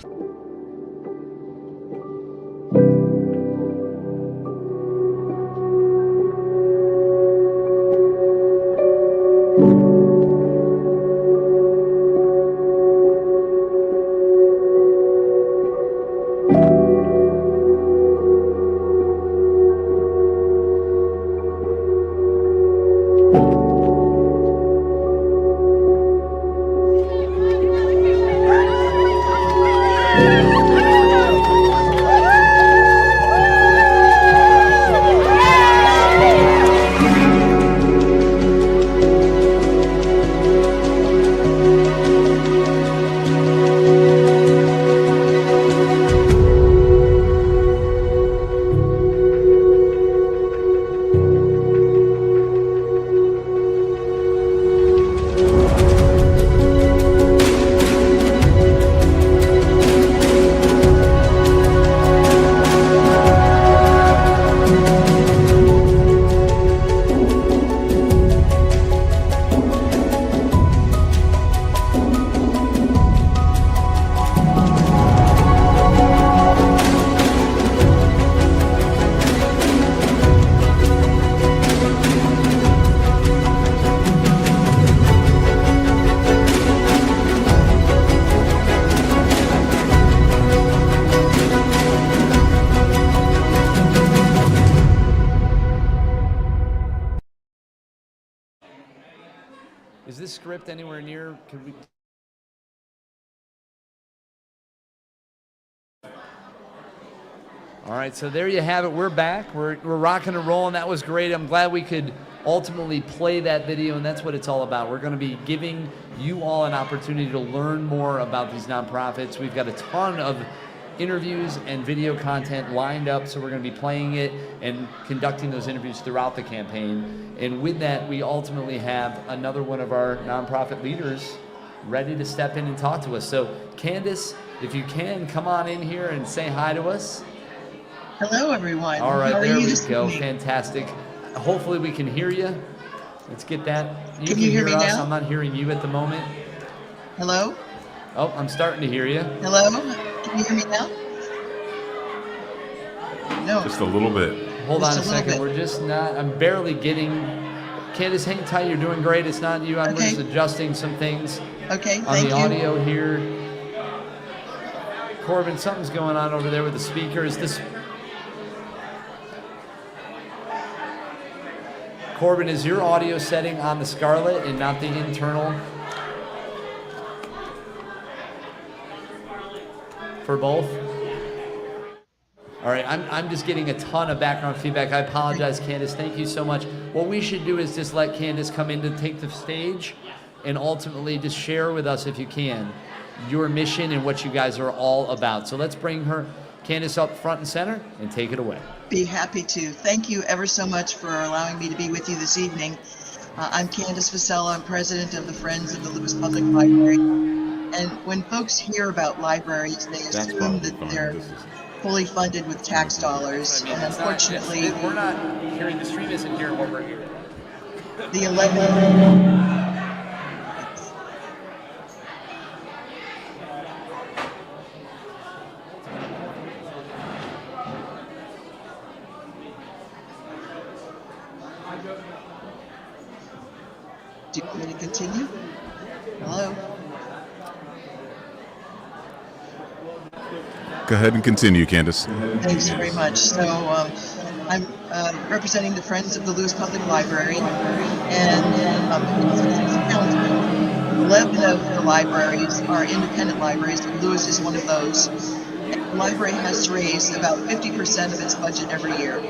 Is this script anywhere near? Could we? All right, so there you have it. We're back. We're rocking and rolling. That was great. I'm glad we could ultimately play that video, and that's what it's all about. We're going to be giving you all an opportunity to learn more about these nonprofits. We've got a ton of interviews and video content lined up, so we're going to be playing it and conducting those interviews throughout the campaign. And with that, we ultimately have another one of our nonprofit leaders ready to step in and talk to us. So Candace, if you can, come on in here and say hi to us. Hello, everyone. All right, How are there you we this go. evening? Fantastic. Hopefully we can hear you. Let's get that. Can you hear me us. now? I'm not hearing you at the moment. Hello? Oh, I'm starting to hear you. Hello? Can you hear me now? No. Just a little bit. Hold on Just a a little second. bit. We're just not, I'm barely getting, Candace, hang tight. You're doing great. It's not you. I'm Okay. just adjusting some things Okay, on thank the you. audio here. Corbin, something's going on over there with the speaker. Is this? Corbin, is your audio setting on the Scarlett and not the internal? For both? All right, I'm just getting a ton of background feedback. I apologize, Candace. Thank you so much. What we should do is just let Candace come in to take the stage and ultimately just share with us, if you can, your mission and what you guys are all about. So let's bring her, Candace, up front and center and take it away. Be happy to. Thank you ever so much for allowing me to be with you this evening. I'm Candace Vasella. I'm president of the Friends of the Lewis Public Library. And when folks hear about libraries, they assume that they're fully funded with tax dollars. And unfortunately, we're not hearing, the stream isn't hearing what we're hearing. The 11. Do you want me to continue? Hello? Go ahead and continue, Candace. Thanks very much. So I'm representing the Friends of the Lewis Public Library, and 11 of the libraries are independent libraries, and Lewis is one of those. And the library has to raise about 50% of its budget every year.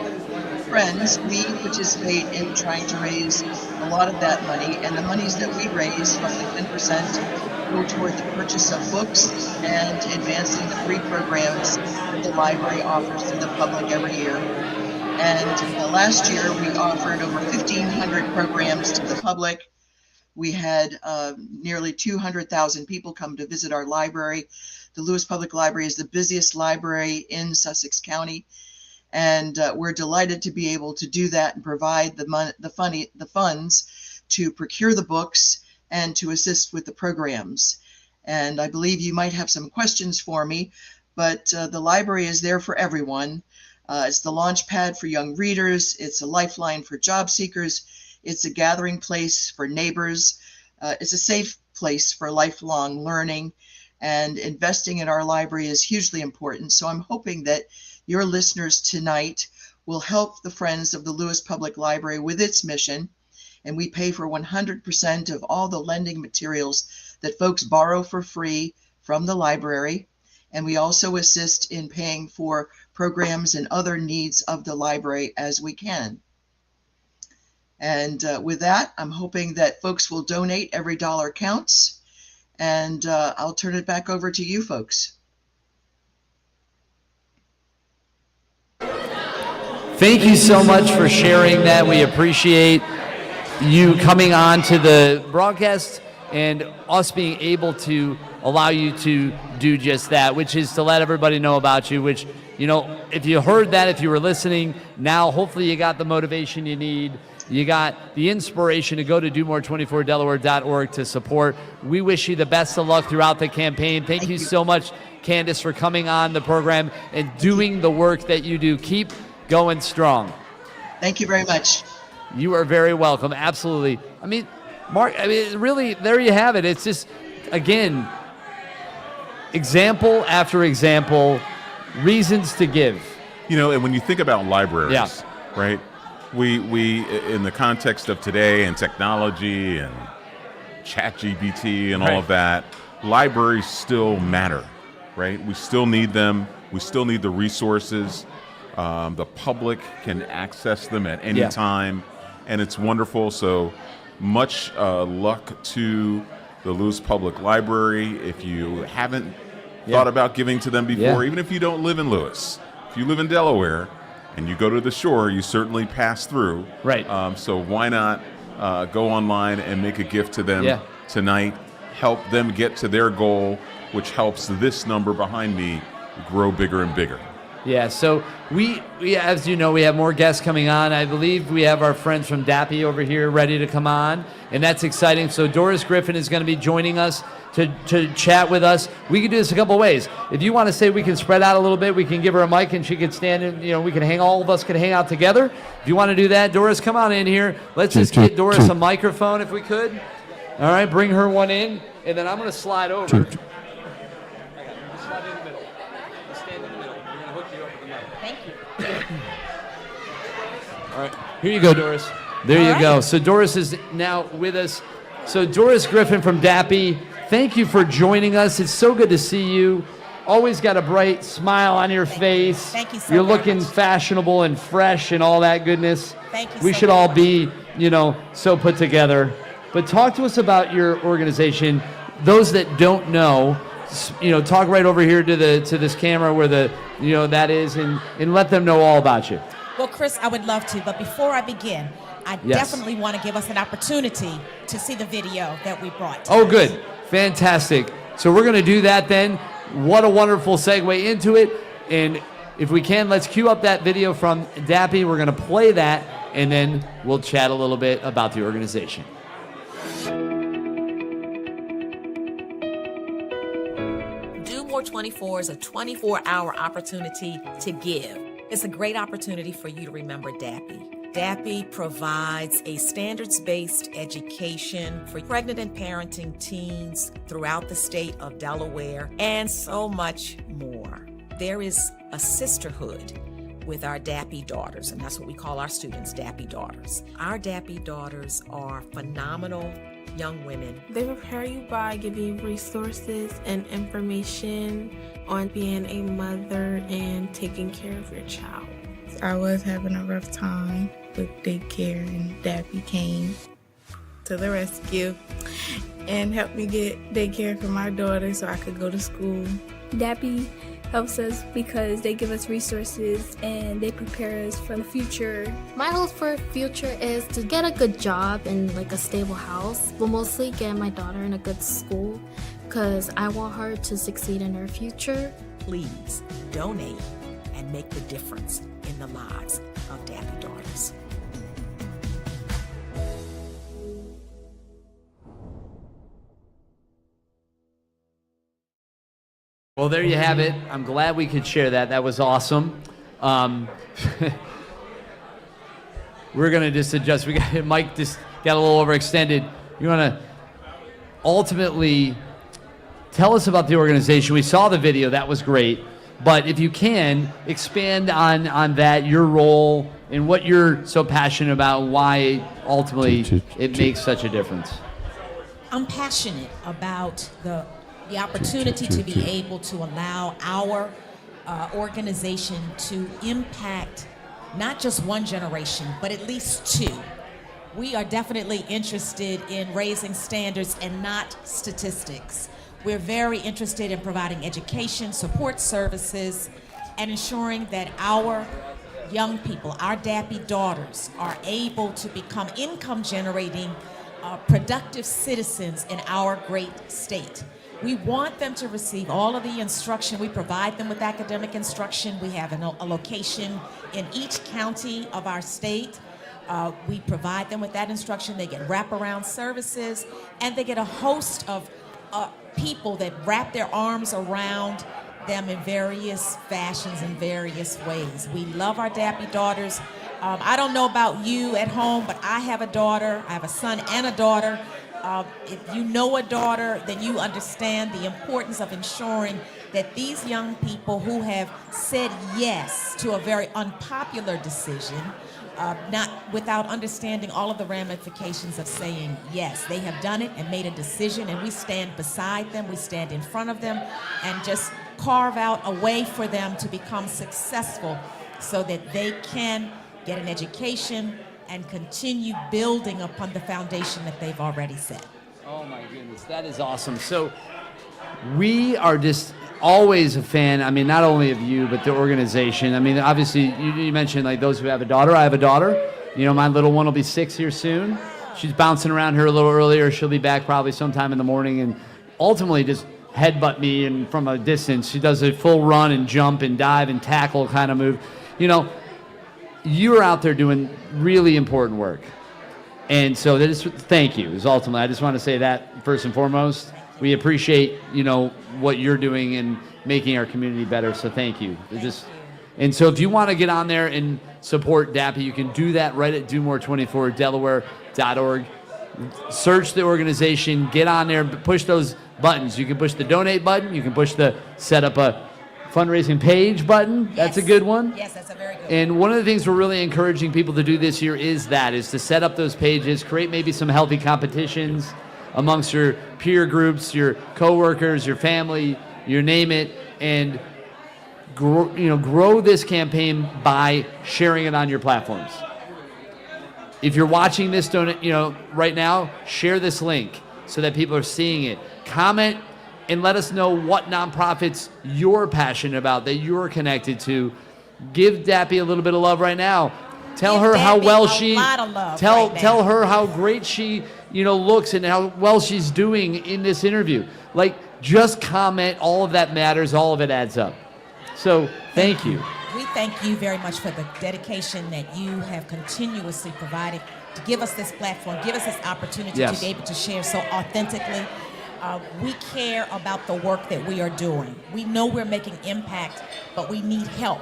Friends, we participate in trying to raise a lot of that money, and the monies that we raise, roughly 10%, go toward the purchase of books and advancing the free programs that the library offers to the public every year. And last year we offered over 1,500 programs to the public. We had nearly 200,000 people come to visit our library. The Lewis Public Library is the busiest library in Sussex County. And we're delighted to be able to do that and provide the funds to procure the books and to assist with the programs. And I believe you might have some questions for me, but the library is there for everyone. It's the launch pad for young readers. It's a lifeline for job seekers. It's a gathering place for neighbors. It's a safe place for lifelong learning. And investing in our library is hugely important. So I'm hoping that your listeners tonight will help the Friends of the Lewis Public Library with its mission. And we pay for 100% of all the lending materials that folks borrow for free from the library. And we also assist in paying for programs and other needs of the library as we can. And with that, I'm hoping that folks will donate. Every dollar counts. And I'll turn it back over to you folks. Thank you so much for sharing that. We appreciate you coming on to the broadcast and us being able to allow you to do just that, which is to let everybody know about you, which, you know, if you heard that, if you were listening, now hopefully you got the motivation you need. You got the inspiration to go to domore24delaware.org to support. We wish you the best of luck throughout the campaign. Thank you so much, Candace, for coming on the program and doing the work that you do. Keep going strong. Thank you very much. You are very welcome. Absolutely. I mean, Mark, really, there you have it. It's just, again, example after example, reasons to give. You know, and when you think about libraries, right? We in the context of today and technology and ChatGPT and all of that, libraries still matter, right? We still need them. We still need the resources. The public can access them at any time, and it's wonderful. So much luck to the Lewis Public Library. If you haven't thought about giving to them before, even if you don't live in Lewis, if you live in Delaware and you go to the shore, you certainly pass through. Right. So why not go online and make a gift to them tonight, help them get to their goal, which helps this number behind me grow bigger and bigger. Yeah, so we as you know, we have more guests coming on. I believe we have our friends from DAPI over here ready to come on, and that's exciting. So Doris Griffin is going to be joining us to chat with us. We can do this a couple ways. If you want to say we can spread out a little bit, we can give her a mic and she can stand in, we can all of us can hang out together. If you want to do that, Doris, come on in here. Let's just get Doris a microphone if we could. All right, bring her one in, and then I'm going to slide over. Thank you. All right, here you go, Doris. There All you right. go. So Doris is now with us. So Doris Griffin from DAPI, thank you for joining us. It's so good to see you. Always got a bright smile on your face. Thank you so You're very looking much. fashionable and fresh and all that goodness. Thank you We so should very all much. be, so put together. But talk to us about your organization. Those that don't know, talk right over here to this camera where that is, and let them know all about you. Well, Chris, I would love to, but before I begin, I Yes. definitely want to give us an opportunity to see the video that we brought. Oh, good. Fantastic. So we're going to do that then. What a wonderful segue into it. And if we can, let's cue up that video from DAPI. We're going to play that, and then we'll chat a little bit about the organization. Do More 24 is a 24-hour opportunity to give. It's a great opportunity for you to remember DAPI. DAPI provides a standards-based education for pregnant and parenting teens throughout the state of Delaware, and so much more. There is a sisterhood with our DAPI daughters, and that's what we call our students, DAPI daughters. Our DAPI daughters are phenomenal young women. They prepare you by giving you resources and information on being a mother and taking care of your child. I was having a rough time with daycare, and DAPI came to the rescue and helped me get daycare for my daughter so I could go to school. DAPI helps us because they give us resources and they prepare us for the future. My hope for future is to get a good job and like a stable house, but mostly get my daughter in a good school because I want her to succeed in her future. Please donate and make the difference in the lives of DAPI daughters. Well, there you have it. I'm glad we could share that. That was awesome. We're going to just adjust. Mike just got a little overextended. You want to ultimately tell us about the organization. We saw the video. That was great. But if you can, expand on that, your role, and what you're so passionate about, why ultimately it makes such a difference. I'm passionate about the opportunity to be able to allow our organization to impact not just one generation, but at least two. We are definitely interested in raising standards and not statistics. We're very interested in providing education, support services, and ensuring that our young people, our DAPI daughters, are able to become income-generating, productive citizens in our great state. We want them to receive all of the instruction. We provide them with academic instruction. We have a location in each county of our state. We provide them with that instruction. They get wraparound services, and they get a host of people that wrap their arms around them in various fashions and various ways. We love our DAPI daughters. I don't know about you at home, but I have a daughter. I have a son and a daughter. If you know a daughter, then you understand the importance of ensuring that these young people who have said yes to a very unpopular decision, not without understanding all of the ramifications of saying yes. They have done it and made a decision, and we stand beside them, we stand in front of them, and just carve out a way for them to become successful so that they can get an education and continue building upon the foundation that they've already set. Oh my goodness, that is awesome. So we are just always a fan, I mean, not only of you, but the organization. I mean, obviously, you mentioned like those who have a daughter. I have a daughter. You know, my little one will be 6 here soon. She's bouncing around here a little earlier. She'll be back probably sometime in the morning and ultimately just headbutt me and from a distance. She does a full run and jump and dive and tackle kind of move. You know, you're out there doing really important work. And so that is, thank you, is ultimately, I just want to say that first and foremost. We appreciate, you know, what you're doing and making our community better, so thank you. And so if you want to get on there and support DAPI, you can do that right at do-more24delaware.org. Search the organization, get on there, push those buttons. You can push the donate button, you can push the set up a fundraising page button. That's a good one. Yes, that's a very good one. And one of the things we're really encouraging people to do this year is to set up those pages, create maybe some healthy competitions amongst your peer groups, your coworkers, your family, you name it, and grow this campaign by sharing it on your platforms. If you're watching this right now, share this link so that people are seeing it. Comment and let us know what nonprofits you're passionate about, that you're connected to. Give Dappy a little bit of love right now. Tell her how well she tell her how great she looks and how well she's doing in this interview. Like, just comment. All of that matters. All of it adds up. So thank you. We thank you very much for the dedication that you have continuously provided to give us this platform, give us this opportunity to be able to share so authentically. We care about the work that we are doing. We know we're making impact, but we need help.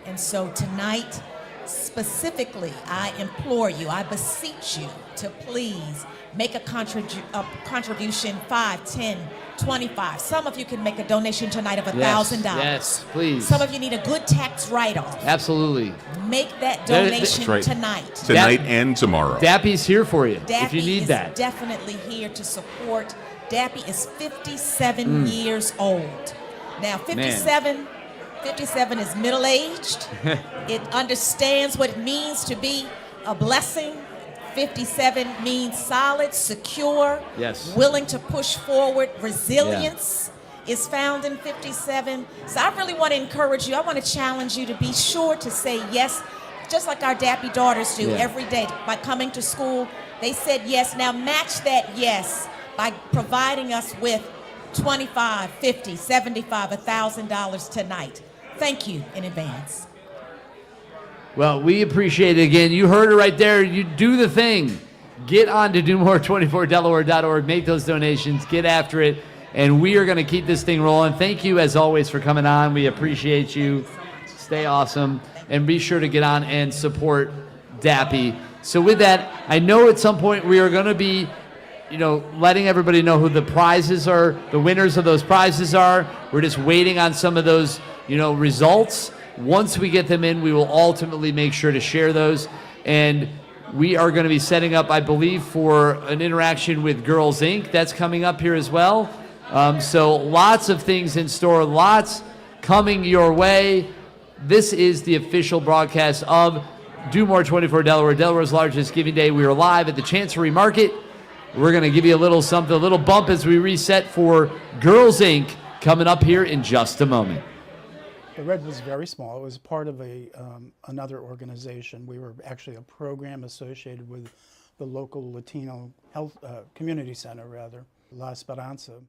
And so tonight, specifically, I implore you, I beseech you to please make a contribution, 5, 10, 25. Some of you can make a donation tonight of $1,000. Yes, please. Some of you need a good tax write-off. Absolutely. Make that donation tonight. Tonight and tomorrow. Dappy's here for you if you Dappy need is that. Definitely here to support. Dappy is 57 years old. Now, 57 is middle-aged. It understands what it means to be a blessing. 57 means solid, secure, willing to push forward. Resilience is found in 57. So I really want to encourage you. I want to challenge you to be sure to say yes, just like our Dappy daughters do every day by coming to school. They said yes. Now match that yes by providing us with $25, $50, $75, $1,000 tonight. Thank you in advance. Well, we appreciate it again. You heard it right there. You do the thing. Get on to DoMore24Delaware.org. Make those donations. Get after it. And we are going to keep this thing rolling. Thank you, as always, for coming on. We appreciate you. Stay awesome. And be sure to get on and support Dappy. So with that, I know at some point we are going to be letting everybody know who the prizes are, the winners of those prizes are. We're just waiting on some of those, results. Once we get them in, we will ultimately make sure to share those. And we are going to be setting up, I believe, for an interaction with Girls Inc. That's coming up here as well. So lots of things in store, lots coming your way. This is the official broadcast of Do More 24 Delaware, Delaware's largest giving day. We are live at the Chancery Market. We're going to give you a little something, a little bump as we reset for Girls Inc. coming up here in just a moment. The Red was very small. It was part of another organization. We were actually a program associated with the local Latino health community center, La Esperanza.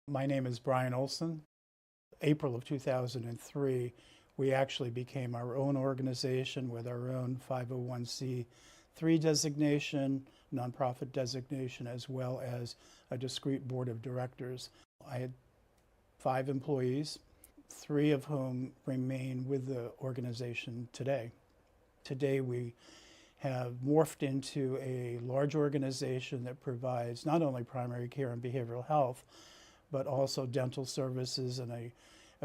My name is Brian Olson. April of 2003, we actually became our own organization with our own 501c3 designation, nonprofit designation, as well as a discrete board of directors. I had 5 employees, 3 of whom remain with the organization today. Today we have morphed into a large organization that provides not only primary care and behavioral health, but also dental services and a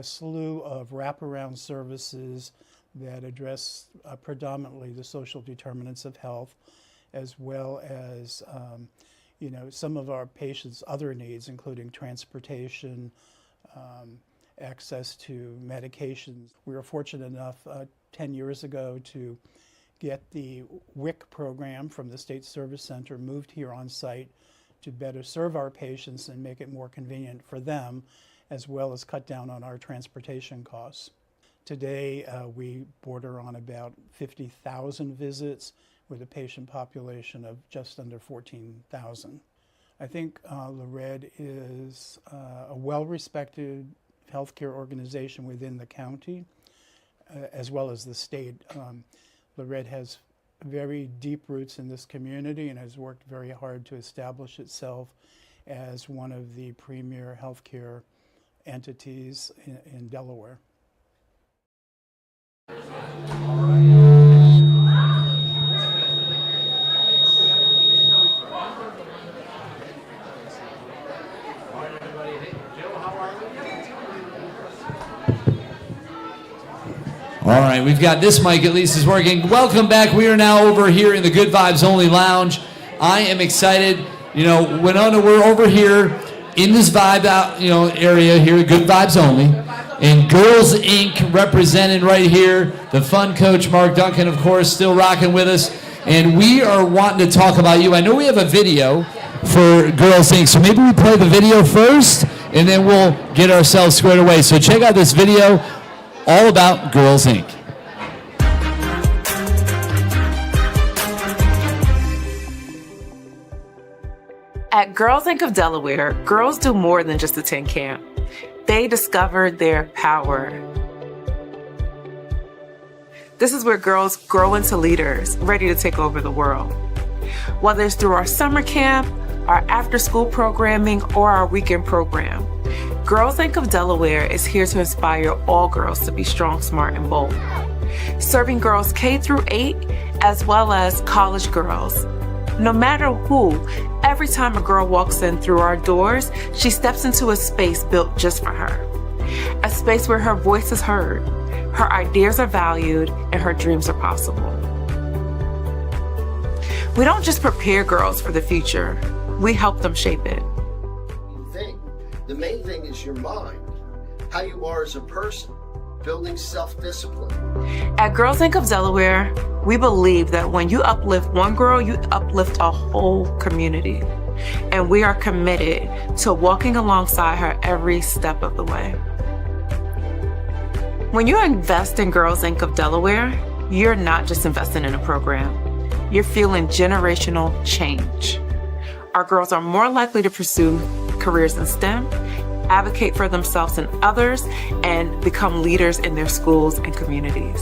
slew of wraparound services that address predominantly the social determinants of health, as well as some of our patients' other needs, including transportation, access to medications. We were fortunate enough 10 years ago to get the WIC program from the State Service Center moved here on site to better serve our patients and make it more convenient for them, as well as cut down on our transportation costs. Today, we border on about 50,000 visits with a patient population of just under 14,000. I think the Red is a well-respected healthcare organization within the county, as well as the state. The Red has very deep roots in this community and has worked very hard to establish itself as one of the premier healthcare entities in Delaware. All right, we've got this mic at least is working. Welcome back. We are now over here in the Good Vibes Only Lounge. I am excited. You know, Winona, we're over here in this vibe out, area here, Good Vibes Only. And Girls Inc. represented right here. The fun coach, Mark Duncan, of course, still rocking with us. And we are wanting to talk about you. I know we have a video for Girls Inc. So maybe we play the video first, and then we'll get ourselves squared away. So check out this video all about Girls Inc. At Girls Inc. of Delaware, girls do more than just attend camp. They discover their power. This is where girls grow into leaders, ready to take over the world. Whether it's through our summer camp, our after-school programming, or our weekend program, Girls Inc. of Delaware is here to inspire all girls to be strong, smart, and bold. Serving girls K through 8, as well as college girls. No matter who, every time a girl walks in through our doors, she steps into a space built just for her. A space where her voice is heard, her ideas are valued, and her dreams are possible. We don't just prepare girls for the future, we help them shape it. The main thing is your mind, how you are as a person, building self-discipline. At Girls Inc. of Delaware, we believe that when you uplift one girl, you uplift a whole community. And we are committed to walking alongside her every step of the way. When you invest in Girls Inc. of Delaware, you're not just investing in a program. You're fueling generational change. Our girls are more likely to pursue careers in STEM, advocate for themselves and others, and become leaders in their schools and communities.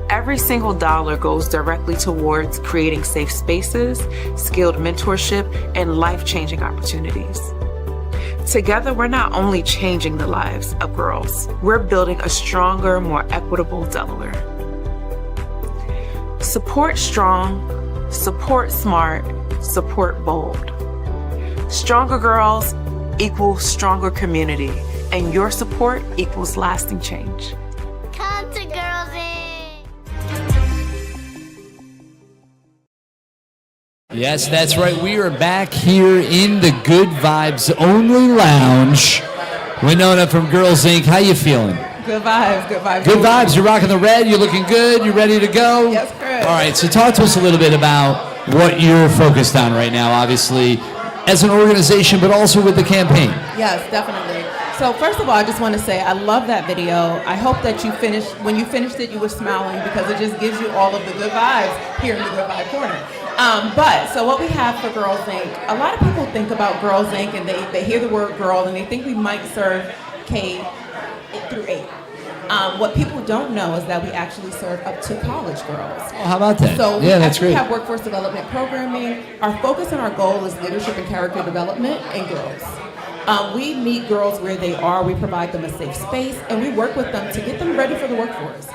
Every single dollar goes directly towards creating safe spaces, skilled mentorship, and life-changing opportunities. Together, we're not only changing the lives of girls, we're building a stronger, more equitable Delaware. Support strong, support smart, support bold. Stronger girls equals stronger community, and your support equals lasting change. Come to Girls Inc. Yes, that's right. We are back here in the Good Vibes Only Lounge. Winona from Girls Inc. How you feeling? Good vibes, good vibes. Good vibes. You're rocking the red. You're looking good. You ready to go? Yes, correct. All right. So talk to us a little bit about what you're focused on right now, obviously, as an organization, but also with the campaign. Yes, definitely. So first of all, I just want to say I love that video. I hope that when you finished it, you were smiling because it just gives you all of the good vibes here in the Good Vibe Corner. So what we have for Girls Inc., a lot of people think about Girls Inc. and they hear the word girl and they think we might serve K through 8. What people don't know is that we actually serve up to college girls. Oh, how about that? So yeah, that's great. We have workforce development programming. Our focus and our goal is leadership and character development in girls. We meet girls where they are. We provide them a safe space, and we work with them to get them ready for the workforce.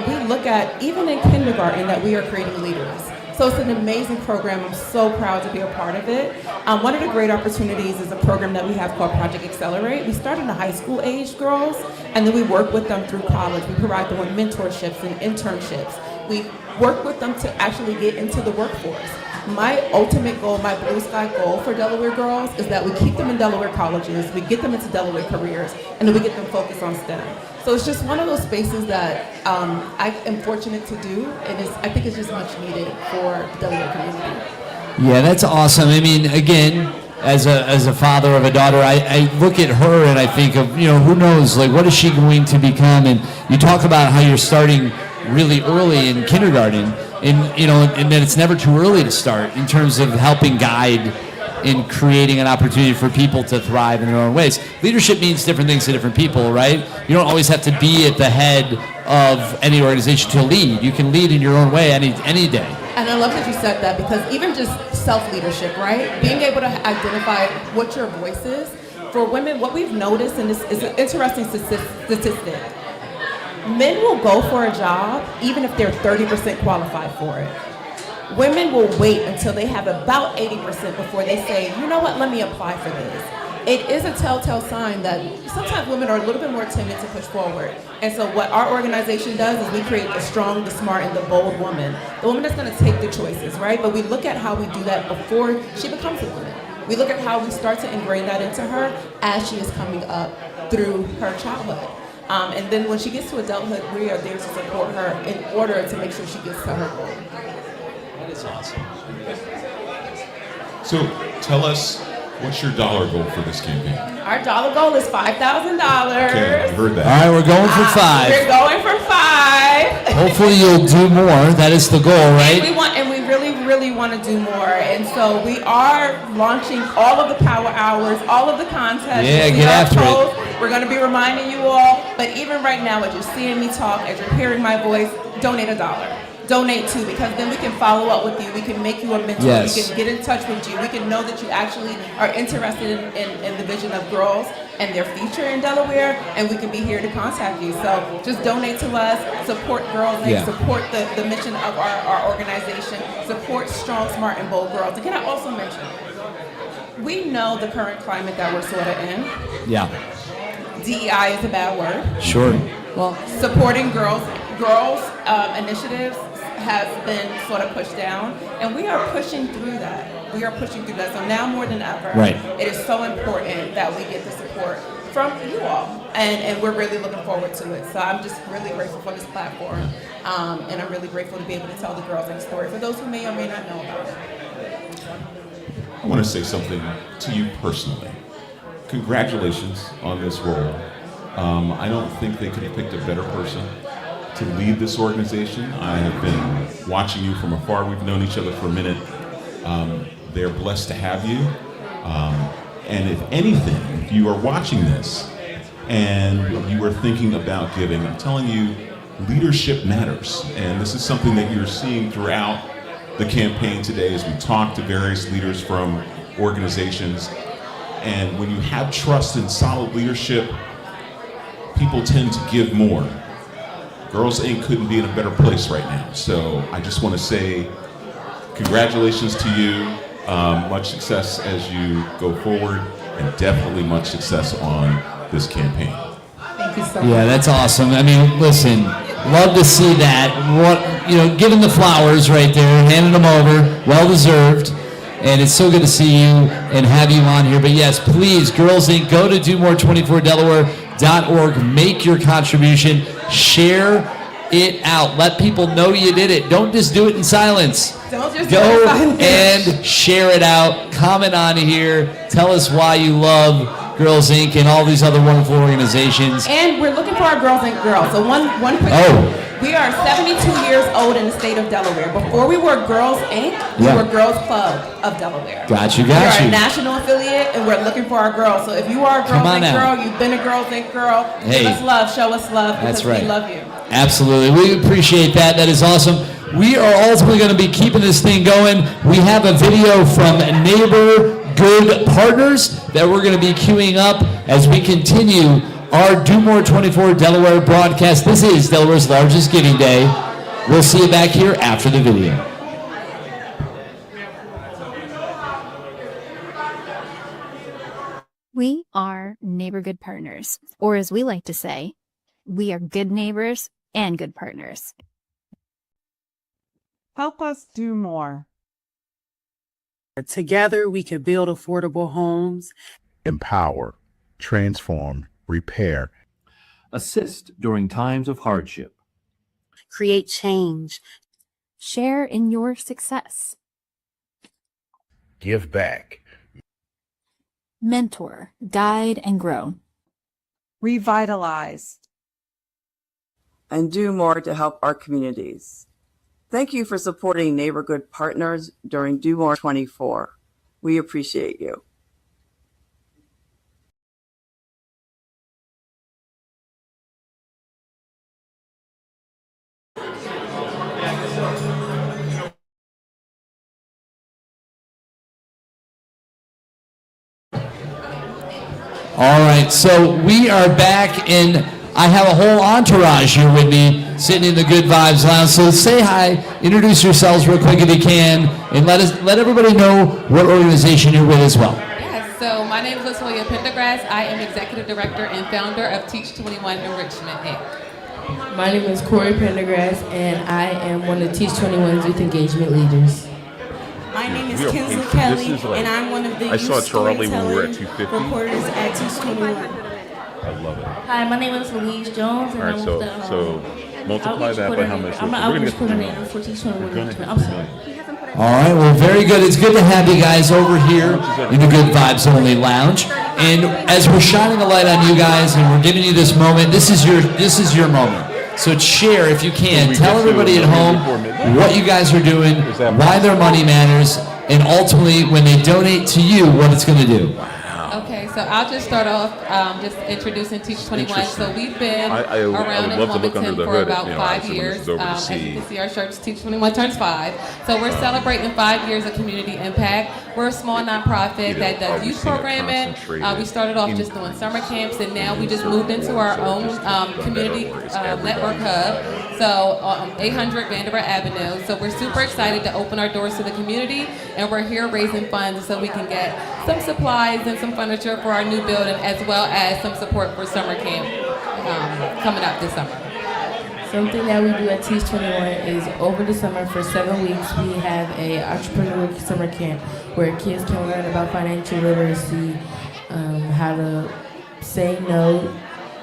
We look at, even in kindergarten, that we are creating leaders. So it's an amazing program. I'm so proud to be a part of it. One of the great opportunities is a program that we have called Project Accelerate. We start in the high school age girls, and then we work with them through college. We provide them with mentorships and internships. We work with them to actually get into the workforce. My ultimate goal, my blue sky goal for Delaware girls is that we keep them in Delaware colleges, we get them into Delaware careers, and then we get them focused on STEM. So it's just one of those spaces that I am fortunate to do, and I think it's just much needed for the Delaware community. Yeah, that's awesome. I mean, again, as a father of a daughter, I look at her and I think of, who knows, like, what is she going to become? And you talk about how you're starting really early in kindergarten, and that it's never too early to start in terms of helping guide in creating an opportunity for people to thrive in their own ways. Leadership means different things to different people, right? You don't always have to be at the head of any organization to lead. You can lead in your own way any day. And I love that you said that, because even just self-leadership, right? Being able to identify what your voice is. For women, what we've noticed, and this is an interesting statistic, men will go for a job even if they're 30% qualified for it. Women will wait until they have about 80% before they say, you know what, let me apply for this. it is a telltale sign that sometimes women are a little bit more timid to push forward. And so what our organization does is we create the strong, the smart, and the bold woman. The woman that's going to take the choices, right? But we look at how we do that before she becomes a woman. We look at how we start to ingrain that into her as she is coming up through her childhood. And then when she gets to adulthood, we are there to support her in order to make sure she gets to her goal. That is awesome. So tell us, what's your dollar goal for this campaign? Our dollar goal is $5,000. Okay, I heard that. All right, we're going for 5. We're going for 5. Hopefully you'll do more. That is the goal, right? And we really want to do more. And so we are launching all of the power hours, all of the contests. Yeah, get after it. We're going to be reminding you all. But even right now, as you're seeing me talk, as you're hearing my voice, donate $1. Donate too, because then we can follow up with you. We can make you a mentor. Yes. We can get in touch with you. We can know that you actually are interested in the vision of girls and their future in Delaware, and we can be here to contact you. So just donate to us, support Girls Inc., support the mission of our organization, support strong, smart, and bold girls. And can I also mention, we know the current climate that we're sort of in. Yeah. DEI is a bad word. Sure. Well, supporting girls initiatives has been sort of pushed down, and we are pushing through that. So now more than ever, right, it is so important that we get the support from you all, and we're really looking forward to it. So I'm just really grateful for this platform, and I'm really grateful to be able to tell the Girls Inc. story for those who may or may not know about it. I want to say something to you personally. Congratulations on this role. I don't think they could have picked a better person to lead this organization. I have been watching you from afar. We've known each other for a minute. They're blessed to have you. And if anything, if you are watching this and you are thinking about giving, I'm telling you, leadership matters. And this is something that you're seeing throughout the campaign today as we talk to various leaders from organizations. And when you have trust and solid leadership, people tend to give more. Girls Inc. couldn't be in a better place right now. So I just want to say congratulations to you. Much success as you go forward, and definitely much success on this campaign. Thank you so much. Yeah, that's awesome. I mean, listen, love to see that. Giving the flowers right there, handing them over, well deserved. And it's so good to see you and have you on here. But yes, please, Girls Inc., go to DoMore24Delaware.org. Make your contribution. Share it out. Let people know you did it. Don't just do it in silence. Don't just go do it in silence. and share it out. Comment on here. Tell us why you love Girls Inc. and all these other wonderful organizations. And we're looking for our Girls Inc. girls. So one quick we are 72 years old in the state of Delaware. Before we were Girls Inc., we were Girls Club of Delaware. Got you. We are a national affiliate, and we're looking for our girls. So if you are a Girls Inc. girl, you've been a Girls Inc. girl, give us love, show us love, because we love you. Absolutely. We appreciate that. That is awesome. We are ultimately going to be keeping this thing going. We have a video from Neighbor Good Partners that we're going to be queuing up as we continue our Do More 24 Delaware broadcast. This is Delaware's largest giving day. We'll see you back here after the video. We are Neighbor Good Partners, or as we like to say, we are good neighbors and good partners. Help us do more. Together, we can build affordable homes, empower, transform, repair, assist during times of hardship, create change, share in your success, give back, mentor, guide, and grow, revitalize, and do more to help our communities. Thank you for supporting Neighbor Good Partners during Do More 24. We appreciate you. All right, so we are back in. I have a whole entourage here with me sitting in the Good Vibes Lounge. So say hi, introduce yourselves real quick if you can, and let everybody know what organization you're with as well. Yes, So my name is Latoya Pendergrass. I am Executive Director and founder of Teach 21 Enrichment, Inc. My name is Corey Pendergrass, and I am one of Teach 21's youth engagement leaders. My name is Kinsley Kelly, and I'm one of the youth storytelling reporters at Teach 21. I love it. Hi, my name is Louise Jones, and All right, I'm so with the, so multiply that by how much? I'm an outreach coordinator for Teach 21. I'm sorry. All right, well, very good. It's good to have you guys over here in the Good Vibes Only Lounge. And as we're shining a light on you guys and we're giving you this moment, this is your moment. So share if you can. Tell everybody at home what you guys are doing, why their money matters, and ultimately when they donate to you, what it's going to do. Okay, so I'll just start off just introducing Teach 21. So we've been around in Wilmington for about 5 years. As you can see, our shirts Teach 21 turns 5. So we're celebrating 5 years of community impact. We're a small nonprofit that does youth programming. We started off just doing summer camps, and now we just moved into our own community network hub. So 800 Vanderbilt Avenue. So we're super excited to open our doors to the community, and we're here raising funds so we can get some supplies and some furniture for our new building, as well as some support for summer camp coming up this summer. Something that we do at Teach 21 is over the summer for 7 weeks, we have a entrepreneur summer camp where kids can learn about financial literacy, how to say no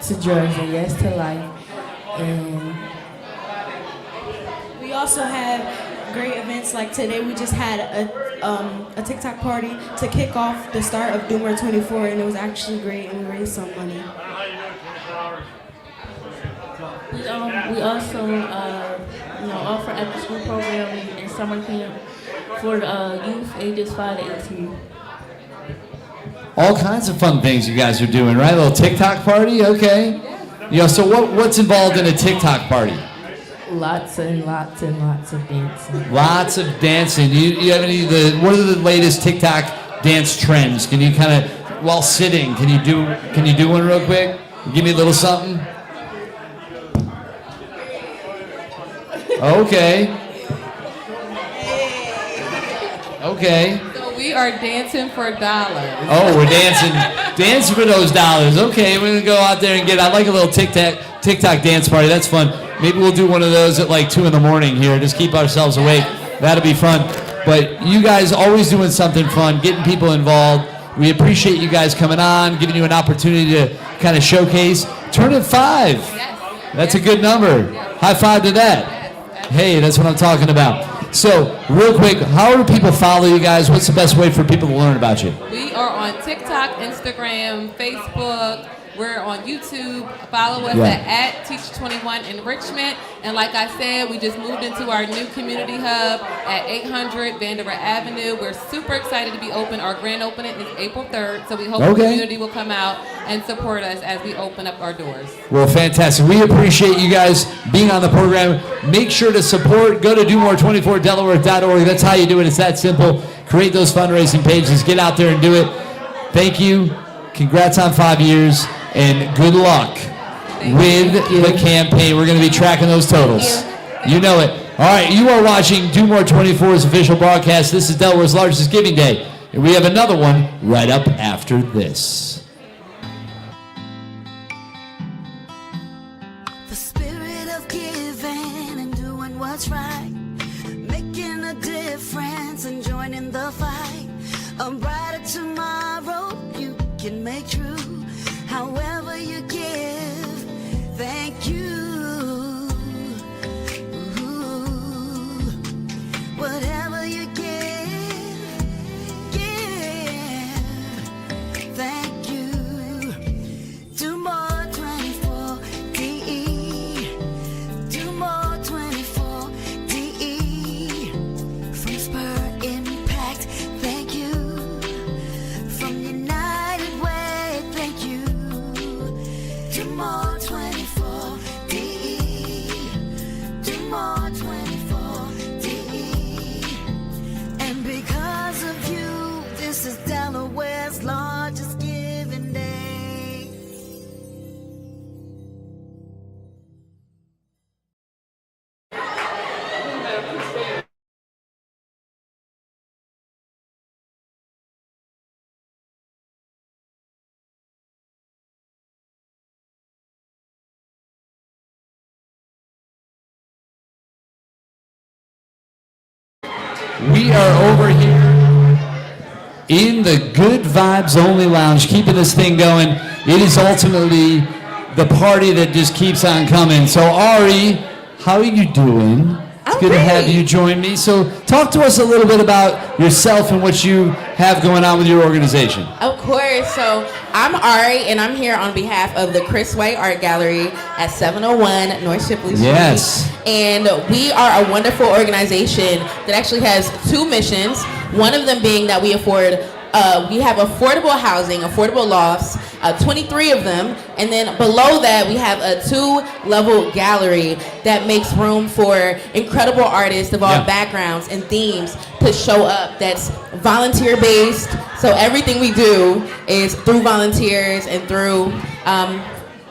to drugs and yes to life. And we also have great events like today. We just had a TikTok party to kick off the start of Doomer 24, and it was actually great, and we raised some money. We also offer after-school programming and summer camp for youth ages 5 to 18. All kinds of fun things you guys are doing, right? A little TikTok party, okay. Yeah, so what's involved in a TikTok party? Lots and lots and lots of dancing. Lots of dancing. You have any what are the latest TikTok dance trends? Can you kind of, while sitting, can you do one real quick? Give me a little something. Okay. Okay. So we are dancing for dollars. Oh, we're dancing for those dollars. Okay, we're gonna go out there and I like a little TikTok dance party. That's fun. Maybe we'll do one of those at like 2 in the morning here. Just keep ourselves awake. That'll be fun. But you guys always doing something fun, getting people involved. We appreciate you guys coming on, giving you an opportunity to kind of showcase. Turning 5. Yes. That's a good number. High five to that. Hey, that's what I'm talking about. So, real quick, how do people follow you guys? What's the best way for people to learn about you? We are on TikTok, Instagram, Facebook. We're on YouTube. Follow us at Teach 21 Enrichment. And like I said, we just moved into our new community hub at 800 Vanderbilt Avenue. We're super excited to be open. Our grand opening is April 3rd. So we hope the community will come out and support us as we open up our doors. Well, fantastic. We appreciate you guys being on the program. Make sure to support. Go to DoMore24Delaware.org. That's how you do it. It's that simple. Create those fundraising pages. Get out there and do it. Thank you. Congrats on 5 years. And good luck with the campaign. We're going to be tracking those totals. You know it. All right, you are watching Do More 24's official broadcast. This is Delaware's largest giving day. And we have another one right up after this. The spirit of giving and doing what's right, making a difference and joining the fight. A brighter tomorrow you can make true. However you give, thank you. Whatever you give, thank you. Do more 24 DE. Do more 24 DE. From Spur Impact, thank you. From United Way, thank you. Do more 24 DE. Do more 24 DE. And because of you, this is Delaware's largest giving day. We are over here in the Good Vibes Only Lounge, keeping this thing going. It is ultimately the party that just keeps on coming. So Ari, how are you doing? It's good to have you join me. So talk to us a little bit about yourself and what you have going on with your organization. Of course. So I'm Ari, and I'm here on behalf of the Chris White Art Gallery at 701 North Shipley Street. Yes. And we are a wonderful organization that actually has two missions. One of them being that we have affordable housing, affordable lofts, 23 of them, and then below that we have a 2-level gallery that makes room for incredible artists of all backgrounds and themes to show up. That's volunteer-based, so everything we do is through volunteers and through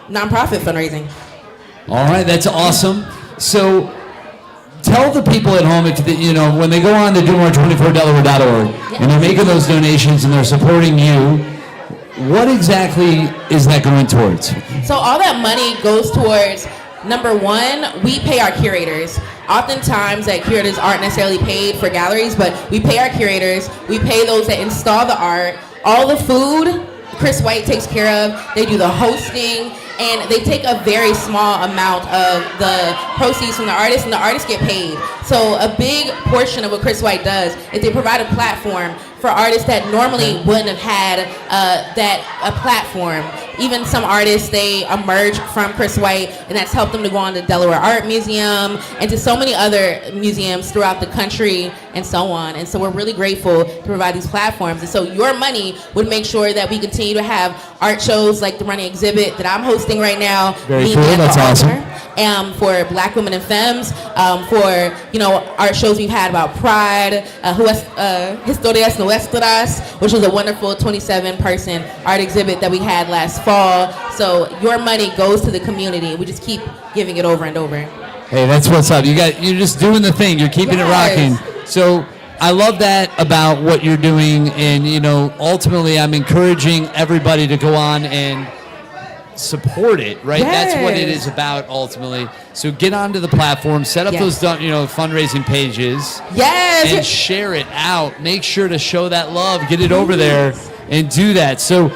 nonprofit fundraising. All right, that's awesome. So tell the people at home, if when they go on to DoMore24Delaware.org and they're making those donations and they're supporting you, what exactly is that going towards? So all that money goes towards, number one, we pay our curators. Oftentimes that curators aren't necessarily paid for galleries, but we pay our curators, we pay those that install the art. All the food, Chris White takes care of. They do the hosting, and they take a very small amount of the proceeds from the artists, and the artists get paid. So a big portion of what Chris White does is they provide a platform for artists that normally wouldn't have had a platform. Even some artists, they emerge from Chris White, and that's helped them to go on to Delaware Art Museum and to so many other museums throughout the country and so on. And so we're really grateful to provide these platforms. And so your money would make sure that we continue to have art shows like the running exhibit that I'm hosting right now. Very cool, that's awesome. For Black women and femmes, for art shows we've had about Pride, Historias Nuestras, which was a wonderful 27-person art exhibit that we had last fall. So your money goes to the community. We just keep giving it over and over. Hey, that's what's up. You're just doing the thing. You're keeping it rocking. So I love that about what you're doing, and ultimately I'm encouraging everybody to go on and support it, right? Yes. That's what it is about ultimately. So get onto the platform, set up those fundraising pages, and share it out. Make sure to show that love, get it over there, and do that. So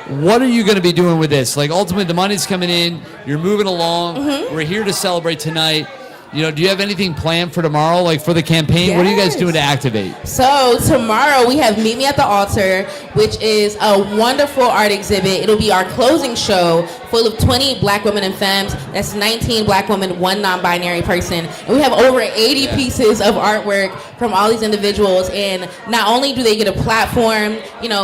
what are you going to be doing with this? Like, ultimately, the money's coming in, you're moving along, we're here to celebrate tonight. Do you have anything planned for tomorrow, like for the campaign? What are you guys doing to activate? So tomorrow we have Meet Me at the Altar, which is a wonderful art exhibit. It'll be our closing show full of 20 Black women and femmes. That's 19 Black women, 1 non-binary person. And we have over 80 pieces of artwork from all these individuals. And not only do they get a platform,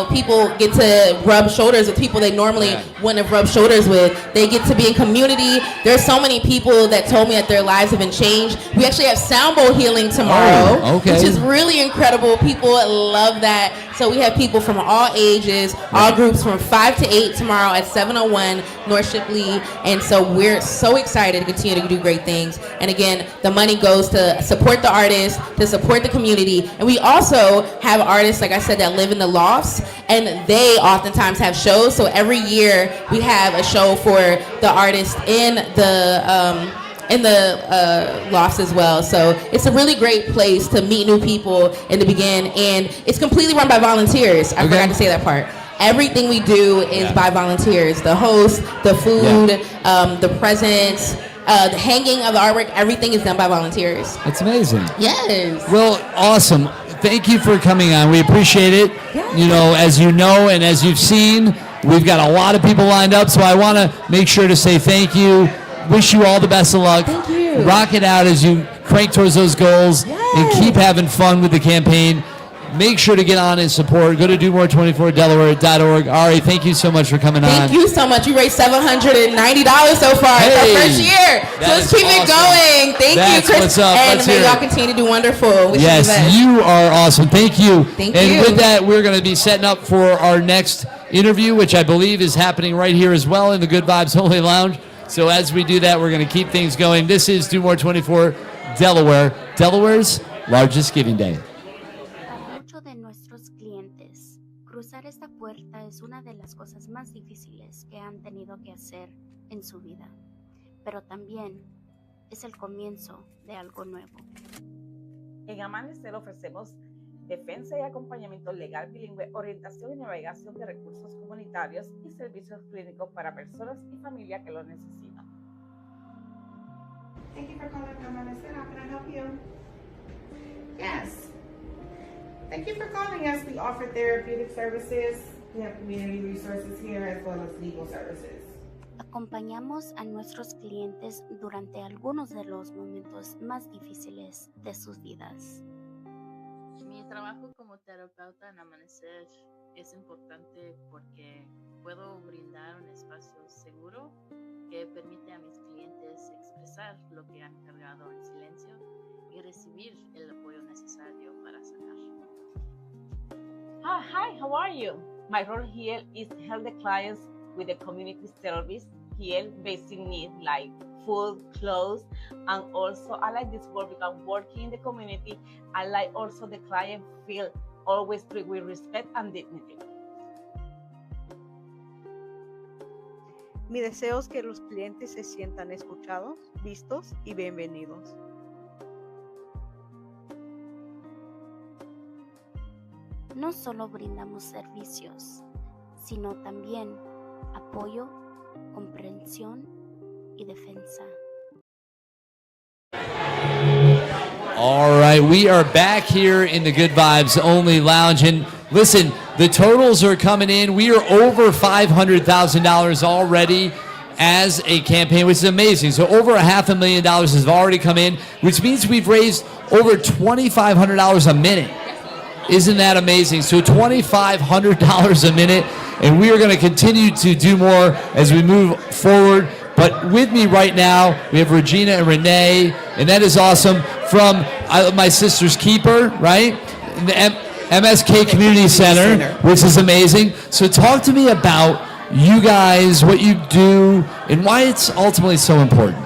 people get to rub shoulders with people they normally wouldn't have rubbed shoulders with. They get to be in community. There's so many people that told me that their lives have been changed. We actually have sound bowl healing tomorrow, which is really incredible. People love that. So we have people from all ages, all groups, from 5 to 8 tomorrow at 701 North Shipley. And so we're so excited to continue to do great things. And again, the money goes to support the artists, to support the community. And we also have artists, like I said, that live in the lofts, and they oftentimes have shows. So every year we have a show for the artists in the lofts as well. So it's a really great place to meet new people and to begin. And it's completely run by volunteers. I forgot to say that part. Everything we do is by volunteers. The host, the food, the presents, the hanging of the artwork, everything is done by volunteers. That's amazing. Yes. Well, awesome. Thank you for coming on. We appreciate it. Yes. As you know and as you've seen, we've got a lot of people lined up. So I want to make sure to say thank you. Wish you all the best of luck. Thank you. Rock it out as you crank towards those goals and keep having fun with the campaign. Make sure to get on and support. Go to DoMore24Delaware.org. Ari, thank you so much for coming on. Thank you so much. We raised $790 so far. It's our first year. So let's keep it going. Thank you, Chris. What's up. And may y'all continue to do wonderful. Wish Yes, you the best. you are awesome. Thank you. Thank and you. with that, we're going to be setting up for our next interview, which I believe is happening right here as well in the Good Vibes Only Lounge. So as we do that, we're going to keep things going. This is DoMore24 Delaware, Delaware's largest giving day. Muchos de nuestros clientes, cruzar esta puerta es una de las cosas más difíciles que han tenido que hacer en su vida, pero también es el comienzo de algo nuevo. En Amanecer ofrecemos defensa y acompañamiento legal bilingüe, orientación y navegación de recursos comunitarios y servicios clínicos para personas y familias que lo necesitan. Thank you for calling Amanecer. How can I help you? Yes. Thank you for calling us. We offer therapeutic services. We have community resources here as well as legal services. Acompañamos a nuestros clientes durante algunos de los momentos más difíciles de sus vidas. Mi trabajo como terapeuta en Amanecer es importante porque puedo brindar un espacio seguro que permite a mis clientes expresar lo que han cargado en silencio y recibir el apoyo necesario para sanar. Hi, how are you? My role here is to help the clients with the community service, here basic needs like food, clothes, and also I like this work because working in the community, I like also the client feel always treated with respect and dignity. Mi deseo es que los clientes se sientan escuchados, vistos y bienvenidos. No solo brindamos servicios, sino también apoyo, comprensión y defensa. All right, we are back here in the Good Vibes Only Lounge. And listen, the totals are coming in. We are over $500,000 already as a campaign, which is amazing. So over $500,000 has already come in, which means we've raised over $2,500 a minute. Isn't that amazing? So $2,500 a minute, and we are going to continue to do more as we move forward. But with me right now, we have Regina and Renee, and that is awesome, from My Sister's Keeper, right? The MSK Community Center, which is amazing. So talk to me about you guys, what you do, and why it's ultimately so important.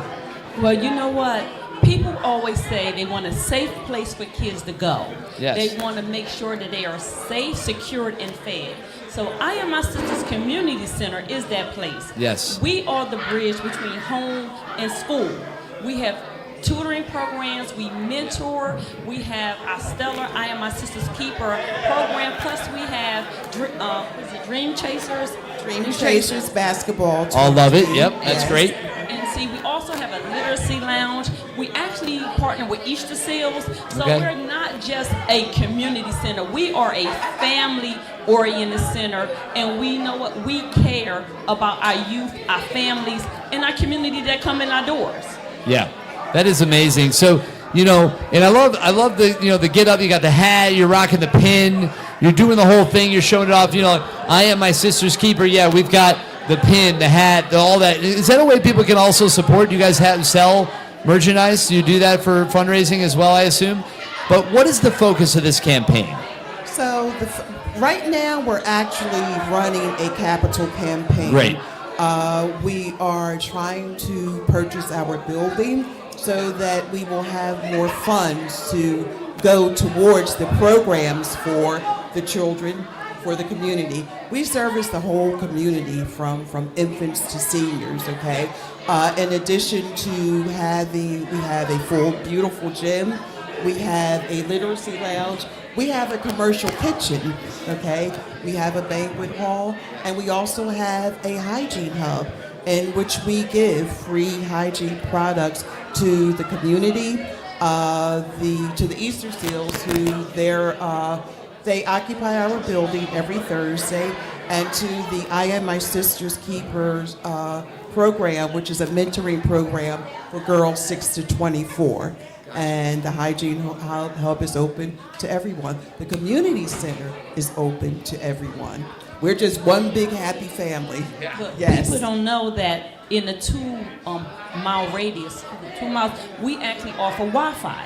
Well, you know what? People always say they want a safe place for kids to go. Yes. They want to make sure that they are safe, secured, and fed. So I Am My Sister's Community Center is that place. Yes. We are the bridge between home and school. We have tutoring programs, we mentor, we have our stellar I Am My Sister's Keeper program, plus we have Dream Chasers? Dream Chasers basketball. All love it, yep, that's Yes. great. And see, we also have a literacy lounge. We actually partner with Easter Seals, so Okay. we're not just a community center. We are a family-oriented center, and we know what we care about our youth, our families, and our community that come in our doors. Yeah, that is amazing. So, you know, and I love the, you know, the get up, you got the hat, you're rocking the pin, you're doing the whole thing, you're showing it off, you know, like, I Am My Sister's Keeper. Yeah, we've got the pin, the hat, all that. Is that a way people can also support? You guys sell merchandise? Do you do that for fundraising as well, I assume? But what is the focus of this campaign? So right now we're actually running a capital campaign. Great. We are trying to purchase our building so that we will have more funds to go towards the programs for the children, for the community. We service the whole community from infants to seniors, okay? In addition to having, we have a full, beautiful gym, we have a literacy lounge, we have a commercial kitchen, okay? We have a banquet hall, and we also have a hygiene hub in which we give free hygiene products to the community, to the Easter Seals, who they occupy our building every Thursday, and to the I Am My Sister's Keepers program, which is a mentoring program for girls 6 to 24. And the hygiene hub is open to everyone. The community center is open to everyone. We're just one big happy family. But Yes. people don't know that in the 2-mile radius, 2 miles, we actually offer Wi-Fi.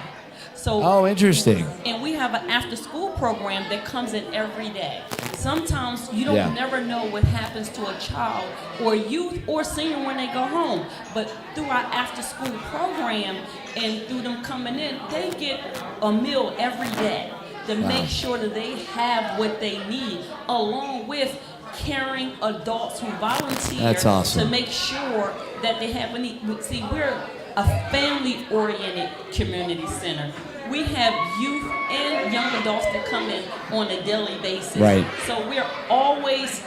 So, Oh, interesting. and we have an after-school program that comes in every day. Sometimes you don't Yeah. never know what happens to a child or youth or senior when they go home. But through our after-school program and through them coming in, they get a meal every day to Wow. make sure that they have what they need, along with caring adults who volunteer That's awesome. to make sure that they have a need. See, we're a family-oriented community center. we have youth and young adults that come in on a daily basis. Right. So we're always,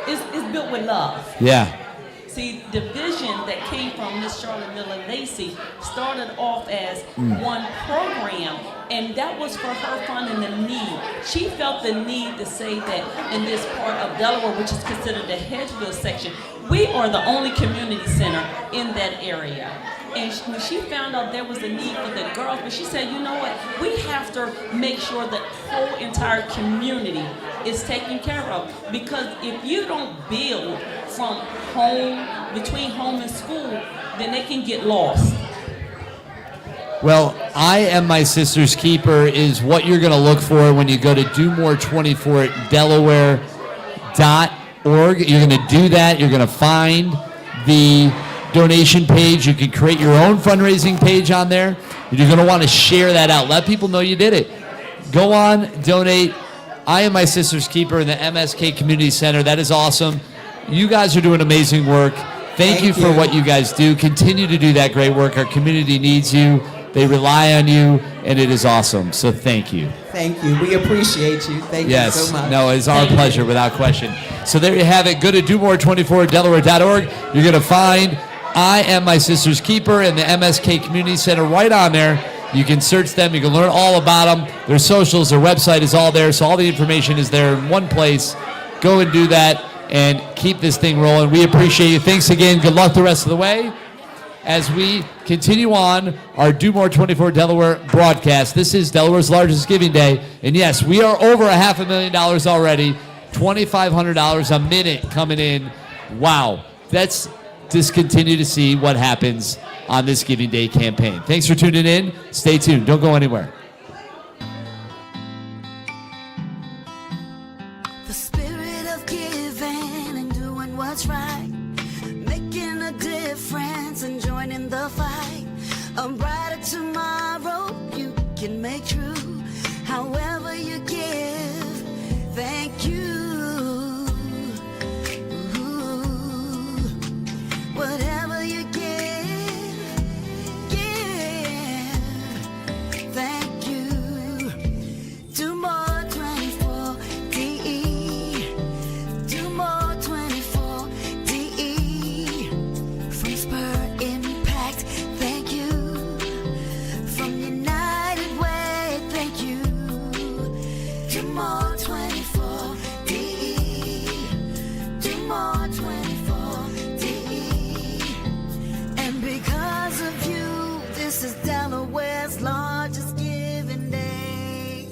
it's built with love. Yeah. See, the vision that came from Miss Charlotte Miller Lacey started off as one program, and that was for her finding the need. She felt the need to say that in this part of Delaware, which is considered the Hedgeville section, we are the only community center in that area. And when she found out there was a need for the girls, but she said, you know what, we have to make sure the whole entire community is taken care of. Because if you don't build from home, between home and school, then they can get lost. Well, I Am My Sister's Keeper is what you're going to look for when you go to DoMore24Delaware.org. You're going to do that. You're going to find the donation page. You can create your own fundraising page on there. You're going to want to share that out. Let people know you did it. Go on, donate. I Am My Sister's Keeper in the MSK Community Center. That is awesome. You guys are doing amazing work. Thank you for what you guys do. Continue to do that great work. Our community needs you. They rely on you, and it is awesome. So thank you. Thank you. We appreciate you. Thank you so much. No, it's our pleasure, without question. So there you have it. Go to DoMore24Delaware.org. You're going to find I Am My Sister's Keeper and the MSK Community Center right on there. You can search them. You can learn all about them. Their socials, their website is all there. So all the information is there in one place. Go and do that and keep this thing rolling. We appreciate you. Thanks again. Good luck the rest of the way as we continue on our Do More 24 Delaware broadcast. This is Delaware's largest giving day. And yes, we are over $500,000 already. $2,500 a minute coming in. Wow. Let's just continue to see what happens on this Giving Day campaign. Thanks for tuning in. Stay tuned. Don't go anywhere. The spirit of giving and doing what's right, making a difference and joining the fight. A brighter tomorrow you can make true. However you give, thank you. Whatever you give, thank you. Do more 24 DE. Do more 24 DE. From Spur Impact, thank you. From United Way, thank you. Do more 24 DE. Do more 24 DE. And because of you, this is Delaware's largest giving day.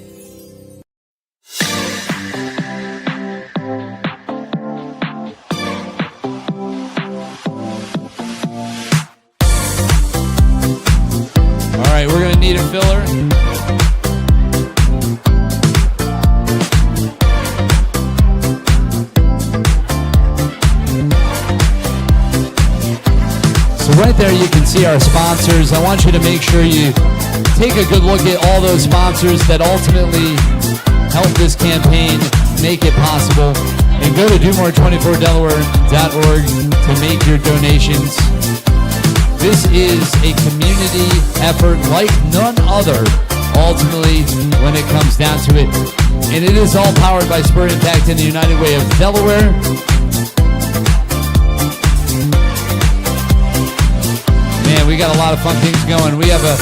All right, we're going to need a filler. So right there you can see our sponsors. I want you to make sure you take a good look at all those sponsors that ultimately help this campaign make it possible. And go to DoMore24Delaware.org to make your donations. This is a community effort like none other, ultimately, when it comes down to it. And it is all powered by Spur Impact and the United Way of Delaware. Man, we got a lot of fun things going. We have a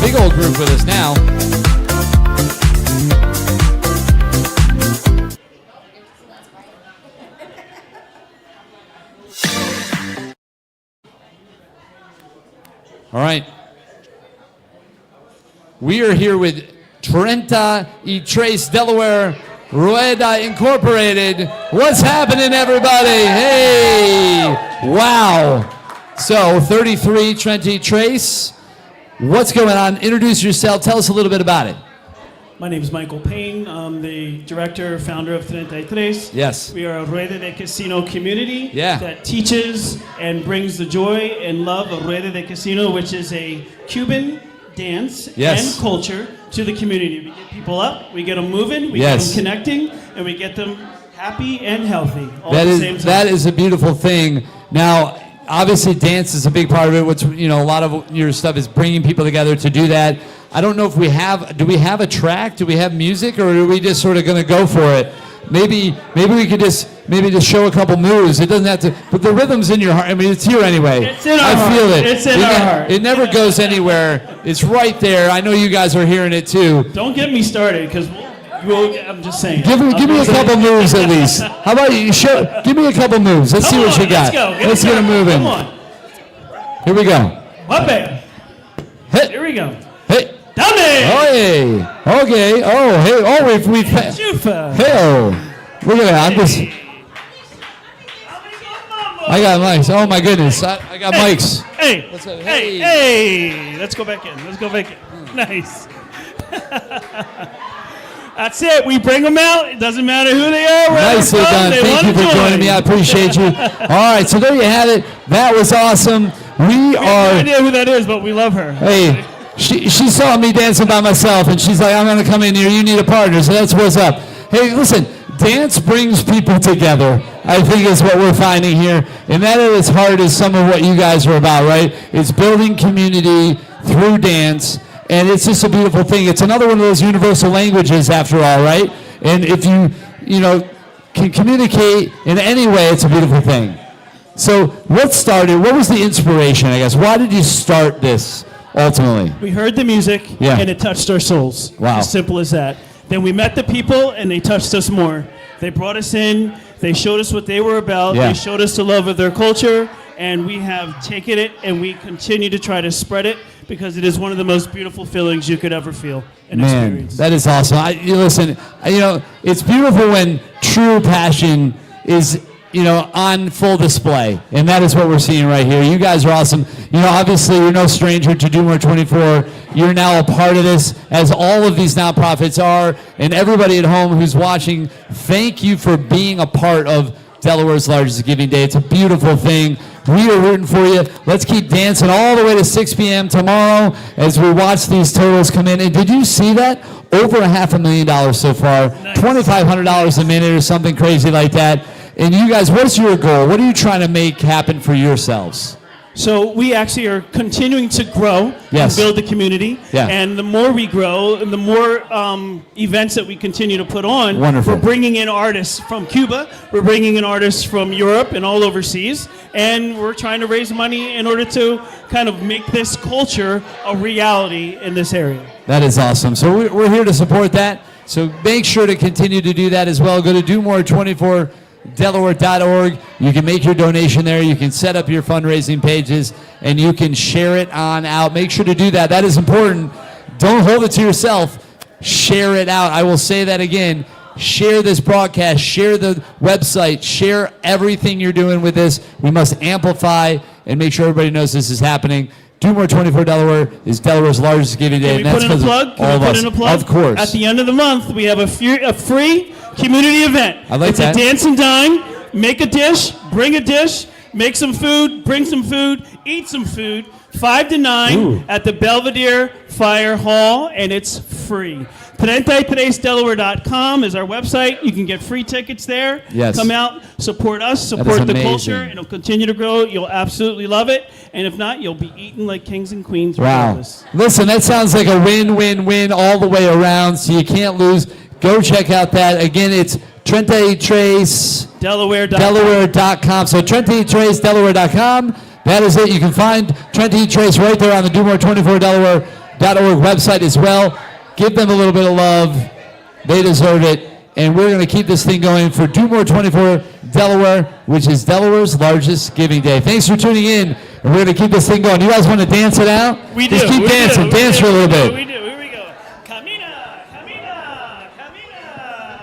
big old group with us now. All right. We are here with 33 Delaware Rueda Incorporated. What's happening, everybody? Hey! Wow. So, 33 Trenti Trace. What's going on? Introduce yourself. Tell us a little bit about it. My name is Michael Payne. I'm the director, founder of 33. Yes. We are a Rueda de Casino community Yeah. that teaches and brings the joy and love of Rueda de Casino, which is a Cuban dance Yes. and culture, to the community. We get people up, we get them moving, we Yes. get them connecting, and we get them happy and healthy all That at the is same time. that is a beautiful thing. Now, obviously, dance is a big part of it. What's a lot of your stuff is bringing people together to do that. I don't know if do we have a track? Do we have music, or are we just sort of going to go for it? Maybe we could just show a couple moves. It doesn't have to, but the rhythm's in your heart. I mean, it's here anyway. It's in our I heart. feel it. It's in our heart. It never goes anywhere. It's right there. I know you guys are hearing it too. Don't get me started, because I'm just saying. Give me a couple moves at least. How about you give me a couple moves. Let's see what you got. Let's get it moving. Come on. Here we go. Wape. Here we go. Hey. Dame. Oh, hey. Okay. Oh, hey. Oh, we've Chufa. Hey, oh. Look at that. I'm just. I got mics. Oh my goodness. I got mics. Hey. Hey. Let's go back in. Nice. That's it. We bring them out. It doesn't matter who they are. Nicely done. Thank you for joining me. I appreciate you. All right. So there you have it. That was awesome. We have are. no idea who that is, but we love her. Hey. She saw me dancing by myself, and she's like, I'm going to come in here. You need a partner. So that's what's up. Hey, listen. Dance brings people together, I think, is what we're finding here. And that at its heart is some of what you guys are about, right? It's building community through dance. And it's just a beautiful thing. It's another one of those universal languages, after all, right? And if you can communicate in any way, it's a beautiful thing. So what was the inspiration, I guess? Why did you start this, ultimately? We heard the music, and it touched our souls. Wow. As simple as that. Then we met the people, and they touched us more. They brought us in. They showed us what they were about. Yeah. They showed us the love of their culture, and we have taken it, and we continue to try to spread it, because it is one of the most beautiful feelings you could ever feel and experience. That is awesome. Listen, it's beautiful when true passion is, on full display. And that is what we're seeing right here. You guys are awesome. Obviously, you're no stranger to Do More 24. You're now a part of this, as all of these nonprofits are. And everybody at home who's watching, thank you for being a part of Delaware's largest giving day. It's a beautiful thing. We are rooting for you. Let's keep dancing all the way to 6 p.m. tomorrow as we watch these totals come in. And did you see that? Over $500,000 so far. Nice. $2,500 a minute or something crazy like that. And you guys, what's your goal? What are you trying to make happen for yourselves? So we actually are continuing to grow and build the community. Yeah. And the more we grow, and the more events that we continue to put on, Wonderful. We're bringing in artists from Cuba, we're bringing in artists from Europe and all overseas, and we're trying to raise money in order to kind of make this culture a reality in this area. That is awesome. So we're here to support that. So make sure to continue to do that as well. Go to DoMore24Delaware.org. You can make your donation there. You can set up your fundraising pages, and you can share it on out. Make sure to do that. That is important. Don't hold it to yourself. Share it out. I will say that again. Share this broadcast. Share the website. Share everything you're doing with this. We must amplify and make sure everybody knows this is happening. Do More 24 Delaware is Delaware's largest giving day. Can we put in a plug? Can we put in a plug? Of course. At the end of the month, we have a free community event. I like that. It's a dance and dine. Make a dish, bring a dish, make some food, bring some food, eat some food. 5 to 9 at the Belvedere Fire Hall, and it's free. 33delaware.com is our website. You can get free tickets there. Yes. Come out, support us, support the culture, and it'll continue to grow. You'll absolutely love it. And if not, you'll be eaten like kings and queens. Wow. Regardless. Listen, that sounds like a win-win-win all the way around, so you can't lose. Go check out that. Again, it's Delaware.com. So Delaware.com. That is it. You can find Trent E. Trace right there on the DoMore24Delaware.org website as well. Give them a little bit of love. They deserve it. And we're going to keep this thing going for Do More 24 Delaware, which is Delaware's largest giving day. Thanks for tuning in. And we're going to keep this thing going. You guys want to dance it out? We Just do. keep dancing. Dance for a little bit. We do. Here we go. Camina, camina, camina.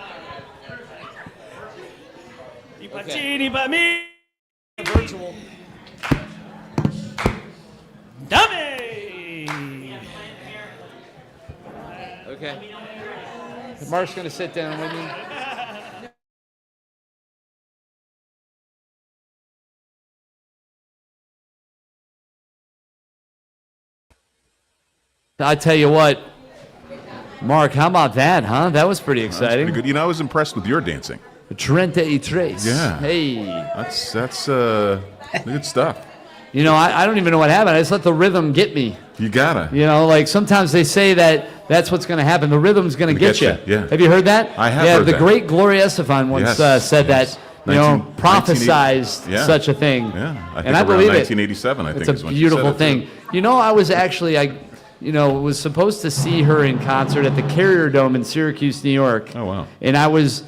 Ni pa chi, ni pa mi. Virtual. Dame. Okay. Mark's going to sit down with me. I tell you what, Mark, how about that, huh? That was pretty exciting. That's pretty good. I was impressed with your dancing. Trent E. Trace. Yeah. Hey. That's good stuff. You know, I don't even know what happened. I just let the rhythm get me. You gotta. You know, like sometimes they say that that's what's going to happen. The rhythm's going to get you. Yeah. Have you heard that? I have heard that. The great Gloria Estefan once said that, you know, prophesized such a thing. Yeah, I think and I around believe 1987, I think it's is a when she beautiful said it, thing. too. You know, I was actually, was supposed to see her in concert at the Carrier Dome in Syracuse, New York. Oh, wow. And I was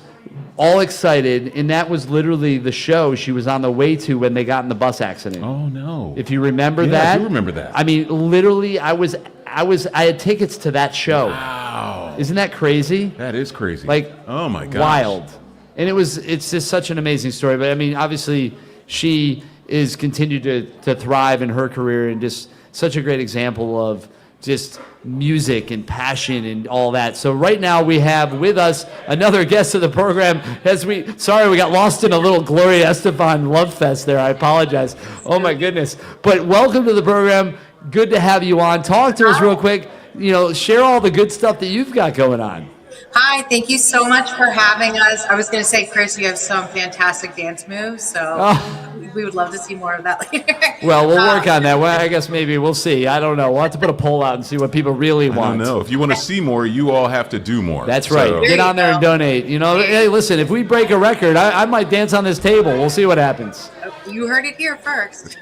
all excited, and that was literally the show she was on the way to when they got in the bus accident. Oh, no. If you remember Yeah, that. I do remember that. I mean, literally, I had tickets to that show. Wow. Isn't that crazy? That is crazy. Like, oh my gosh. wild. And it's just such an amazing story. But I mean, obviously, she is continued to thrive in her career, and just such a great example of just music and passion and all that. So right now we have with us another guest of the program. Sorry, we got lost in a little Gloria Estefan love fest there. I apologize. Oh my goodness. But welcome to the program. Good to have you on. Talk to us real quick. You know, share all the good stuff that you've got going on. Hi, thank you so much for having us. I was going to say, Chris, you have some fantastic dance moves, so we would love to see more of that later. Well, we'll work on that. Well, I guess maybe we'll see. I don't know. We'll have to put a poll out and see what people really want. I don't know. If you want to see more, you all have to do more. That's right. So- Get on there and donate. You know, hey, listen, if we break a record, I might dance on this table. We'll see what happens. You heard it here first.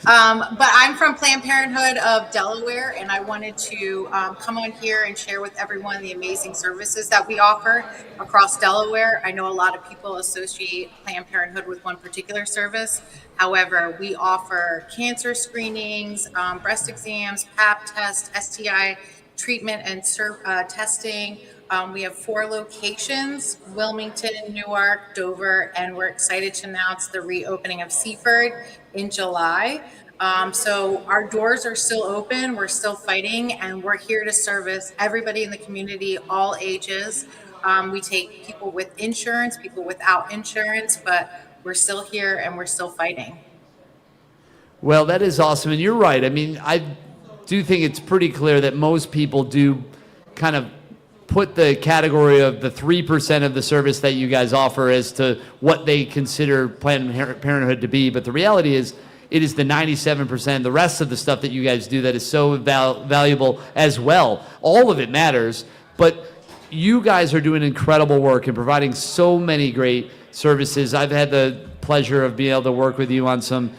But I'm from Planned Parenthood of Delaware, and I wanted to come on here and share with everyone the amazing services that we offer across Delaware. I know a lot of people associate Planned Parenthood with one particular service. However, we offer cancer screenings, breast exams, Pap test, STI treatment and testing. We have 4 locations: Wilmington, Newark, Dover, and we're excited to announce the reopening of Seaford in July. So our doors are still open, we're still fighting, and we're here to service everybody in the community, all ages. We take people with insurance, people without insurance, but we're still here and we're still fighting. Well, that is awesome. And you're right. I mean, I do think it's pretty clear that most people do kind of put the category of the 3% of the service that you guys offer as to what they consider Planned Parenthood to be. But the reality is, it is the 97%, the rest of the stuff that you guys do that is so valuable as well. All of it matters, but you guys are doing incredible work and providing so many great services. I've had the pleasure of being able to work with you on some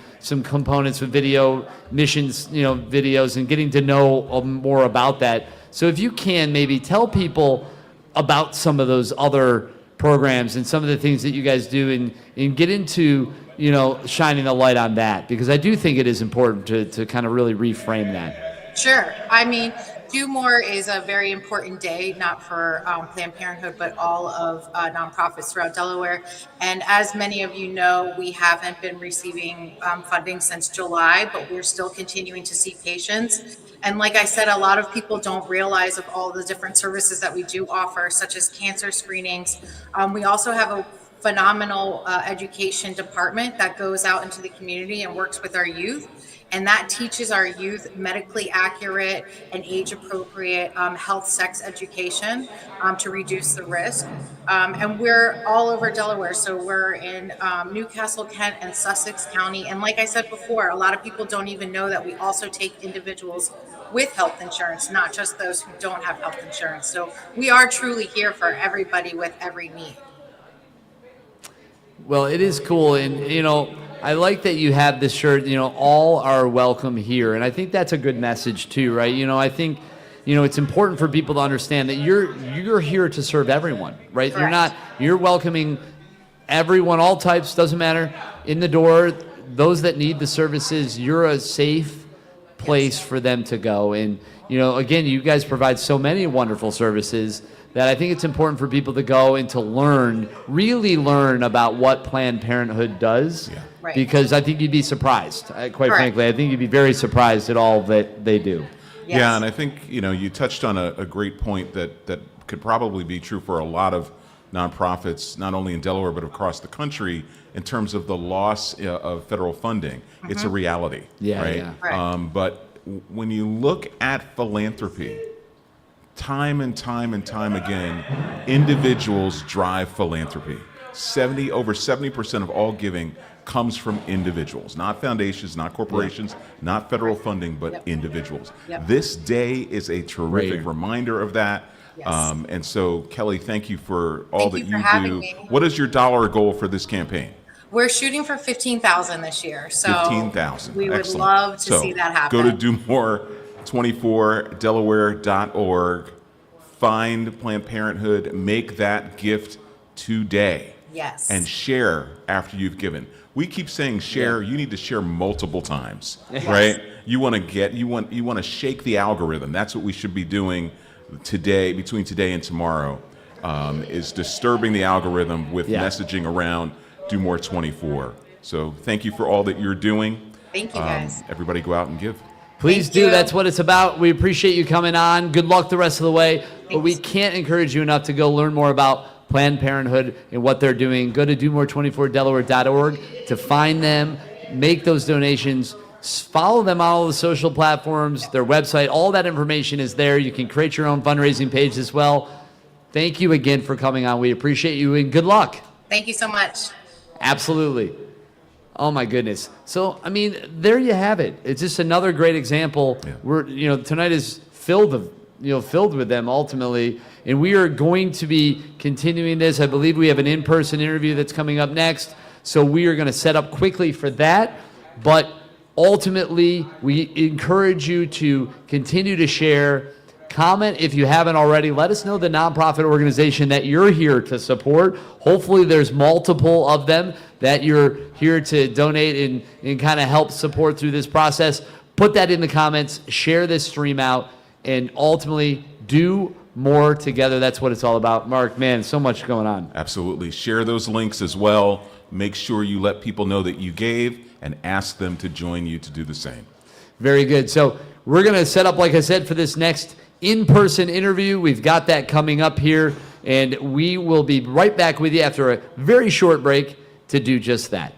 components with video missions, videos, and getting to know more about that. So if you can maybe tell people about some of those other programs and some of the things that you guys do, and get into, shining the light on that, because I do think it is important to kind of really reframe that. Sure. I mean, Do More is a very important day, not for Planned Parenthood, but all of nonprofits throughout Delaware. And as many of you know, we haven't been receiving funding since July, but we're still continuing to see patients. And like I said, a lot of people don't realize of all the different services that we do offer, such as cancer screenings. We also have a phenomenal education department that goes out into the community and works with our youth. And that teaches our youth medically accurate and age-appropriate health, sex education to reduce the risk. And we're all over Delaware. So we're in Newcastle, Kent, and Sussex County. And like I said before, a lot of people don't even know that we also take individuals with health insurance, not just those who don't have health insurance. So we are truly here for everybody with every need. Well, it is cool. And, I like that you have this shirt, all are welcome here. And I think that's a good message too, right? I think, it's important for people to understand that you're here to serve everyone, right? Correct. You're welcoming everyone, all types, doesn't matter, in the door. Those that need the services, you're a safe place for them to go. And, again, you guys provide so many wonderful services that I think it's important for people to go and to really learn about what Planned Parenthood does. Yeah. Right. Because I think you'd be surprised, quite Correct. frankly. I think you'd be very surprised at all that they do. Yes. Yeah, and I think, you touched on a great point that could probably be true for a lot of nonprofits, not only in Delaware, but across the country, in terms of the loss of federal funding. Mm-hmm. It's a reality, Yeah, right? yeah. Right. But when you look at philanthropy, time and time and time again, individuals drive philanthropy. Over 70% of all giving comes from individuals, not foundations, not corporations, not federal funding, but individuals. This day is a terrific reminder of that. And so, Kelly, thank you for all that you do. Me. What is your dollar goal for this campaign? We're shooting for 15,000 this year. So 15,000. we would Excellent. love to see that happen. Go to DoMore24Delaware.org. Find Planned Parenthood. Make that gift today. Yes. And share after you've given. We keep saying share. You need to share multiple times, right? You want to shake the algorithm. That's what we should be doing today, between today and tomorrow, is disturbing the algorithm with messaging around Do More 24. So thank you for all that you're doing. Thank you, guys. Everybody go out and give. Please do. That's what it's about. We appreciate you coming on. Good luck the rest of the way. But we can't encourage you enough to go learn more about Planned Parenthood and what they're doing. Go to DoMore24Delaware.org to find them, make those donations, follow them on all the social platforms, their website. All that information is there. You can create your own fundraising page as well. Thank you again for coming on. We appreciate you and good luck. Thank you so much. Absolutely. Oh my goodness. So, I mean, there you have it. It's just another great example. We're, tonight is filled with them ultimately. And we are going to be continuing this. I believe we have an in-person interview that's coming up next. So we are going to set up quickly for that. But ultimately, we encourage you to continue to share. Comment if you haven't already. Let us know the nonprofit organization that you're here to support. Hopefully there's multiple of them that you're here to donate and kind of help support through this process. Put that in the comments. Share this stream out. And ultimately, do more together. That's what it's all about. Mark, man, so much going on. Absolutely. Share those links as well. Make sure you let people know that you gave and ask them to join you to do the same. Very good. So we're going to set up, like I said, for this next in-person interview. We've got that coming up here, and we will be right back with you after a very short break to do just that.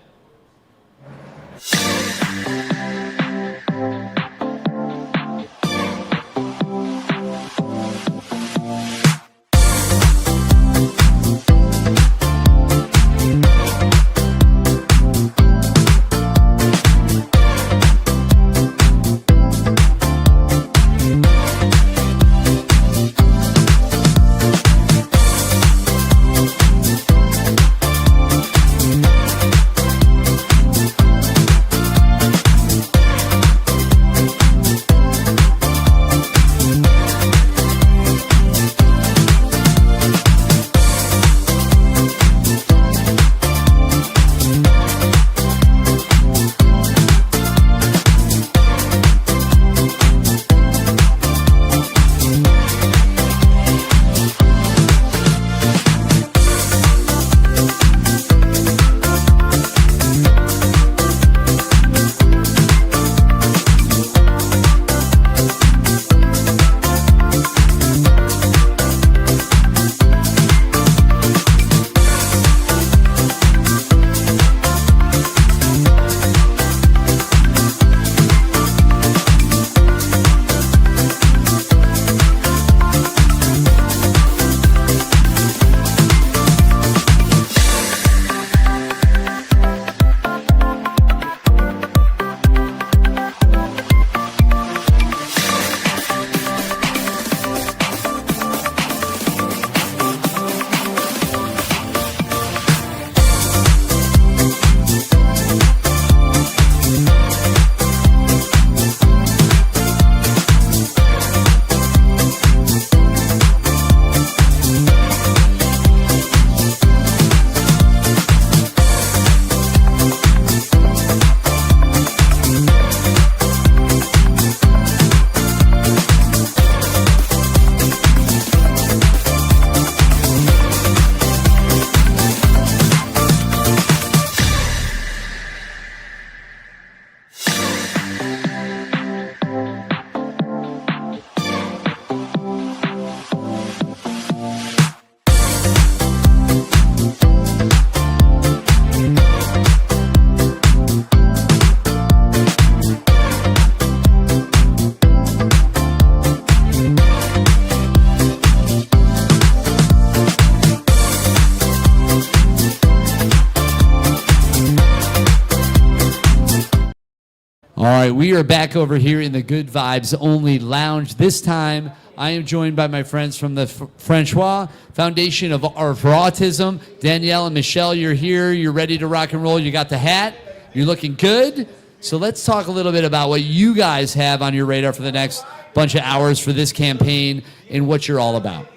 All right, we are back over here in the Good Vibes Only Lounge. This time, I am joined by my friends from the Francois Foundation for Autism. Danielle and Michelle, you're here. You're ready to rock and roll. You got the hat. You're looking good. So let's talk a little bit about what you guys have on your radar for the next bunch of hours for this campaign and what you're all about.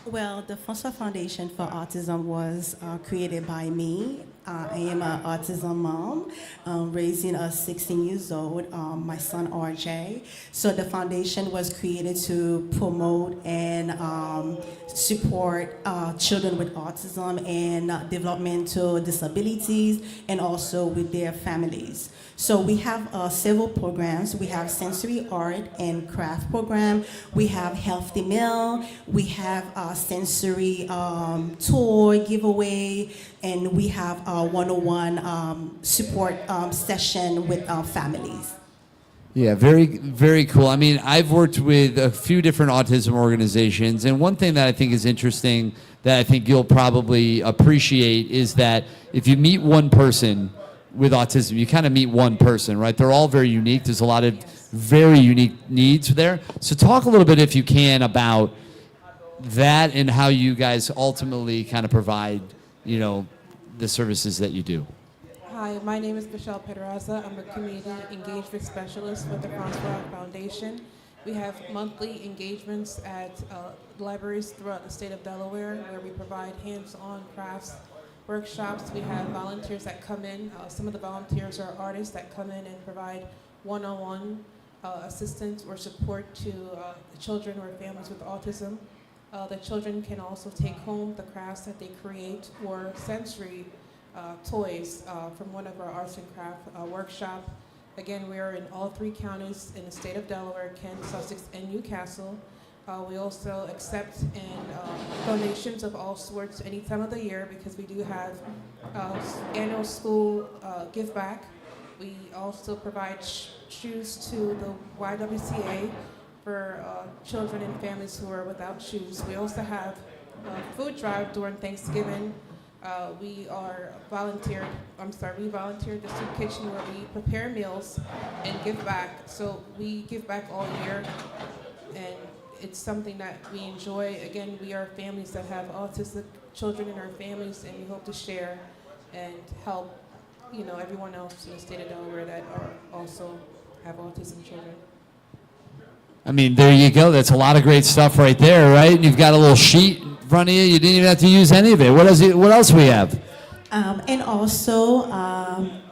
Well, the Francois Foundation for Autism was created by me. I am an autism mom, raising a 16 years old, my son RJ. So the foundation was created to promote and support children with autism and developmental disabilities, and also with their families. So we have several programs. We have sensory art and craft program. We have healthy meal. We have a sensory toy giveaway, and we have a one-on-one support session with families. Yeah, very, very cool. I mean, I've worked with a few different autism organizations, and one thing that I think is interesting that I think you'll probably appreciate is that if you meet one person with autism, you kind of meet one person, right? They're all very unique. There's a lot of very unique needs there. So talk a little bit, if you can, about that and how you guys ultimately kind of provide, you know, the services that you do. Hi, my name is Michelle Pedraza. I'm a community engagement specialist with the Francois Foundation. We have monthly engagements at libraries throughout the state of Delaware where we provide hands-on crafts workshops. We have volunteers that come in. Some of the volunteers are artists that come in and provide one-on-one assistance or support to children or families with autism. The children can also take home the crafts that they create or sensory toys from one of our arts and craft workshop. Again, we are in all 3 counties in the state of Delaware, Kent, Sussex, and Newcastle. We also accept donations of all sorts any time of the year because we do have annual school give back. We also provide shoes to the YWCA for children and families who are without shoes. We also have a food drive during Thanksgiving. We volunteered the soup kitchen where we prepare meals and give back. So we give back all year, and it's something that we enjoy. Again, we are families that have autistic children in our families, and we hope to share and help, you know, everyone else in the state of Delaware that are also have autism children. I mean, there you go. That's a lot of great stuff right there, right? And you've got a little sheet in front of you. You didn't even have to use any of it. What else we have? And also,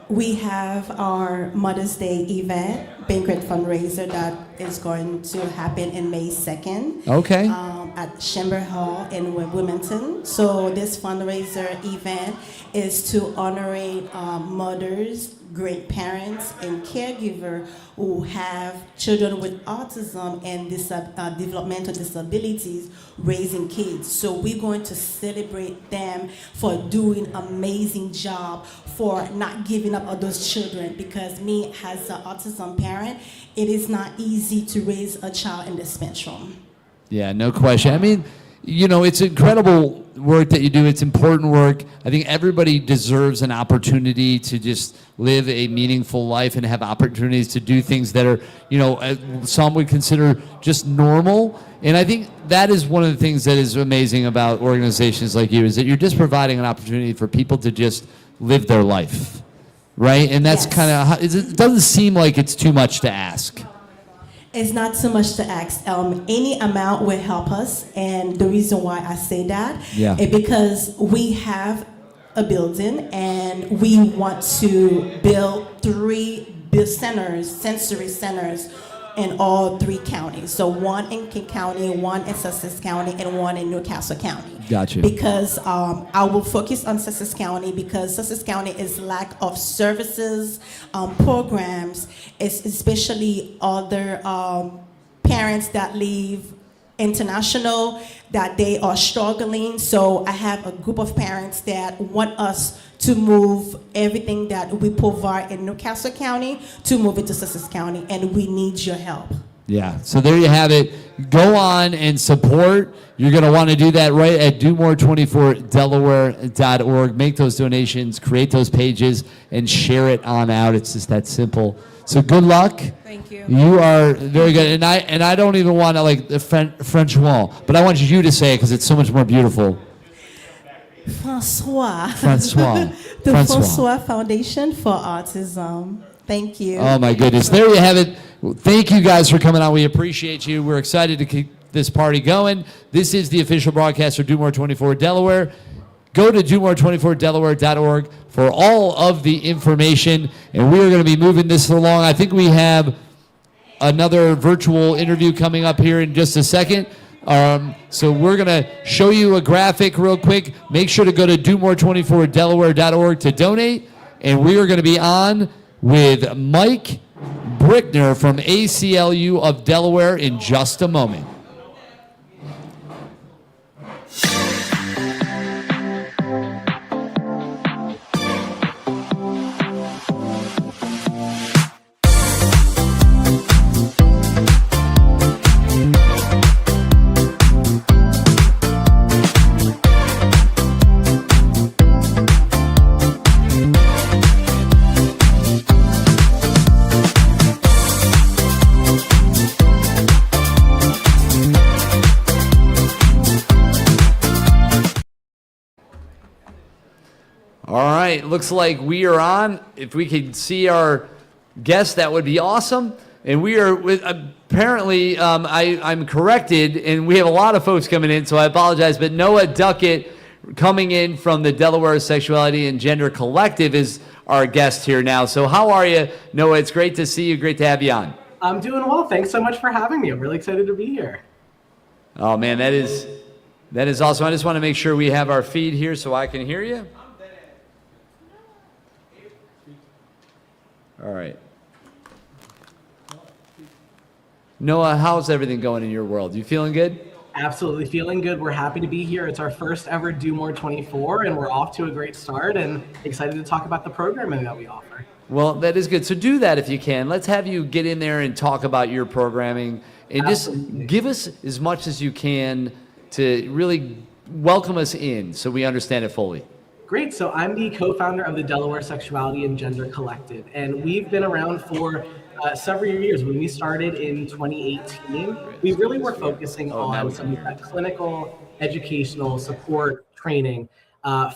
we have our Mother's Day event, banquet fundraiser that is going to happen in May 2nd. Okay. At Chamber Hall in Wilmington. So this fundraiser event is to honor mothers, great parents, and caregivers who have children with autism and developmental disabilities raising kids. So we're going to celebrate them for doing an amazing job, for not giving up on those children, because me as an autism parent, it is not easy to raise a child in the spectrum. Yeah, no question. I mean, you know, it's incredible work that you do. It's important work. I think everybody deserves an opportunity to just live a meaningful life and have opportunities to do things that are, you know, some would consider just normal. And I think that is one of the things that is amazing about organizations like you, is that you're just providing an opportunity for people to just live their life, right? And that's kind of, it doesn't seem like it's too much to ask. It's not too much to ask. Any amount will help us, and the reason why I say that is because we have a building and we want to build 3 sensory centers in all 3 counties. So one in King County, one in Sussex County, and one in Newcastle County. Gotcha. Because I will focus on Sussex County because Sussex County is lack of services, programs, especially other parents that live international, that they are struggling. So I have a group of parents that want us to move everything that we provide in Newcastle County to move it to Sussex County, and we need your help. Yeah, so there you have it. Go on and support. You're going to want to do that right at domore24delaware.org. Make those donations, create those pages, and share it on out. It's just that simple. So good luck. Thank you. You are very good. And I don't even want to like the French wall, but I want you to say it because it's so much more beautiful. Francois. The Francois Foundation for Autism. Thank you. Oh my goodness. There you have it. Thank you guys for coming on. We appreciate you. We're excited to keep this party going. This is the official broadcast for Do More 24 Delaware. Go to domore24delaware.org for all of the information. And we are going to be moving this along. I think we have another virtual interview coming up here in just a second. So we're going to show you a graphic real quick. Make sure to go to domore24delaware.org to donate. And we are going to be on with Mike Brickner from ACLU of Delaware in just a moment. All right, looks like we are on. If we could see our guest, that would be awesome. And we are with, apparently, I'm corrected, and we have a lot of folks coming in, so I apologize, but Noah Duckett coming in from the Delaware Sexuality and Gender Collective is our guest here now. So how are you, Noah? It's great to see you. Great to have you on. I'm doing well. Thanks so much for having me. I'm really excited to be here. Oh, man, that is awesome. I just want to make sure we have our feed here so I can hear you. All right. Noah, how's everything going in your world? You feeling good? Absolutely feeling good. We're happy to be here. It's our first ever Do More 24, and we're off to a great start and excited to talk about the programming that we offer. Well, that is good. So do that if you can. Let's have you get in there and talk about your programming and Absolutely. just give us as much as you can to really welcome us in so we understand it fully. Great. So I'm the co-founder of the Delaware Sexuality and Gender Collective, and we've been around for several years. When we started in 2018, we really were focusing on some of that clinical, educational support training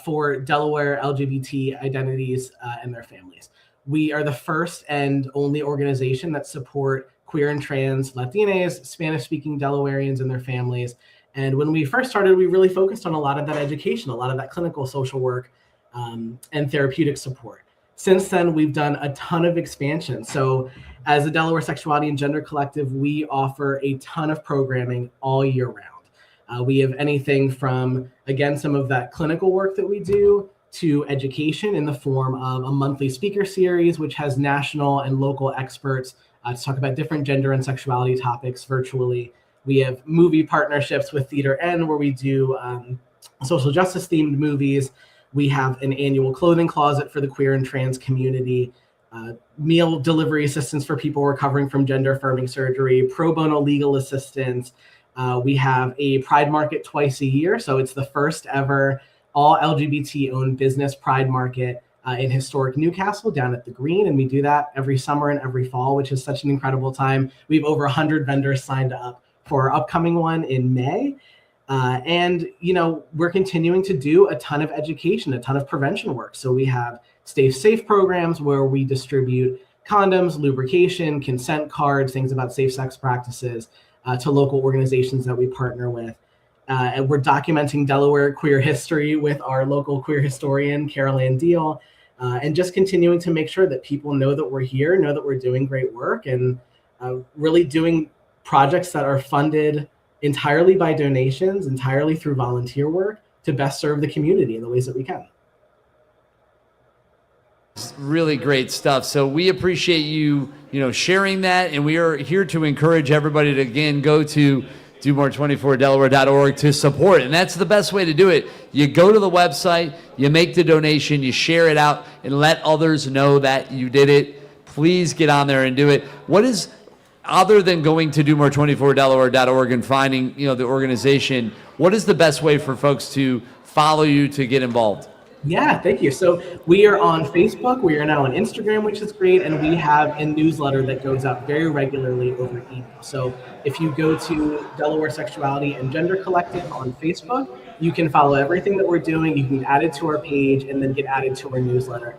for Delaware LGBT identities and their families. We are the first and only organization that support queer and trans Latinas, Spanish-speaking Delawareans and their families. And when we first started, we really focused on a lot of that education, a lot of that clinical social work and therapeutic support. Since then, we've done a ton of expansion. So as the Delaware Sexuality and Gender Collective, we offer a ton of programming all year round. We have anything from, again, some of that clinical work that we do to education in the form of a monthly speaker series, which has national and local experts to talk about different gender and sexuality topics virtually. We have movie partnerships with Theater N where we do social justice themed movies. We have an annual clothing closet for the queer and trans community, meal delivery assistance for people recovering from gender affirming surgery, pro bono legal assistance. We have a Pride Market twice a year. So it's the first ever all LGBT owned business Pride Market in historic Newcastle down at the Green. And we do that every summer and every fall, which is such an incredible time. We have over 100 vendors signed up for our upcoming one in May. And, you know, we're continuing to do a ton of education, a ton of prevention work. So we have Stay Safe programs where we distribute condoms, lubrication, consent cards, things about safe sex practices to local organizations that we partner with. And we're documenting Delaware queer history with our local queer historian, Carol Ann Deal, and just continuing to make sure that people know that we're here, know that we're doing great work, and really doing projects that are funded entirely by donations, entirely through volunteer work to best serve the community in the ways that we can. Really great stuff. So we appreciate you, sharing that, and we are here to encourage everybody to, again, go to domore24delaware.org to support. And that's the best way to do it. You go to the website, you make the donation, you share it out, and let others know that you did it. Please get on there and do it. other than going to DoMore24Delaware.org and finding, the organization, what is the best way for folks to follow you, to get involved? Yeah, thank you. So we are on Facebook, we are now on Instagram, which is great, and we have a newsletter that goes out very regularly over email. So if you go to Delaware Sexuality and Gender Collective on Facebook, you can follow everything that we're doing. You can get added to our page and then get added to our newsletter.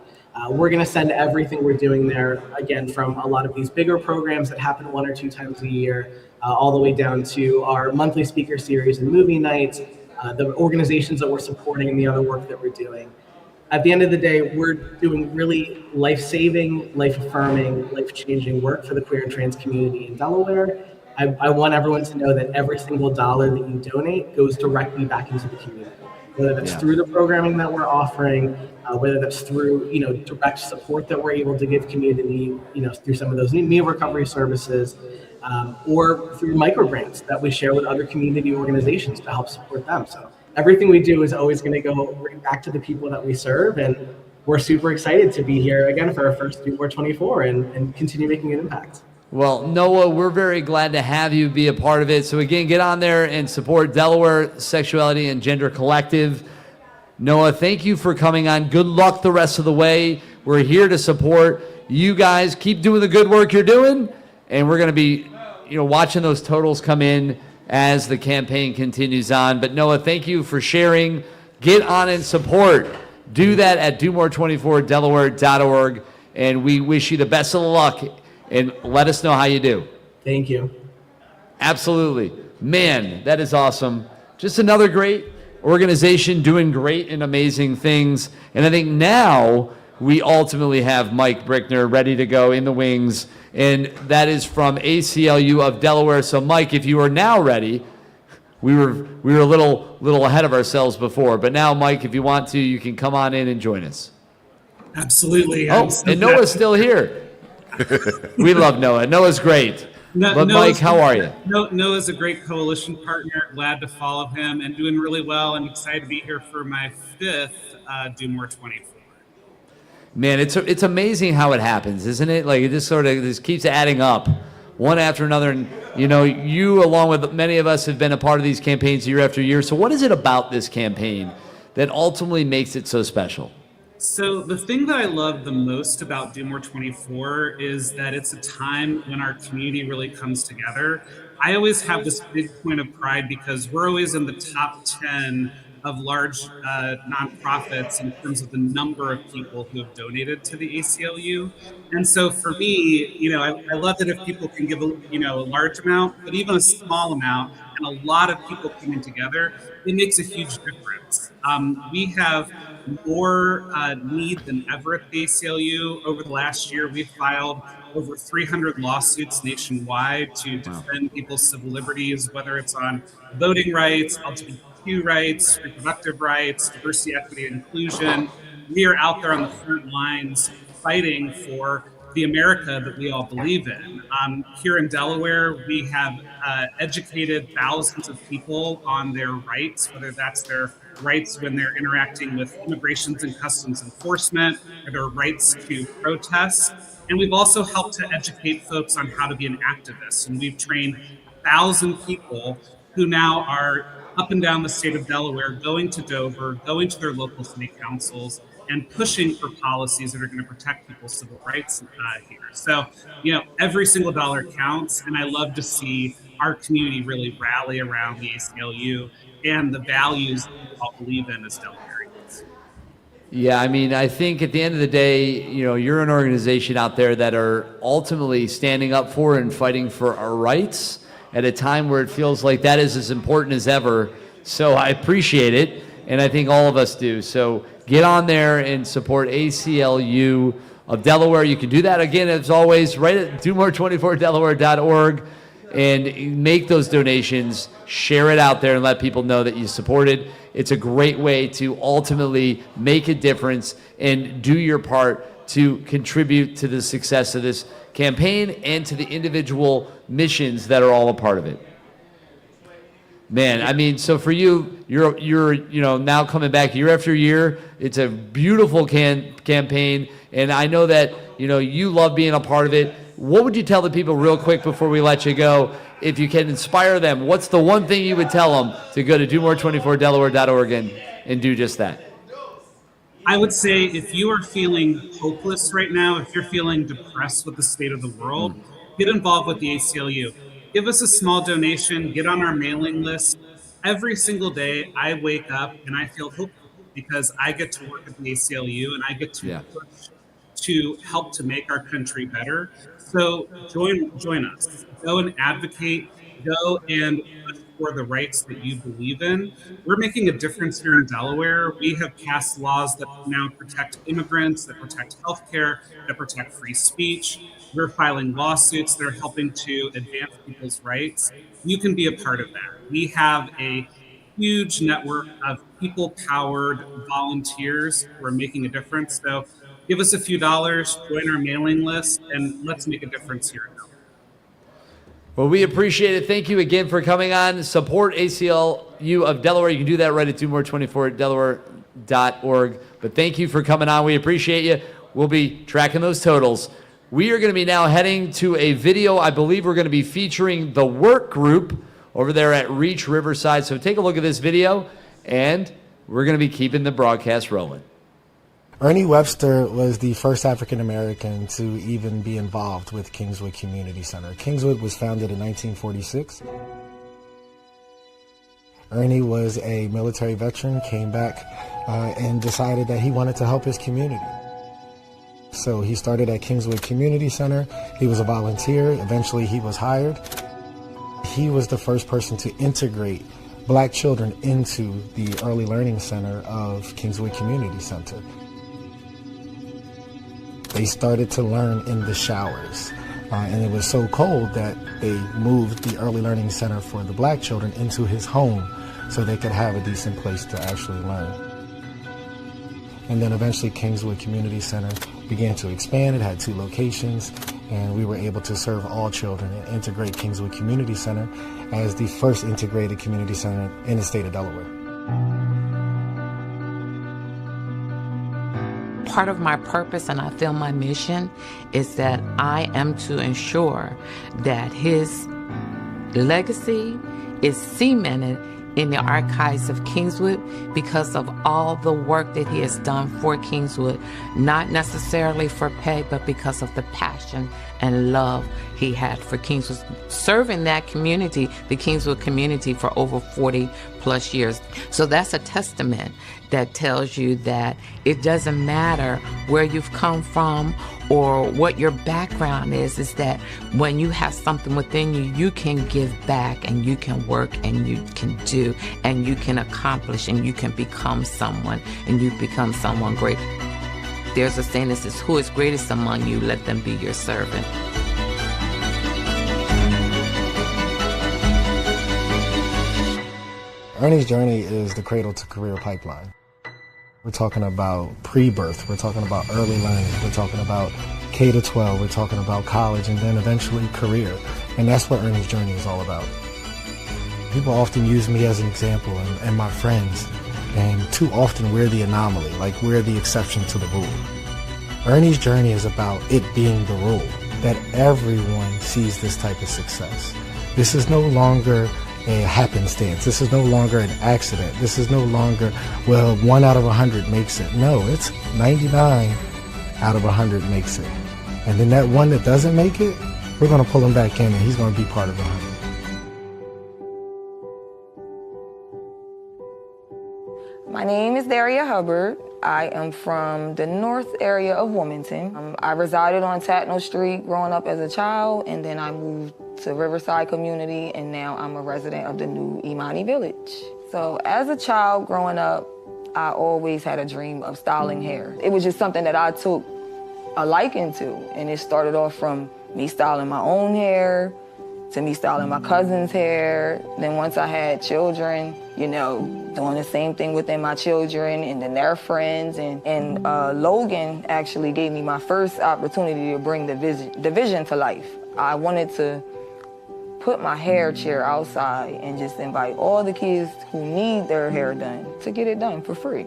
We're going to send everything we're doing there, again, from a lot of these bigger programs that happen 1 or 2 times a year, all the way down to our monthly speaker series and movie nights, the organizations that we're supporting and the other work that we're doing. At the end of the day, we're doing really life-saving, life-affirming, life-changing work for the queer and trans community in Delaware. I want everyone to know that every single dollar that you donate goes directly back into the community, whether that's through the programming that we're offering, whether that's through direct support that we're able to give community, through some of those meal recovery services, or through microgrants that we share with other community organizations to help support them. So everything we do is always going to go right back to the people that we serve, and we're super excited to be here again for our first Do More 24 and continue making an impact. Well, Noah, we're very glad to have you be a part of it. So again, get on there and support Delaware Sexuality and Gender Collective. Noah, thank you for coming on. Good luck the rest of the way. We're here to support you guys. Keep doing the good work you're doing, and we're going to be, watching those totals come in as the campaign continues on. But Noah, thank you for sharing. Get on and support. Do that at DoMore24Delaware.org, and we wish you the best of luck, and let us know how you do. Thank you. Absolutely. Man, that is awesome. Just another great organization doing great and amazing things. And I think now we ultimately have Mike Brickner ready to go in the wings, and that is from ACLU of Delaware. So Mike, if you are now ready, we were a little ahead of ourselves before, but now Mike, if you want to, you can come on in and join us. Absolutely. Oh, and Noah's still here. We love Noah. Noah's great. But Mike, how are you? Noah's a great coalition partner. Glad to follow him and doing really well. I'm excited to be here for my 5th Do More 24. Man, it's amazing how it happens, isn't it? Like, it just keeps adding up, one after another. And you, along with many of us, have been a part of these campaigns year after year. So what is it about this campaign that ultimately makes it so special? So the thing that I love the most about Do More 24 is that it's a time when our community really comes together. I always have this big point of pride because we're always in the top 10 of large nonprofits in terms of the number of people who have donated to the ACLU. And so for me, I love that if people can give a large amount, but even a small amount, and a lot of people coming together, it makes a huge difference. We have more need than ever at the ACLU. Over the last year, we've filed over 300 lawsuits nationwide to defend people's civil liberties, whether it's on voting rights, LGBTQ rights, reproductive rights, diversity, equity, and inclusion. We are out there on the front lines fighting for the America that we all believe in. Here in Delaware, we have educated thousands of people on their rights, whether that's their rights when they're interacting with immigrations and customs enforcement, or their rights to protest. And we've also helped to educate folks on how to be an activist. And we've trained 1,000 people who now are up and down the state of Delaware, going to Dover, going to their local city councils, and pushing for policies that are going to protect people's civil rights here. So, every single dollar counts, and I love to see our community really rally around the ACLU and the values that we all believe in as Delawareans. Yeah, I think at the end of the day, you're an organization out there that are ultimately standing up for and fighting for our rights at a time where it feels like that is as important as ever. So I appreciate it, and I think all of us do. So get on there and support ACLU of Delaware. You can do that, again, as always, right at DoMore24Delaware.org, and make those donations, share it out there, and let people know that you support it. It's a great way to ultimately make a difference and do your part to contribute to the success of this campaign and to the individual missions that are all a part of it. Man, so for you, you're now coming back year after year. It's a beautiful campaign, and I know that you love being a part of it. what would you tell the people real quick before we let you go? If you can inspire them, what's the one thing you would tell them to go to domore24delaware.org and do just that? I would say if you are feeling hopeless right now, if you're feeling depressed with the state of the world, get involved with the ACLU. Give us a small donation, get on our mailing list. Every single day I wake up and I feel hopeful because I get to work at the ACLU and I get to push to help to make our country better. So join us. Go and advocate. Go and push for the rights that you believe in. We're making a difference here in Delaware. We have passed laws that now protect immigrants, that protect healthcare, that protect free speech. We're filing lawsuits that are helping to advance people's rights. You can be a part of that. We have a huge network of people-powered volunteers who are making a difference. So give us a few dollars, join our mailing list, and let's make a difference here in Delaware. Well, we appreciate it. Thank you again for coming on. Support ACLU of Delaware. You can do that right at domore24delaware.org. But thank you for coming on. We appreciate you. We'll be tracking those totals. We are going to be now heading to a video. I believe we're going to be featuring the work group over there at Reach Riverside. So take a look at this video, and we're going to be keeping the broadcast rolling. Ernie Webster was the first African American to even be involved with Kingswood Community Center. Kingswood was founded in 1946. Ernie was a military veteran, came back and decided that he wanted to help his community. So he started at Kingswood Community Center. He was a volunteer. Eventually he was hired. He was the first person to integrate Black children into the early learning center of Kingswood Community Center. They started to learn in the showers. And it was so cold that they moved the early learning center for the Black children into his home so they could have a decent place to actually learn. And then eventually Kingswood Community Center began to expand. It had 2 locations, and we were able to serve all children and integrate Kingswood Community Center as the first integrated community center in the state of Delaware. Part of my purpose, and I feel my mission, is that I am to ensure that his legacy is cemented in the archives of Kingswood because of all the work that he has done for Kingswood, not necessarily for pay, but because of the passion and love he had for Kingswood, serving that community, the Kingswood community, for over 40 plus years. So that's a testament that tells you that it doesn't matter where you've come from or what your background is that when you have something within you, you can give back and you can work and you can do and you can accomplish and you can become someone and you become someone great. There's a saying that says, who is greatest among you? Let them be your servant. Ernie's journey is the cradle to career pipeline. We're talking about pre-birth, we're talking about early learning, we're talking about K-12, we're talking about college, and then eventually career. And that's what Ernie's journey is all about. People often use me as an example and my friends, and too often we're the anomaly, like we're the exception to the rule. Ernie's journey is about it being the rule, that everyone sees this type of success. This is no longer a happenstance. This is no longer an accident. This is no longer, well, 1 out of 100 makes it. No, it's 99 out of 100 makes it. And then that one that doesn't make it, we're going to pull him back in and he's going to be part of the 100. My name is Daria Hubbard. I am from the north area of Wilmington. I resided on Tatnall Street growing up as a child, and then I moved to Riverside Community, and now I'm a resident of the new Imani Village. So as a child growing up, I always had a dream of styling hair. It was just something that I took a liking to, and it started off from me styling my own hair to me styling my cousin's hair. Then once I had children, you know, doing the same thing within my children and then their friends. And Logan actually gave me my first opportunity to bring the vision to life. I wanted to put my hair chair outside and just invite all the kids who need their hair done to get it done for free.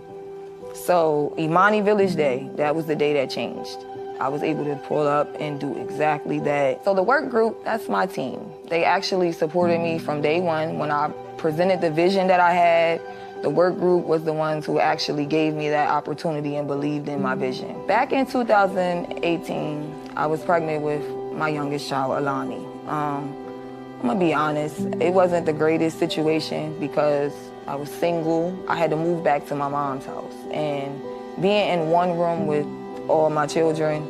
So Imani Village Day, that was the day that changed. I was able to pull up and do exactly that. So the work group, that's my team. They actually supported me from day one. When I presented the vision that I had, the work group was the ones who actually gave me that opportunity and believed in my vision. Back in 2018, I was pregnant with my youngest child, Alani. I'm gonna be honest, it wasn't the greatest situation because I was single. I had to move back to my mom's house. And being in one room with all my children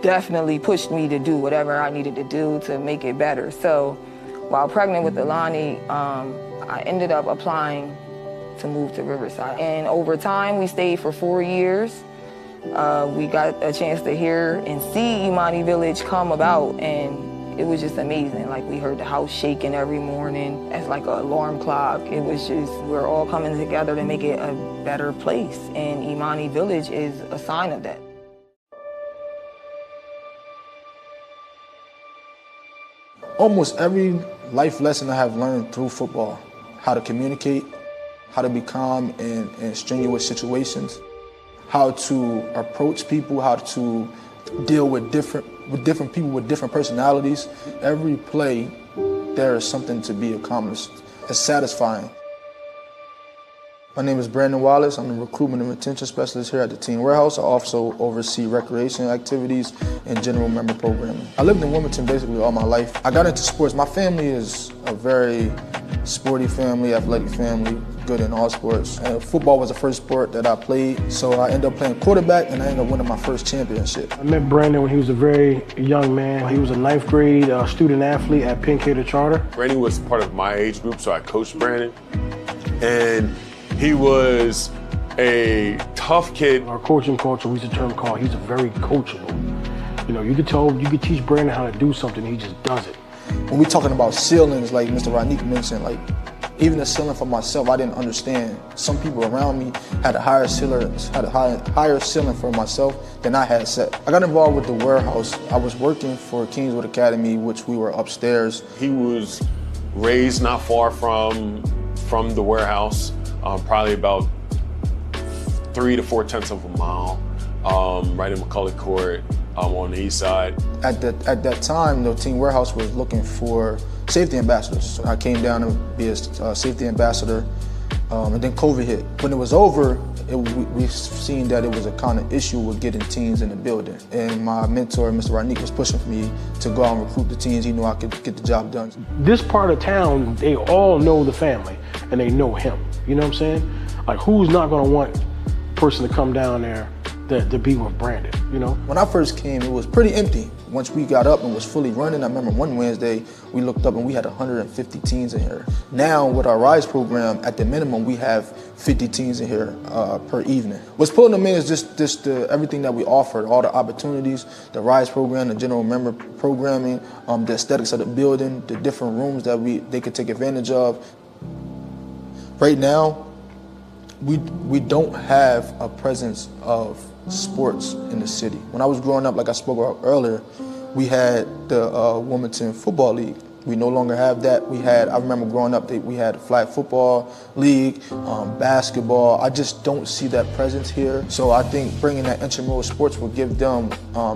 definitely pushed me to do whatever I needed to do to make it better. So while pregnant with Alani, I ended up applying to move to Riverside. And over time, we stayed for 4 years. We got a chance to hear and see Imani Village come about, and it was just amazing. Like, we heard the house shaking every morning as like an alarm clock. It was just, we're all coming together to make it a better place, and Imani Village is a sign of that. Almost every life lesson I have learned through football, how to communicate, how to be calm in strenuous situations, how to approach people, how to deal with different people with different personalities. Every play, there is something to be accomplished. It's satisfying. My name is Brandon Wallace. I'm the recruitment and retention specialist here at the Teen Warehouse. I also oversee recreation activities and general member programming. I lived in Wilmington basically all my life. I got into sports. My family is a very sporty family, athletic family, good in all sports. And football was the first sport that I played, so I ended up playing quarterback and I ended up winning my first championship. I met Brandon when he was a very young man. He was a 9th grade student athlete at Penn Cater Charter. Brandon was part of my age group, so I coached Brandon. And he was a tough kid. Our coaching culture, we use a term called, he's a very coachable. You know, you could teach Brandon how to do something, he just does it. When we're talking about ceilings, like Mr. Rodnick mentioned, like even the ceiling for myself, I didn't understand. Some people around me had a higher ceiling for myself than I had set. I got involved with the warehouse. I was working for Kingswood Academy, which we were upstairs. He was raised not far from the warehouse, probably about 3 to 4 tenths of a mile, right in McCullough Court, on the east side. At that time, the Teen Warehouse was looking for safety ambassadors. So I came down to be a safety ambassador, and then COVID hit. When it was over, we've seen that it was a kind of issue with getting teens in the building. And my mentor, Mr. Rodnick, was pushing for me to go out and recruit the teens. He knew I could get the job done. This part of town, they all know the family, and they know him. You know what I'm saying? Like, who's not gonna want a person to come down there to be with Brandon, you know? When I first came, it was pretty empty. Once we got up and was fully running, I remember one Wednesday, we looked up and we had 150 teens in here. Now with our RISE program, at the minimum, we have 50 teens in here per evening. What's pulling them in is just everything that we offered, all the opportunities, the RISE program, the general member programming, the aesthetics of the building, the different rooms that they could take advantage of. Right now, we don't have a presence of sports in the city. When I was growing up, like I spoke about earlier, we had the Wilmington Football League. We no longer have that. I remember growing up, we had a flag football league, basketball. I just don't see that presence here. So I think bringing that intramural sports will give them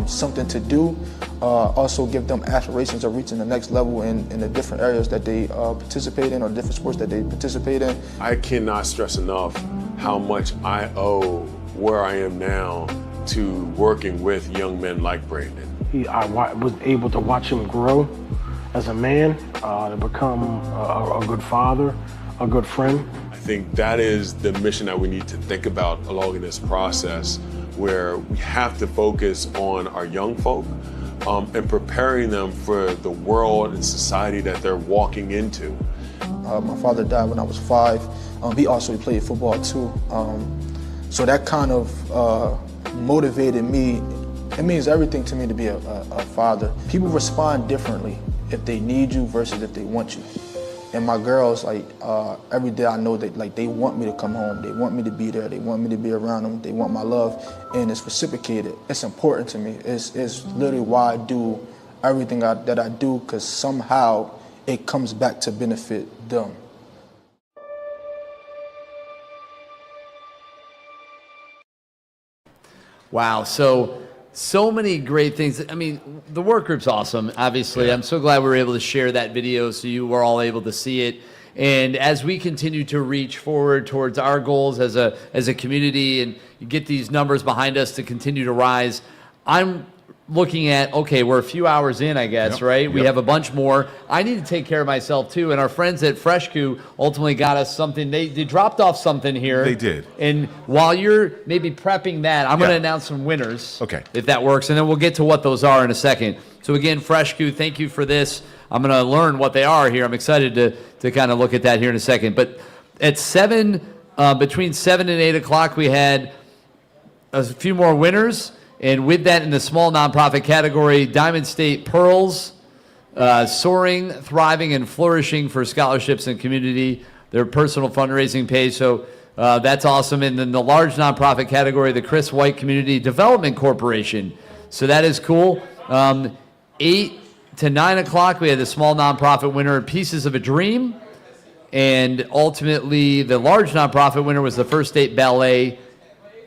something to do, also give them aspirations of reaching the next level in the different areas that they participate in or different sports that they participate in. I cannot stress enough how much I owe where I am now to working with young men like Brandon. I was able to watch him grow as a man, to become a good father, a good friend. I think that is the mission that we need to think about along in this process, where we have to focus on our young folk and preparing them for the world and society that they're walking into. My father died when I was 5. He also played football too. So that kind of motivated me. It means everything to me to be a father. People respond differently if they need you versus if they want you. And my girls, like every day I know that like they want me to come home. They want me to be there. They want me to be around them. They want my love, and it's reciprocated. It's important to me. It's literally why I do everything that I do, because somehow it comes back to benefit them. Wow, so So many great things. I mean, the work group's awesome, obviously. I'm so glad we were able to share that video so you were all able to see it. And as we continue to reach forward towards our goals as a community and get these numbers behind us to continue to rise, I'm looking at, okay, we're a few hours in, I guess, right? We have a bunch more. I need to take care of myself too. And our friends at FreshCoo ultimately got us something. They dropped off something here. They did. And while you're maybe prepping that, I'm going to announce some winners. Okay. If that works. And then we'll get to what those are in a second. So again, FreshCoo, thank you for this. I'm going to learn what they are here. I'm excited to kind of look at that here in a second. But at between 7 and 8 o'clock, we had a few more winners. And with that, in the small nonprofit category, Diamond State Pearls, soaring, thriving, and flourishing for scholarships and community, their personal fundraising page. So that's awesome. And then the large nonprofit category, the Chris White Community Development Corporation. So that is cool. 8 to 9 o'clock, we had the small nonprofit winner, Pieces of a Dream. And ultimately, the large nonprofit winner was the First State Ballet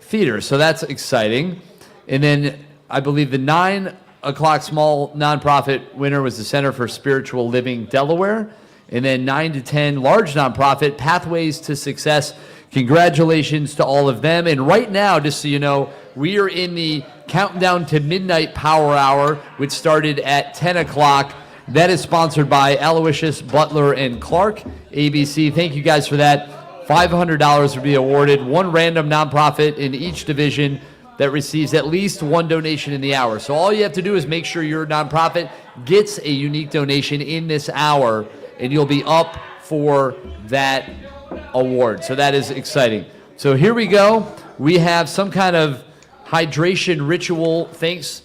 Theater. So that's exciting. And then I believe the 9 o'clock small nonprofit winner was the Center for Spiritual Living Delaware. And then 9 to 10 large nonprofit, Pathways to Success. Congratulations to all of them. And right now, just so you know, we are in the Countdown to Midnight Power Hour, which started at 10 o'clock. That is sponsored by Aloysius, Butler, and Clark, ABC. Thank you guys for that. $500 will be awarded. One random nonprofit in each division that receives at least one donation in the hour. So all you have to do is make sure your nonprofit gets a unique donation in this hour, and you'll be up for that award. So that is exciting. So here we go. We have some kind of hydration ritual. Thanks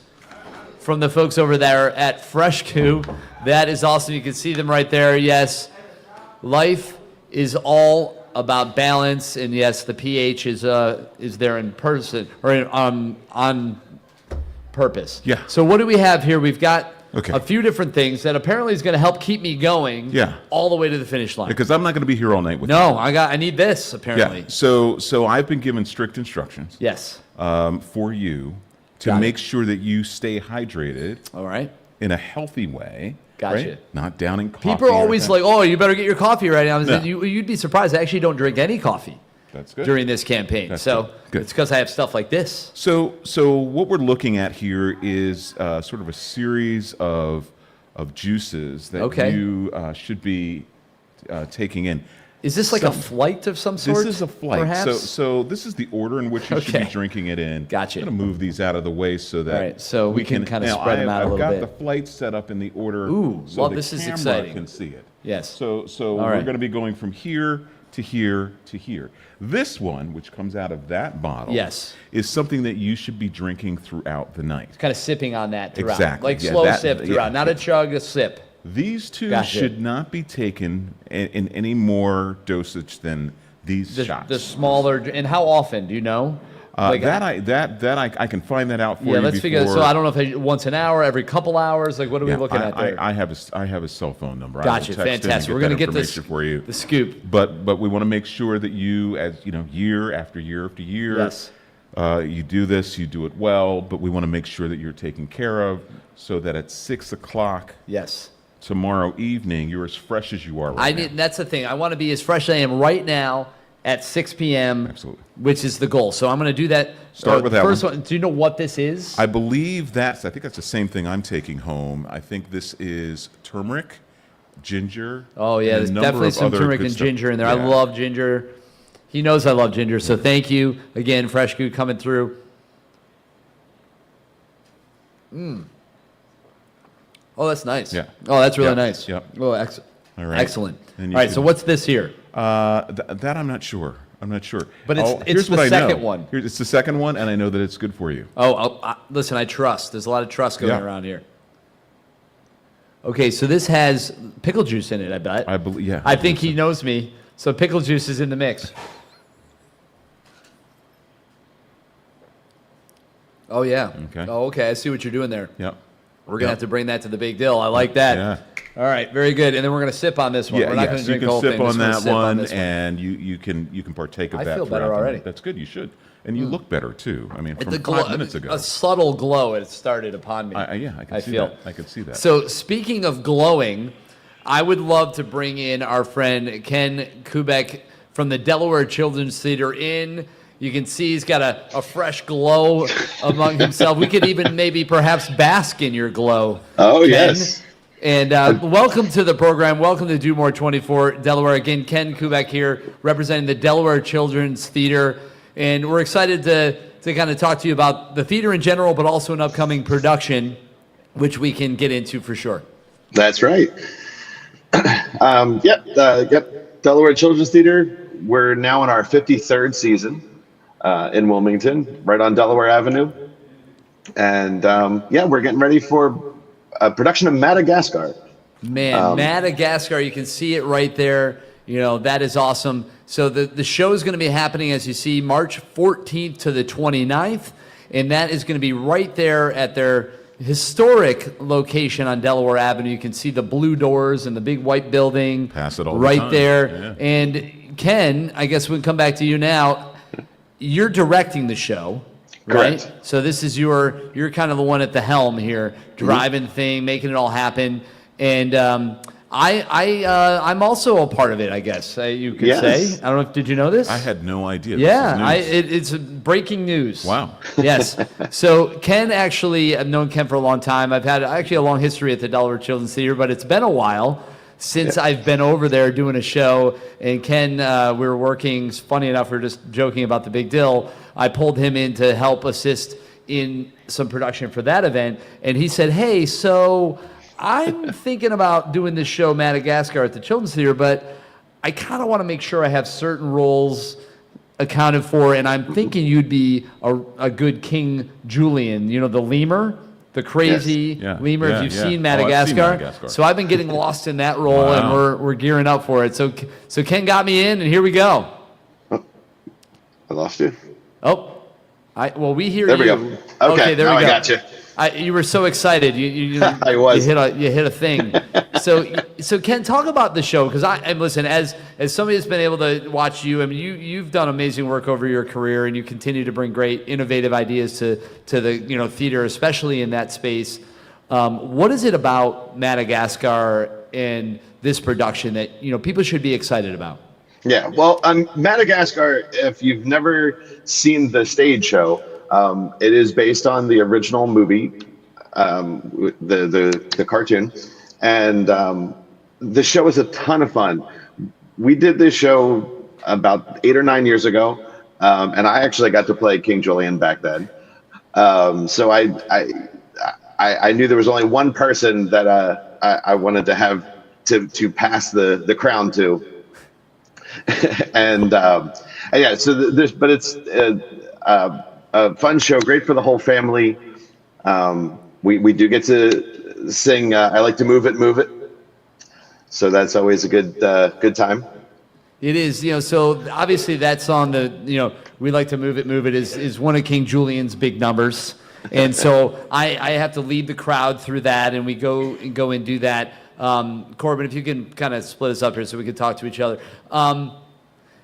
from the folks over there at FreshCoo. That is awesome. You can see them right there. Yes, life is all about balance, and yes, the pH is there in person or on purpose. Yeah. So what do we have here? We've got a few different things that apparently is going to help keep me going. Yeah. All the way to the finish line. Because I'm not going to be here all night with you. No, I need this apparently. Yeah. So I've been given strict instructions. Yes. For you to make sure that you stay hydrated. All right. In a healthy way. Gotcha. Right? Not downing coffee. People are always like, "Oh, you better get your coffee right now." No. You'd be surprised. I actually don't drink any coffee. That's good. During this campaign. That's so good. it's because I have stuff like this. So what we're looking at here is sort of a series of juices that you should be taking in. Is this like a flight of some sort? This is a flight. Perhaps? So this is the order in which you should be drinking it in. Gotcha. I'm going to move these out of the way so that right, so we can kind of spread them out a little bit. I've got the flight set up in the order so well, the this is camera exciting. can see it. Yes. So we're going to be going from here to here to here. This one, which comes out of that bottle, is something that you should be drinking throughout the night. Kind of sipping on that throughout. Exactly. Like slow sip throughout, not a chug, a sip. These two should not be taken in any more dosage than these shots. The smaller, and how often, do you know? I can find that out for you. Yeah, let's figure. So I don't know if once an hour, every couple hours, like what are we looking at there? I have a cell phone number. Gotcha, fantastic. We're going to get this for you. The scoop. But we want to make sure that you, as you know, year after year after year, you do this, you do it well. But we want to make sure that you're taken care of, so that at 6 o'clock, tomorrow evening, you're as fresh as you are right now. That's the thing. I want to be as fresh as I am right now at 6 p.m. Absolutely. Which is the goal. So I'm going to do that. Start with that first one. Do you know what this is? I believe I think that's the same thing I'm taking home. I think this is turmeric, ginger. Oh, yeah. There's definitely some turmeric and ginger in there. I love ginger. He knows I love ginger. So thank you again, FreshCoo, coming through. Oh, that's nice. Yeah. Oh, that's really nice. Yep. Oh, All right. Excellent. All right, so what's this here? That I'm not sure. But it's here's the what I second know. one. It's the second one, and I know that it's good for you. Listen, I trust. There's a lot of trust going around here. Okay, so this has pickle juice in it, I bet. I believe, yeah. I think he knows me, so pickle juice is in the mix. Oh, yeah. Okay. Oh, okay, I see what you're doing there. Yep. We're going to have to bring that to the Big Deal. I like that. Yeah. All right, very good. And then we're going to sip on this one. Yeah, we're not going to drink the whole thing. You can sip on that one, this and you can partake of that. I feel throughout better the already. night. That's good. You should. And you look better, too. I mean, from The 5 minutes ago. A subtle glow had started upon me. Yeah, I can see feel. that. I can see that. So speaking of glowing, I would love to bring in our friend Ken Kubek from the Delaware Children's Theater in. You can see he's got a fresh glow among himself. We could even maybe perhaps bask in your glow. Oh, Ken. yes. And welcome to the program. Welcome to Do More 24 Delaware. Again, Ken Kubek here representing the Delaware Children's Theater. And we're excited to kind of talk to you about the theater in general, but also an upcoming production, which we can get into for sure. That's right. Delaware Children's Theater. We're now in our 53rd season in Wilmington, right on Delaware Avenue. And we're getting ready for a production of Madagascar. Man, Madagascar, you can see it right there. You know, that is awesome. So the show is going to be happening, as you see, March 14th to the 29th. And that is going to be right there at their historic location on Delaware Avenue. You can see the blue doors and the big white building Pass it all right the time. there. Yeah. And Ken, I guess we can come back to you now. You're directing the show, right? Correct. So this is you're kind of the one at the helm here, driving the thing, making it all happen. And I'm also a part of it, I guess you could say. I don't know. Did you know this? I had no idea. Yeah, This is news. it's breaking news. Wow. Yes. So Ken, actually, I've known Ken for a long time. I've had actually a long history at the Delaware Children's Theater, but it's been a while since I've been over there doing a show. And Ken, we were working, funny enough, we were just joking about the Big Deal. I pulled him in to help assist in some production for that event. And he said, hey, so I'm thinking about doing this show, Madagascar, at the Children's Theater, but I kind of want to make sure I have certain roles accounted for, and I'm thinking you'd be a good King Julian, you know, the lemur, the crazy lemur, if you've seen Madagascar. I've seen Madagascar. So I've been getting lost in that role, and we're gearing up for it. So Ken got me in, and here we go. I lost you. Oh, we hear there you. There we go. Okay, there now we go. I got you. You were so excited. You I was. You hit a thing. So Ken, talk about the show, because and listen, as somebody that's been able to watch you, I mean, you've done amazing work over your career, and you continue to bring great, innovative ideas to the theater, especially in that space. What is it about Madagascar and this production that people should be excited about? Yeah, well, Madagascar, if you've never seen the stage show, it is based on the original movie, the cartoon, and the show is a ton of fun. We did this show about 8 or 9 years ago, and I actually got to play King Julian back then. So I knew there was only one person that I wanted to have to pass the crown to. and but it's a fun show, great for the whole family. We do get to sing I Like to Move It. So that's always a good time. It is, so obviously that song, We Like to Move It is one of King Julian's big numbers. And so I have to lead the crowd through that, and we go and do that. Corbin, if you can kind of split us up here so we can talk to each other.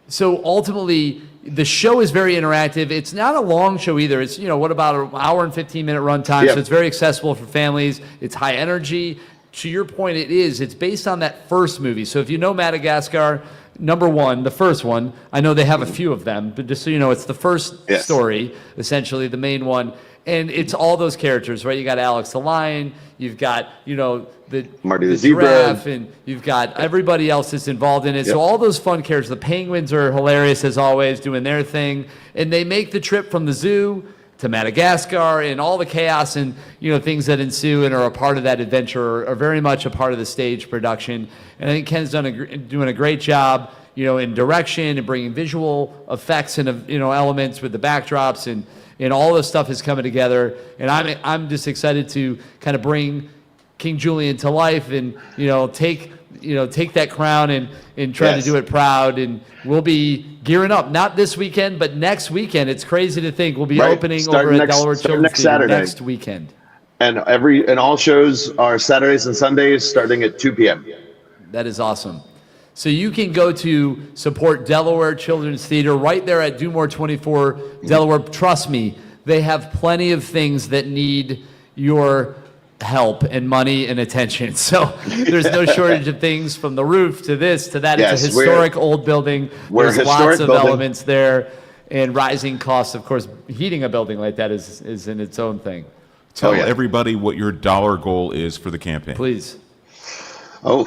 So ultimately, the show is very interactive. It's not a long show either. It's, what about an hour and 15-minute runtime? Yep. So it's very accessible for families. It's high energy. To your point, it's based on that first movie. So if you know Madagascar, number one, the first one, I know they have a few of them, but just so you know, it's the first story, essentially, the main one. And it's all those characters, right? You got Alex the lion, you've got, the Marty the zebra, giraffe, and you've got everybody else that's involved in it. So all those fun characters. The penguins are hilarious as always, doing their thing. And they make the trip from the zoo to Madagascar, and all the chaos and things that ensue and are a part of that adventure are very much a part of the stage production. And I think Ken's doing a great job, in direction and bringing visual effects and elements with the backdrops, and all this stuff is coming together. And I'm just excited to kind of bring King Julian to life, and take that crown and try to do it proud. And we'll be gearing up, not this weekend, but next weekend. It's crazy to think we'll be opening over at Delaware Children's Theater next weekend. And all shows are Saturdays and Sundays starting at 2 p.m. That is awesome. So you can go to support Delaware Children's Theater right there at Do More 24 Delaware. Trust me, they have plenty of things that need your help and money and attention. So there's no shortage of things, from the roof to this to that. Yes, it's a historic old building. There's lots of elements there, and rising costs. Of course, heating a building like that is in its own thing. Tell everybody what your dollar goal is for the campaign. Please. Oh,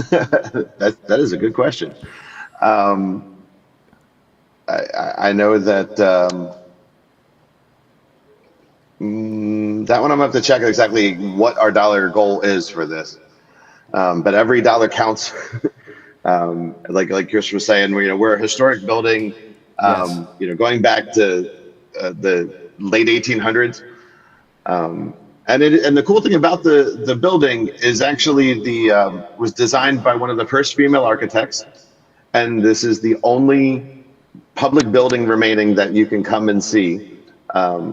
that is a good question. I know that that one I'm gonna have to check exactly what our dollar goal is for this. But every dollar counts. Like Chris was saying, we're a historic building. Going back to the late 1800s. And the cool thing about the building is actually was designed by one of the first female architects, and this is the only public building remaining that you can come and see that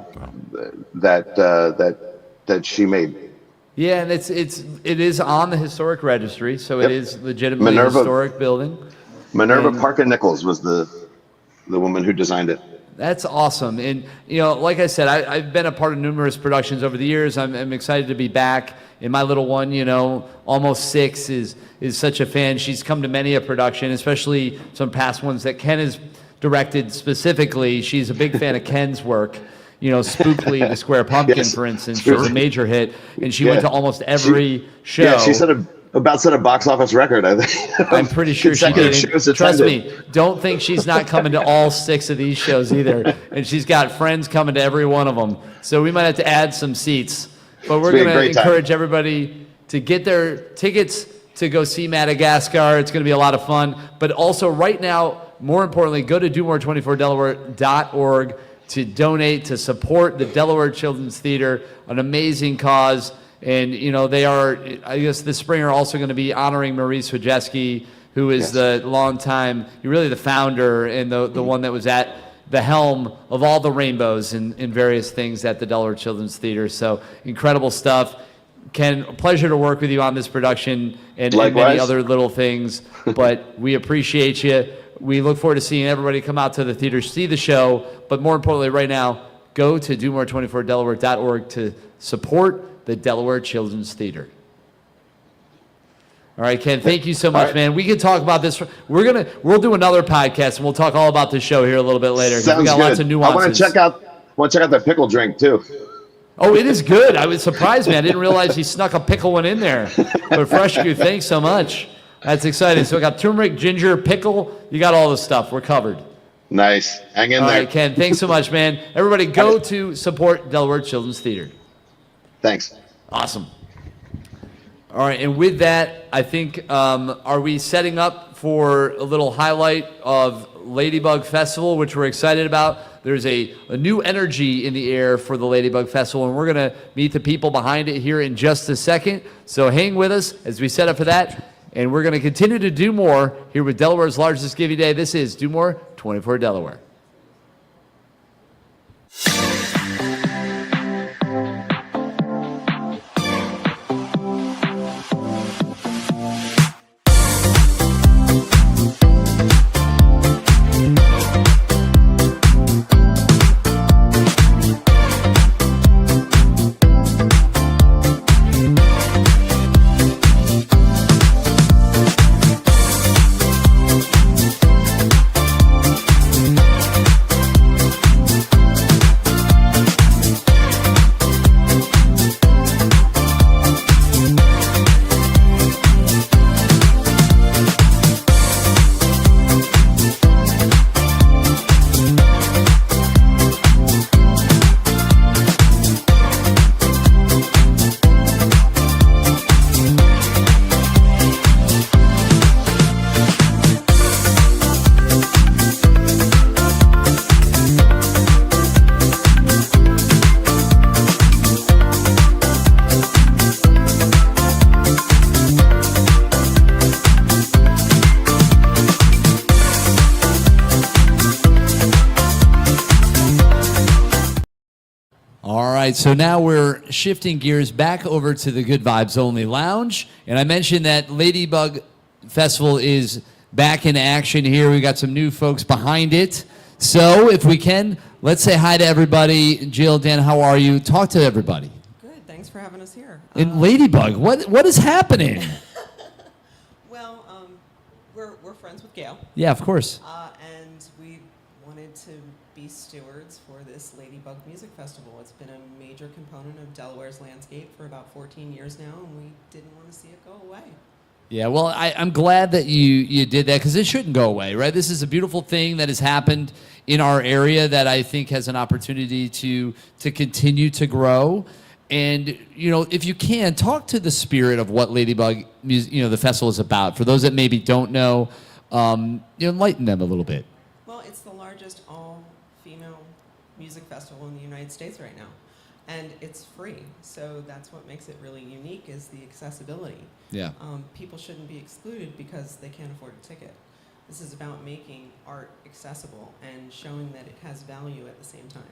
she made. Yeah, and it is on the historic registry, so it is legitimately a historic building. Minerva Parker Nichols was the woman who designed it. That's awesome. And, like I said, I've been a part of numerous productions over the years. I'm excited to be back. And my little one, almost 6, is such a fan. She's come to many a production, especially some past ones that Ken has directed specifically. She's a big fan of Ken's work. Spookly, the Square Pumpkin, for instance, was a major hit. And she went to almost every show. Yeah, she set a box office record, I think. I'm pretty sure she did. Trust me, don't think she's not coming to all 6 of these shows either. And she's got friends coming to every one of them. So we might have to add some seats. But we're going to encourage everybody to get their tickets to go see Madagascar. It's going to be a lot of fun. But also right now, more importantly, go to domore24delaware.org to donate, to support the Delaware Children's Theater, an amazing cause. And, they are, I guess this spring are also going to be honoring Maurice Wojcicki, who is the longtime, really the founder and the one that was at the helm of all the rainbows and various things at the Delaware Children's Theater. So incredible stuff. Ken, a pleasure to work with you on this production and many other little things. But we appreciate you. We look forward to seeing everybody come out to the theater, see the show. But more importantly, right now, go to domore24delaware.org to support the Delaware Children's Theater. All right, Ken, thank you so much, man. We can talk about this. We'll do another podcast, and we'll talk all about the show here a little bit later. Sounds we got good. Lots of nuances. I want to check out the pickle drink too. Oh, it is good. I was surprised, man. I didn't realize he snuck a pickle one in there. But Frescu, thanks so much. That's exciting. So we got turmeric, ginger, pickle. You got all the stuff. We're covered. Nice. Hang in there. All right, Ken, thanks so much, man. Everybody go to support Delaware Children's Theater. Thanks. Awesome. All right, and with that, I think, are we setting up for a little highlight of Ladybug Festival, which we're excited about? There's a new energy in the air for the Ladybug Festival, and we're going to meet the people behind it here in just a second. So hang with us as we set up for that, and we're going to continue to do more here with Delaware's largest giving day. This is Do More 24 Delaware. All right, so now we're shifting gears back over to the Good Vibes Only Lounge. And I mentioned that Ladybug Festival is back in action here. We got some new folks behind it. So if we can, let's say hi to everybody. Jill, Dan, how are you? Talk to everybody. Good, thanks for having us here. And Ladybug, what is happening? Well, we're friends with Gail. Yeah, of course. And we wanted to be stewards for this Ladybug Music Festival. It's been a major component of Delaware's landscape for about 14 years now, and we didn't want to see it go away. Yeah, well, I'm glad that you did that, because it shouldn't go away, right? This is a beautiful thing that has happened in our area that I think has an opportunity to continue to grow. And, you know, if you can, talk to the spirit of what Ladybug, the festival is about. For those that maybe don't know, enlighten them a little bit. Well, it's the largest all-female music festival in the United States right now. And it's free, so that's what makes it really unique, is the accessibility. Yeah. People shouldn't be excluded because they can't afford a ticket. This is about making art accessible and showing that it has value at the same time.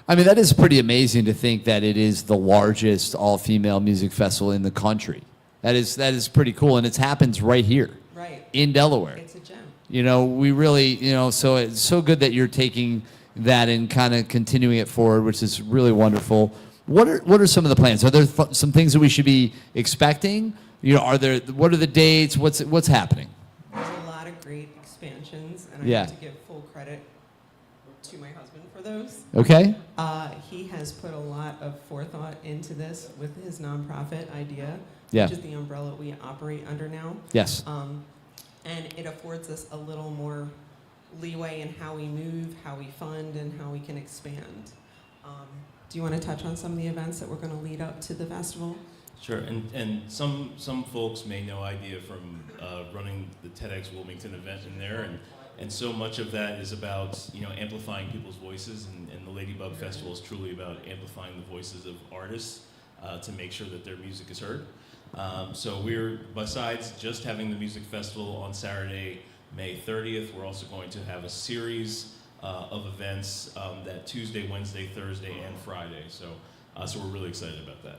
I mean, that is pretty amazing to think that it is the largest all-female music festival in the country. That is pretty cool, and it happens right here, right in Delaware. It's a gem. You know, we really, so it's so good that you're taking that and kind of continuing it forward, which is really wonderful. What are some of the plans? Are there some things that we should be expecting? You know, what are the dates? What's happening? There's a lot of great expansions, and I Yeah. have to give full credit to my husband for those. Okay. He has put a lot of forethought into this with his nonprofit idea, Yeah. which is the umbrella we operate under now. Yes. And it affords us a little more leeway in how we move, how we fund, and how we can expand. Do you want to touch on some of the events that we're going to lead up to the festival? Sure, and some folks may know idea from running the TEDx Wilmington event in there, and so much of that is about amplifying people's voices, and the Ladybug Festival is truly about amplifying the voices of artists to make sure that their music is heard. So we're, besides just having the music festival on Saturday, May 30th, we're also going to have a series of events that Tuesday, Wednesday, Thursday, and Friday. So we're really excited about that.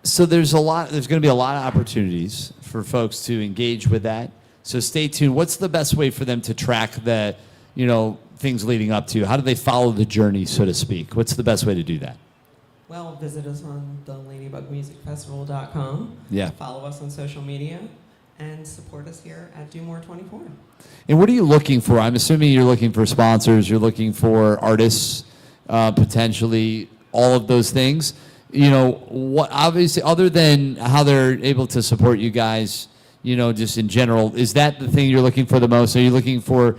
So there's going to be a lot of opportunities for folks to engage with that. So stay tuned. What's the best way for them to track the, things leading up to? How do they follow the journey, so to speak? What's the best way to do that? Well, visit us on the ladybugmusicfestival.com. Yeah. Follow us on social media, and support us here at Do More 24. And what are you looking for? I'm assuming you're looking for sponsors, you're looking for artists, potentially, all of those things. What, obviously, other than how they're able to support you guys, just in general, is that the thing you're looking for the most? Are you looking for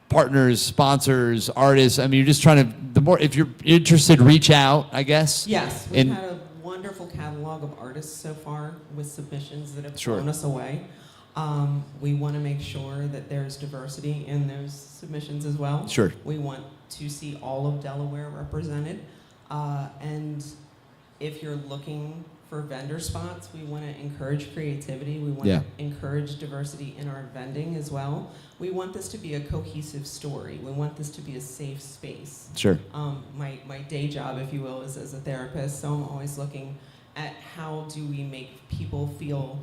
partners, sponsors, artists? I mean, you're just trying to, if you're interested, reach out, I guess. Yes, we've had a wonderful catalog of artists so far with submissions that have blown us away. We want to make sure that there's diversity in those submissions as well. Sure. We want to see all of Delaware represented. And if you're looking for vendor spots, we want to encourage creativity. We want to encourage diversity in our vending as well. We want this to be a cohesive story. We want this to be a safe space. Sure. My day job, if you will, is as a therapist, so I'm always looking at how do we make people feel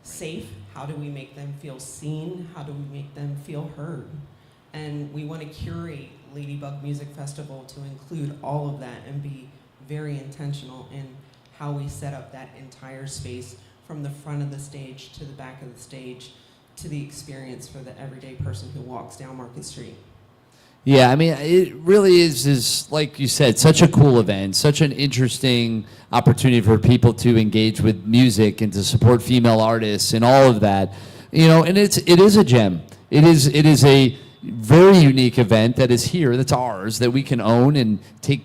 safe? How do we make them feel seen? How do we make them feel heard? And we want to curate Ladybug Music Festival to include all of that and be very intentional in how we set up that entire space, from the front of the stage to the back of the stage, to the experience for the everyday person who walks down Market Street. Yeah, I mean, it really is like you said, such a cool event, such an interesting opportunity for people to engage with music and to support female artists and all of that. And it is a gem. It is a very unique event that is here, that's ours, that we can own and take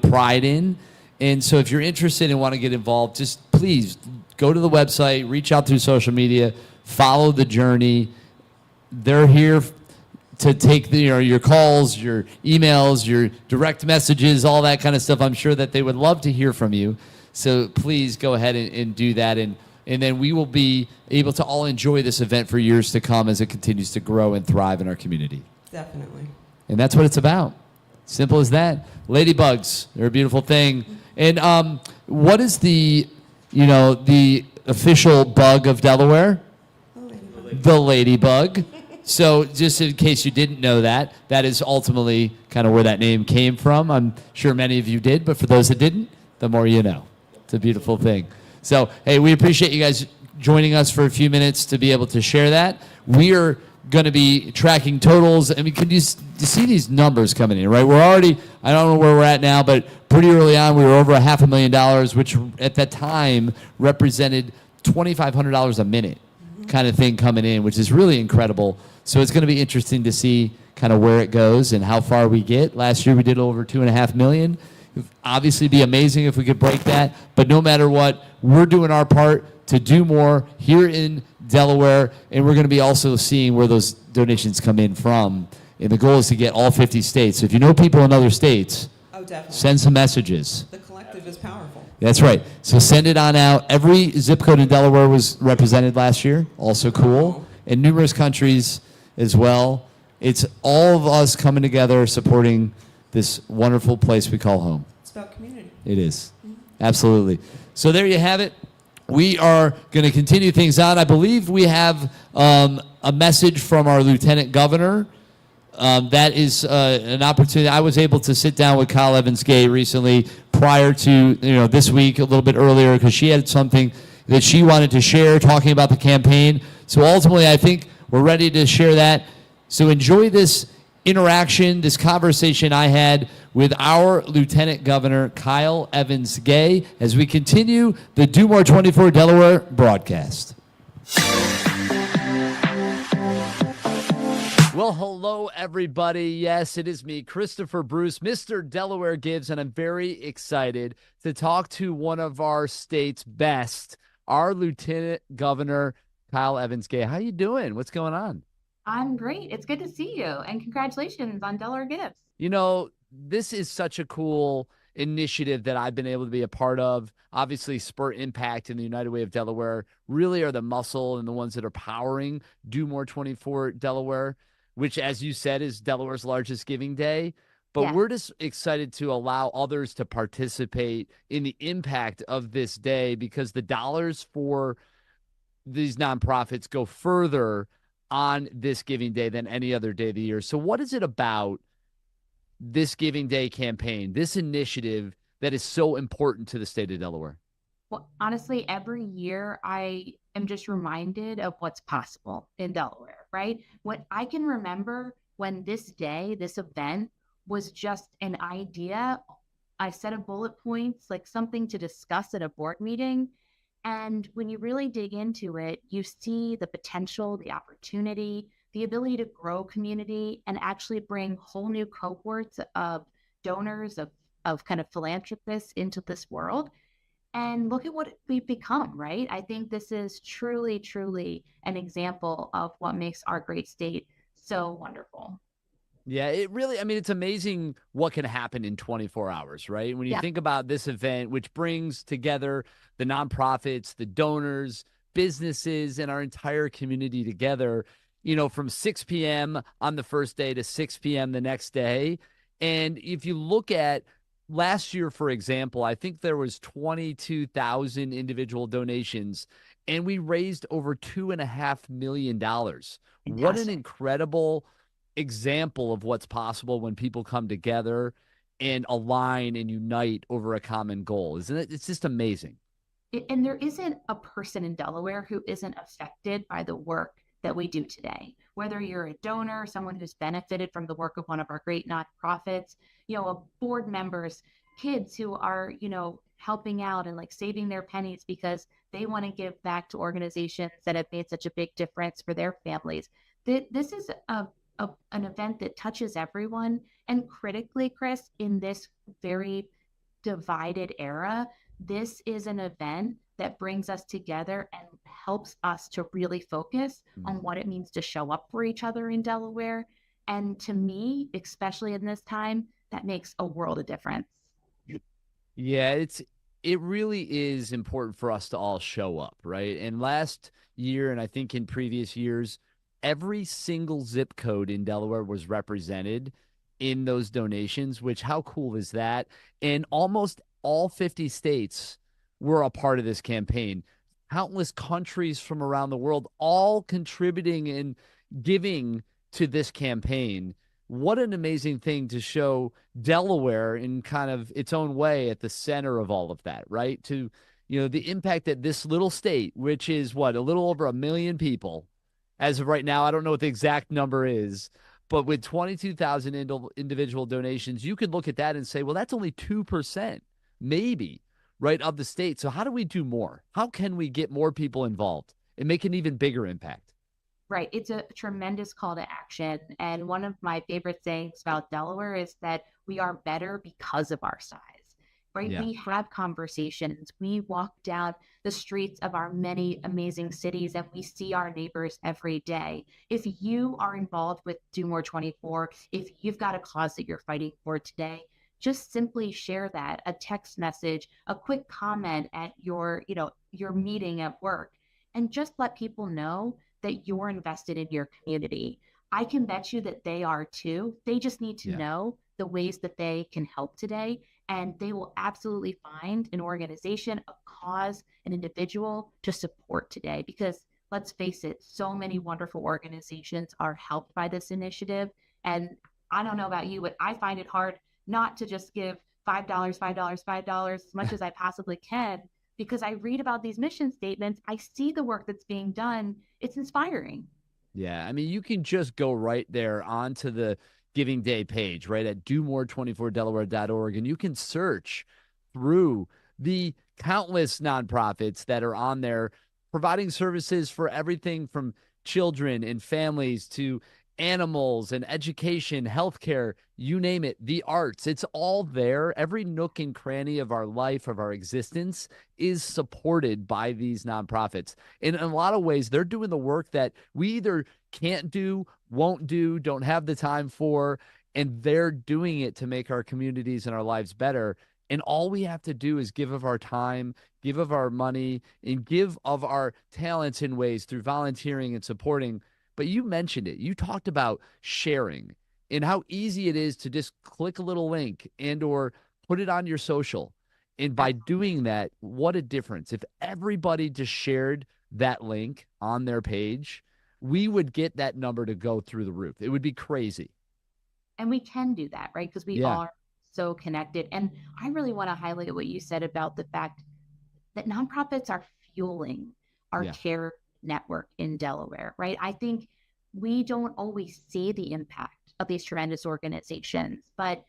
pride in. And so if you're interested and want to get involved, just please go to the website, reach out through social media, follow the journey. They're here to take your calls, your emails, your direct messages, all that kind of stuff. I'm sure that they would love to hear from you. So please go ahead and do that. And then we will be able to all enjoy this event for years to come as it continues to grow and thrive in our community. Definitely. And that's what it's about. Simple as that. Ladybugs, they're a beautiful thing. And what is the official bug of Delaware? The ladybug. So just in case you didn't know that, that is ultimately kind of where that name came from. I'm sure many of you did, but for those that didn't, the more you know. It's a beautiful thing. So, hey, we appreciate you guys joining us for a few minutes to be able to share that. We are going to be tracking totals. I mean, can you see these numbers coming in, right? We're already, I don't know where we're at now, but pretty early on, we were over $500,000, which at that time represented $2,500 a minute kind of thing coming in, which is really incredible. So it's going to be interesting to see kind of where it goes and how far we get. Last year, we did over $2.5 million. It would obviously be amazing if we could break that, but no matter what, we're doing our part to do more here in Delaware, and we're going to be also seeing where those donations come in from. And the goal is to get all 50 states. So if you know people in other states, send some messages. The collective is powerful. That's right. So send it on out. Every zip code in Delaware was represented last year. Also cool. And numerous countries as well. It's all of us coming together supporting this wonderful place we call home. It's about community. It is. Absolutely. So there you have it. We are going to continue things on. I believe we have a message from our Lieutenant Governor. That is an opportunity. I was able to sit down with Kyle Evans-Gay recently prior to this week, a little bit earlier, because she had something that she wanted to share talking about the campaign. So ultimately, I think we're ready to share that. So enjoy this interaction, this conversation I had with our Lieutenant Governor, Kyle Evans-Gay, as we continue the Do More 24 Delaware broadcast. Well, hello, everybody. Yes, it is me, Christopher Bruce, Mr. Delaware Gibbs, and I'm very excited to talk to one of our state's best, our Lieutenant Governor, Kyle Evans-Gay. How you doing? What's going on? I'm great. It's good to see you, and congratulations on Delaware Gifts. You know, this is such a cool initiative that I've been able to be a part of. Obviously, Spur Impact and the United Way of Delaware really are the muscle and the ones that are powering Do More 24 Delaware, which, as you said, is Delaware's largest giving day. But Yeah. we're just excited to allow others to participate in the impact of this day because the dollars for these nonprofits go further on this giving day than any other day of the year. So what is it about this Giving Day campaign, this initiative that is so important to the state of Delaware? Well, honestly, every year I am just reminded of what's possible in Delaware, right? What I can remember when this day, this event was just an idea, I set a bullet points, like something to discuss at a board meeting. And when you really dig into it, you see the potential, the opportunity, the ability to grow community and actually bring whole new cohorts of donors, of kind of philanthropists into this world. And look at what we've become, right? I think this is truly, truly an example of what makes our great state so wonderful. Yeah, it really, I mean, it's amazing what can happen in 24 hours, right? When you Yeah. think about this event, which brings together the nonprofits, the donors, businesses, and our entire community together, from 6 p.m. on the first day to 6 p.m. the next day. And if you look at last year, for example, I think there was 22,000 individual donations, and we raised over $2.5 million. What an incredible example of what's possible when people come together and align and unite over a common goal. Isn't it? It's just amazing. And there isn't a person in Delaware who isn't affected by the work that we do today. Whether you're a donor, someone who's benefited from the work of one of our great nonprofits, board members, kids who are, helping out and like saving their pennies because they want to give back to organizations that have made such a big difference for their families. This is an event that touches everyone. And critically, Chris, in this very divided era, this is an event that brings us together and helps us to really focus on what it means to show up for each other in Delaware. And to me, especially in this time, that makes a world of difference. Yeah, it really is important for us to all show up, right? And last year, and I think in previous years, every single zip code in Delaware was represented. in those donations, which how cool is that? And almost all 50 states were a part of this campaign. Countless countries from around the world all contributing and giving to this campaign. What an amazing thing to show Delaware in kind of its own way at the center of all of that, right? To, the impact that this little state, which is what, a little over 1 million people as of right now. I don't know what the exact number is, but with 22,000 individual donations, you could look at that and say, well, that's only 2%, maybe, right, of the state. So how do we do more? How can we get more people involved and make an even bigger impact? Right. It's a tremendous call to action. And one of my favorite things about Delaware is that we are better because of our size, right? Yeah. We have conversations. We walk down the streets of our many amazing cities and we see our neighbors every day. If you are involved with Do More 24, if you've got a cause that you're fighting for today, just simply share that, a text message, a quick comment at your meeting at work, and just let people know that you're invested in your community. I can bet you that they are too. They just need to know the ways that they can help today, and they will absolutely find an organization, a cause, an individual to support today. Because let's face it, so many wonderful organizations are helped by this initiative. And I don't know about you, but I find it hard not to just give $5, $5, $5 as much as I possibly can, because I read about these mission statements, I see the work that's being done. It's inspiring. Yeah, I mean, you can just go right there onto the Giving Day page, right, at domore24delaware.org, and you can search through the countless nonprofits that are on there providing services for everything from children and families to animals and education, healthcare, you name it, the arts. It's all there. Every nook and cranny of our life, of our existence, is supported by these nonprofits. And in a lot of ways, they're doing the work that we either can't do, won't do, don't have the time for, and they're doing it to make our communities and our lives better. And all we have to do is give of our time, give of our money, and give of our talents in ways through volunteering and supporting. But you mentioned it. You talked about sharing and how easy it is to just click a little link and or put it on your social. And by doing that, what a difference. If everybody just shared that link on their page, we would get that number to go through the roof. It would be crazy. And we can do that, right? Because we are so connected. And I really want to highlight what you said about the fact that nonprofits are fueling our care network in Delaware, right? I think we don't always see the impact of these tremendous organizations, but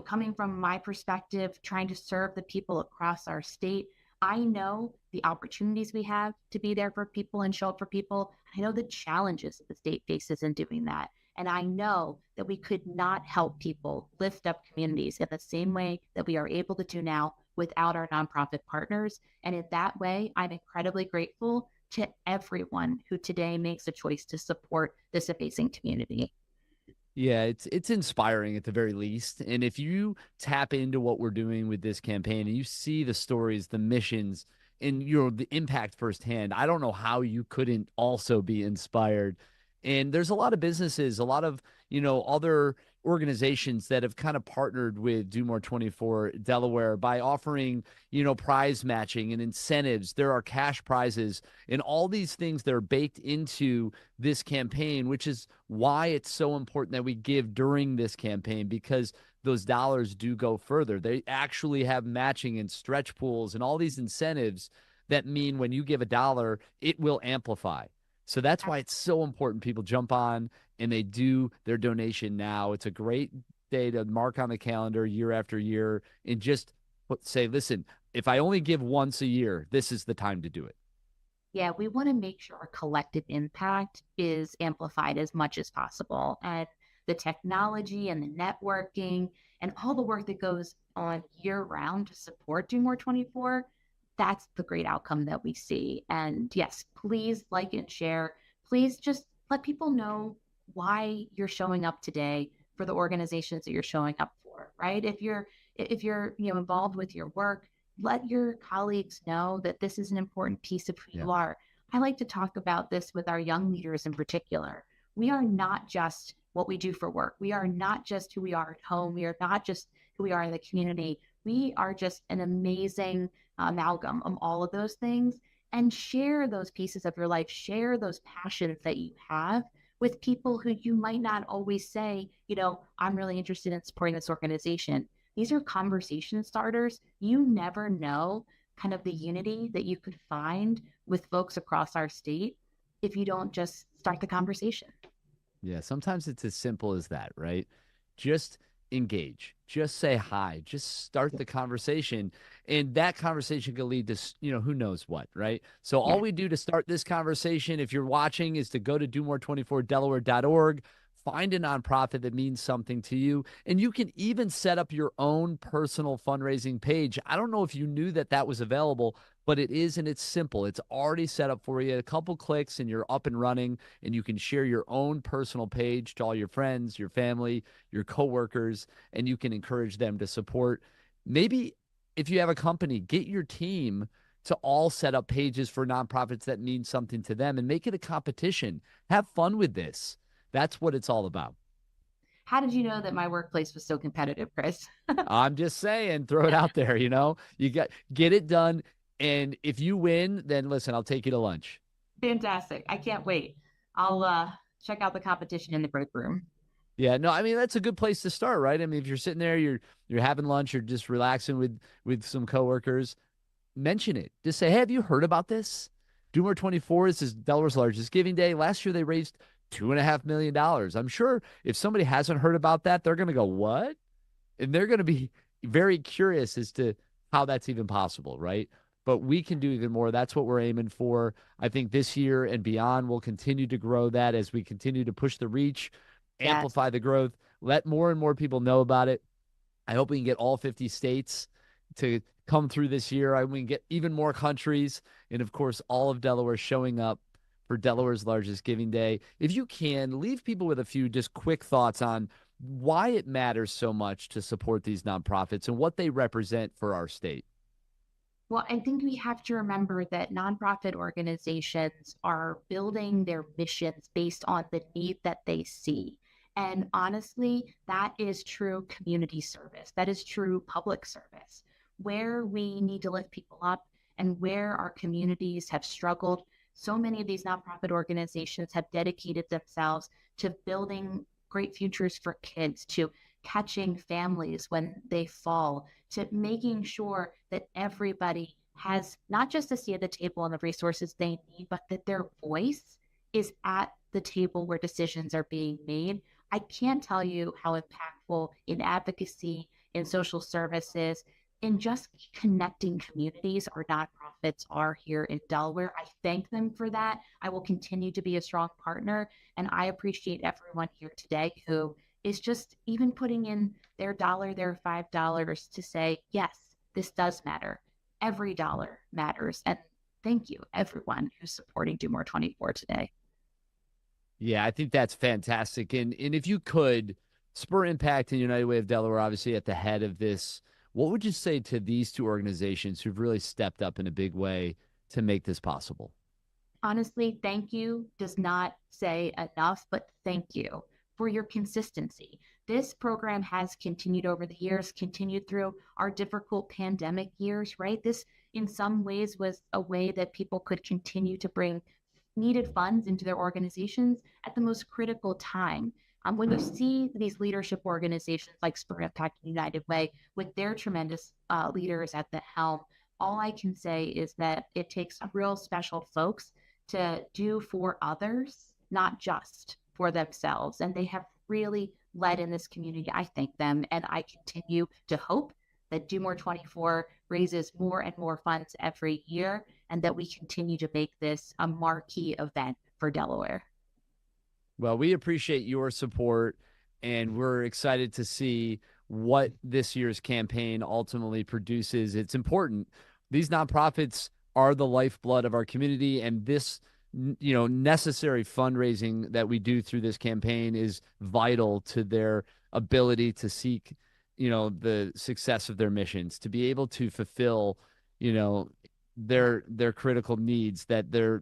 coming from my perspective, trying to serve the people across our state, I know the opportunities we have to be there for people and show up for people. I know the challenges that the state faces in doing that. And I know that we could not help people lift up communities in the same way that we are able to do now without our nonprofit partners. And in that way, I'm incredibly grateful to everyone who today makes a choice to support this amazing community. Yeah, it's inspiring at the very least. And if you tap into what we're doing with this campaign and you see the stories, the missions, and the impact firsthand, I don't know how you couldn't also be inspired. And there's a lot of businesses, a lot of, other organizations that have kind of partnered with Do More 24 Delaware by offering, prize matching and incentives. There are cash prizes and all these things that are baked into this campaign, which is why it's so important that we give during this campaign, because those dollars do go further. They actually have matching and stretch pools and all these incentives that mean when you give $1, it will amplify. So that's why it's so important people jump on and they do their donation now. It's a great day to mark on the calendar year after year and just say, listen, if I only give once a year, this is the time to do it. Yeah, we want to make sure our collective impact is amplified as much as possible. And the technology and the networking and all the work that goes on year round to support Do More 24, that's the great outcome that we see. And yes, please like and share. Please just let people know why you're showing up today for the organizations that you're showing up for, right? If you're involved with your work, let your colleagues know that this is an important piece of who you are. I like to talk about this with our young leaders in particular. We are not just what we do for work. We are not just who we are at home. We are not just who we are in the community. We are just an amazing amalgam of all of those things. And share those pieces of your life, share those passions that you have with people who you might not always say, I'm really interested in supporting this organization. These are conversation starters. You never know kind of the unity that you could find with folks across our state if you don't just start the conversation. Yeah, sometimes it's as simple as that, right? Just engage, just say hi, just start the conversation. And that conversation can lead to, who knows what, right? So all we do to start this conversation, if you're watching, is to go to domore24delaware.org, find a nonprofit that means something to you, and you can even set up your own personal fundraising page. I don't know if you knew that that was available, but it is, and it's simple. It's already set up for you. A couple clicks and you're up and running, and you can share your own personal page to all your friends, your family, your coworkers, and you can encourage them to support. Maybe if you have a company, get your team to all set up pages for nonprofits that mean something to them and make it a competition. Have fun with this. That's what it's all about. How did you know that my workplace was so competitive, Chris? I'm just saying, throw it out there, you get it done. And if you win, then listen, I'll take you to lunch. Fantastic. I can't wait. I'll check out the competition in the break room. Yeah, no, I mean, that's a good place to start, right? I mean, if you're sitting there, you're having lunch, you're just relaxing with some coworkers, mention it. Just say, hey, have you heard about this? Do More 24 is Delaware's largest giving day. Last year, they raised $2.5 million. I'm sure if somebody hasn't heard about that, they're going to go, what? And they're going to be very curious as to how that's even possible, right? But we can do even more. That's what we're aiming for. I think this year and beyond, we'll continue to grow that as we continue to push the reach, amplify the growth, let more and more people know about it. I hope we can get all 50 states to come through this year. I hope we can get even more countries, and of course, all of Delaware showing up for Delaware's largest giving day. If you can, leave people with a few just quick thoughts on why it matters so much to support these nonprofits and what they represent for our state. Well, I think we have to remember that nonprofit organizations are building their missions based on the need that they see. And honestly, that is true community service. That is true public service. Where we need to lift people up and where our communities have struggled, so many of these nonprofit organizations have dedicated themselves to building great futures for kids, to catching families when they fall, to making sure that everybody has not just a seat at the table and the resources they need, but that their voice is at the table where decisions are being made. I can't tell you how impactful in advocacy, in social services, in just connecting communities our nonprofits are here in Delaware. I thank them for that. I will continue to be a strong partner, and I appreciate everyone here today who is just even putting in their dollar, their $5 to say, yes, this does matter. Every dollar matters. And thank you, everyone who's supporting Do More 24 today. Yeah, I think that's fantastic. And if you could, Spur Impact and United Way of Delaware, obviously at the head of this, what would you say to these two organizations who've really stepped up in a big way to make this possible? Honestly, thank you does not say enough, but thank you for your consistency. This program has continued over the years, continued through our difficult pandemic years, right? This, in some ways, was a way that people could continue to bring needed funds into their organizations at the most critical time. When you see these leadership organizations like Spur Impact and United Way with their tremendous leaders at the helm, all I can say is that it takes real special folks to do for others, not just for themselves. And they have really led in this community. I thank them, and I continue to hope that Do More 24 raises more and more funds every year, and that we continue to make this a marquee event for Delaware. Well, we appreciate your support, and we're excited to see what this year's campaign ultimately produces. It's important. These nonprofits are the lifeblood of our community, and this necessary fundraising that we do through this campaign is vital to their ability to seek, the success of their missions, to be able to fulfill, their critical needs that they're,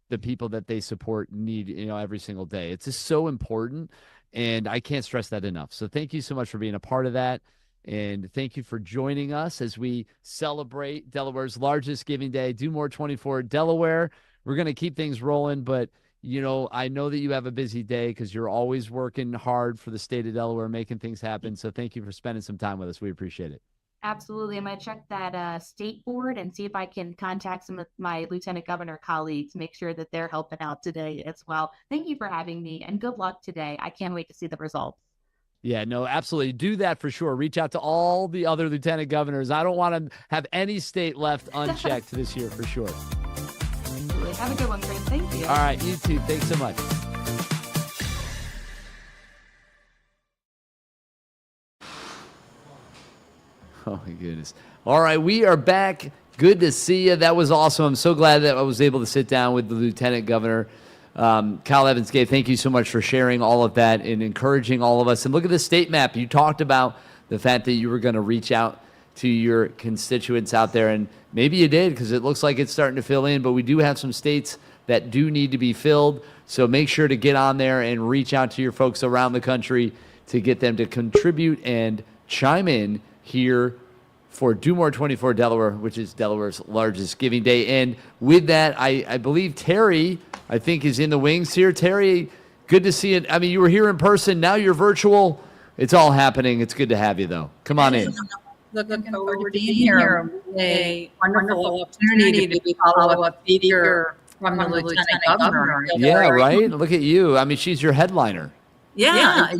the people that they support need, every single day. It's just so important. And I can't stress that enough. So thank you so much for being a part of that. And thank you for joining us as we celebrate Delaware's largest giving day, Do More 24 Delaware. We're going to keep things rolling, but I know that you have a busy day because you're always working hard for the state of Delaware, making things happen. So thank you for spending some time with us. We appreciate it. Absolutely. I'm going to check that state board and see if I can contact some of my Lieutenant Governor colleagues, make sure that they're helping out today as well. Thank you for having me, and good luck today. I can't wait to see the results. Yeah, no, absolutely. Do that for sure. Reach out to all the other lieutenant governors. I don't want to have any state left unchecked this year for sure. Absolutely. Have a good one, Chris. Thank you. All right, you too. Thanks so much. Oh, my goodness. All right, we are back. Good to see you. That was awesome. I'm so glad that I was able to sit down with the lieutenant governor. Kyle Evans, Gabe, thank you so much for sharing all of that and encouraging all of us. And look at the state map. You talked about the fact that you were going to reach out to your constituents out there, and maybe you did because it looks like it's starting to fill in, but we do have some states that do need to be filled. So make sure to get on there and reach out to your folks around the country to get them to contribute and chime in here for Do More 24 Delaware, which is Delaware's largest giving day. And with that, I believe Terry, I think, is in the wings here. Terry, good to see it. I mean, you were here in person. Now you're virtual. It's all happening. It's good to have you, though. Come on in. Looking forward to being here. A wonderful opportunity to be follow-up speaker from the Lieutenant Governor. Yeah, right? Look at you. I mean, she's your headliner. Yeah.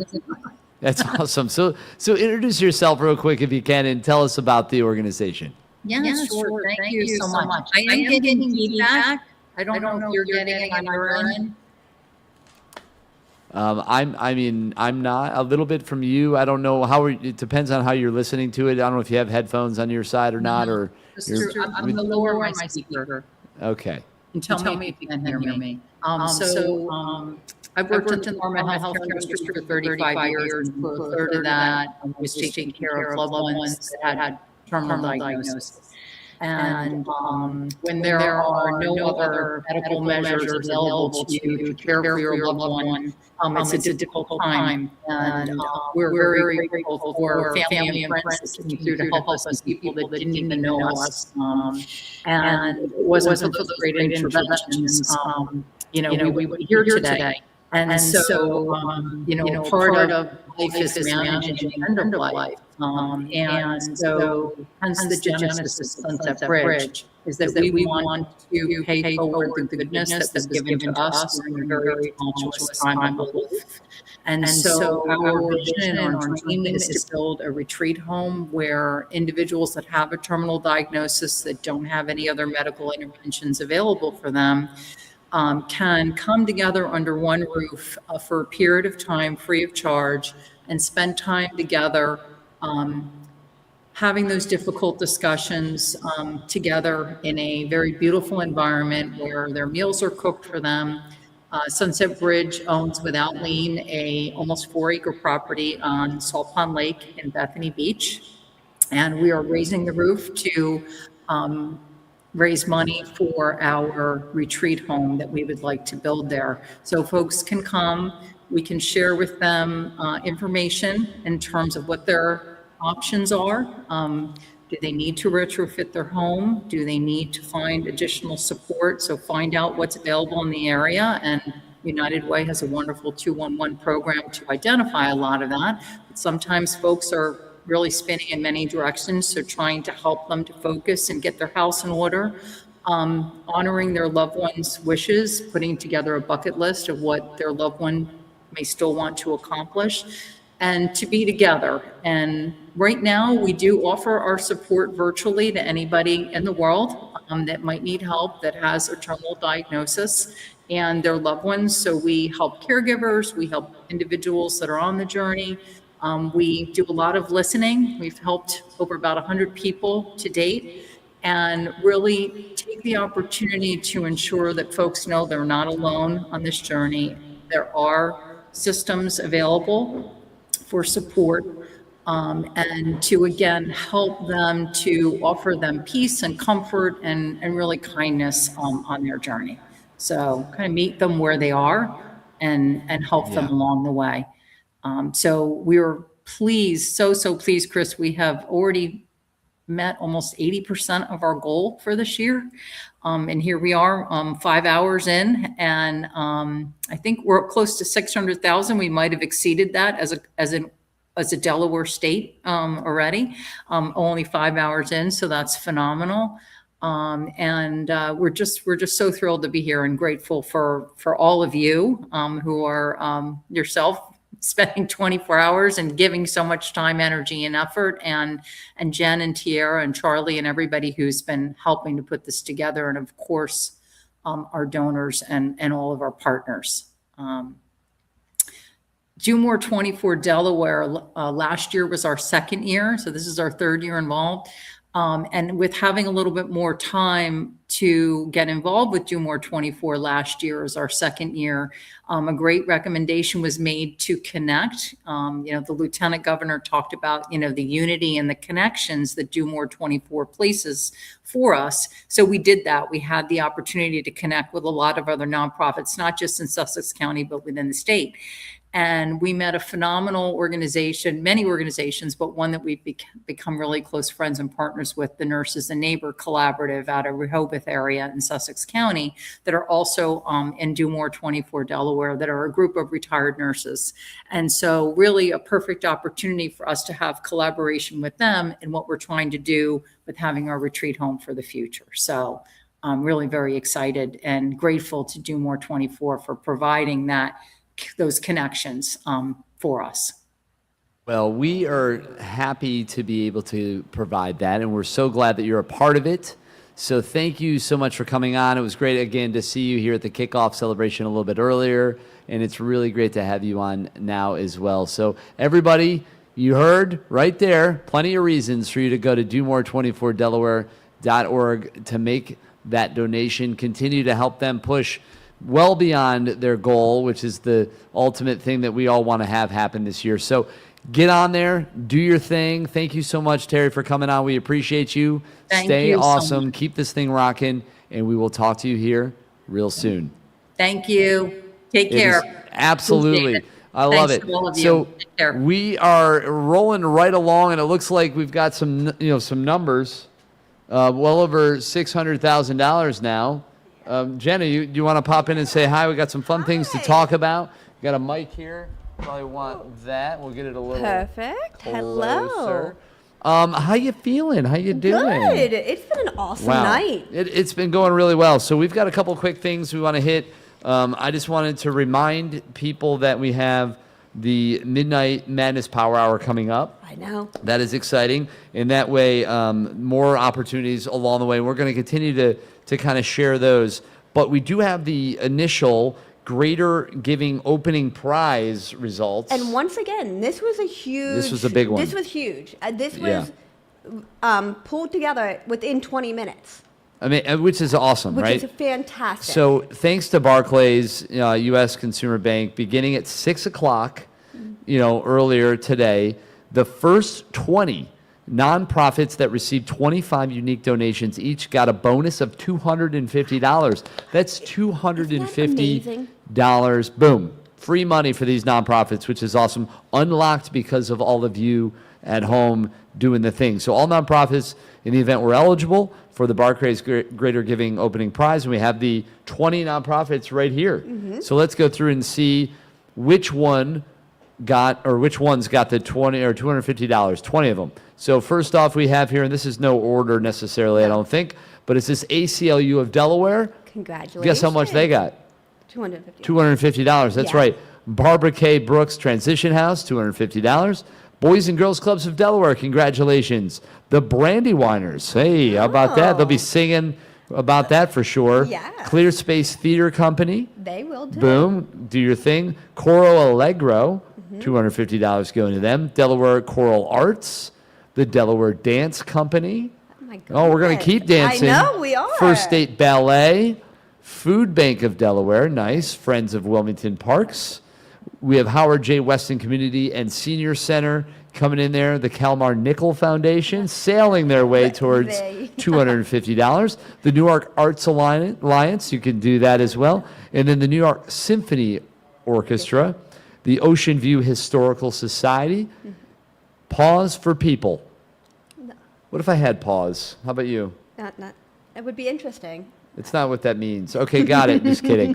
That's awesome. So introduce yourself real quick if you can and tell us about the organization. Yeah, sure. Thank you so much. I am getting feedback. I don't know if you're getting it on your end. I'm not. A little bit from you. I don't know it depends on how you're listening to it. I don't know if you have headphones on your side or not, or I'm the lower my speaker. Okay. And tell me if you can hear me. I've worked in the health care industry for 35 years. For a third of that, I was taking care of loved ones that had terminal diagnosis. And when there are no other medical measures available to you to care for your loved one, it's a difficult time. And we're very grateful for family and friends that came through to help us, and people that didn't even know us. And it wasn't for those great interventions, we would hear today. And so, part of life is managing the end of life. And so, hence the genesis of Sunset Bridge is that we want to pay forward the goodness that was given to us during a very tumultuous time of life. And so, our vision and our dream is to build a retreat home where individuals that have a terminal diagnosis that don't have any other medical interventions available for them can come together under one roof for a period of time free of charge and spend time together having those difficult discussions together in a very beautiful environment where their meals are cooked for them. Sunset Bridge owns without lien a almost 4-acre property on Salt Pond Lake in Bethany Beach. And we are raising the roof to raise money for our retreat home that we would like to build there. So folks can come, we can share with them information in terms of what their options are. Do they need to retrofit their home? Do they need to find additional support? So find out what's available in the area. And United Way has a wonderful 211 program to identify a lot of that. But sometimes folks are really spinning in many directions, so trying to help them to focus and get their house in order, honoring their loved one's wishes, putting together a bucket list of what their loved one may still want to accomplish, and to be together. And right now, we do offer our support virtually to anybody in the world that might need help, that has a terminal diagnosis and their loved ones. So we help caregivers, we help individuals that are on the journey. We do a lot of listening. We've helped over about 100 people to date, and really take the opportunity to ensure that folks know they're not alone on this journey. There are systems available for support, and to again help them, to offer them peace and comfort and really kindness on their journey. So kind of meet them where they are and help them along the way. So we were pleased, so pleased, Chris. We have already met almost 80% of our goal for this year. And here we are 5 hours in, and I think we're close to 600,000. We might have exceeded that as a Delaware state already, only 5 hours in. So that's phenomenal. And we're just so thrilled to be here and grateful for all of you who are yourself spending 24 hours and giving so much time, energy, and effort, and Jen and Tiara and Charlie and everybody who's been helping to put this together, and of course our donors and all of our partners. Do More 24 Delaware last year was our second year, so this is our third year involved. And with having a little bit more time to get involved with Do More 24 last year as our second year, a great recommendation was made to connect. The Lieutenant Governor talked about, the unity and the connections that Do More 24 places for us. So we did that. We had the opportunity to connect with a lot of other nonprofits, not just in Sussex County, but within the state. And we met a phenomenal organization, many organizations, but one that we've become really close friends and partners with, the Nurses and Neighbor Collaborative out of Rehoboth area in Sussex County, that are also in Do More 24 Delaware, that are a group of retired nurses. And so really a perfect opportunity for us to have collaboration with them in what we're trying to do with having our retreat home for the future. So I'm really very excited and grateful to Do More 24 for providing those connections for us. Well, we are happy to be able to provide that, and we're so glad that you're a part of it. So thank you so much for coming on. It was great, again, to see you here at the kickoff celebration a little bit earlier, and it's really great to have you on now as well. So everybody, you heard right there, plenty of reasons for you to go to domore24delaware.org to make that donation, continue to help them push well beyond their goal, which is the ultimate thing that we all want to have happen this year. So get on there, do your thing. Thank you so much, Terry, for coming on. We appreciate you. Stay awesome. Keep this thing rocking, and we will talk to you here real soon. Thank you. Take care. Absolutely. I love it. So we are rolling right along, and it looks like we've got some numbers, well over $600,000 now. Jenna, you want to pop in and say hi? We got some fun things to talk about. We got a mic here. Probably want that. We'll get it a little perfect. Closer. Hello. How you feeling? How you doing? Good. It's been an awesome night. It's been going really well. So we've got a couple quick things we want to hit. I just wanted to remind people that we have the Midnight Madness Power Hour coming up. I know. That is exciting. And that way, more opportunities along the way. We're going to continue to kind of share those. But we do have the initial Greater Giving opening prize results. And once again, this was a big one. This was huge. This was pulled together within 20 minutes. I mean, which is awesome, right? Which is fantastic. So thanks to Barclays, U.S. Consumer Bank, beginning at 6 o'clock, earlier today, the first 20 nonprofits that received 25 unique donations each got a bonus of $250. That's $250. Boom. Free money for these nonprofits, which is awesome. Unlocked because of all of you at home doing the thing. So all nonprofits in the event were eligible for the Barclays Greater Giving opening prize, and we have the 20 nonprofits right here. Mm-hmm. So let's go through and see which ones got the $20 or $250, 20 of them. So first off, we have here, and this is no order necessarily, I don't think, but it's this ACLU of Delaware. Congratulations. Guess how much they got? $250. That's right. Barbara K. Brooks Transition House, $250. Boys and Girls Clubs of Delaware, congratulations. The Brandywiners, hey, how about that? They'll be singing about that for sure. Yeah. Clear Space Theater Company. They will do. Boom, do your thing. Coro Allegro, $250 going to them. Delaware Choral Arts. The Delaware Dance Company. Oh, my goodness. Oh, we're going to keep dancing. I know, we are. First State Ballet. Food Bank of Delaware, nice. Friends of Wilmington Parks. We have Howard J. Weston Community and Senior Center coming in there. The Kalmar Nickel Foundation sailing their way towards $250. The Newark Arts Alliance, you can do that as well. And then the New York Symphony Orchestra, the Ocean View Historical Society. Pause for People. No. What if I had pause? How about you? Not. It would be interesting. It's not what that means. Okay, got it. Just kidding.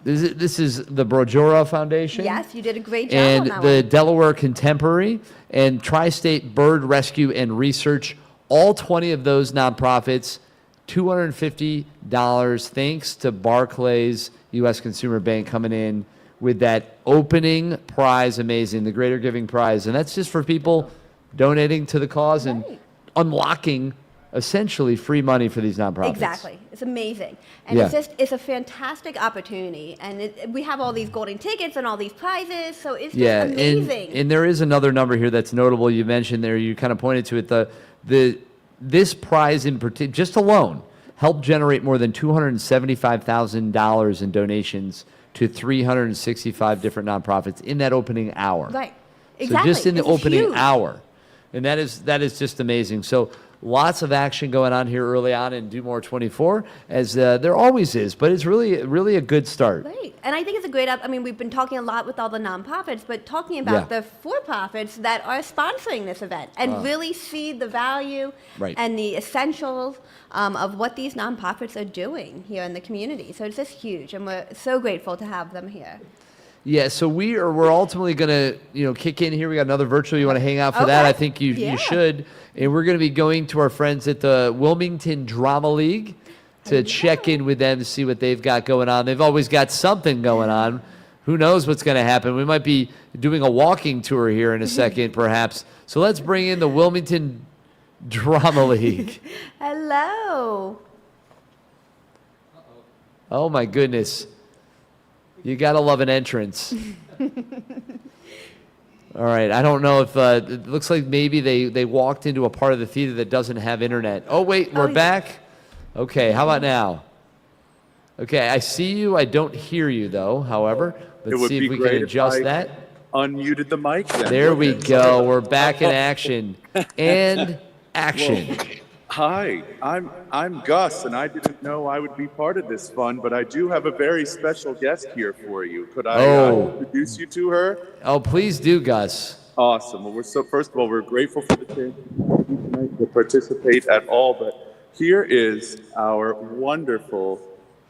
This is the Brojora Foundation. Yes, you did a great job and on that the one. Delaware Contemporary and Tri-State Bird Rescue and Research. All 20 of those nonprofits, $250. Thanks to Barclays U.S. Consumer Bank coming in with that opening prize. Amazing, the Greater Giving Prize. And that's just for people donating to the cause and unlocking essentially free money for these nonprofits. Exactly. It's amazing. And it's a fantastic opportunity. And we have all these golden tickets and all these prizes, so it's just amazing. And there is another number here that's notable. You mentioned there, you kind of pointed to it, this prize in particular, just alone, helped generate more than $275,000 in donations to 365 different nonprofits in that opening hour. Right. Exactly. So just in the opening hour. And that is just amazing. So lots of action going on here early on in Do More 24, as there always is, but it's really a good start. Right. And I think it's a great we've been talking a lot with all the nonprofits, but talking about the for-profits that are sponsoring this event and really see the value and the essentials of what these nonprofits are doing here in the community. So it's just huge, and we're so grateful to have them here. Yeah, so we're ultimately going to kick in here. We got another virtual. You want to hang out for that? I think you should. And we're going to be going to our friends at the Wilmington Drama League to check in with them to see what they've got going on. They've always got something going on. Who knows what's going to happen? We might be doing a walking tour here in a second, perhaps. So let's bring in the Wilmington Drama League. Hello. Oh my goodness. You got to love an entrance. All right, I don't know if it looks like maybe they walked into a part of the theater that doesn't have internet. Oh, wait, we're back? Okay, how about now? Okay, I see you. I don't hear you, though, however. Let's see if we can adjust that. Unmuted the mic then. There we go. We're back in action. And action. Well, hi, I'm Gus, and I didn't know I would be part of this fun, but I do have a very special guest here for you. Could I introduce you to her? Oh, please do, Gus. Awesome. Well, first of all, we're grateful for the chance tonight to participate at all, but here is our wonderful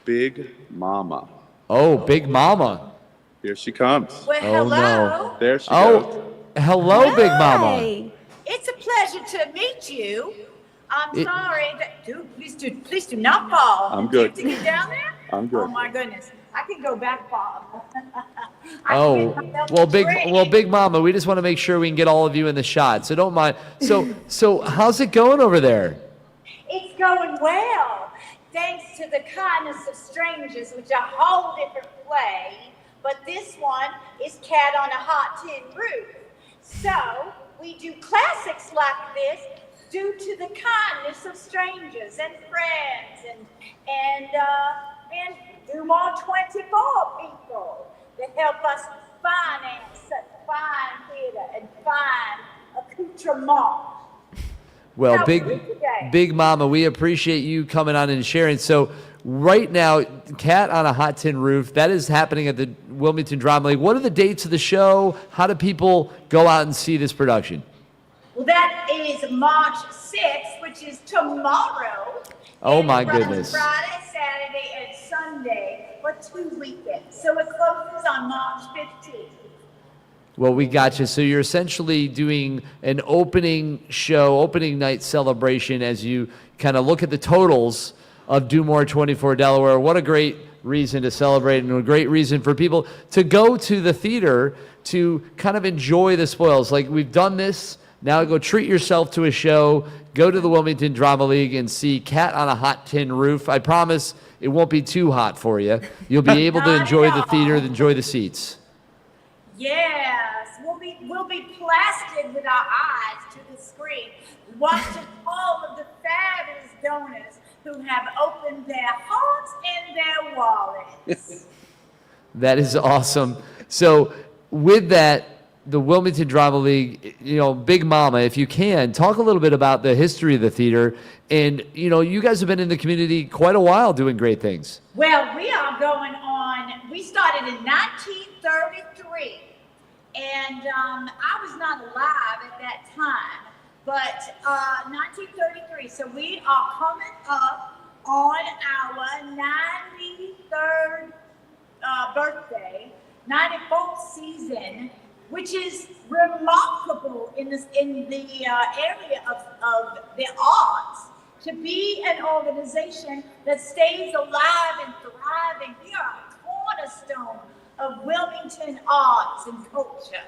Big Mama. Oh, Big Mama. Here she comes. Well, hello. No. There she goes. Hello, Big Mama. It's a pleasure to meet you. I'm sorry. Please do not fall. I'm good. To get down there? I'm good. Oh my goodness. I can go back far. Big Mama, we just want to make sure we can get all of you in the shot. So don't mind. So how's it going over there? It's going well. Thanks to the kindness of strangers, which is a whole different play. But this one is Cat on a Hot Tin Roof. So we do classics like this due to the kindness of strangers and friends and Do More 24 people that help us finance such fine theater and fine accoutrement. Well, Big Mama, we appreciate you coming on and sharing. So right now, Cat on a Hot Tin Roof, that is happening at the Wilmington Drama League. What are the dates of the show? How do people go out and see this production? Well, that is March 6th, which is tomorrow. Oh, my goodness. Friday, Saturday, and Sunday for 2 weekends. So it closes on March 15th. Well, we got you. So you're essentially doing an opening show, opening night celebration as you kind of look at the totals of Do More 24 Delaware. What a great reason to celebrate and a great reason for people to go to the theater to kind of enjoy the spoils. Like, we've done this. Now go treat yourself to a show. Go to the Wilmington Drama League and see Cat on a Hot Tin Roof. I promise it won't be too hot for you. You'll be able to enjoy the theater, enjoy the seats. Yes, we'll be plastered with our eyes to the screen, watching all of the fabulous donors who have opened their hearts and their wallets. That is awesome. So with that, the Wilmington Drama League, Big Mama, if you can, talk a little bit about the history of the theater. And, you guys have been in the community quite a while doing great things. Well, we are going on, we started in 1933, and I was not alive at that time, but 1933, so we are coming up on our 93rd birthday, 94th season, which is remarkable in the area of the arts, to be an organization that stays alive and thriving. We are a cornerstone of Wilmington arts and culture.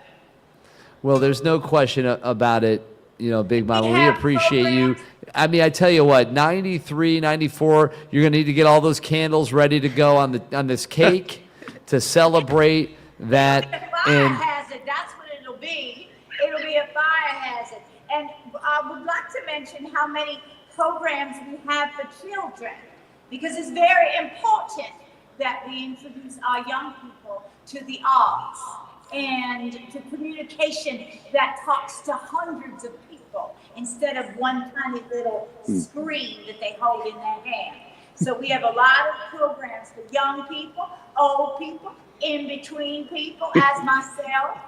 Well, there's no question about it, Big Mama. We appreciate you. I mean, I tell you what, 93, 94, you're going to need to get all those candles ready to go on this cake to celebrate that. And Hazard, that's what it'll be. It'll be a fire hazard. And I would like to mention how many programs we have for children, because it's very important that we introduce our young people to the arts and to communication that talks to hundreds of people instead of one tiny little screen that they hold in their hand. So we have a lot of programs for young people, old people, in between people, as myself.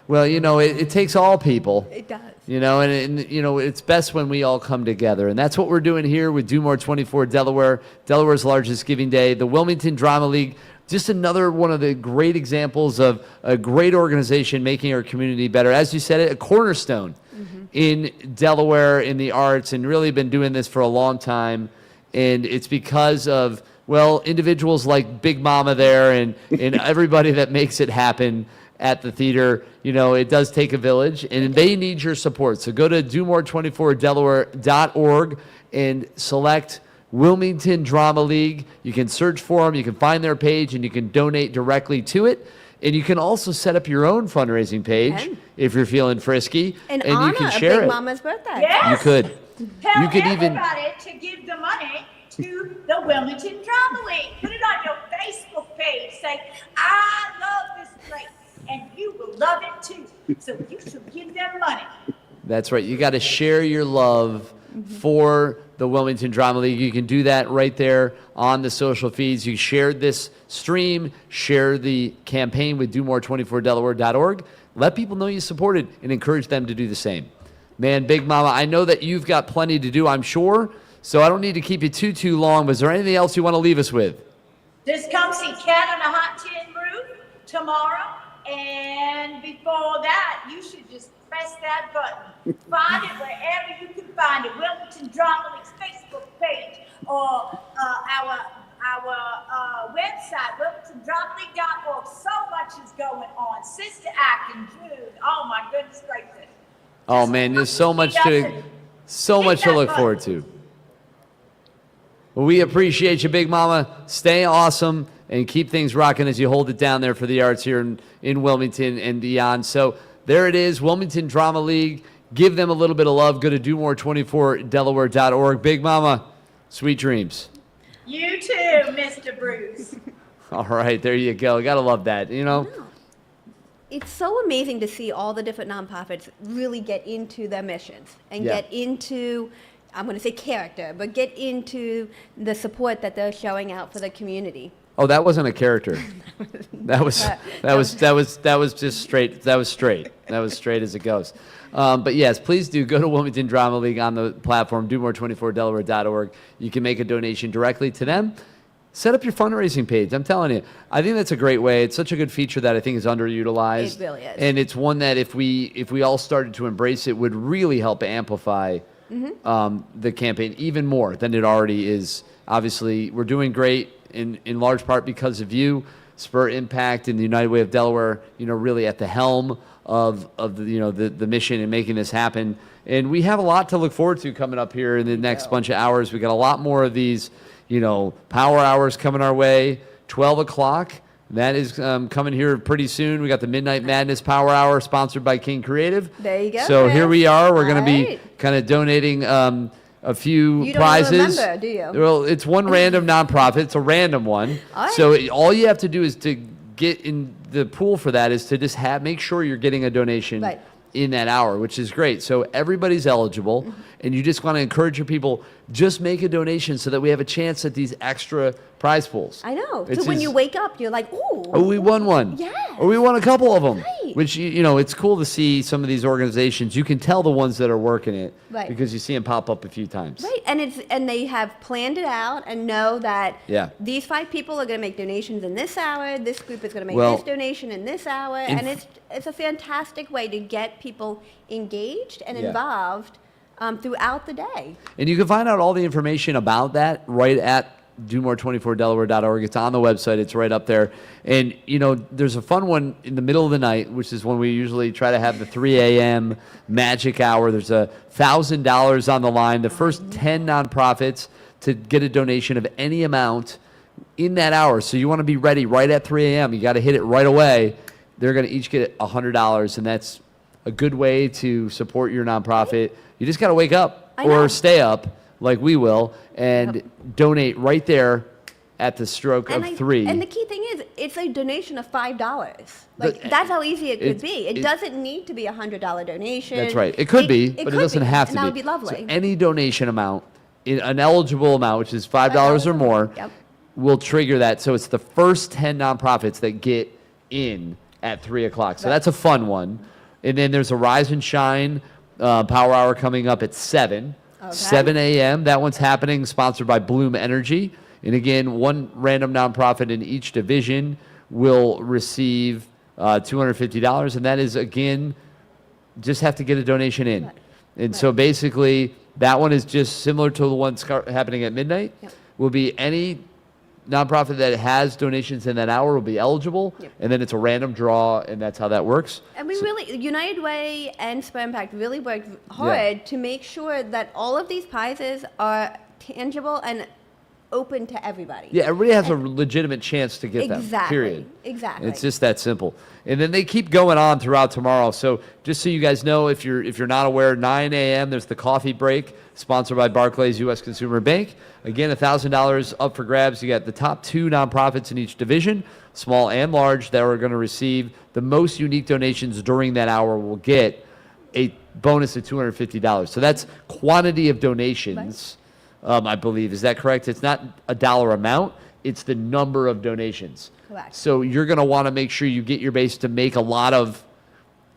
well, it takes all people. It does. And it's best when we all come together. And that's what we're doing here with Do More 24 Delaware, Delaware's largest giving day. The Wilmington Drama League, just another one of the great examples of a great organization making our community better. As you said, a cornerstone in Delaware in the arts, and really been doing this for a long time. And it's because of, individuals like Big Mama there and everybody that makes it happen at the theater. It does take a village, and they need your support. So go to domore24delaware.org and select Wilmington Drama League. You can search for them, you can find their page, and you can donate directly to it. And you can also set up your own fundraising page if you're feeling frisky, and honor you can share Big it. Mama's birthday. Yes. You could. Tell You could even everybody to give the money to the Wilmington Drama League. Put it on your Facebook page. Say, I love this place, and you will love it too. So you should give them money. That's right. You got to share your love for the Wilmington Drama League. You can do that right there on the social feeds. You share this stream, share the campaign with domore24delaware.org. Let people know you supported and encourage them to do the same. Man, Big Mama, I know that you've got plenty to do, I'm sure, so I don't need to keep you too long, but is there anything else you want to leave us with? Just come see Cat on a Hot Tin Roof tomorrow. And before that, you should just press that button. Find it wherever you can find it. Wilmington Drama League's Facebook page, or our website, wilmingtondramaLeague.org. So much is going on. Sister Act in June. Oh my goodness gracious. Oh man, there's so much to look forward to. Well, we appreciate you, Big Mama. Stay awesome and keep things rocking as you hold it down there for the arts here in Wilmington and beyond. So there it is, Wilmington Drama League. Give them a little bit of love. Go to domore24delaware.org. Big Mama, sweet dreams. You too, Mr. Bruce. All right, there you go. Gotta love that, It's so amazing to see all the different nonprofits really get into their missions and get into, I'm going to say character, but get into the support that they're showing out for the community. Oh, that wasn't a character. That was just straight. That was straight. That was straight as it goes. But yes, please do go to Wilmington Drama League on the platform, domore24delaware.org. You can make a donation directly to them. Set up your fundraising page. I'm telling you, I think that's a great way. It's such a good feature that I think is underutilized. It really is. And it's one that if we all started to embrace it, would really help amplify the campaign even more than it already is. Obviously, we're doing great in large part because of you. Spur Impact and the United Way of Delaware, really at the helm of the mission and making this happen. And we have a lot to look forward to coming up here in the next bunch of hours. We got a lot more of these, power hours coming our way. 12 o'clock. That is coming here pretty soon. We got the Midnight Madness Power Hour sponsored by King Creative. There you go. So here we are. We're going to All be kind of donating a few You don't prizes. remember, do you? Well, it's one random nonprofit. It's a random one. All right. So all you have to do is to get in the pool for that is to just make sure you're getting a donation in that hour, which is great. So everybody's eligible, and you just want to encourage your people, just make a donation so that we have a chance at these extra prize pools. I know. So when you wake up, you're like, ooh. Oh, we won one. Yes. Or we won a couple of them. Right. Which, it's cool to see some of these organizations. You can tell the ones that are working it Right. because you see them pop up a few times. Right, and they have planned it out and know that Yeah. these 5 people are going to make donations in this hour, this group is going to make Well, this donation in this hour, and it's a fantastic way to get people engaged and Yeah. involved throughout the day. And you can find out all the information about that right at DoMore24Delaware.org. It's on the website. It's right up there. And, there's a fun one in the middle of the night, which is when we usually try to have the 3 a.m. magic hour. There's $1,000 on the line. The first 10 nonprofits to get a donation of any amount in that hour. So you want to be ready right at 3 a.m. You got to hit it right away. They're going to each get $100, and that's a good way to support your nonprofit. You just got to wake up or stay up like we will and donate right there at the stroke of 3. And the key thing is, it's a donation of $5. That's how easy it could be. It doesn't need to be a $100 donation. That's right. It could be, but it doesn't have to and be. that would be lovely. So any donation amount, an eligible amount, which is $5 or more, will trigger that. So it's the first 10 nonprofits that get in at 3 o'clock. So that's a fun one. And then there's a Rise and Shine Power Hour coming up at 7. 7 a.m. That one's happening, sponsored by Bloom Energy. And again, one random nonprofit in each division will receive $250. And that is, again, just have to get a donation in. And so basically, that one is just similar to the one happening at midnight. Will be any nonprofit that has donations in that hour will be eligible. And then it's a random draw, and that's how that works. And we really, United Way and Spur Impact really worked hard to make sure that all of these prizes are tangible and open to everybody. Yeah, everybody has a legitimate chance to get them, period. Exactly. It's just that simple. And then they keep going on throughout tomorrow. So just so you guys know, if you're not aware, 9 a.m. there's the coffee break, sponsored by Barclays U.S. Consumer Bank. Again, $1,000 up for grabs. You got the top 2 nonprofits in each division, small and large, that are going to receive the most unique donations during that hour will get a bonus of $250. So that's quantity of donations. I believe. Is that correct? It's not a dollar amount. It's the number of donations. Correct. So you're going to want to make sure you get your base to make a lot of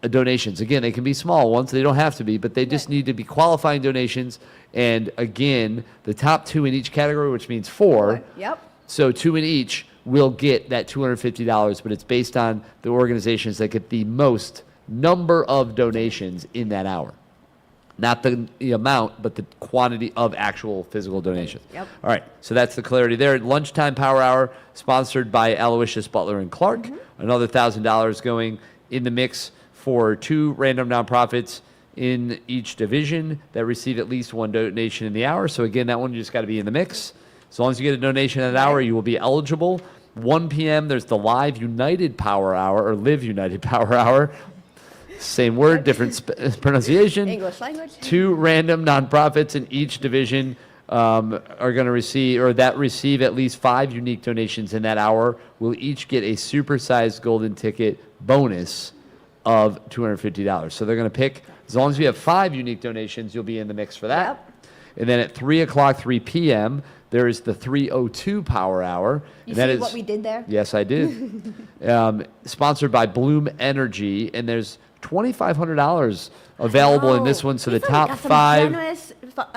donations. Again, they can be small ones. They don't have to be, but they just need to be qualifying donations. And again, the top 2 in each category, which means 4. Yep. So 2 in each will get that $250, but it's based on the organizations that get the most number of donations in that hour. Not the amount, but the quantity of actual physical donations. Yep. All right, so that's the clarity there. Lunchtime Power Hour, sponsored by Aloysius Butler and Clark. Another $1,000 going in the mix for 2 random nonprofits in each division that receive at least 1 donation in the hour. So again, that one you just got to be in the mix. As long as you get a donation in an hour, you will be eligible. 1 p.m., there's the Live United Power Hour, or Live United Power Hour. Same word, different pronunciation. English language. 2 random nonprofits in each division are going to receive, or that receive at least 5 unique donations in that hour, will each get a supersized golden ticket bonus of $250. So they're going to pick, as long as you have 5 unique donations, you'll be in the mix for that. And then at 3 o'clock, 3 p.m., there is the 302 Power Hour. You see what we did there? Yes, I did. Sponsored by Bloom Energy, and there's $2,500 available in this one. So the top got some 5 generous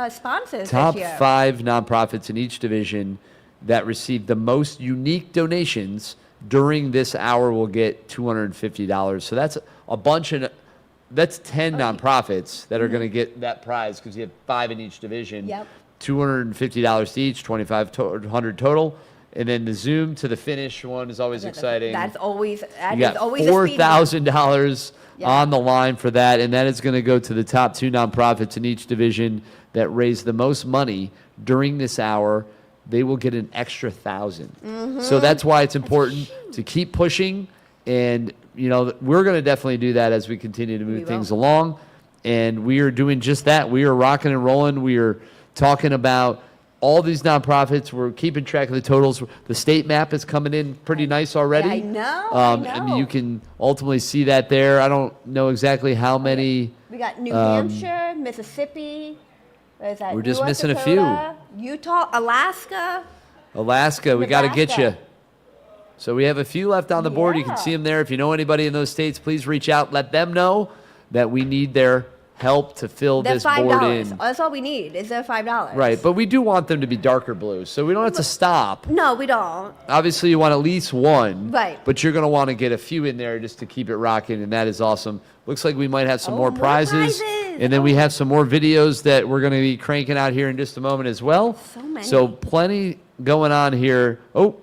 sponsors top this year. 5 nonprofits in each division that receive the most unique donations during this hour will get $250. So that's a bunch of, that's 10 nonprofits that are going to get that prize, because you have 5 in each division. Yep. $250 each, $2,500 total. And then the Zoom to the finish one is always exciting. That's always, You that is got always a speed bump. $4,000 on the line for that, and that is going to go to the top 2 nonprofits in each division that raise the most money during this hour. They will get an extra $1,000. So that's why it's important to keep pushing, and we're going to definitely do that as we continue to move things along, and we are doing just that. We are rocking and rolling. We are talking about all these nonprofits. We're keeping track of the totals. The state map is coming in pretty nice already. Yeah, I know. And you can ultimately see that there. I don't know exactly how many. We got New Hampshire, Mississippi. Where's that? We're just North missing Dakota, Utah, Alaska. Alaska, we got to get you. Nebraska. So we have a few left on the board. You can see them there. If you know anybody in those states, please reach out. Let them know that we need their help to fill They're this board $5. in. That's all we need. Is there $5? Right, but we do want them to be darker blue, so we don't have to stop. No, we don't. Obviously, you want at least one. Right. But you're going to want to get a few in there just to keep it rocking, and that is awesome. Looks like we might have some more prizes. And then we have some more videos that we're going to be cranking out here in just a moment as well. So many. So plenty going on here. Oh,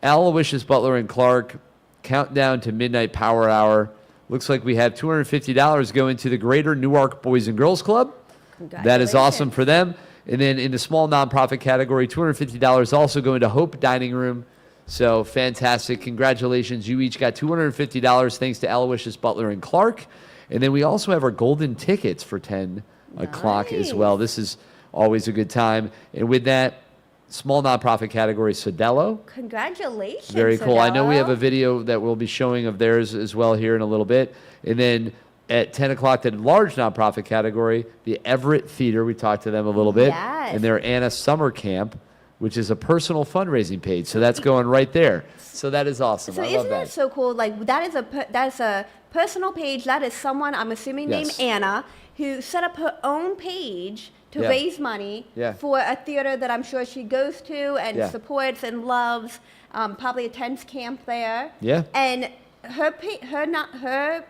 Aloysius Butler and Clark, countdown to midnight power hour. Looks like we have $250 going to the Greater Newark Boys and Girls Club. That is awesome for them. And then in the small nonprofit category, $250 also going to Hope Dining Room. So fantastic. Congratulations. You each got $250 thanks to Aloysius Butler and Clark. And then we also have our golden tickets for 10 o'clock as well. This is always a good time. And with that, small nonprofit category, Sodello. Congratulations. Very cool. I know we have a Sodello. video that we'll be showing of theirs as well here in a little bit. And then at 10 o'clock, the large nonprofit category, the Everett Theater. We talked to them a little bit. Yes. And their Anna Summer Camp, which is a personal fundraising page. So that's going right there. So that is awesome. So I love isn't that. that so cool? Like that is a personal page. That is someone, I'm assuming, Yes. named Anna, who set up her own page to Yeah. raise money Yeah. for a theater that I'm sure she goes to and Yeah. supports and loves. Probably attends camp there. Yeah. And her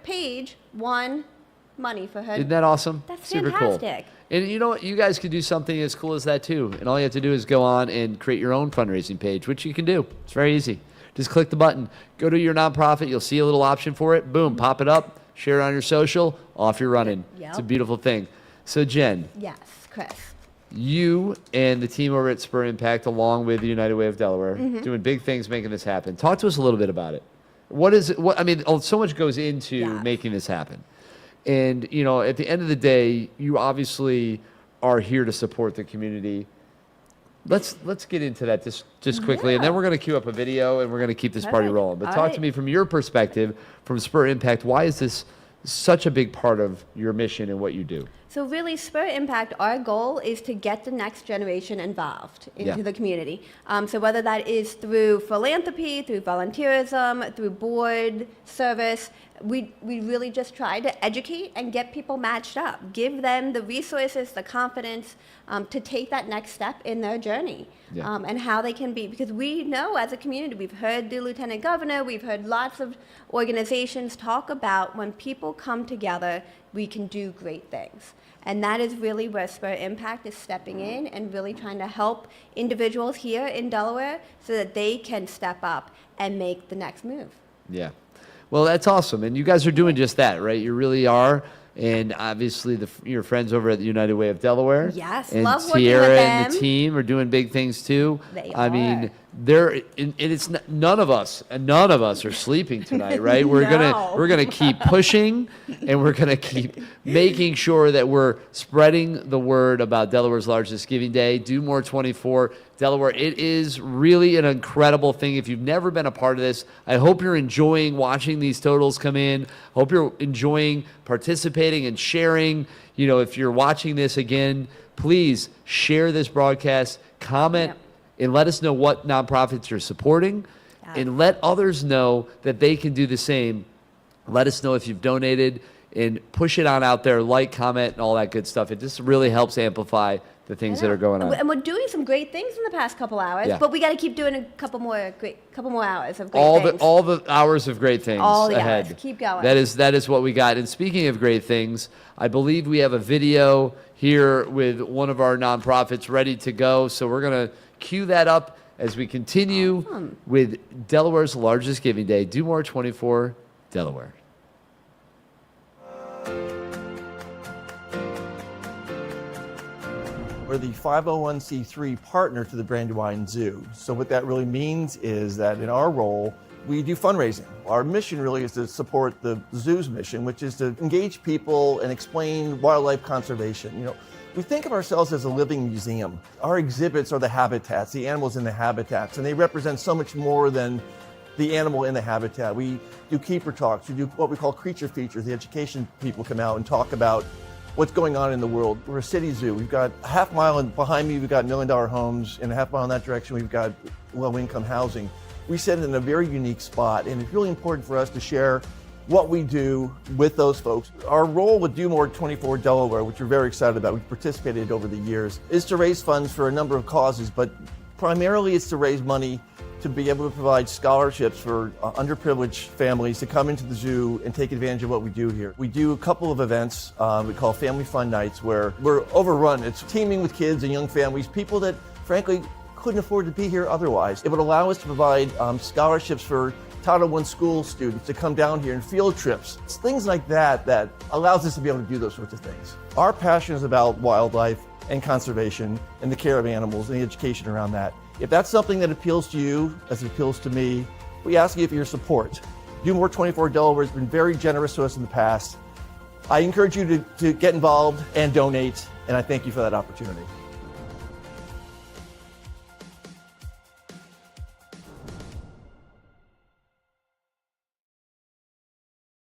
page won money for her. Isn't that awesome? That's Super fantastic. cool. And you know what? You guys could do something as cool as that too. And all you have to do is go on and create your own fundraising page, which you can do. It's very easy. Just click the button. Go to your nonprofit. You'll see a little option for it. Boom, pop it up. Share it on your social. Off you're running. Yep. It's a beautiful thing. So Jen, Yes, Chris. you and the team over at Spur Impact, along with the United Way of Delaware, Mhm. doing big things, making this happen. Talk to us a little bit about it. What is it? What I mean, so much goes into making this happen. And you know, at the end of the day, you obviously are here to support the community. Let's get into that just quickly, and then we're going to queue up a video and we're going to keep this party Perfect. rolling. But All talk right. to me from your perspective, from Spur Impact. Why is this such a big part of your mission and what you do? So really, Spur Impact, our goal is to get the next generation involved into Yeah. the community. So whether that is through philanthropy, through volunteerism, through board service, we really just try to educate and get people matched up, give them the resources, the confidence to take that next step in their journey. Yeah. And how they can be, because we know as a community, we've heard the Lieutenant Governor, we've heard lots of organizations talk about when people come together, we can do great things. And that is really where Spur Impact is stepping in and really trying to help individuals here in Delaware so that they can step up and make the next move. Yeah. Well, that's awesome. And you guys are doing just that, right? You really are. And obviously, your friends over at the United Way of Delaware. Yes, and love working Tierra with and the them. team are doing big things too. They I are. mean, none of us are sleeping tonight, right? We're gonna keep pushing, and we're gonna keep making sure that we're spreading the word about Delaware's largest giving day, Do More 24 Delaware. It is really an incredible thing. If you've never been a part of this, I hope you're enjoying watching these totals come in. Hope you're enjoying participating and sharing. You know, if you're watching this again, please share this broadcast, comment, and let us know what nonprofits you're supporting, and let others know that they can do the same. Let us know if you've donated, and push it on out there, like, comment, and all that good stuff. It just really helps amplify the things that are going on. And we're doing some great things in the past couple hours, Yeah. but we got to keep doing a couple more hours of great things. All the hours of great things All the ahead. hours. Keep going. That is what we got. And speaking of great things, I believe we have a video here with one of our nonprofits ready to go. So we're going to cue that up as we continue with Delaware's largest giving day, Do More 24 Delaware. We're the 501c3 partner to the Brandywine Zoo. So what that really means is that in our role, we do fundraising. Our mission really is to support the zoo's mission, which is to engage people and explain wildlife conservation. You know, We think of ourselves as a living museum. Our exhibits are the habitats, the animals in the habitats, and they represent so much more than the animal in the habitat. We do keeper talks, we do what we call creature features. The education people come out and talk about what's going on in the world. We're a city zoo. We've got a half mile behind me, we've got $1 million homes, and a half mile in that direction, we've got low-income housing. We sit in a very unique spot, and it's really important for us to share what we do with those folks. Our role with Do More 24 Delaware, which we're very excited about, we've participated over the years, is to raise funds for a number of causes, but primarily it's to raise money to be able to provide scholarships for underprivileged families to come into the zoo and take advantage of what we do here. We do a couple of events we call Family Fun Nights, where we're overrun. It's teaming with kids and young families, people that frankly couldn't afford to be here otherwise. It would allow us to provide scholarships for Title I school students to come down here and field trips. It's things like that that allows us to be able to do those sorts of things. Our passion is about wildlife and conservation and the care of animals and the education around that. If that's something that appeals to you, as it appeals to me, we ask you for your support. Do More 24 Delaware has been very generous to us in the past. I encourage you to get involved and donate, and I thank you for that opportunity.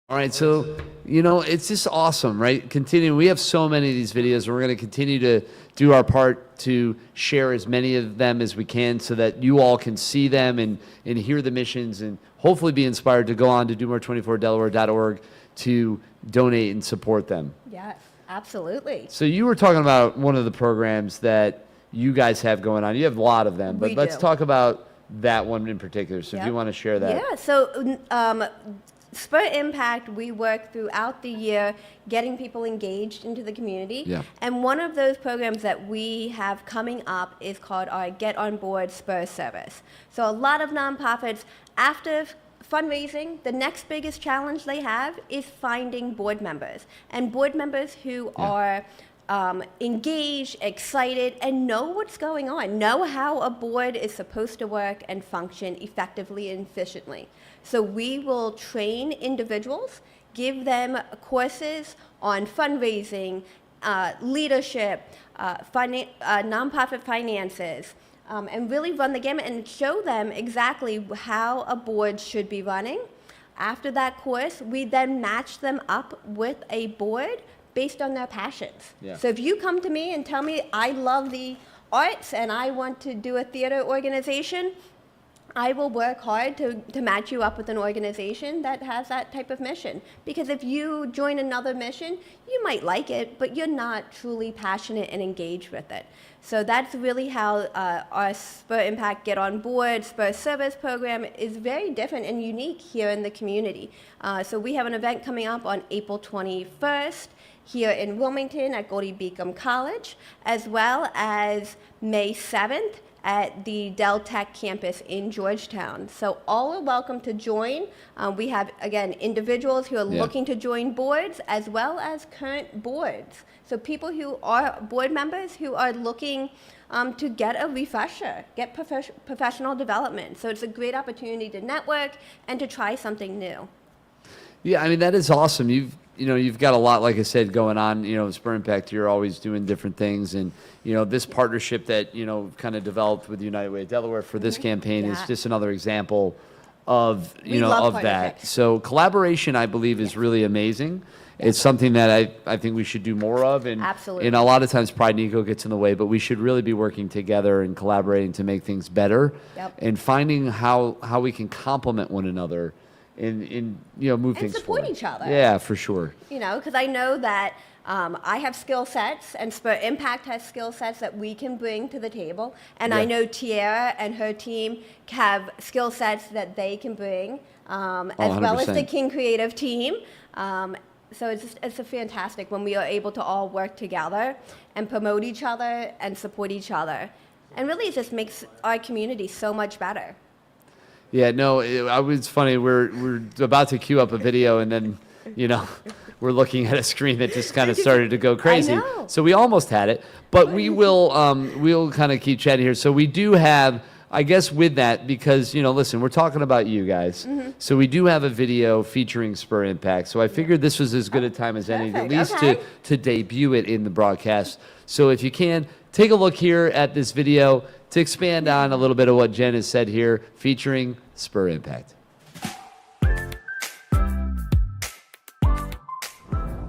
All right, so, it's just awesome, right? Continuing, we have so many of these videos, and we're going to continue to do our part to share as many of them as we can so that you all can see them and hear the missions and hopefully be inspired to go on to domore24delaware.org to donate and support them. Yeah, absolutely. So you were talking about one of the programs that you guys have going on. You have a lot of them, but let's talk about that one in particular. So if you want to share that. Yeah, so Spur Impact, we work throughout the year getting people engaged into the community. Yeah. And one of those programs that we have coming up is called our Get On Board Spur service. So a lot of nonprofits, after fundraising, the next biggest challenge they have is finding board members. And board members who are engaged, excited, and know what's going on, know how a board is supposed to work and function effectively and efficiently. So we will train individuals, give them courses on fundraising, leadership, nonprofit finances, and really run the gamut and show them exactly how a board should be running. After that course, we then match them up with a board based on their passions. Yeah. So if you come to me and tell me I love the arts and I want to do a theater organization, I will work hard to match you up with an organization that has that type of mission. Because if you join another mission, you might like it, but you're not truly passionate and engaged with it. So that's really how our Spur Impact Get On Board Spur Service program is very different and unique here in the community. So we have an event coming up on April 21st here in Wilmington at Goldie Beacom College, as well as May 7th at the Dell Tech campus in Georgetown. So all are welcome to join. We have, again, individuals who are looking to join boards as well as current boards. So people who are board members who are looking to get a refresher, get professional development. So it's a great opportunity to network and to try something new. Yeah, I mean, that is awesome. You've got a lot, like I said, going on. Spur Impact, you're always doing different things. And, this partnership that, kind of developed with United Way of Delaware for this campaign is just another example of, of that. So collaboration, I believe, is really amazing. It's something that I think we should do more of. And, absolutely. And a lot of times pride and ego gets in the way, but we should really be working together and collaborating to make things better and finding how we can complement one another and move things support forward. Each other. Yeah, for sure. Because I know that I have skill sets, and Spur Impact has skill sets that we can bring to the table. And I know Tiara and her team have skill sets that they can bring, as well as the King Creative team. So it's a fantastic when we are able to all work together and promote each other and support each other. And really, it just makes our community so much better. Yeah, no, it's funny. We're about to queue up a video, and then, we're looking at a screen that just kind of started to go crazy. I know. So we almost had it, but we'll kind of keep chatting here. So we do have I guess with that, because, listen, we're talking about you guys. So we do have a video featuring Spur Impact. So I figured this was as good a time as any, at least to debut it in the broadcast. So if you can, take a look here at this video to expand on a little bit of what Jen has said here, featuring Spur Impact.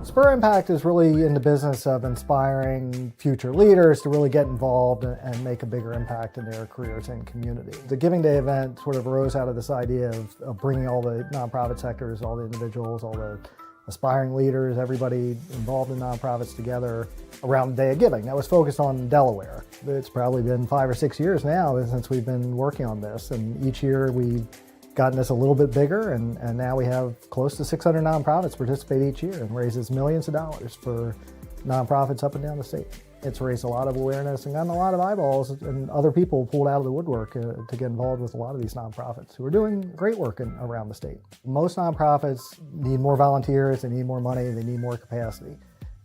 Spur Impact is really in the business of inspiring future leaders to really get involved and make a bigger impact in their careers and community. The Giving Day event sort of arose out of this idea of bringing all the nonprofit sectors, all the individuals, all the aspiring leaders, everybody involved in nonprofits together around the Day of Giving. That was focused on Delaware. It's probably been 5 or 6 years now since we've been working on this, and each year we've gotten this a little bit bigger, and now we have close to 600 nonprofits participate each year and raises millions of dollars for nonprofits up and down the state. It's raised a lot of awareness and gotten a lot of eyeballs, and other people pulled out of the woodwork to get involved with a lot of these nonprofits who are doing great work around the state. Most nonprofits need more volunteers, they need more money, they need more capacity.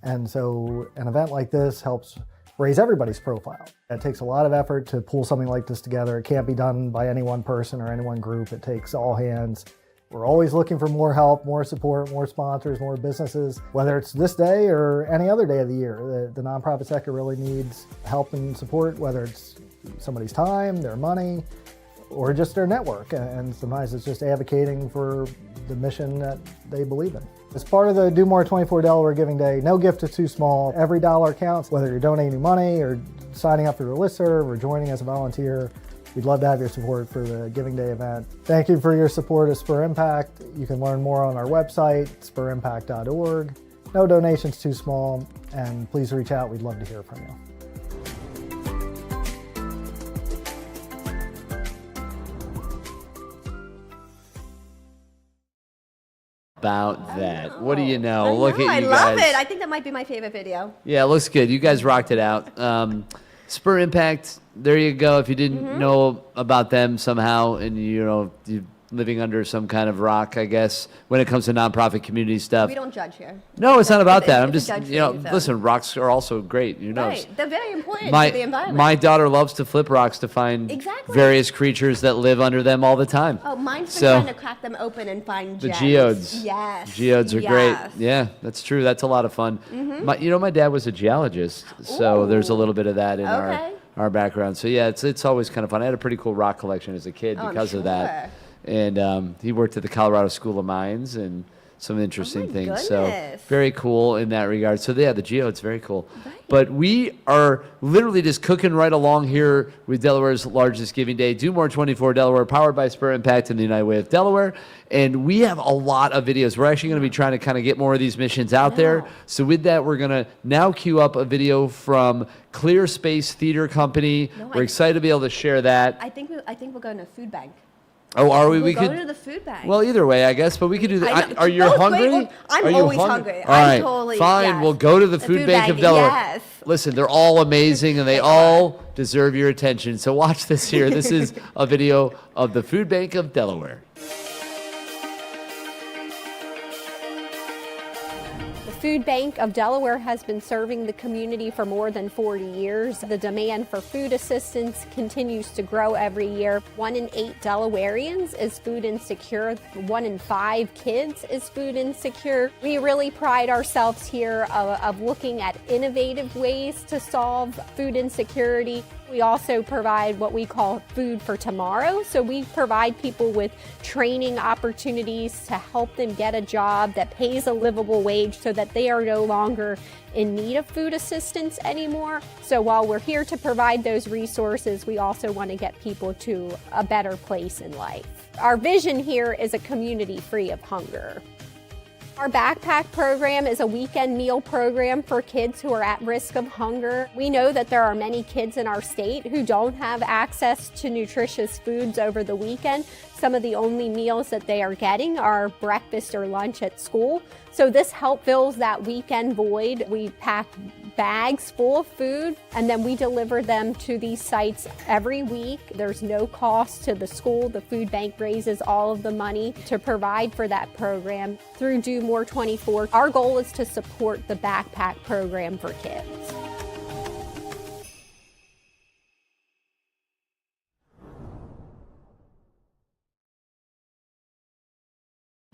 And so an event like this helps raise everybody's profile. It takes a lot of effort to pull something like this together. It can't be done by any one person or any one group. It takes all hands. We're always looking for more help, more support, more sponsors, more businesses, whether it's this day or any other day of the year. The nonprofit sector really needs help and support, whether it's somebody's time, their money, or just their network. And sometimes it's just advocating for the mission that they believe in. As part of the Do More 24 Delaware Giving Day, no gift is too small. Every dollar counts, whether you're donating money or signing up for the listserv or joining as a volunteer. We'd love to have your support for the Giving Day event. Thank you for your support of Spur Impact. You can learn more on our website, spurimpact.org. No donations too small, and please reach out. We'd love to hear from you. About that. What do you know? Look at you I guys. love it. I think that might be my favorite video. Yeah, it looks good. You guys rocked it out. Spur Impact, there you go. If you didn't know about them somehow and you're living under some kind of rock, I guess, when it comes to nonprofit community stuff. We don't judge here. No, it's not about that. I'm just, judge free, so. listen, rocks are also great. Right. They're very important to the environment. My daughter loves to flip rocks to find various creatures that live under them all the time. Oh, mine's been trying to crack them open and find the gems. geodes. Yes. Geodes are great. Yeah, that's true. That's a lot of fun. My dad was a geologist, so there's a little bit of that in our background. So yeah, it's always kind of fun. I had a pretty cool rock collection as a kid because of that. And he worked at the Colorado School of Mines and some interesting things. So very cool in that regard. So yeah, the geode's very cool. Right. But we are literally just cooking right along here with Delaware's largest giving day, Do More 24 Delaware, powered by Spur Impact and the United Way of Delaware. And we have a lot of videos. We're actually going to be trying to kind of get more of these missions out there. So with that, we're going to now queue up a video from Clear Space Theater Company. We're excited to be able to share that. I think we're going to food bank. Oh, are we? We'll could go to the food bank. Well, either way, I guess. But we could do that. Are you hungry? I'm always hungry. All right, totally, fine. We'll go to the food bank of Delaware. Yes. Listen, they're all amazing, and they all deserve your attention. So watch this here. This is a video of the food bank of Delaware. Food Bank of Delaware has been serving the community for more than 40 years. The demand for food assistance continues to grow every year. 1 in 8 Delawareans is food insecure. 1 in 5 kids is food insecure. We really pride ourselves here of looking at innovative ways to solve food insecurity. We also provide what we call food for tomorrow. So we provide people with training opportunities to help them get a job that pays a livable wage so that they are no longer in need of food assistance anymore. So while we're here to provide those resources, we also want to get people to a better place in life. Our vision here is a community free of hunger. Our backpack program is a weekend meal program for kids who are at risk of hunger. We know that there are many kids in our state who don't have access to nutritious foods over the weekend. Some of the only meals that they are getting are breakfast or lunch at school. So this help fills that weekend void. We pack bags full of food and then we deliver them to these sites every week. There's no cost to the school. The food bank raises all of the money to provide for that program through Do More 24. Our goal is to support the backpack program for kids.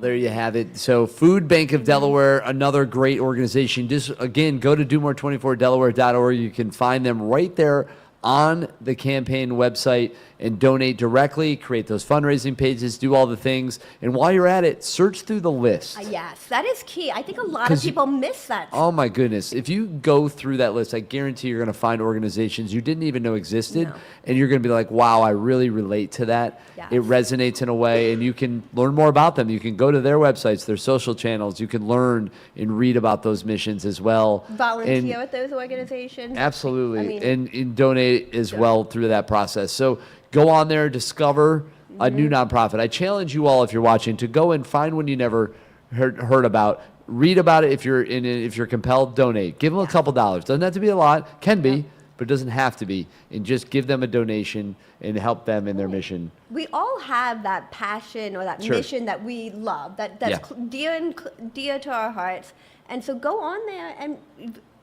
There you have it. So Food Bank of Delaware, another great organization. Just, again, go to domore24delaware.org. You can find them right there on the campaign website and donate directly, create those fundraising pages, do all the things. And while you're at it, search through the list. Yes, that is key. I think a lot of people miss that. Oh my goodness. If you go through that list, I guarantee you're going to find organizations you didn't even know existed. No. And you're going to be like, wow, I really relate to that. Yes. It resonates in a way, and you can learn more about them. You can go to their websites, their social channels. You can learn and read about those missions as well. Volunteer with those organizations. Absolutely. And donate as well through that process. So go on there, discover a new nonprofit. I challenge you all, if you're watching, to go and find one you never heard about. Read about it. If you're compelled, donate. Give them a couple dollars. Doesn't have to be a lot. Can be, but it doesn't have to be. And just give them a donation and help them in their mission. We all have that passion or that mission that we love, that's dear to our hearts. And so go on there and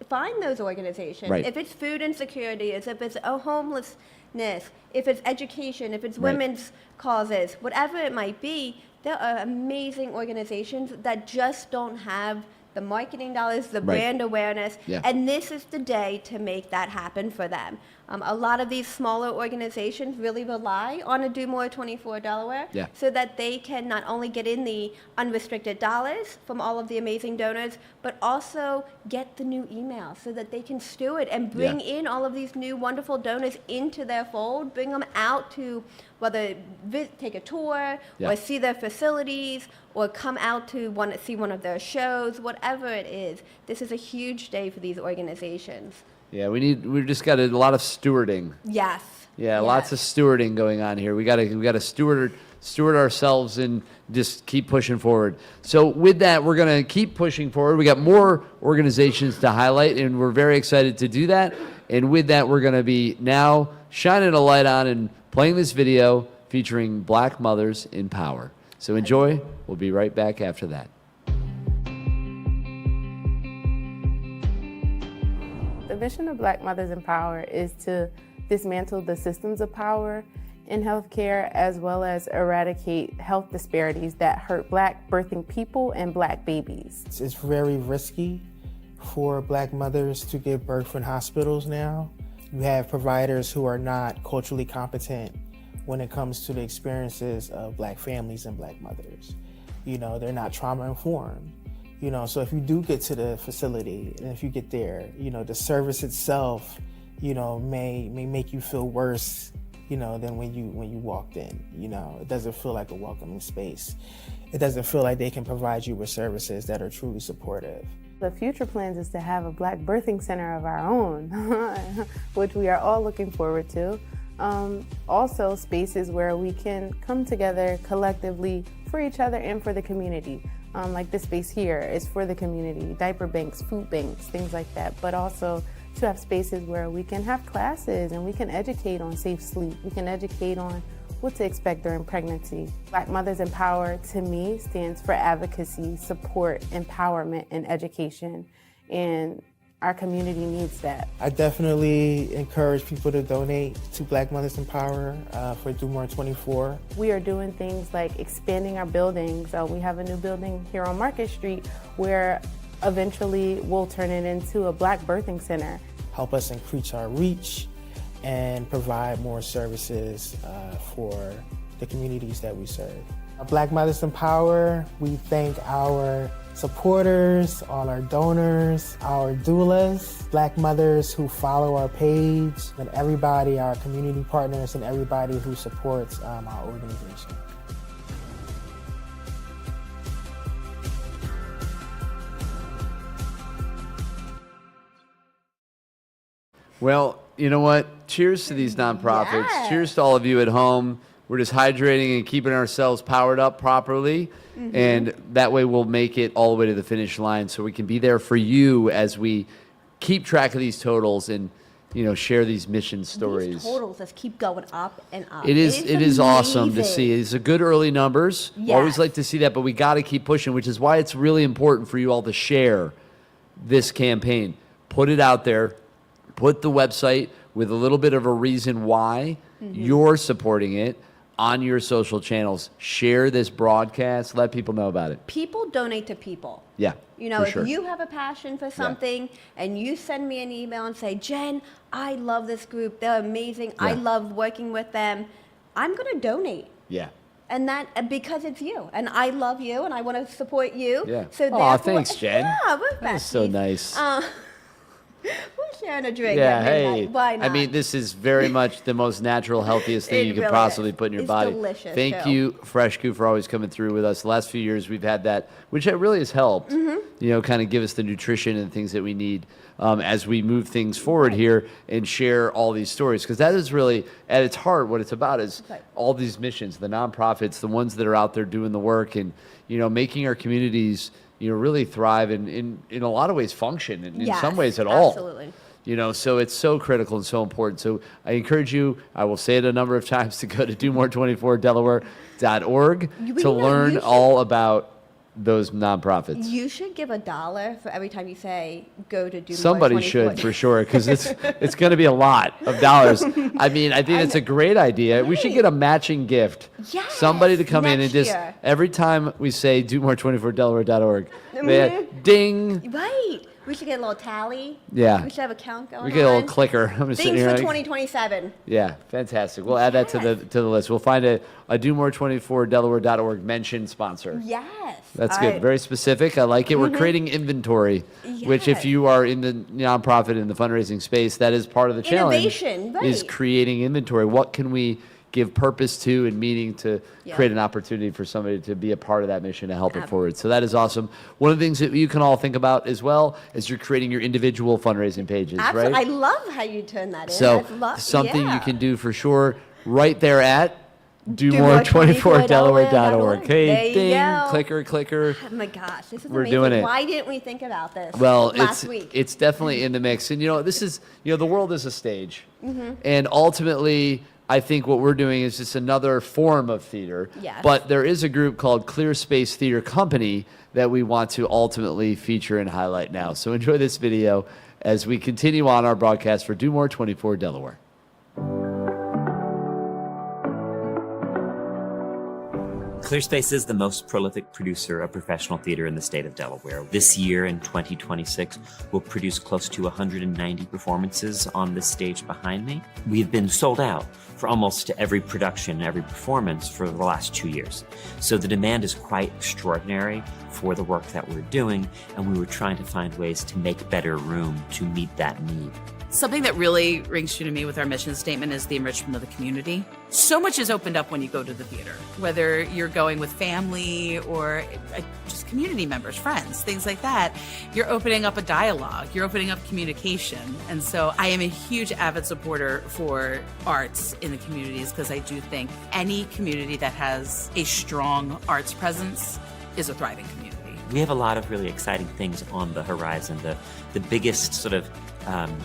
find those organizations. Right. If it's food insecurity, if it's homelessness, if it's education, if it's women's causes, whatever it might be, there are amazing organizations that just don't have the marketing dollars, the brand awareness, and this is the day to make that happen for them. A lot of these smaller organizations really rely on a Do More 24 Delaware so that they can not only get in the unrestricted dollars from all of the amazing donors, but also get the new email so that they can steward and bring in all of these new wonderful donors into their fold, bring them out to whether take a tour or see their facilities or come out to see one of their shows, whatever it is. This is a huge day for these organizations. Yeah, we've just got a lot of stewarding. Yes. Yeah, lots of stewarding going on here. We got to steward ourselves and just keep pushing forward. So with that, we're going to keep pushing forward. We got more organizations to highlight, and we're very excited to do that. And with that, we're going to be now shining a light on and playing this video featuring Black mothers in power. So enjoy. We'll be right back after that. The mission of Black Mothers in Power is to dismantle the systems of power in healthcare, as well as eradicate health disparities that hurt Black birthing people and Black babies. It's very risky for Black mothers to give birth in hospitals now. You have providers who are not culturally competent when it comes to the experiences of Black families and Black mothers. You know, they're not trauma informed. You know, so if you do get to the facility and if you get there, you know, the service itself, you know, may make you feel worse, you know, than when you walked in. You know, it doesn't feel like a welcoming space. It doesn't feel like they can provide you with services that are truly supportive. The future plans is to have a Black birthing center of our own, which we are all looking forward to. Also spaces where we can come together collectively for each other and for the community. Like this space here is for the community, diaper banks, food banks, things like that, but also to have spaces where we can have classes and we can educate on safe sleep. We can educate on what to expect during pregnancy. Black Mothers in Power, to me, stands for advocacy, support, empowerment, and education. And our community needs that. I definitely encourage people to donate to Black Mothers in Power for Do More 24. We are doing things like expanding our buildings. We have a new building here on Market Street where eventually we'll turn it into a Black birthing center. Help us increase our reach and provide more services for the communities that we serve. Black Mothers in Power, we thank our supporters, all our donors, our doulas, Black mothers who follow our page, and everybody, our community partners, and everybody who supports our organization. Well, you know what? Cheers to these nonprofits. Yes. Cheers to all of you at home. We're just hydrating and keeping ourselves powered up properly. Mm-hmm. And that way we'll make it all the way to the finish line so we can be there for you as we keep track of these totals and, you know, share these mission stories. These totals just keep going up and up. It is awesome to see. It's a good early numbers. Yes. Always like to see that, but we got to keep pushing, which is why it's really important for you all to share this campaign. Put it out there. Put the website with a little bit of a reason why you're supporting it. on your social channels, share this broadcast, let people know about it. People donate to people. Yeah. You know, if sure. you have a passion for something and you send me an email and say, Jen, I love this group. They're amazing. I love working with them. I'm going to donate. Yeah. And that because it's you. And I love you and I want to support you. Yeah. So Thanks, Jen. Yeah, we're That's so nice. We're sharing a drink. Yeah, at hey. midnight. Why not? I mean, this is very much the most natural, healthiest thing It you could really possibly is. put in your It's body. delicious, Thank too. you, Fresh Coup, for always coming through with us. The last few years, we've had that, which really has helped, you know, kind of give us the nutrition and things that we need as we move things forward here and share all these stories. Because that is really, at its heart, what it's about is all these missions, the nonprofits, the ones that are out there doing the work and, you know, making our communities, you know, really thrive and in a lot of ways function, and in some ways at all. Absolutely. You know, so it's so critical and so important. So I encourage you, I will say it a number of times, to go to domore24delaware.org to learn all about those nonprofits. You should give $1 for every time you say go to do Somebody more should, for sure, because it's going to be a lot of dollars. I mean, I think it's a great idea. We should get a matching gift. Yes, Somebody to come in and just, year. every time we say domore24delaware.org, ding. Right. We should get a little tally. Yeah. We should have a count going on. We get a little clicker. I'm just sitting Things here for like- 2027. Yeah, fantastic. We'll add that to the list. We'll find a domore24delaware.org mention sponsor. Yes. That's good. Very specific. I like it. We're creating inventory, which if you are in the nonprofit and the fundraising space, that is part of the challenge. Innovation, Is right. creating inventory. What can we give purpose to and meaning to create an opportunity for somebody to be a part of that mission to help it forward. So that is awesome. One of the things that you can all think about as well is you're creating your individual fundraising pages, Absolutely. right? I love how you turn that in. So something you can do for sure right there at domore24delaware.org. Hey, There you ding, go. clicker. Oh my gosh, this is We're amazing. doing it. Why didn't we think about this Well, last week? it's definitely in the mix. And, you know, this is, you know, the world is a stage. Mhm. And ultimately, I think what we're doing is just another form of theater. Yes. But there is a group called Clear Space Theater Company that we want to ultimately feature and highlight now. So enjoy this video as we continue on our broadcast for Do More 24 Delaware. ClearSpace is the most prolific producer of professional theater in the state of Delaware. This year, in 2026, we'll produce close to 190 performances on this stage behind me. We've been sold out for almost every production, every performance for the last 2 years. So the demand is quite extraordinary for the work that we're doing, and we were trying to find ways to make better room to meet that need. Something that really rings true to me with our mission statement is the enrichment of the community. So much is opened up when you go to the theater, whether you're going with family or just community members, friends, things like that. You're opening up a dialogue, you're opening up communication. And so I am a huge avid supporter for arts in the communities because I do think any community that has a strong arts presence is a thriving community. We have a lot of really exciting things on the horizon. The biggest sort of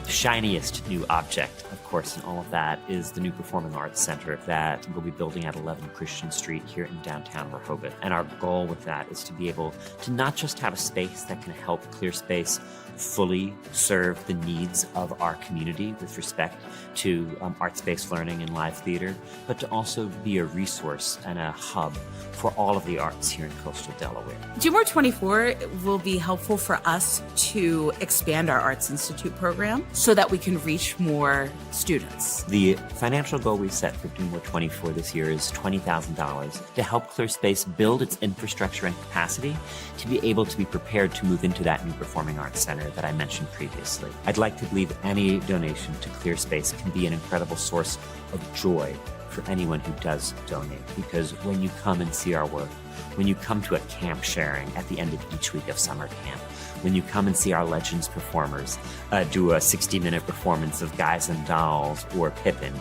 shiniest new object, of course, in all of that is the new Performing Arts Center that we'll be building at 11 Christian Street here in downtown Rehoboth. And our goal with that is to be able to not just have a space that can help ClearSpace fully serve the needs of our community with respect to arts-based learning and live theater, but to also be a resource and a hub for all of the arts here in coastal Delaware. Do More 24 will be helpful for us to expand our Arts Institute program so that we can reach more students. The financial goal we set for Do More 24 this year is $20,000 to help ClearSpace build its infrastructure and capacity to be able to be prepared to move into that new Performing Arts Center that I mentioned previously. I'd like to believe any donation to ClearSpace can be an incredible source of joy for anyone who does donate, because when you come and see our work, when you come to a camp sharing at the end of each week of summer camp, when you come and see our Legends performers do a 60-minute performance of Guys and Dolls or Pippin,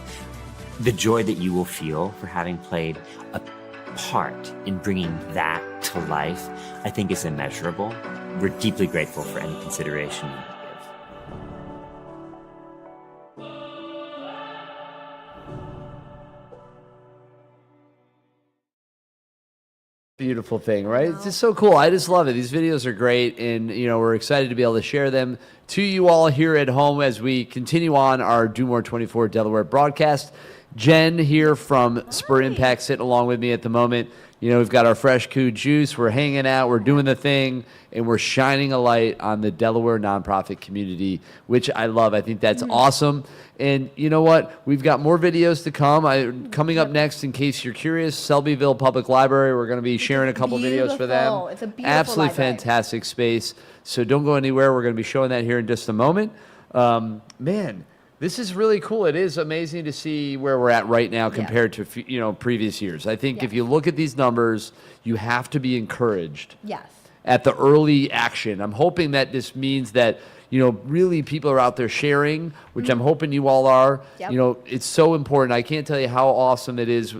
the joy that you will feel for having played a part in bringing that to life, I think is immeasurable. We're deeply grateful for any consideration. Beautiful thing, right? It's just so cool. I just love it. These videos are great, and you know, we're excited to be able to share them to you all here at home as we continue on our Do More 24 Delaware broadcast. Jen here from Spur Impact sitting along with me at the moment. You know, we've got our fresh Coup juice. We're hanging out. We're doing the thing. And we're shining a light on the Delaware nonprofit community, which I love. I think that's awesome. And you know what? We've got more videos to come. Coming up next, in case you're curious, Selbyville Public Library. We're going to be sharing a couple videos for them. It's a beautiful Absolutely library. fantastic space. So don't go anywhere. We're going to be showing that here in just a moment. Man, this is really cool. It is amazing to see where we're at right now compared to previous years. I think if you look at these numbers, you have to be encouraged. Yes. At the early action. I'm hoping that this means that, really people are out there sharing, which I'm hoping you all are. Yep. It's so important. I can't tell you how awesome it is,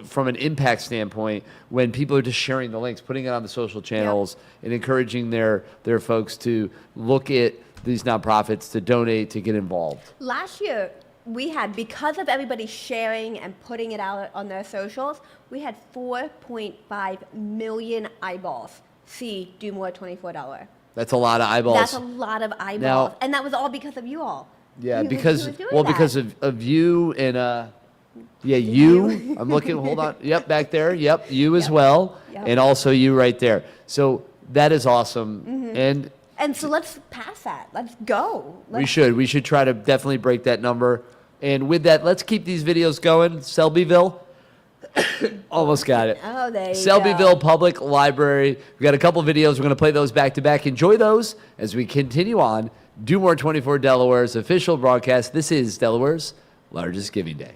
from an impact standpoint, when people are just sharing the links, putting it on the social channels, and encouraging their folks to look at these nonprofits, to donate, to get involved. Last year, we had, because of everybody sharing and putting it out on their socials, we had 4.5 million eyeballs see Do More 24 Delaware. That's a lot of eyeballs. That's a lot of eyeballs. Now, and that was all because of you all. Yeah, Who because was doing that. because of you and you. I'm looking. Hold on. Yep, back there. Yep, you as well, and also you right there. So that is awesome, And so let's pass that. Let's go. we should try to definitely break that number. And with that, let's keep these videos going. Selbyville. Almost got it. Oh, there you Selbyville Public Library. We've got a couple videos. We're going to play those back to back. Enjoy those as we continue on Do More 24 Delaware's official broadcast. This is Delaware's largest giving day.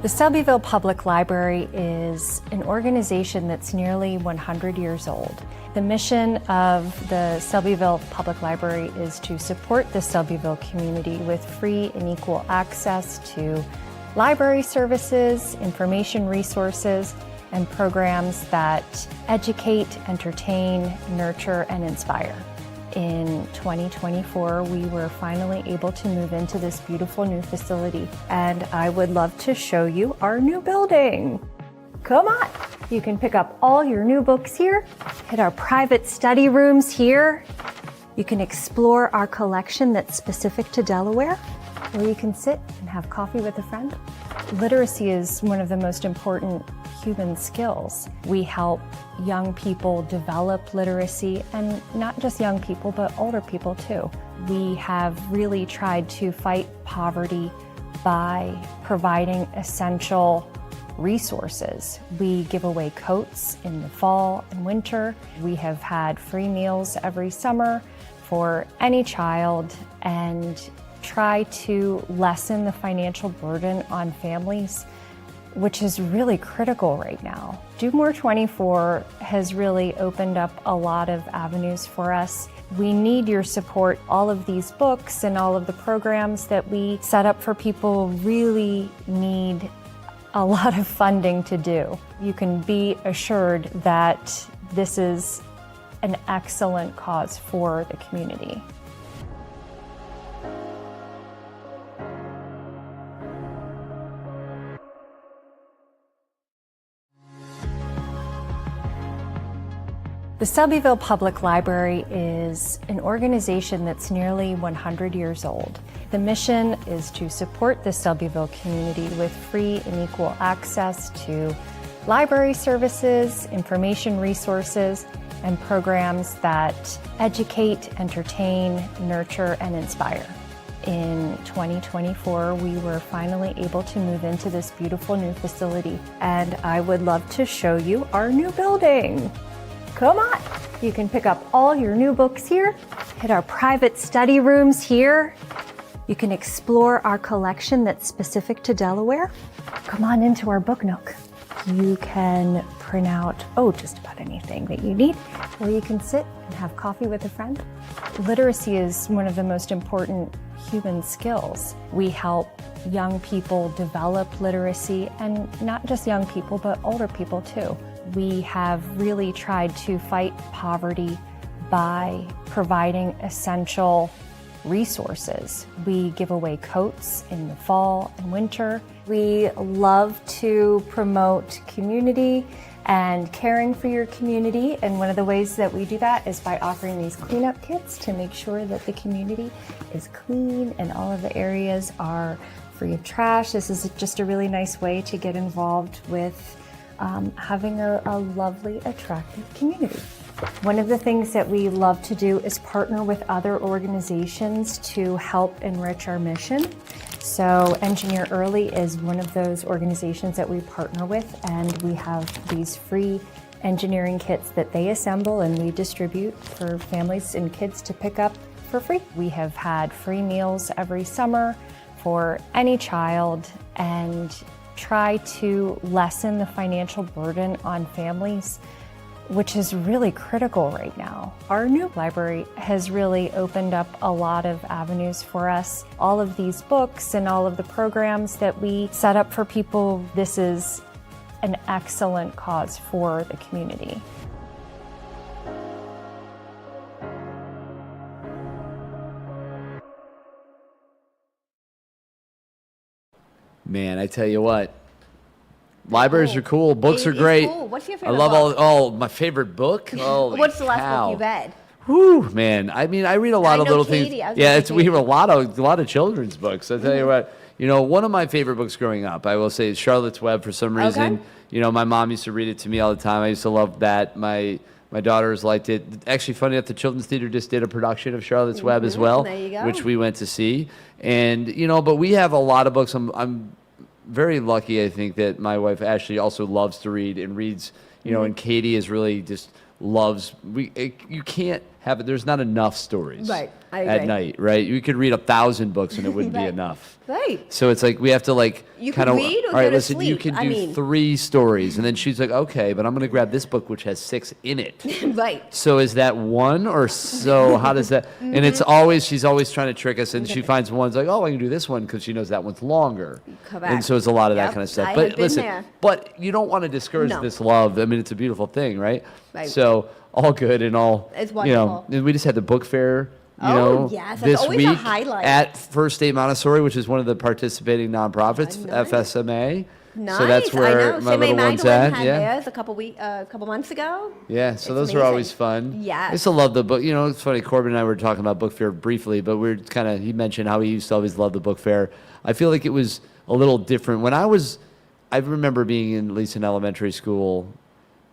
The Selbyville Public Library is an organization that's nearly 100 years old. The mission of the Selbyville Public Library is to support the Selbyville community with free and equal access to library services, information resources, and programs that educate, entertain, nurture, and inspire. In 2024, we were finally able to move into this beautiful new facility, and I would love to show you our new building. Come on. You can pick up all your new books here, hit our private study rooms here. You can explore our collection that's specific to Delaware, or you can sit and have coffee with a friend. Literacy is one of the most important human skills. We help young people develop literacy, and not just young people, but older people too. We have really tried to fight poverty by providing essential resources. We give away coats in the fall and winter. We have had free meals every summer for any child and try to lessen the financial burden on families, which is really critical right now. Do More 24 has really opened up a lot of avenues for us. We need your support. All of these books and all of the programs that we set up for people really need a lot of funding to do. You can be assured that this is an excellent cause for the community. The Selbyville Public Library is an organization that's nearly 100 years old. The mission is to support the Selbyville community with free and equal access to library services, information resources, and programs that educate, entertain, nurture, and inspire. In 2024, we were finally able to move into this beautiful new facility, and I would love to show you our new building. Come on. You can pick up all your new books here, hit our private study rooms here. You can explore our collection that's specific to Delaware. Come on into our book nook. You can print out, just about anything that you need, or you can sit and have coffee with a friend. Literacy is one of the most important human skills. We help young people develop literacy, and not just young people, but older people too. We have really tried to fight poverty by providing essential resources. We give away coats in the fall and winter. We love to promote community and caring for your community. And one of the ways that we do that is by offering these cleanup kits to make sure that the community is clean and all of the areas are free of trash. This is just a really nice way to get involved with having a lovely, attractive community. One of the things that we love to do is partner with other organizations to help enrich our mission. So Engineer Early is one of those organizations that we partner with, and we have these free engineering kits that they assemble and we distribute for families and kids to pick up for free. We have had free meals every summer for any child and try to lessen the financial burden on families, which is really critical right now. Our new library has really opened up a lot of avenues for us. All of these books and all of the programs that we set up for people, this is an excellent cause for the community. Man, I tell you what, libraries are cool. Books are great. Cool. What's your favorite I love book? my favorite book. Oh, What's the last book you read? Whew, man. I mean, I read a lot of little things. Yeah, we have a lot of children's books. I tell you what, one of my favorite books growing up, I will say, is Charlotte's Web. For some reason, my mom used to read it to me all the time. I used to love that. My daughters liked it. Actually, funny enough, the Children's Theater just did a production of Charlotte's Web as well, There you go. which we went to see. And but we have a lot of books. I'm very lucky, I think, that my wife Ashley also loves to read and reads, and Katie is really just loves. You can't have it. There's not enough stories Right, I at agree. night, right? You could read 1,000 books and it wouldn't be enough. Right. So it's like we have to You kind can of read or all right. go to Listen, you sleep. can do 3 stories, and then she's like, okay, but I'm going to grab this book which has 6 in it. Right. So is that 1 or so? How does that? And it's always she's always trying to trick us, and she finds one's like, oh, I can do this one because she knows that one's longer. Correct. And so it's a lot of that Yep, kind of stuff. I But have been listen, there. but you don't want to discourage No. this love. I mean, it's a beautiful thing, right? Right. So all good and all. It's wonderful. And we just had the book fair. Yes, that's this always a week highlight. at First State Montessori, which is one of the participating nonprofits, FSMA. Nice. So that's where I know. my little one's Magdalene at. had Yeah. theirs a couple months ago. Yeah, so It's those are always amazing. fun. Yes. I used to love the book. It's funny, Corbin and I were talking about book fair briefly, but he mentioned how he used to always love the book fair. I feel like it was a little different. I remember being at least in elementary school,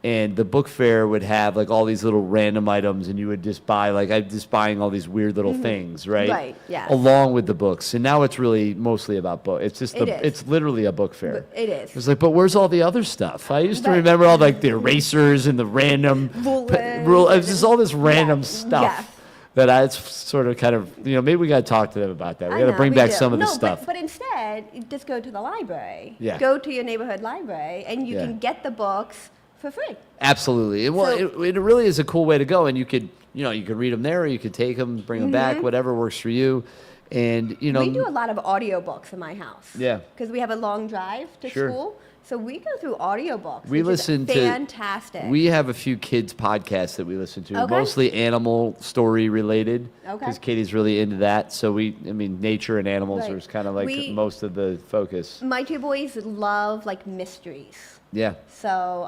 and the book fair would have all these little random items, and you would just buy, I'm just buying all these weird little things, right? Right, yes. Along with the books. And now it's really mostly about books. It's just It is. it's literally a book fair. It is. It's but where's all the other stuff? I used to remember all the erasers and the random it's just all this random stuff. Yeah. That it's sort of kind of, maybe we got to talk to them about that. We got to bring back some of the stuff. But instead, you just go to the library. Yeah. Go to your neighborhood library, and you Yeah. can get the books for free. Absolutely. It really is a cool way to go. And you could read them there, or you could take them, bring them back, whatever works for you. And, We do a lot of audiobooks in my house. Yeah. Because we have a long drive to Sure. school. So we go through audiobooks. We which listen is to fantastic. We have a few kids podcasts that we listen to, Okay. mostly animal story related. Okay. Because Katie's really into that. So nature and animals Right. are kind of like most of the focus. My 2 boys love mysteries. Yeah. So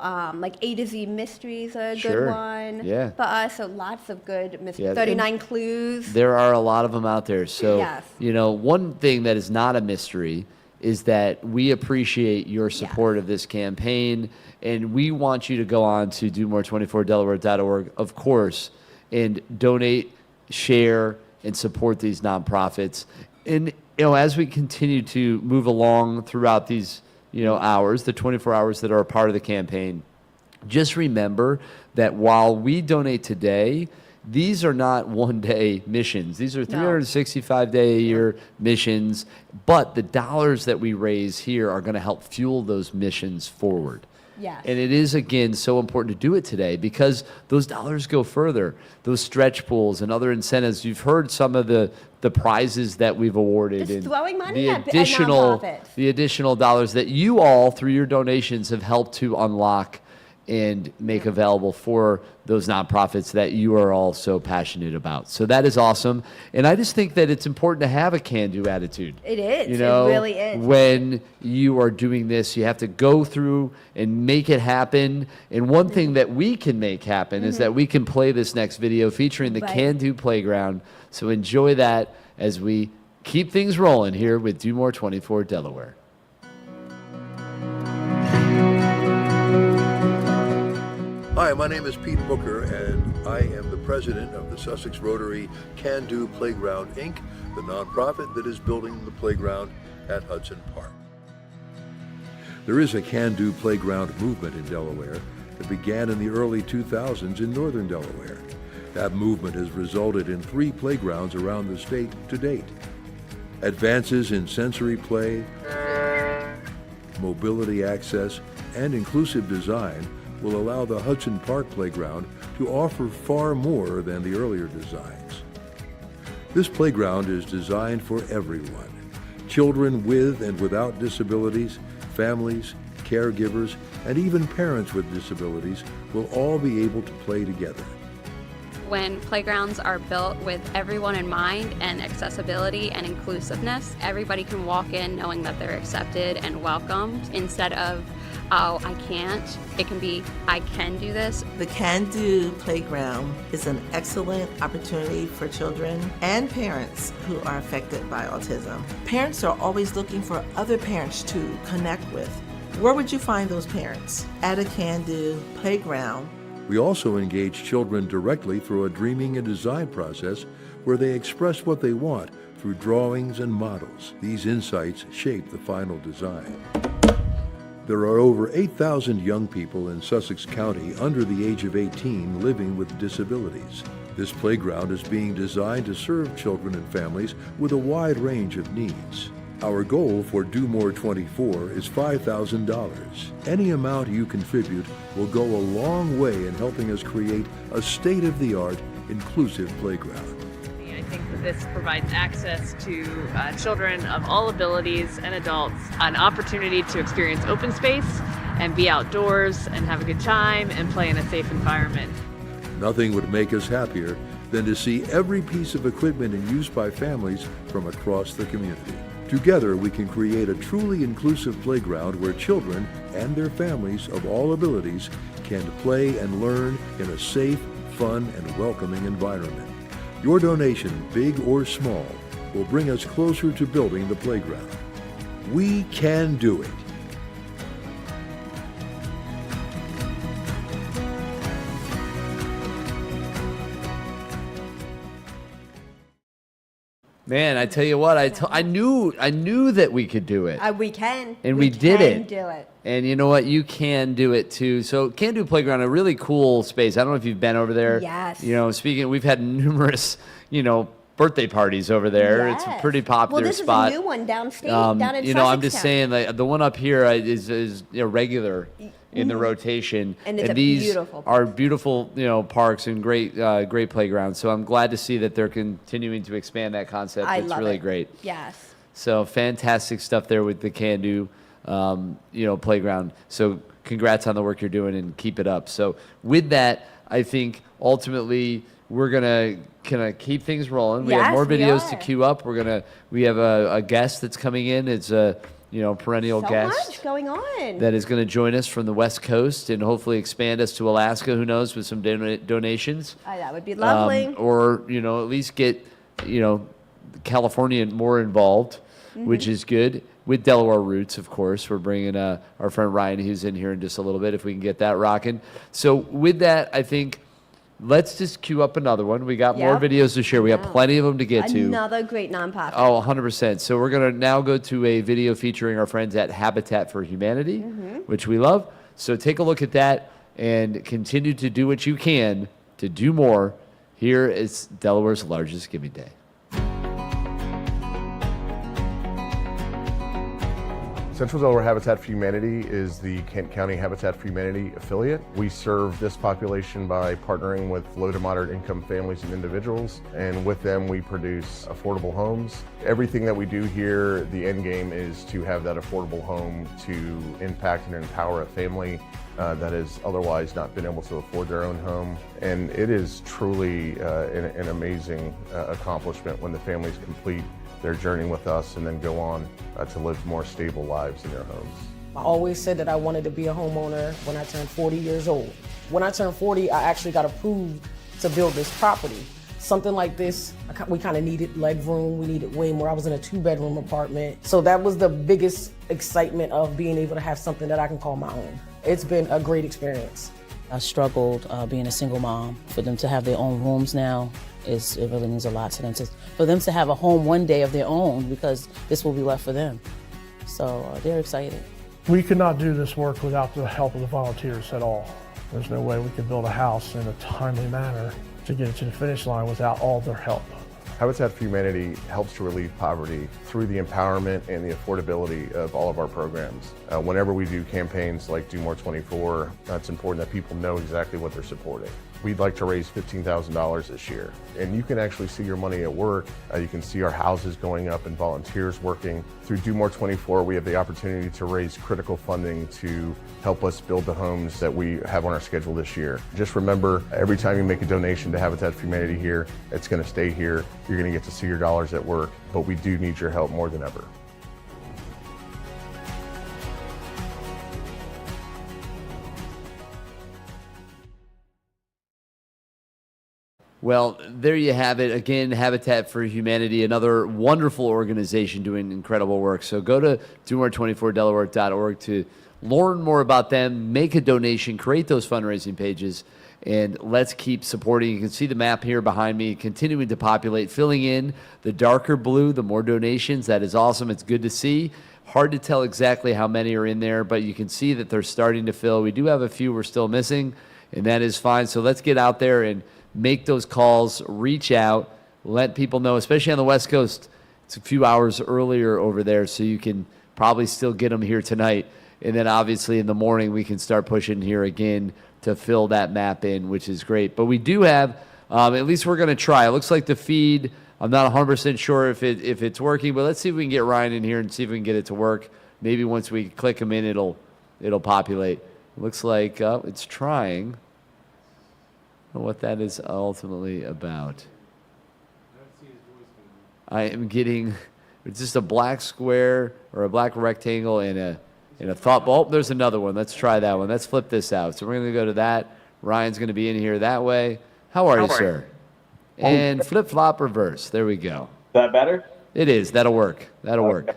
A to Z mysteries are a Sure. good one. Yeah. For us, so lots of good mysteries. Yeah, 39 clues. There are a lot of them out there. So, Yes. one thing that is not a mystery is that we appreciate your support of this campaign, and we want you to go on to domore24delaware.org, of course, and donate, share, and support these nonprofits. And as we continue to move along throughout these hours, the 24 hours that are a part of the campaign, just remember that while we donate today, these are not one-day missions. These are 365-day-a-year missions, but the dollars that we raise here are going to help fuel those missions forward. Yes. And it is, again, so important to do it today because those dollars go further. Those stretch pools and other incentives. You've heard some of the prizes that we've awarded. Just and throwing money the at additional nonprofits. the additional dollars that you all, through your donations, have helped to unlock and make available for those nonprofits that you are all so passionate about. So that is awesome. And I just think that it's important to have a can-do attitude. It is. You know, it really is. When you are doing this, you have to go through and make it happen. And one thing that we can make happen is that we can play this next video featuring the Right. Can-Do Playground. So enjoy that as we keep things rolling here with Do More 24 Delaware. Hi, my name is Pete Booker, and I am the president of the Sussex Rotary Can-Do Playground, Inc., the nonprofit that is building the playground at Hudson Park. There is a Can-Do Playground movement in Delaware that began in the early 2000s in northern Delaware. That movement has resulted in 3 playgrounds around the state to date. Advances in sensory play, mobility access, and inclusive design will allow the Hudson Park Playground to offer far more than the earlier designs. This playground is designed for everyone. Children with and without disabilities, families, caregivers, and even parents with disabilities will all be able to play together. When playgrounds are built with everyone in mind and accessibility and inclusiveness, everybody can walk in knowing that they're accepted and welcomed instead of, oh, I can't. It can be, I can do this. The Can-Do Playground is an excellent opportunity for children and parents who are affected by autism. Parents are always looking for other parents to connect with. Where would you find those parents? At a Can-Do Playground. We also engage children directly through a dreaming and design process where they express what they want through drawings and models. These insights shape the final design. There are over 8,000 young people in Sussex County under the age of 18 living with disabilities. This playground is being designed to serve children and families with a wide range of needs. Our goal for Do More 24 is $5,000. Any amount you contribute will go a long way in helping us create a state-of-the-art, inclusive playground. I think that this provides access to children of all abilities and adults an opportunity to experience open space and be outdoors and have a good time and play in a safe environment. Nothing would make us happier than to see every piece of equipment in use by families from across the community. Together, we can create a truly inclusive playground where children and their families of all abilities can play and learn in a safe, fun, and welcoming environment. Your donation, big or small, will bring us closer to building the playground. We can do it. Man, I tell you what, I knew that we could do it. We can. And we did it. We can do it. And you know what? You can do it too. So Can-Do Playground, a really cool space. I don't know if you've been over there. Yes. You know, we've had numerous, birthday parties over there. Yes. It's a pretty popular well, this spot. is a new one downstate, down in Sussex I'm just County. saying, like, the one up here is regular in the rotation. And it's a these beautiful are beautiful, parks and great playgrounds. So I'm glad to see that they're continuing to expand that concept. I It's love really it. great. Yes. So fantastic stuff there with the Can-Do, playground. So congrats on the work you're doing and keep it up. So with that, I think ultimately we're gonna keep things rolling. We have Yes, more we videos are. to queue up. We have a guest that's coming in. It's a perennial So guest much going on. that is going to join us from the West Coast and hopefully expand us to Alaska. Who knows, with some donations. That would be lovely. Or at least get California more involved, which is good. With Delaware roots, of course. We're bringing our friend Ryan, who's in here in just a little bit, if we can get that rocking. So with that, I think let's just queue up another one. We got more Yep. videos to share. We have plenty of them to get to. Another great nonprofit. Oh, 100%. So we're going to now go to a video featuring our friends at Habitat for Humanity, which we love. So take a look at that and continue to do what you can to do more. Here is Delaware's largest giving day. Central Delaware Habitat for Humanity is the Kent County Habitat for Humanity affiliate. We serve this population by partnering with low to moderate income families and individuals, and with them we produce affordable homes. Everything that we do here, the end game is to have that affordable home to impact and empower a family that has otherwise not been able to afford their own home. And it is truly an amazing accomplishment when the families complete their journey with us and then go on to live more stable lives in their homes. I always said that I wanted to be a homeowner when I turned 40 years old. When I turned 40, I actually got approved to build this property. Something like this, we kind of needed leg room, we needed way more. I was in a 2-bedroom apartment. So that was the biggest excitement of being able to have something that I can call my own. It's been a great experience. I struggled being a single mom. For them to have their own rooms now, it really means a lot to them. For them to have a home one day of their own, because this will be left for them. So they're excited. We could not do this work without the help of the volunteers at all. There's no way we could build a house in a timely manner to get it to the finish line without all their help. Habitat for Humanity helps to relieve poverty through the empowerment and the affordability of all of our programs. Whenever we do campaigns like Do More 24, it's important that people know exactly what they're supporting. We'd like to raise $15,000 this year, and you can actually see your money at work. You can see our houses going up and volunteers working. Through Do More 24, we have the opportunity to raise critical funding to help us build the homes that we have on our schedule this year. Just remember, every time you make a donation to Habitat for Humanity here, it's going to stay here. You're going to get to see your dollars at work, but we do need your help more than ever. Well, there you have it. Again, Habitat for Humanity, another wonderful organization doing incredible work. So go to domore24delaware.org to learn more about them, make a donation, create those fundraising pages, and let's keep supporting. You can see the map here behind me continuing to populate, filling in the darker blue, the more donations. That is awesome. It's good to see. Hard to tell exactly how many are in there, but you can see that they're starting to fill. We do have a few we're still missing, and that is fine. So let's get out there and make those calls, reach out, let people know, especially on the West Coast. It's a few hours earlier over there, so you can probably still get them here tonight. And then obviously in the morning, we can start pushing here again to fill that map in, which is great. But we do have, at least we're going to try. It looks like the feed, I'm not 100% sure if it's working, but let's see if we can get Ryan in here and see if we can get it to work. Maybe once we click him in, it'll populate. Looks like it's trying. I don't know what that is ultimately about. I am getting, it's just a black square or a black rectangle and a thought. Oh, there's another one. Let's try that one. Let's flip this out. So we're going to go to that. Ryan's going to be in here that way. How are you, sir? And flip-flop reverse. There we go. Is that better? It is. That'll work. That'll work.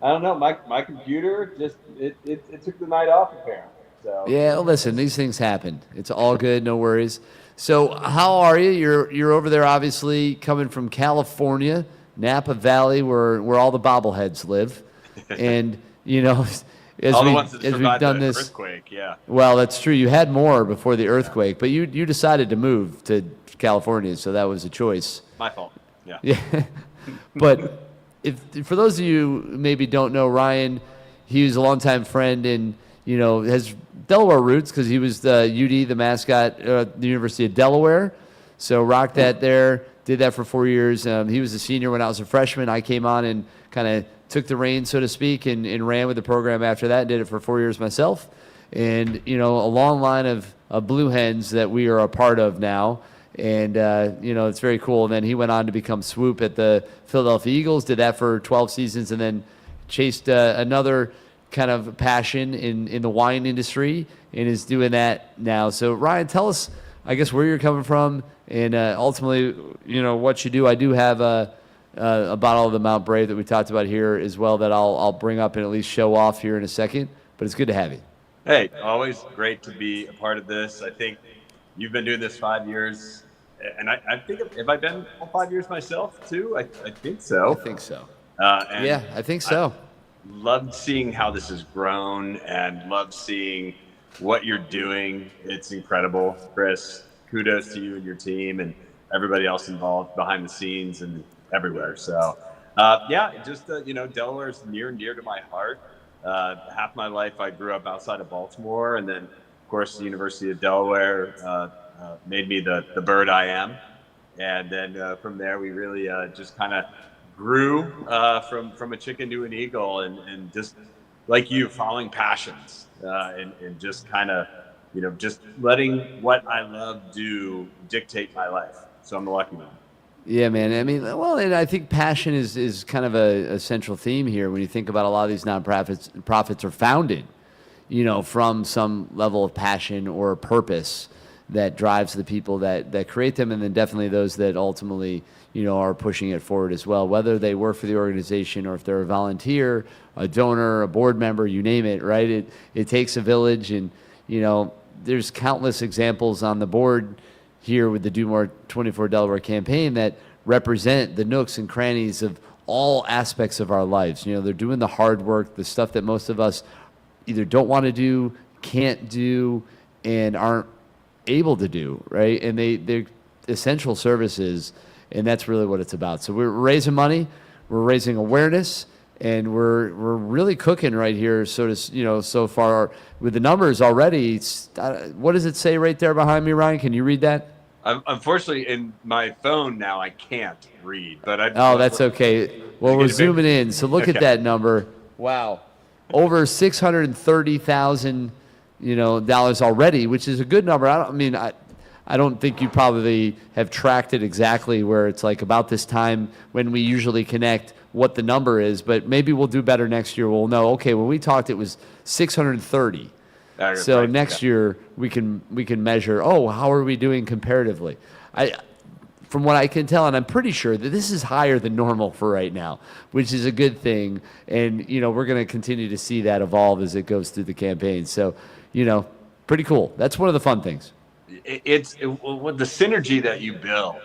I don't know. My computer just it took the night off apparently. So yeah, listen, these things happen. It's all good. No worries. So how are you? You're over there, obviously, coming from California, Napa Valley, where all the bobbleheads live, and you know, as we've done this earthquake, yeah. Well, that's true. You had more before the earthquake, but you decided to move to California, so that was a choice. My fault. Yeah. Yeah. But for those of you who maybe don't know Ryan, he was a longtime friend and has Delaware roots because he was the UD, the mascot at the University of Delaware. So rocked that there, did that for 4 years. He was a senior when I was a freshman. I came on and kind of took the reins, so to speak, and ran with the program after that, did it for 4 years myself. And, a long line of Blue Hens that we are a part of now. And, it's very cool. And then he went on to become Swoop at the Philadelphia Eagles, did that for 12 seasons, and then chased another kind of passion in the wine industry and is doing that now. So Ryan, tell us, I guess, where you're coming from and ultimately, what you do. I do have a bottle of the Mount Brave that we talked about here as well that I'll bring up and at least show off here in a second, but it's good to have you. Hey, always great to be a part of this. I think you've been doing this 5 years, and I think, have I been all 5 years myself too? I think so. I think so. Yeah, I think so. Loved seeing how this has grown and loved seeing what you're doing. It's incredible. Chris, kudos to you and your team and everybody else involved behind the scenes and everywhere. So, just, Delaware is near and dear to my heart. Half my life I grew up outside of Baltimore, and then of course the University of Delaware made me the bird I am. And then from there we really just kind of grew from a chicken to an eagle, and just like you, following passions and just kind of, just letting what I love do dictate my life. So I'm the lucky one. Yeah, man. I mean, well, and I think passion is kind of a central theme here when you think about a lot of these nonprofits are founded, from some level of passion or purpose that drives the people that create them, and then definitely those that ultimately, are pushing it forward as well, whether they work for the organization or if they're a volunteer, a donor, a board member, you name it, right? It takes a village, and, there's countless examples on the board here with the Do More 24 Delaware campaign that represent the nooks and crannies of all aspects of our lives. They're doing the hard work, the stuff that most of us either don't want to do, can't do, and aren't able to do, right? And they're essential services, and that's really what it's about. So we're raising money, we're raising awareness, and we're really cooking right here. So far with the numbers already. What does it say right there behind me, Ryan? Can you read that? Unfortunately, in my phone now, I can't read. But that's okay. Well, we're zooming in, so look at that number. Wow, over $630,000, dollars already, which is a good number. I don't think you probably have tracked it exactly where it's like about this time when we usually connect what the number is, but maybe we'll do better next year. We'll know, okay, when we talked, it was 630. So next year we can measure, how are we doing comparatively? From what I can tell, and I'm pretty sure that this is higher than normal for right now, which is a good thing. And, we're going to continue to see that evolve as it goes through the campaign. So, pretty cool. That's one of the fun things. It's the synergy that you build.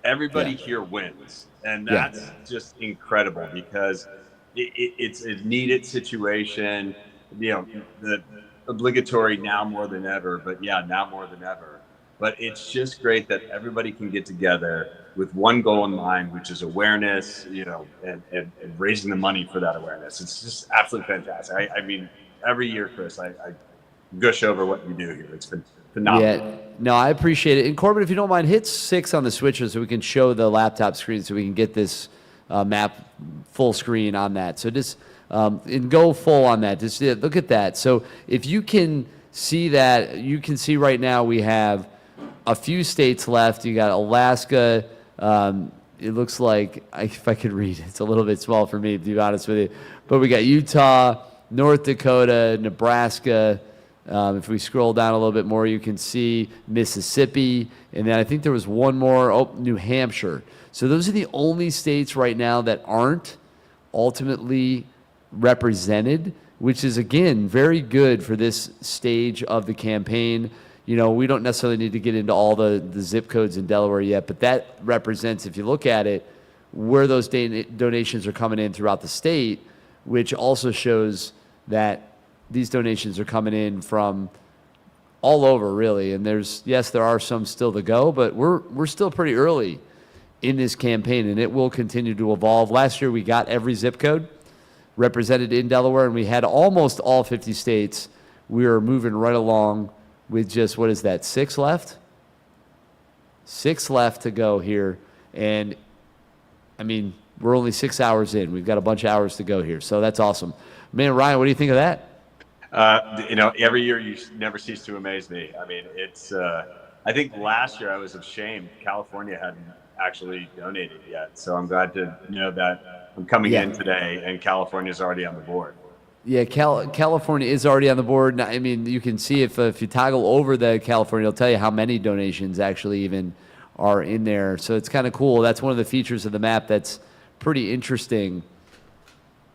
Everybody here wins. And that's just incredible because it's a needed situation, the obligatory now more than ever, but now more than ever. But it's just great that everybody can get together with one goal in mind, which is awareness, and raising the money for that awareness. It's just absolutely fantastic. I mean, every year, Chris, I gush over what you do here. It's been phenomenal. Yeah, no, I appreciate it. And Corbin, if you don't mind, hit 6 on the switcher so we can show the laptop screen so we can get this map full screen on that. So just and go full on that. Just look at that. So if you can see that, you can see right now we have a few states left. You got Alaska. It looks like, if I could read, it's a little bit small for me, to be honest with you. But we got Utah, North Dakota, Nebraska. If we scroll down a little bit more, you can see Mississippi. And then I think there was one more, New Hampshire. So those are the only states right now that aren't ultimately represented, which is, again, very good for this stage of the campaign. We don't necessarily need to get into all the zip codes in Delaware yet, but that represents, if you look at it, where those donations are coming in throughout the state, which also shows that these donations are coming in from all over, really. And there are some still to go, but we're still pretty early in this campaign, and it will continue to evolve. Last year, we got every zip code represented in Delaware, and we had almost all 50 states. We are moving right along with just, 6 left? 6 left to go here. And, we're only 6 hours in. We've got a bunch of hours to go here. So that's awesome. Man, Ryan, what do you think of that? Every year you never cease to amaze me. It's, I think last year I was ashamed California hadn't actually donated yet. So I'm glad to know that I'm coming in today and California's already on the board. Yeah, California is already on the board. You can see if you toggle over the California, it'll tell you how many donations actually even are in there. So it's kind of cool. That's one of the features of the map that's pretty interesting.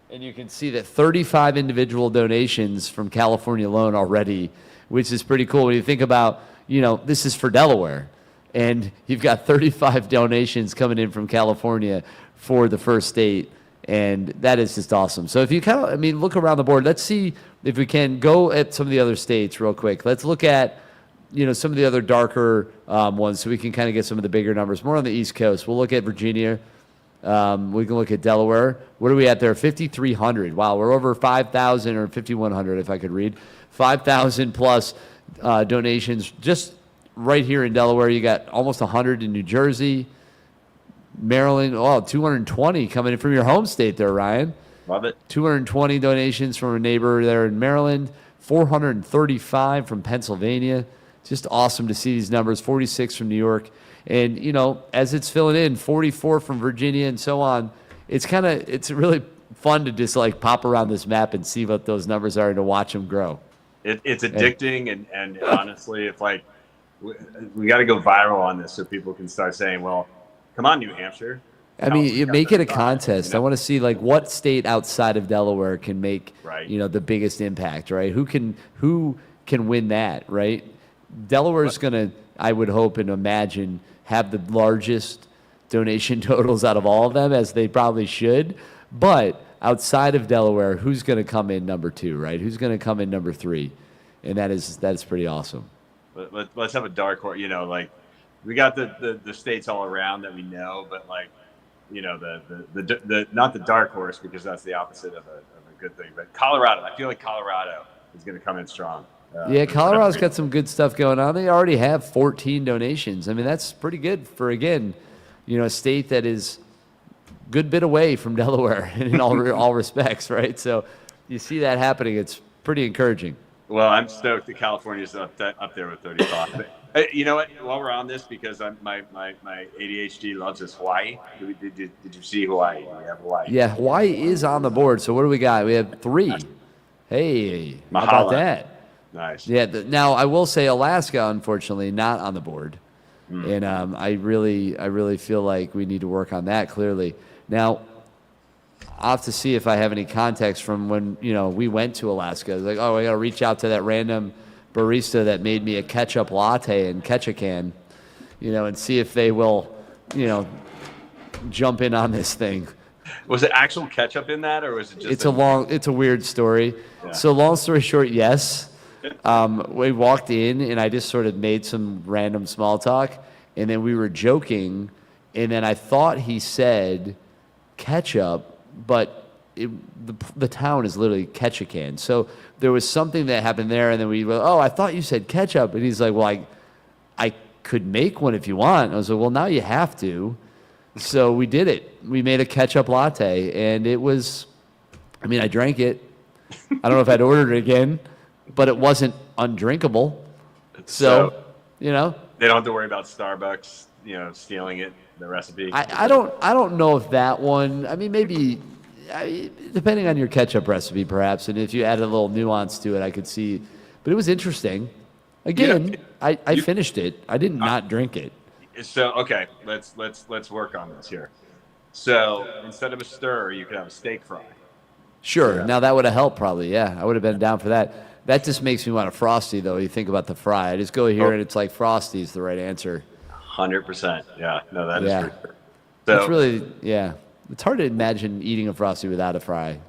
And you can see that 35 individual donations from California alone already, which is pretty cool. When you think about, this is for Delaware, and you've got 35 donations coming in from California for the first state, and that is just awesome. So if you look around the board, let's see if we can go at some of the other states real quick. Let's look at, some of the other darker ones so we can kind of get some of the bigger numbers. More on the East Coast. We'll look at Virginia. We can look at Delaware. What are we at there? 5,300. Wow, we're over 5,000 or 5,100 if I could read. 5,000 plus donations just right here in Delaware. You got almost 100 in New Jersey, Maryland. Oh, 220 coming in from your home state there, Ryan. Love it. 220 donations from a neighbor there in Maryland. 435 from Pennsylvania. Just awesome to see these numbers. 46 from New York. And, you know, as it's filling in, 44 from Virginia and so on, it's really fun to just like pop around this map and see what those numbers are and to watch them grow. It's addicting. And honestly, it's like, we got to go viral on this so people can start saying, well, come on, New Hampshire. I mean, you make it a contest. I want to see like what state outside of Delaware can make, you know, the biggest impact, right? Who can win that, right? Delaware's going to, I would hope and imagine, have the largest donation totals out of all of them, as they probably should. But outside of Delaware, who's going to come in number 2, right? Who's going to come in number 3? And that's pretty awesome. Let's have a dark horse. You know, like we got the states all around that we know, but like, you know, the not the dark horse, because that's the opposite of a good thing. But Colorado, I feel like Colorado is going to come in strong. Yeah, Colorado's got some good stuff going on. They already have 14 donations. I mean, that's pretty good for, again, you know, a state that is a good bit away from Delaware in all respects, right? So you see that happening. It's pretty encouraging. Well, I'm stoked that California's up there with 35. But, you know what? While we're on this, because my ADHD loves this, Hawaii. Did you see Hawaii? We have Hawaii. Yeah, Hawaii is on the board. So what do we got? We have 3. Hey, how about that? Nice. Yeah. Now I will say Alaska, unfortunately, not on the board, and I really feel like we need to work on that. Clearly, now I'll have to see if I have any context from when we went to Alaska. It's like, oh, I got to reach out to that random barista that made me a ketchup latte in Ketchikan, and see if they will, jump in on this thing. Was it actual ketchup in that, or was it just? It's a weird story. Yeah. So long story short, yes. We walked in and I just sort of made some random small talk, and then we were joking, and then I thought he said ketchup, but the town is literally Ketchikan. So there was something that happened there, and then we were, oh, I thought you said ketchup, and he's like, well, I could make one if you want. I was like, well, now you have to. So we did it. We made a ketchup latte, and it was, I drank it. I don't know if I'd ordered it again, but it wasn't undrinkable. So they don't have to worry about Starbucks, stealing it, the recipe. I don't know if that one, maybe depending on your ketchup recipe perhaps, and if you added a little nuance to it, I could see, but it was interesting. Again, I finished it. I did not drink it. So, okay, let's work on this here. So instead of a stir, you could have a steak fry. Sure. Yeah. Now that would have helped probably. Yeah, I would have been down for that. That just makes me want a Frosty, though. You think about the fry. I just go here and it's like Frosty's the right answer. 100%. Yeah. No, that is for sure. So, it's really, it's hard to imagine eating a Frosty without a fry,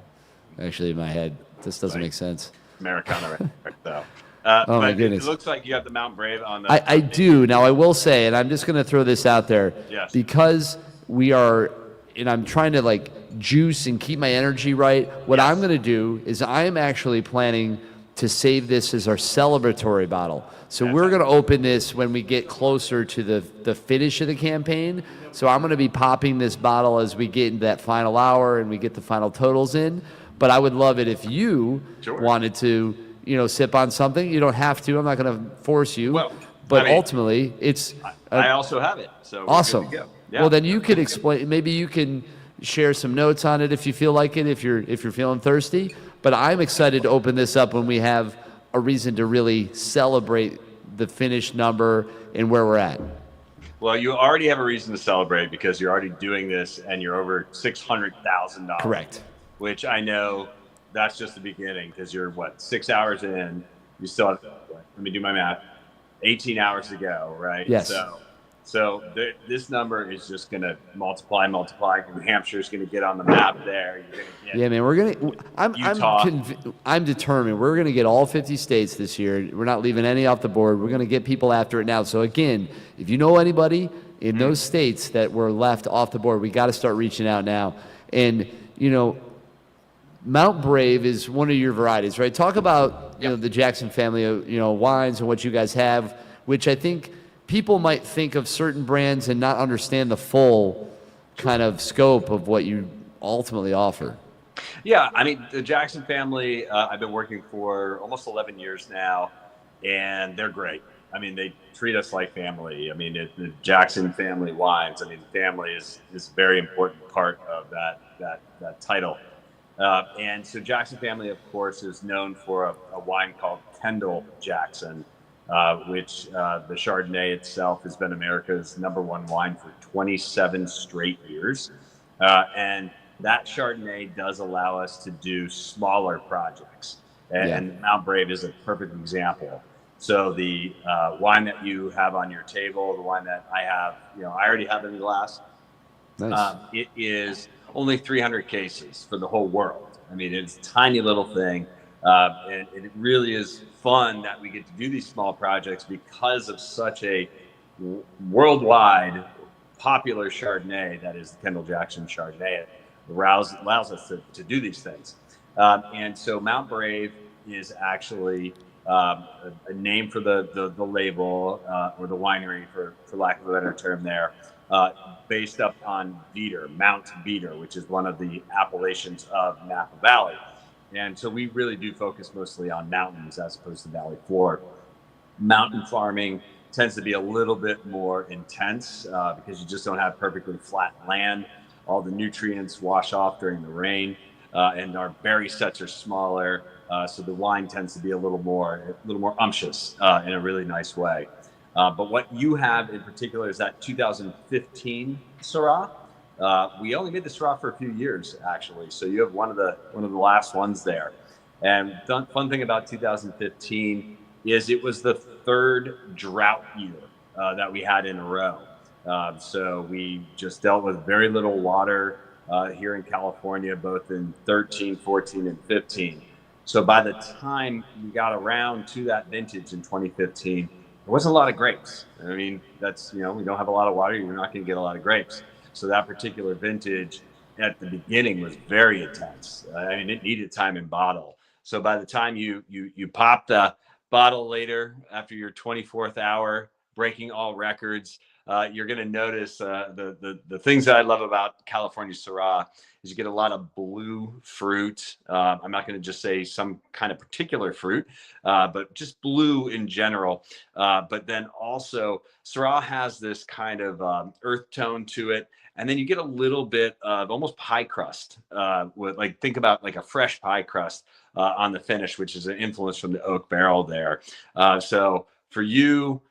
actually, in my head. This doesn't make sense. Americana right though. Oh, my goodness. It looks like you have the Mount Brave on the... I do. Now, I will say, and I'm just going to throw this out there, because we are, and I'm trying to, juice and keep my energy right, what I'm going to do is I am actually planning to save this as our celebratory bottle. So we're going to open this when we get closer to the finish of the campaign. So I'm going to be popping this bottle as we get into that final hour and we get the final totals in. But I would love it if you wanted to, sip on something. You don't have to. I'm not going to force you. Well, but ultimately, it's... I also have it. So awesome. We're good to go. Yeah. Well, then you could explain. Maybe you can share some notes on it if you feel like it, if you're feeling thirsty. But I'm excited to open this up when we have a reason to really celebrate the finished number and where we're at. Well, you already have a reason to celebrate because you're already doing this and you're over $600,000. Correct. Which I know that's just the beginning because you're 6 hours in. You still have, let me do my math, 18 hours to go, right? Yes. So this number is just going to multiply. New Hampshire's going to get on the map there. You're man, I'm determined. We're going to get all 50 states this year. We're not leaving any off the board. We're going to get people after it now. So again, if you know anybody in those states that were left off the board. We got to start reaching out now. And, Mount Brave is one of your varieties, right? Talk about, the Jackson family of, wines and what you guys have, which I think people might think of certain brands and not understand the full kind of scope of what you ultimately offer. Yeah, I mean, the Jackson family, I've been working for almost 11 years now, and they're great. I mean, they treat us like family. I mean, the Jackson family wines, I mean, family is a very important part of that title. And so Jackson family, of course, is known for a wine called Kendall Jackson, which the Chardonnay itself has been America's #1 wine for 27 straight years. And that Chardonnay does allow us to do smaller projects. And Mount Brave is a perfect example. So the wine that you have on your table, the wine that I have, I already have in the glass. Nice. It is only 300 cases for the whole world. I mean, it's a tiny little thing. And it really is fun that we get to do these small projects because of such a worldwide popular Chardonnay that is the Kendall Jackson Chardonnay. It allows us to do these things. And so Mount Brave is actually a name for the label or the winery, for lack of a better term there, based up on Mount Veeder, which is one of the appellations of Napa Valley. And so we really do focus mostly on mountains as opposed to valley floor. Mountain farming tends to be a little bit more intense because you just don't have perfectly flat land. All the nutrients wash off during the rain, and our berry sets are smaller, so the wine tends to be a little more umptuous in a really nice way. But what you have in particular is that 2015 Syrah. We only made the Syrah for a few years, actually, so you have one of the last ones there. And the fun thing about 2015 is it was the third drought year that we had in a row. So we just dealt with very little water here in California, both in 13, 14, and 15. So by the time we got around to that vintage in 2015, there wasn't a lot of grapes. I mean, that's, we don't have a lot of water, you're not going to get a lot of grapes. So that particular vintage at the beginning was very intense. I mean, it needed time in bottle. So by the time you pop the bottle later, after your 24th hour, breaking all records, you're going to notice the things that I love about California Syrah is you get a lot of blue fruit. I'm not going to just say some kind of particular fruit, but just blue in general. But then also Syrah has this kind of earth tone to it. And then you get a little bit of almost pie crust, think about like a fresh pie crust on the finish, which is an influence from the oak barrel there. So for you,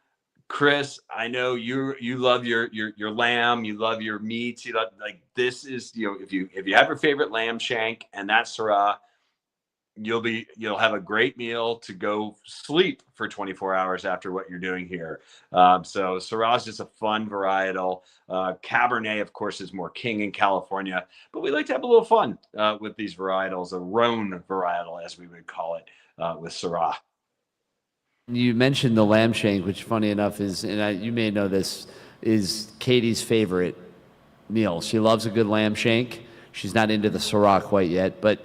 Chris, I know you love your lamb, you love your meats, you love, like, this is, if you have your favorite lamb shank and that Syrah, you'll have a great meal to go sleep for 24 hours after what you're doing here. So Syrah is just a fun varietal. Cabernet, of course, is more king in California, but we like to have a little fun with these varietals, a Rhone varietal, as we would call it, with Syrah. You mentioned the lamb shank, which, funny enough, is, and you may know this, is Katie's favorite meal. She loves a good lamb shank. She's not into the Syrah quite yet, but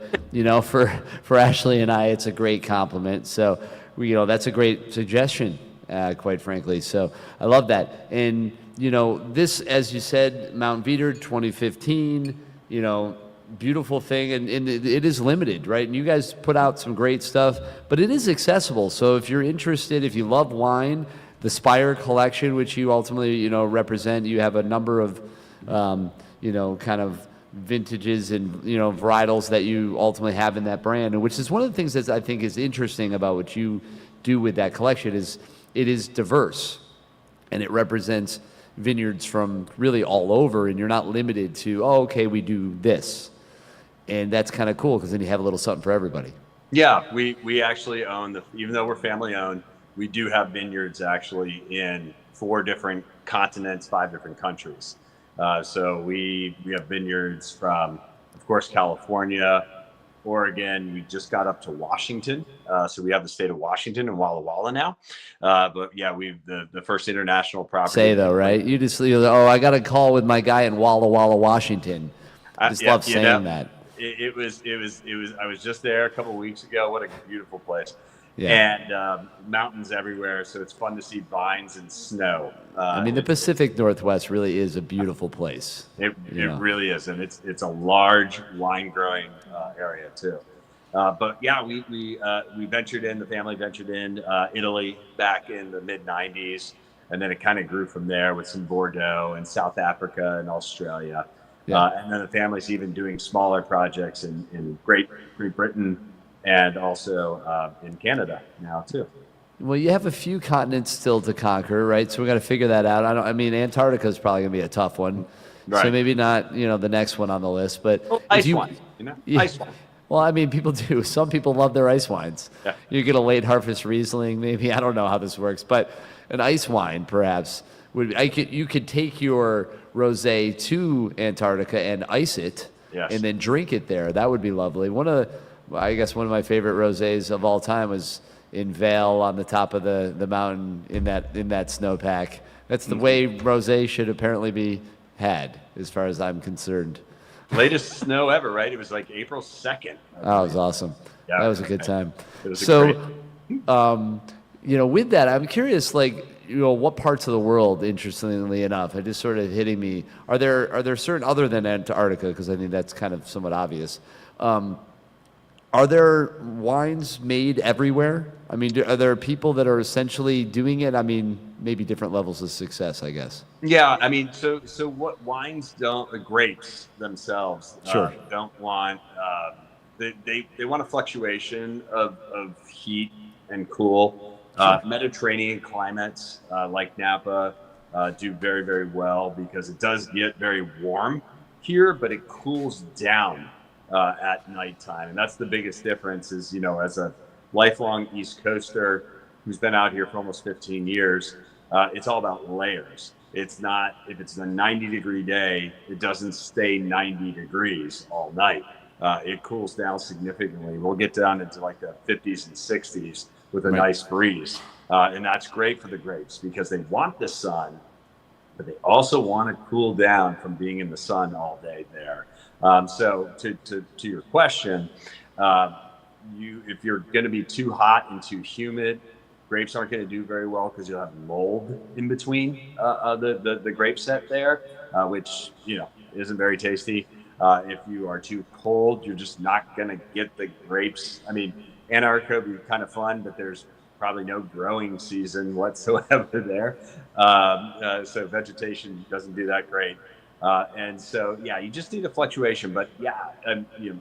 for Ashley and I, it's a great compliment. So that's a great suggestion, quite frankly. So I love that. And this, as you said, Mount Veeder 2015, beautiful thing, and it is limited, right? And you guys put out some great stuff, but it is accessible. So if you're interested, if you love wine, the Spur collection, which you ultimately represent, you have a number of kind of vintages and varietals that you ultimately have in that brand, and which is one of the things that I think is interesting about what you do with that collection is it is diverse, and it represents vineyards from really all over, and you're not limited to, we do this. And that's kind of cool because then you have a little something for everybody. Yeah, we actually own even though we're family owned, we do have vineyards actually in 4 different continents, 5 different countries. So we have vineyards from, of course, California, Oregon. We just got up to Washington. So we have the state of Washington and Walla Walla now. But yeah, we've the first international property. Say though, right? You just, I got a call with my guy in Walla Walla, Washington. I just love saying that. It was. I was just there a couple of weeks ago. What a beautiful place. Yeah. And mountains everywhere, so it's fun to see vines and snow. I mean, the Pacific Northwest really is a beautiful place. It really is, and it's a large wine growing area too. But yeah, we ventured in. The family ventured in Italy back in the mid '90s, and then it kind of grew from there with some Bordeaux and South Africa and Australia. And then the family's even doing smaller projects in Great Britain. And also in Canada now too. Well, you have a few continents still to conquer, right? So we got to figure that out. I mean, Antarctica is probably gonna be a tough one, right. So maybe not, the next one on the list. But ice wine, ice wine. Well, I mean, people do. Some people love their ice wines. Yeah. You get a late harvest Riesling, maybe. I don't know how this works, but an ice wine perhaps would. You could take your rosé to Antarctica and ice it, and then drink it there. That would be lovely. I guess one of my favorite rosés of all time was in Vail on the top of the mountain in that snowpack. That's the way rosé should apparently be had, as far as I'm concerned. Latest snow ever, right? It was like April 2nd. Oh, it was awesome. Yeah, that was a good time. It was with that, I'm curious, what parts of the world, interestingly enough, it just sort of hitting me. Are there certain, other than Antarctica, because I think that's kind of somewhat obvious, are there wines made everywhere? I mean, are there people that are essentially doing it? I mean, maybe different levels of success, I guess. Yeah, I mean, so what wines don't, the grapes themselves don't want, they want a fluctuation of heat and cool. Mediterranean climates like Napa do very, very well because it does get very warm here, but it cools down at nighttime. And that's the biggest difference is, as a lifelong East Coaster who's been out here for almost 15 years, it's all about layers. It's not, if it's a 90-degree day, it doesn't stay 90 degrees all night. It cools down significantly. We'll get down into like the 50s and 60s with a nice breeze. And that's great for the grapes because they want the sun, but they also want to cool down from being in the sun all day there. So to your question, if you're going to be too hot and too humid, grapes aren't going to do very well because you'll have mold in between the grape set there, which isn't very tasty. If you are too cold, you're just not going to get the grapes. I mean, Antarctica would be kind of fun, but there's probably no growing season whatsoever there. So vegetation doesn't do that great. And so, you just need a fluctuation. But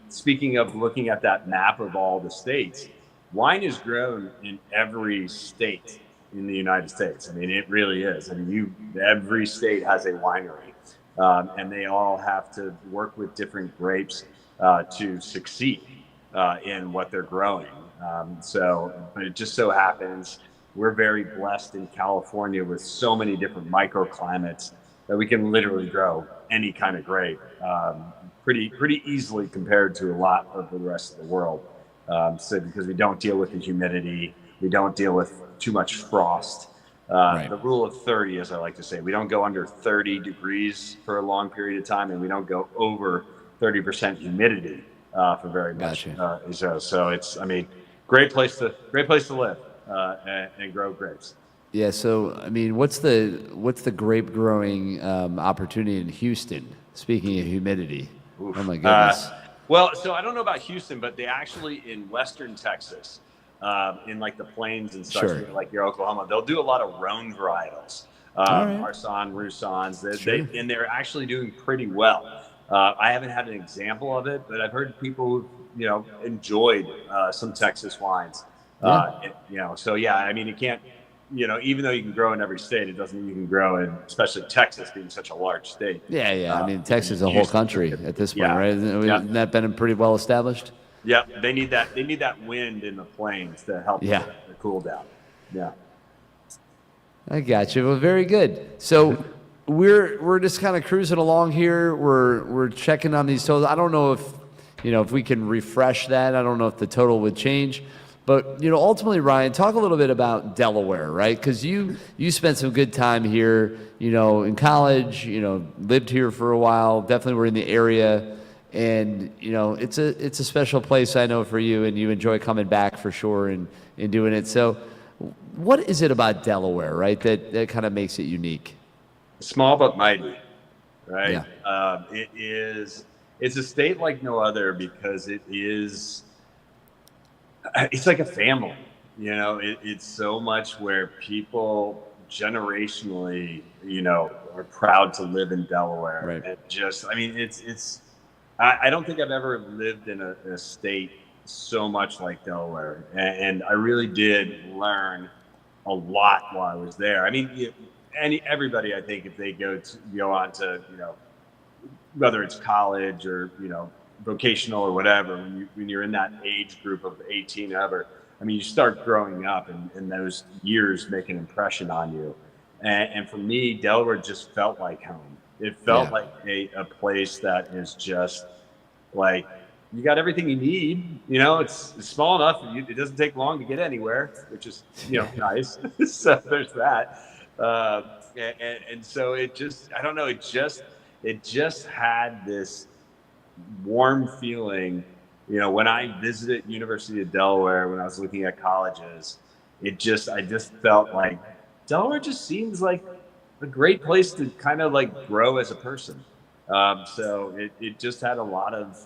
speaking of looking at that map of all the states, wine is grown in every state in the United States. I mean, it really is. I mean, every state has a winery, and they all have to work with different grapes to succeed in what they're growing. But it just so happens we're very blessed in California with so many different microclimates that we can literally grow any kind of grape pretty easily compared to a lot of the rest of the world. So because we don't deal with the humidity, we don't deal with too much frost. The rule of 30, as I like to say, we don't go under 30 degrees for a long period of time, and we don't go over 30% humidity for very much. So it's, great place to live and grow grapes. Yeah. So, I mean, what's the grape growing opportunity in Houston? Speaking of humidity, oh my goodness. Well, so I don't know about Houston, but they actually in Western Texas, in like the plains and such, like your Oklahoma, they'll do a lot of Rhone varietals, Marsanne, Roussannes. And they're actually doing pretty well. I haven't had an example of it, but I've heard people who enjoyed some Texas wines. It can't. Even though you can grow in every state, it doesn't mean you can grow in, especially Texas being such a large state. Texas is a whole country at this point, right? Isn't that been pretty well established? Yeah, they need that wind in the plains to help the cool down. Yeah. I got you. Well, very good. So we're just kind of cruising along here. We're checking on these totals. I don't know if if we can refresh that, I don't know if the total would change. But, ultimately, Ryan, talk a little bit about Delaware, right? Because you spent some good time here, in college, lived here for a while, definitely were in the area. And, it's a special place, I know, for you, and you enjoy coming back for sure and doing it. So what is it about Delaware, right, that kind of makes it unique? Small but mighty, right? Yeah. It's a state like no other because it's like a family, it's so much where people generationally, are proud to live in Delaware. Right. And I don't think I've ever lived in a state so much like Delaware. And I really did learn a lot while I was there. Everybody, I think, if they go on to, whether it's college or, vocational or whatever, when you're in that age group of 18 and over, you start growing up and those years make an impression on you. And for me, Delaware just felt like home. It felt like a place that is just like, you got everything you need. It's small enough. It doesn't take long to get anywhere, which is, nice. So there's that. And so it just, I don't know, it just had this warm feeling, when I visited University of Delaware, when I was looking at colleges, I just felt like Delaware just seems like a great place to kind of like grow as a person. So it just had a lot of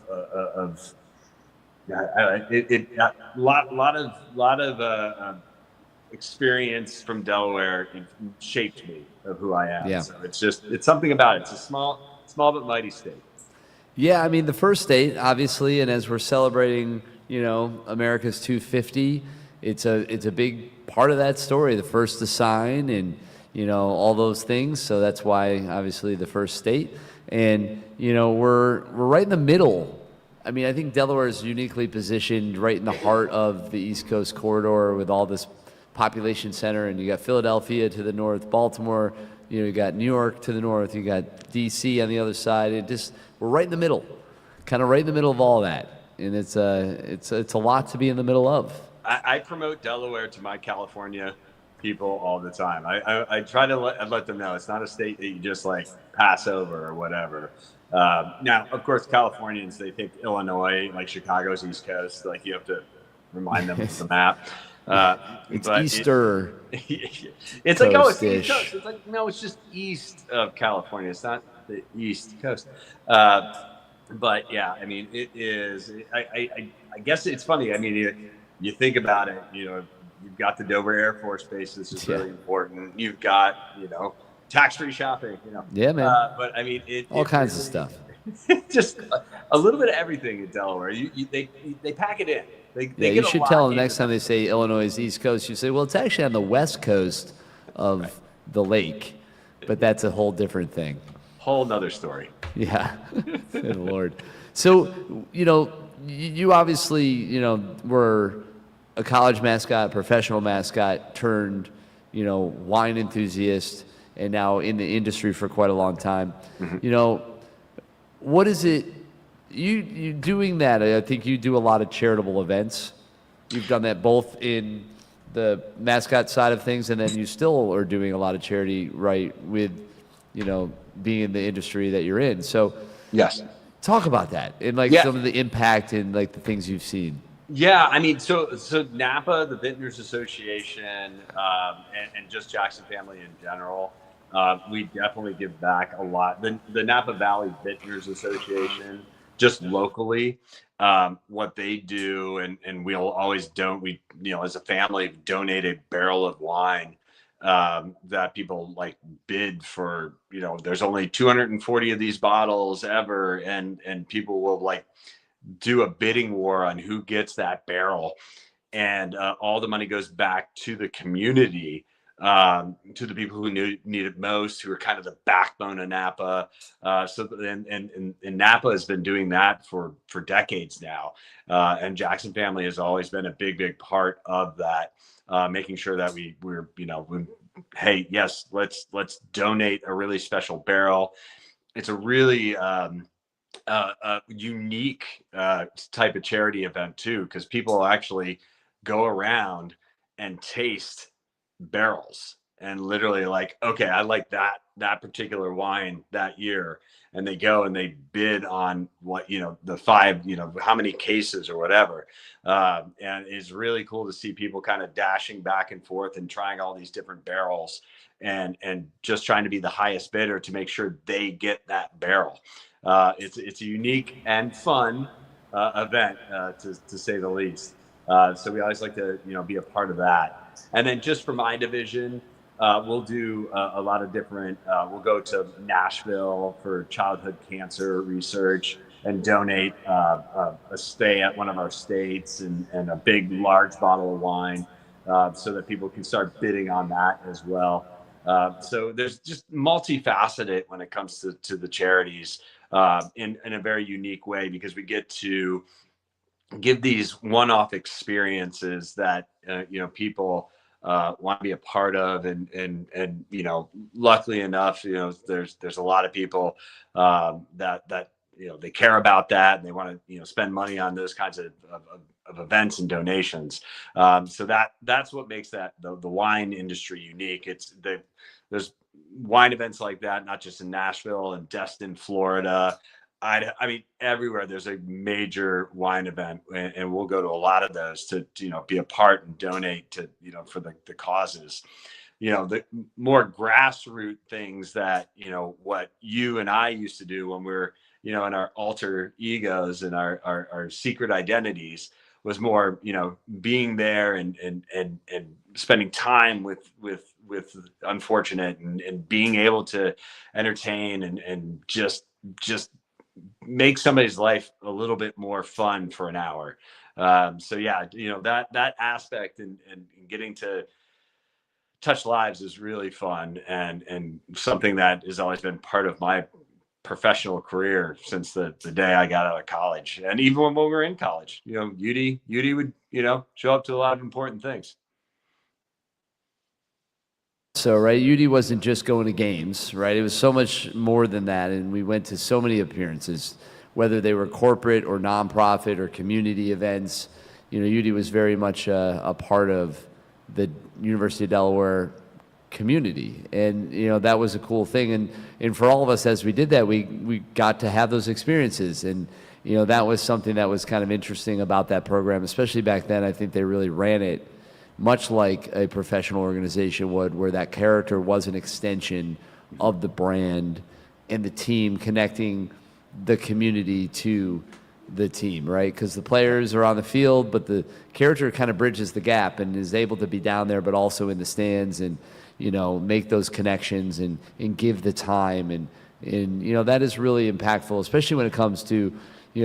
experience from Delaware. It shaped me of who I am. Yeah. So it's something about it. It's a small but mighty state. Yeah, the first state, obviously, and as we're celebrating, America's 250, it's a big part of that story, the first to sign and, all those things. So that's why, obviously, the first state. And, we're right in the middle. I think Delaware is uniquely positioned right in the heart of the East Coast corridor with all this population center. And you got Philadelphia to the north, Baltimore, you got New York to the north, you got D.C. on the other side. We're right in the middle, kind of right in the middle of all that. And it's a lot to be in the middle of. I promote Delaware to my California people all the time. I try to let them know it's not a state that you just like pass over or whatever. Now, of course, Californians, they think Illinois, like Chicago's East Coast, like you have to remind them of the map. It's Easter. It's like, oh, it's the East Coast. It's like, no, it's just east of California. It's not the East Coast. But yeah, it is. I guess it's funny. You think about it. You've got the Dover Air Force Base. This is really important. You've got tax-free shopping. Yeah, man. But all kinds of stuff. Just a little bit of everything in Delaware. They pack it in. You should tell them next time they say Illinois is East Coast, you say, well, it's actually on the west coast of the lake, but that's a whole different thing. Whole nother story. Yeah, good Lord. So, you obviously, were a college mascot, professional mascot, turned, wine enthusiast, and now in the industry for quite a long time. Mm-hmm. What is it? You doing that, I think you do a lot of charitable events. You've done that both in the mascot side of things, and then you still are doing a lot of charity, right, with, being in the industry that you're in. So yes, talk about that and some of the impact and the things you've seen. Yeah, so Napa, the Vintners Association, and just Jackson Family in general, we definitely give back a lot. The Napa Valley Vintners Association, just locally, what they do, and we'll always we as a family donate a barrel of wine that people bid for. There's only 240 of these bottles ever, and people will do a bidding war on who gets that barrel, and all the money goes back to the community, to the people who need it most, who are kind of the backbone of Napa. And Napa has been doing that for decades now. And Jackson Family has always been a big part of that, making sure that we're hey, yes, let's donate a really special barrel. It's a really a unique type of charity event too, because people actually go around and taste barrels and literally like, okay, I like that particular wine that year, and they go and they bid on what, the 5, how many cases or whatever. And it's really cool to see people kind of dashing back and forth and trying all these different barrels and just trying to be the highest bidder to make sure they get that barrel. It's a unique and fun event, to say the least. So we always like to, be a part of that. And then just for my division, we'll do a lot of different, we'll go to Nashville for childhood cancer research and donate a stay at one of our states and a big, large bottle of wine so that people can start bidding on that as well. So there's just multifaceted when it comes to the charities in a very unique way, because we get to give these one-off experiences that people want to be a part of, and luckily enough, there's a lot of people that they care about that, and they want to spend money on those kinds of events and donations. So that's what makes the wine industry unique. There's wine events like that, not just in Nashville and Destin, Florida. I mean, everywhere there's a major wine event, and we'll go to a lot of those to be a part and donate to for the causes. The more grassroots things that what you and I used to do when we're in our alter egos and our secret identities was more being there and spending time with unfortunate and being able to entertain and just make somebody's life a little bit more fun for an hour. So yeah, that aspect and getting to touch lives is really fun and something that has always been part of my professional career since the day I got out of college. And even when we were in college, UD would, show up to a lot of important things. So, right, UD wasn't just going to games, right? It was so much more than that, and we went to so many appearances, whether they were corporate or nonprofit or community events. UD was very much a part of the University of Delaware community, and that was a cool thing. And for all of us, as we did that, we got to have those experiences, and that was something that was kind of interesting about that program, especially back then. I think they really ran it much like a professional organization would, where that character was an extension of the brand and the team, connecting the community to the team, right? Because the players are on the field, but the character kind of bridges the gap and is able to be down there, but also in the stands and, make those connections and give the time. And that is really impactful, especially when it comes to,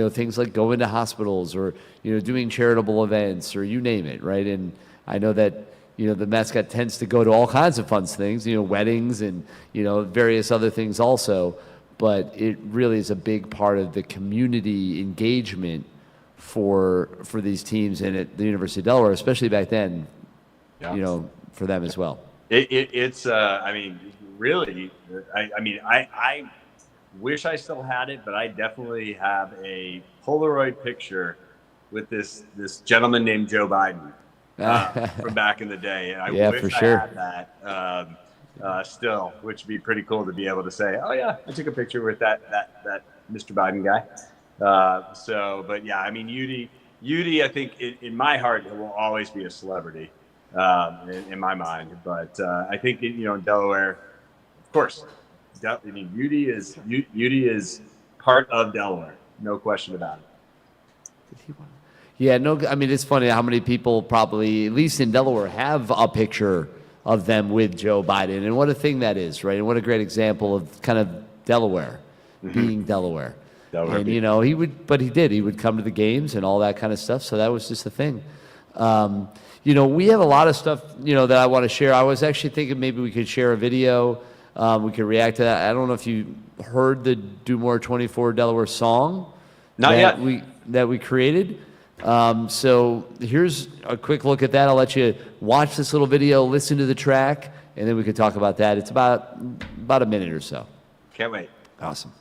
things like going to hospitals or, doing charitable events or you name it, right? And I know that, the mascot tends to go to all kinds of fun things, weddings and, various other things also. But it really is a big part of the community engagement for these teams and at the University of Delaware, especially back then, for them as well. It's I mean, really, I wish I still had it, but I definitely have a Polaroid picture with this gentleman named Joe Biden from back in the day. And I wish for sure. I had that still, which would be pretty cool to be able to say, oh yeah, I took a picture with that Mr. Biden guy. But yeah, I mean, UD, I think in my heart, it will always be a celebrity in my mind. But I think, in Delaware, of course, I mean, UD is part of Delaware, no question about it. Yeah, no, I mean, it's funny how many people probably, at least in Delaware, have a picture of them with Joe Biden. And what a thing that is, right? And what a great example of kind of Delaware, being Delaware. And, he would come to the games and all that kind of stuff. So that was just the thing. We have a lot of stuff, that I want to share. I was actually thinking maybe we could share a video. We could react to that. I don't know if you heard the Do More 24 Delaware song. Not yet. That we created. So here's a quick look at that. I'll let you watch this little video, listen to the track, and then we can talk about that. It's about a minute or so. Can't wait. Awesome.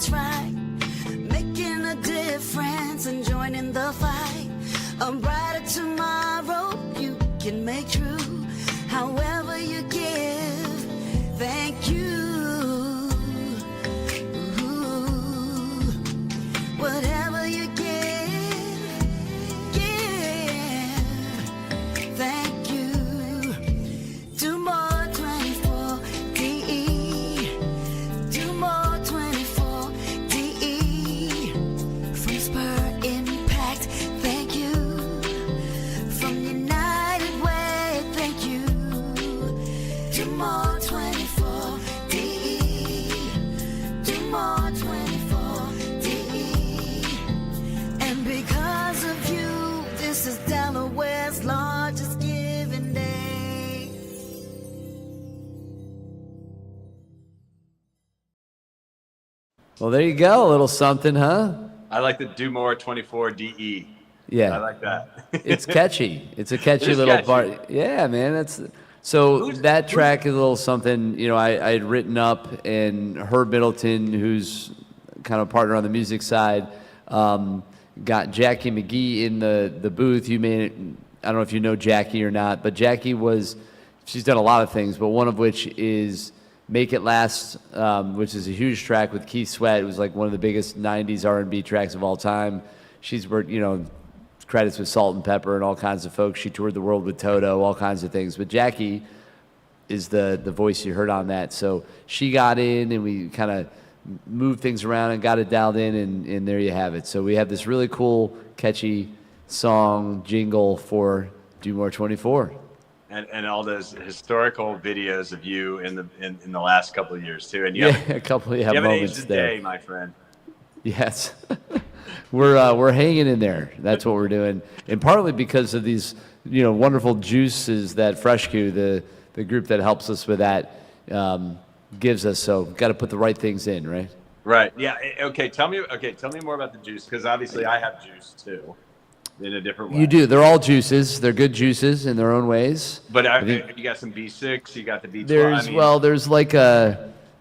what's right, making a difference and joining the fight. A brighter tomorrow you can make true. However you give, thank you. Ooh, whatever you give, thank you. Do more 24 DE. Do more 24 DE. From Spur Impact, thank you. From United Way, thank you. Do more 24 DE. Do more 24 DE. And because of you, this is Delaware's largest giving day. Well, there you go. A little something, huh? I like the Do More 24 DE. Yeah. I like that. It's catchy. It's a catchy It is little catchy. part. Yeah, man. That's so that track is a little something. You know, I had written up, and Herb Middleton, who's kind of a partner on the music side, got Jackie McGee in the booth. You may, I don't know if you know Jackie or not, but Jackie she's done a lot of things, but one of which is Make It Last, which is a huge track with Keith Sweat. It was like one of the biggest 90s R&B tracks of all time. She's worked, you know, credits with Salt and Pepper and all kinds of folks. She toured the world with Toto, all kinds of things. But Jackie is the voice you heard on that. So she got in, and we kind of moved things around and got it dialed in, and there you have it. So we have this really cool, catchy song jingle for Do More 24. And all those historical videos of you in the last couple of years too. And Yeah, a couple of you haven't moments aged a there. day, my friend. Yes. We're hanging in there. That's what we're doing. And partly because of these, you know, wonderful juices that FreshQ, the group that helps us with that, gives us. So got to put the right things in, right? Right. Yeah. Okay. Tell me more about the juice, because obviously I have juice too, in a different way. You do. They're all juices. They're good juices in their own ways. But you got some B6. You got the B12.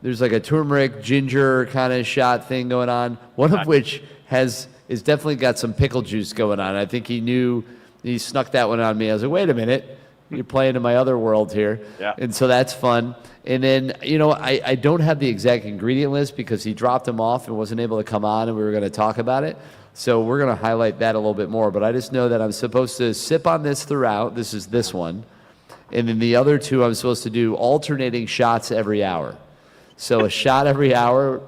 There's like a turmeric ginger kind of shot thing going on. One of which is definitely got some pickle juice going on. I think he snuck that one on me. I was like, wait a minute, you're playing in my other world here. Yeah. And so that's fun. And then, you know, I don't have the exact ingredient list because he dropped them off and wasn't able to come on, and we were going to talk about it. So we're going to highlight that a little bit more. But I just know that I'm supposed to sip on this throughout. This is this one. And then the other two, I'm supposed to do alternating shots every hour. So a shot every hour,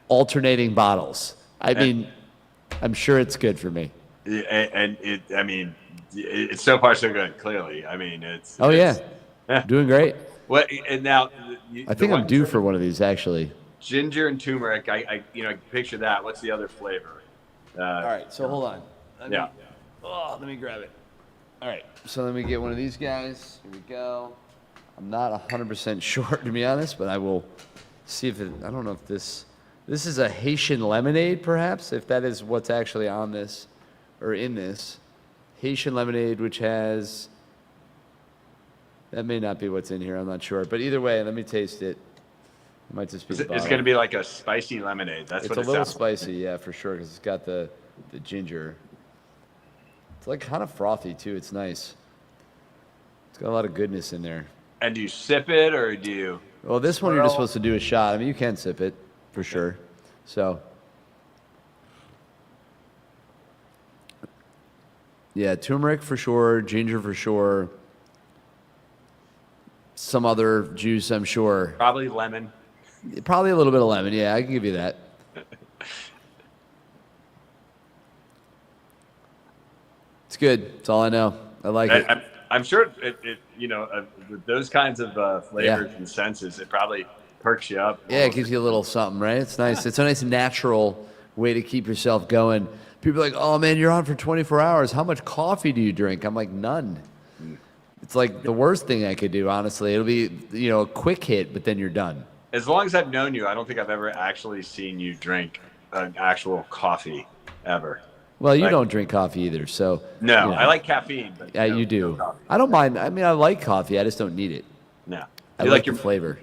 alternating bottles. I mean, I'm sure it's good for me. And it's so far so good. Clearly, I mean, it's. Yeah, doing great. What and now? I think I'm due for one of these actually. Ginger and turmeric. I picture that. What's the other flavor? All right, so hold on. Let me grab it. All right, so let me get one of these guys. Here we go. I'm not 100% sure, to be honest, but I will see if I don't know if this is a Haitian lemonade, perhaps, if that is what's actually on this or in this. Haitian lemonade, which has, that may not be what's in here, I'm not sure. But either way, let me taste it. It might just be It's going to be like a spicy lemonade. That's what it sounds like. It's a little spicy, yeah, for sure, because it's got the ginger. It's like kind of frothy, too. It's nice. It's got a lot of goodness in there. And do you sip it, or do you? Well, this one you're just supposed to do a shot. I mean, you can sip it, for sure. So, yeah, turmeric for sure, ginger for sure. Some other juice, I'm sure. Probably lemon. Probably a little bit of lemon, yeah, I can give you that. It's good. That's all I know. I like it. I'm sure with those kinds of flavors and senses, it probably perks you up. Yeah, it gives you a little something, right? It's nice. It's a nice natural way to keep yourself going. People are like, oh man, you're on for 24 hours. How much coffee do you drink? I'm like, none. It's like the worst thing I could do, honestly. It'll be, a quick hit, but then you're done. As long as I've known you, I don't think I've ever actually seen you drink an actual coffee ever. Well, you don't drink coffee either, so. No, I like caffeine. But you do. I don't mind. I mean, I like coffee. I just don't need it. No. I like your flavor.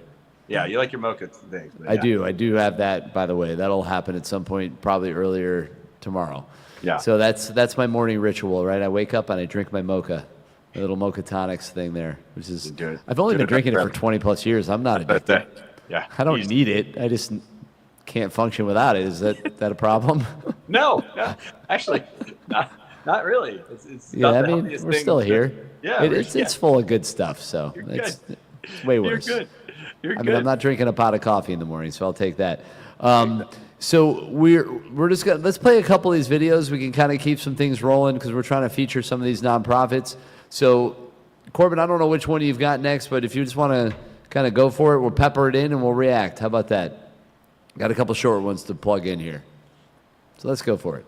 Yeah, you like your mocha things. But I do have that, by the way. That'll happen at some point, probably earlier tomorrow. Yeah. So that's my morning ritual, right? I wake up and I drink my mocha, a little mocha tonics thing there, which is I've only been drinking it for 20 plus years. I'm not addicted. Yeah. I don't need it. I just can't function without it. Is that a problem? No, actually, not really. It's Yeah, not I the mean, healthiest we're thing, still but- here. Yeah, It's full of good stuff, so it's way worse. You're good. You're I good. mean, I'm not drinking a pot of coffee in the morning, so I'll take that. So we're just gonna let's play a couple of these videos. We can kind of keep some things rolling because we're trying to feature some of these nonprofits. So, Corbin, I don't know which one you've got next, but if you just want to kind of go for it, we'll pepper it in and we'll react. How about that? Got a couple short ones to plug in here. So let's go for it.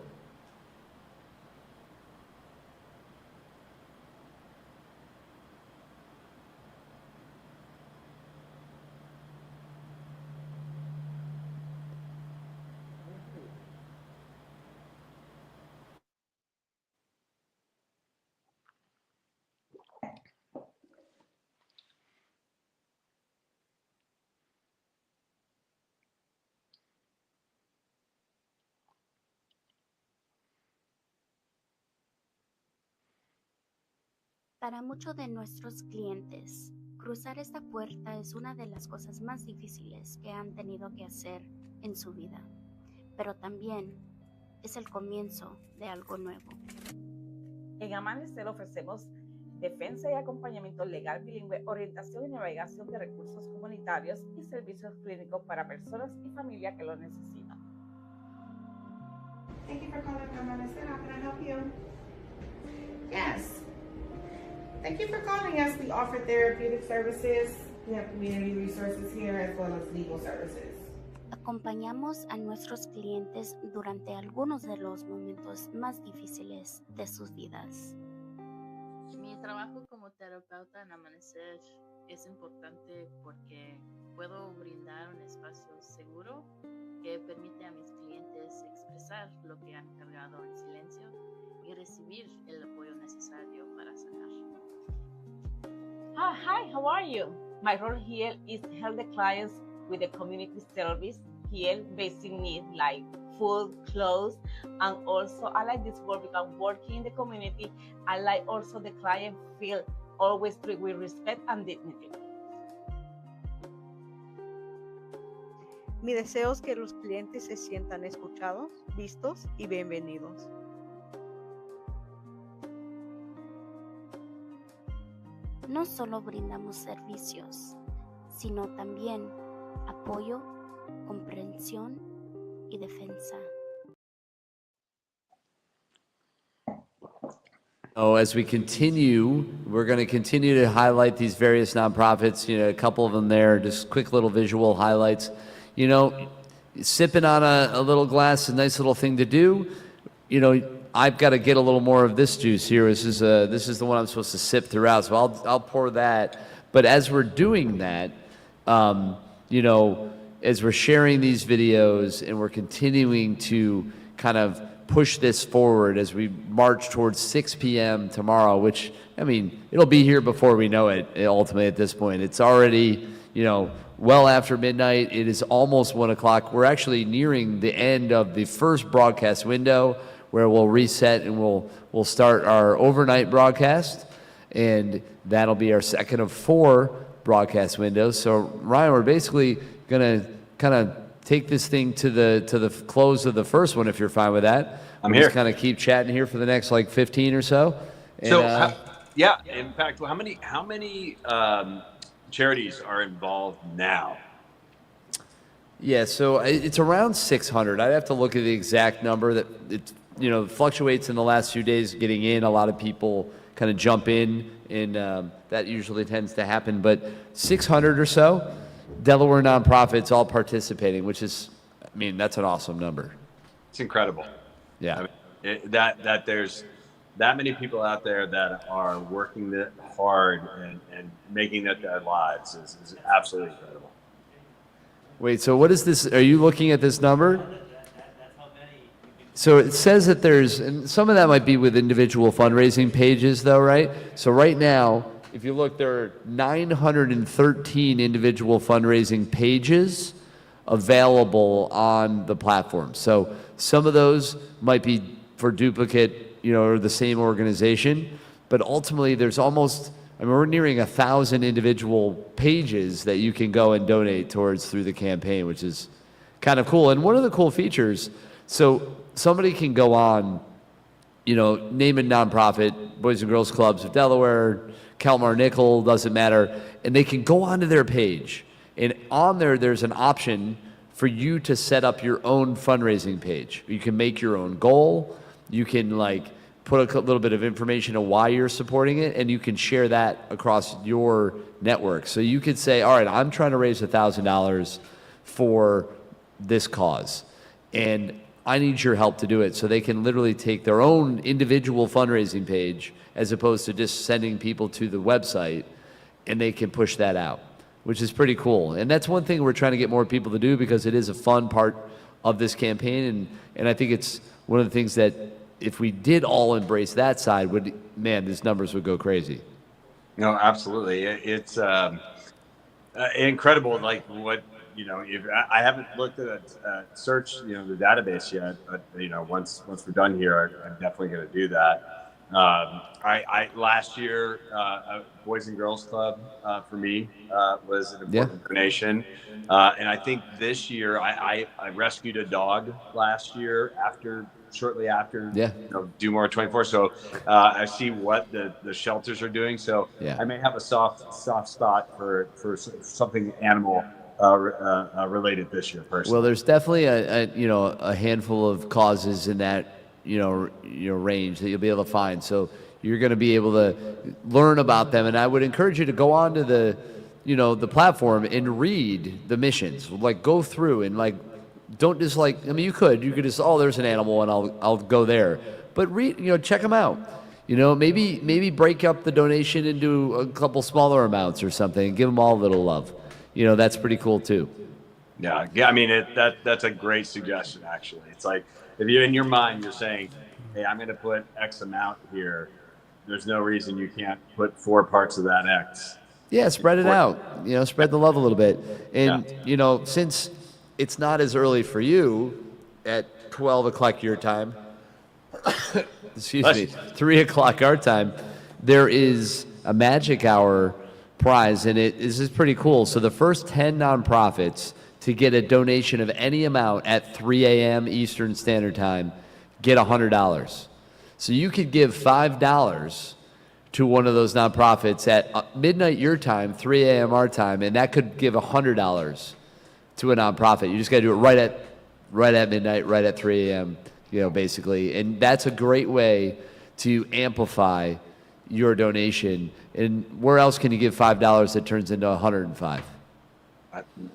Para muchos de nuestros clientes, cruzar esta puerta es una de las cosas más difíciles que han tenido que hacer en su vida, pero también es el comienzo de algo nuevo. En Amanecer ofrecemos defensa y acompañamiento legal bilingüe, orientación y navegación de recursos comunitarios y servicios clínicos para personas y familias que lo necesitan. Thank you for calling Amanecer. How can I help you? Yes. Thank you for calling us. We offer therapeutic services. We have community resources here as well as legal services. Acompañamos a nuestros clientes durante algunos de los momentos más difíciles de sus vidas. Mi trabajo como terapeuta en Amanecer es importante porque puedo brindar un espacio seguro que permite a mis clientes expresar lo que han cargado en silencio y recibir el apoyo necesario para sanar. Hi, how are you? My role here is to help the clients with the community service, here basic needs like food, clothes, and also I like this work because working in the community, I like also the client feel always treated with respect and dignity. Mi deseo es que los clientes se sientan escuchados, vistos y bienvenidos. No solo brindamos servicios, sino también apoyo, comprensión y defensa. Oh, as we continue, we're going to continue to highlight these various nonprofits. You know, a couple of them there, just quick little visual highlights. You know, sipping on a little glass, a nice little thing to do. You know, I've got to get a little more of this juice here. This is the one I'm supposed to sip throughout, so I'll pour that. But as we're doing that, you know, as we're sharing these videos and we're continuing to kind of push this forward as we march towards 6 p.m. tomorrow, which, I mean, it'll be here before we know it, ultimately, at this point. It's already, you know, well after midnight. It is almost 1 o'clock. We're actually nearing the end of the first broadcast window where we'll reset and we'll start our overnight broadcast, and that'll be our second of 4 broadcast windows. So, Ryan, we're basically going to kind of take this thing to the close of the first one, if you're fine with that. I'm we'll here. Just kind of keep chatting here for the next like 15 or so. And, So, yeah, in fact, how many charities are involved now? yeah, so it's around 600. I'd have to look at the exact number. That it, you know, fluctuates in the last few days. Getting in, a lot of people kind of jump in, and that usually tends to happen. But 600 or so Delaware nonprofits all participating, which is, I mean, that's an awesome number. It's incredible. Yeah. I mean, that there's that many people out there that are working that hard and making that their lives is absolutely incredible. Wait, so what is this? Are you looking at this number? So it says that there's, and some of that might be with individual fundraising pages though, right? So right now, if you look, there are 913 individual fundraising pages available on the platform. So some of those might be for duplicate, or the same organization, but ultimately there's almost, we're nearing 1,000 individual pages that you can go and donate towards through the campaign, which is kind of cool. And one of the cool features, so somebody can go on, name a nonprofit, Boys and Girls Clubs of Delaware, Kalmar Nickel, doesn't matter, and they can go onto their page. And on there, there's an option for you to set up your own fundraising page. You can make your own goal. You can put a little bit of information on why you're supporting it, and you can share that across your network. So you could say, all right, I'm trying to raise $1,000 for this cause, and I need your help to do it. So they can literally take their own individual fundraising page as opposed to just sending people to the website, and they can push that out, which is pretty cool. And that's one thing we're trying to get more people to do, because it is a fun part of this campaign. And I think it's one of the things that if we did all embrace that side, these numbers would go crazy. No, absolutely. It's incredible. If I haven't looked at search, the database yet, but once we're done here, I'm definitely going to do that. I last year, Boys and Girls Club for me was an important donation, and I think this year I rescued a dog last year shortly after Do More 24. So I see what the shelters are doing. So I may have a soft spot for something animal related this year personally. Well, there's definitely a handful of causes in that range that you'll be able to find. So you're going to be able to learn about them, and I would encourage you to go onto the the platform and read the missions. Go through and don't just you could just, oh, there's an animal and I'll go there, but read, check them out. Maybe break up the donation into a couple smaller amounts or something and give them all a little love. That's pretty cool too. Yeah. I mean, that's a great suggestion, actually. It's like, if you're in your mind, you're saying, hey, I'm going to put X amount here. There's no reason you can't put 4 parts of that X. Yeah, spread it out. Spread the love a little bit. And, since it's not as early for you at 12 o'clock your time, excuse me, 3 o'clock our time, there is a magic hour prize, and this is pretty cool. So the first 10 nonprofits to get a donation of any amount at 3 a.m. Eastern Standard Time get $100. So you could give $5 to one of those nonprofits at midnight your time, 3 a.m. our time, and that could give $100 to a nonprofit. You just got to do it right at midnight, right at 3 a.m. Basically, and that's a great way to amplify your donation. And where else can you give $5 that turns into $105?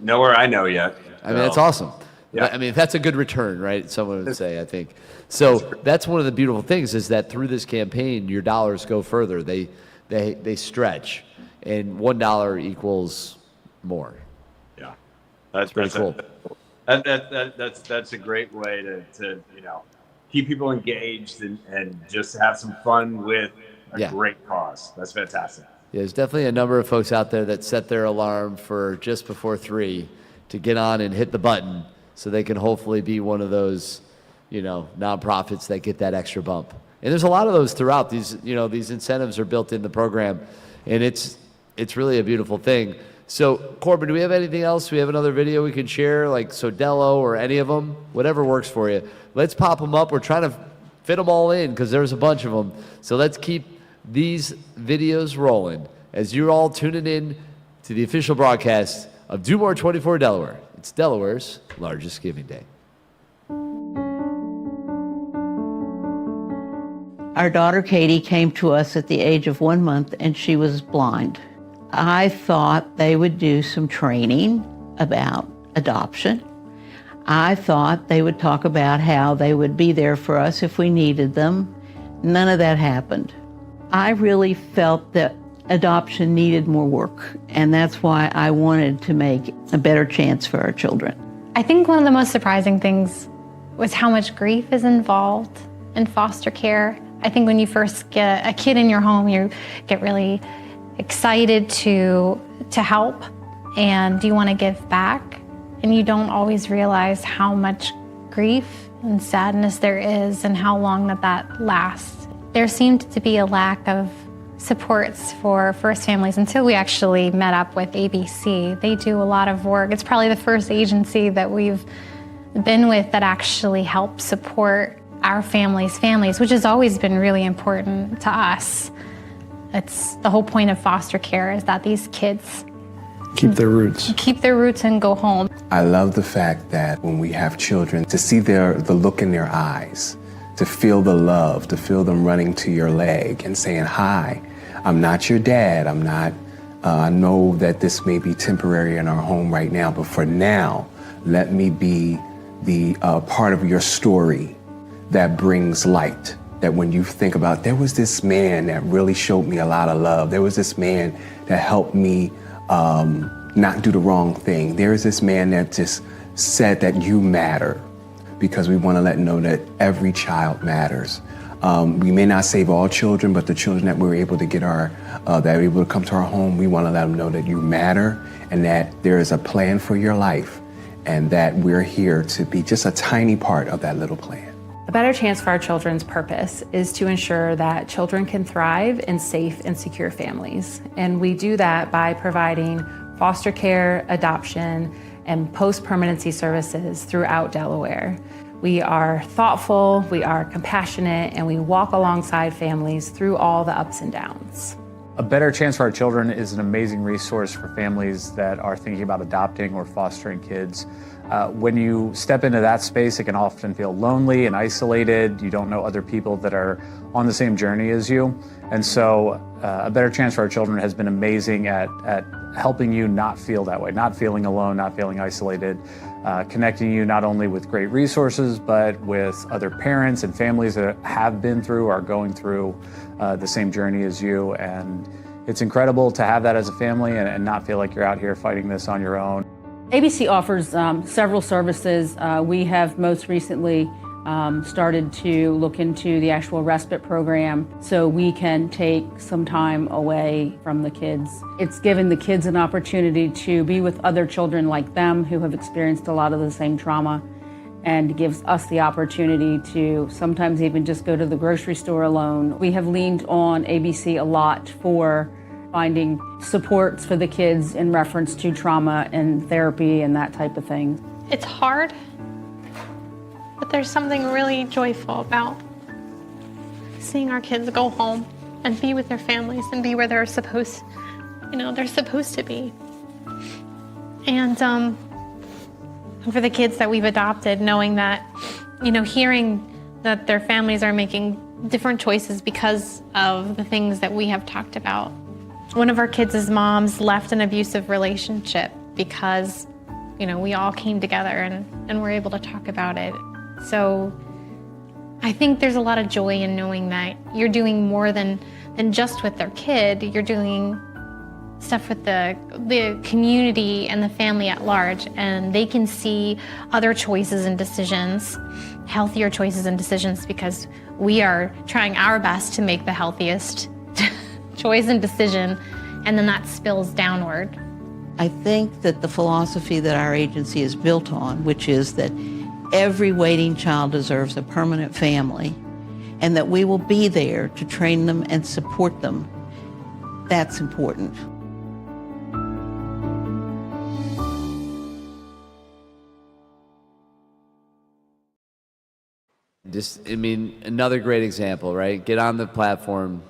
Nowhere I know yet. I mean, that's awesome. Yeah. I mean, that's a good return, right? Someone would say, I think. So that's one of the beautiful things, is that through this campaign, your dollars go further. They stretch, and $1 equals more. Yeah, that's pretty cool. That's a great way to keep people engaged and just have some fun with a great cause. That's fantastic. Yeah, there's definitely a number of folks out there that set their alarm for just before 3 to get on and hit the button, so they can hopefully be one of those, nonprofits that get that extra bump. And there's a lot of those throughout. These incentives are built in the program, and it's really a beautiful thing. So, Corbin, do we have anything else? Do we have another video we can share, like Sodello or any of them? Whatever works for you. Let's pop them up. We're trying to fit them all in because there's a bunch of them. So let's keep these videos rolling as you're all tuning in to the official broadcast of Do More 24 Delaware. It's Delaware's largest giving day. Our daughter Katie came to us at the age of 1 month, and she was blind. I thought they would do some training about adoption. I thought they would talk about how they would be there for us if we needed them. None of that happened. I really felt that adoption needed more work, and that's why I wanted to make a better chance for our children. I think one of the most surprising things was how much grief is involved in foster care. I think when you first get a kid in your home, you get really excited to help, and you want to give back, and you don't always realize how much grief and sadness there is and how long that lasts. There seemed to be a lack of supports for first families until we actually met up with ABC. They do a lot of work. It's probably the first agency that we've been with that actually helps support our families, which has always been really important to us. It's the whole point of foster care, is that these kids keep their roots and go home. I love the fact that when we have children, to see the look in their eyes, to feel the love, to feel them running to your leg and saying, "Hi, I'm not your dad. I know that this may be temporary in our home right now, but for now, let me be the part of your story that brings light." That when you think about, there was this man that really showed me a lot of love. There was this man that helped me not do the wrong thing. There is this man that just said that you matter, because we want to let know that every child matters. We may not save all children, but the children that we're able to get that are able to come to our home, we want to let them know that you matter and that there is a plan for your life and that we're here to be just a tiny part of that little plan. A better chance for our children's purpose is to ensure that children can thrive in safe and secure families. And we do that by providing foster care, adoption, and post-permanency services throughout Delaware. We are thoughtful, we are compassionate, and we walk alongside families through all the ups and downs. A Better Chance for Our Children is an amazing resource for families that are thinking about adopting or fostering kids. When you step into that space, it can often feel lonely and isolated. You don't know other people that are on the same journey as you. And so A Better Chance for Our Children has been amazing at helping you not feel that way, not feeling alone, not feeling isolated, connecting you not only with great resources, but with other parents and families that have been through or are going through the same journey as you. And it's incredible to have that as a family and not feel like you're out here fighting this on your own. ABC offers several services. We have most recently started to look into the actual respite program so we can take some time away from the kids. It's given the kids an opportunity to be with other children like them who have experienced a lot of the same trauma, and gives us the opportunity to sometimes even just go to the grocery store alone. We have leaned on ABC a lot for finding supports for the kids in reference to trauma and therapy and that type of thing. It's hard, but there's something really joyful about seeing our kids go home and be with their families and be where they're supposed to be. And for the kids that we've adopted, knowing that, hearing that their families are making different choices because of the things that we have talked about. One of our kids' moms left an abusive relationship because, we all came together and were able to talk about it. So I think there's a lot of joy in knowing that you're doing more than just with their kid. You're doing stuff with the community and the family at large, and they can see other choices and decisions, healthier choices and decisions, because we are trying our best to make the healthiest choice and decision, and then that spills downward. I think that the philosophy that our agency is built on, which is that every waiting child deserves a permanent family, and that we will be there to train them and support them, that's important. Another great example, right? Get on the platform,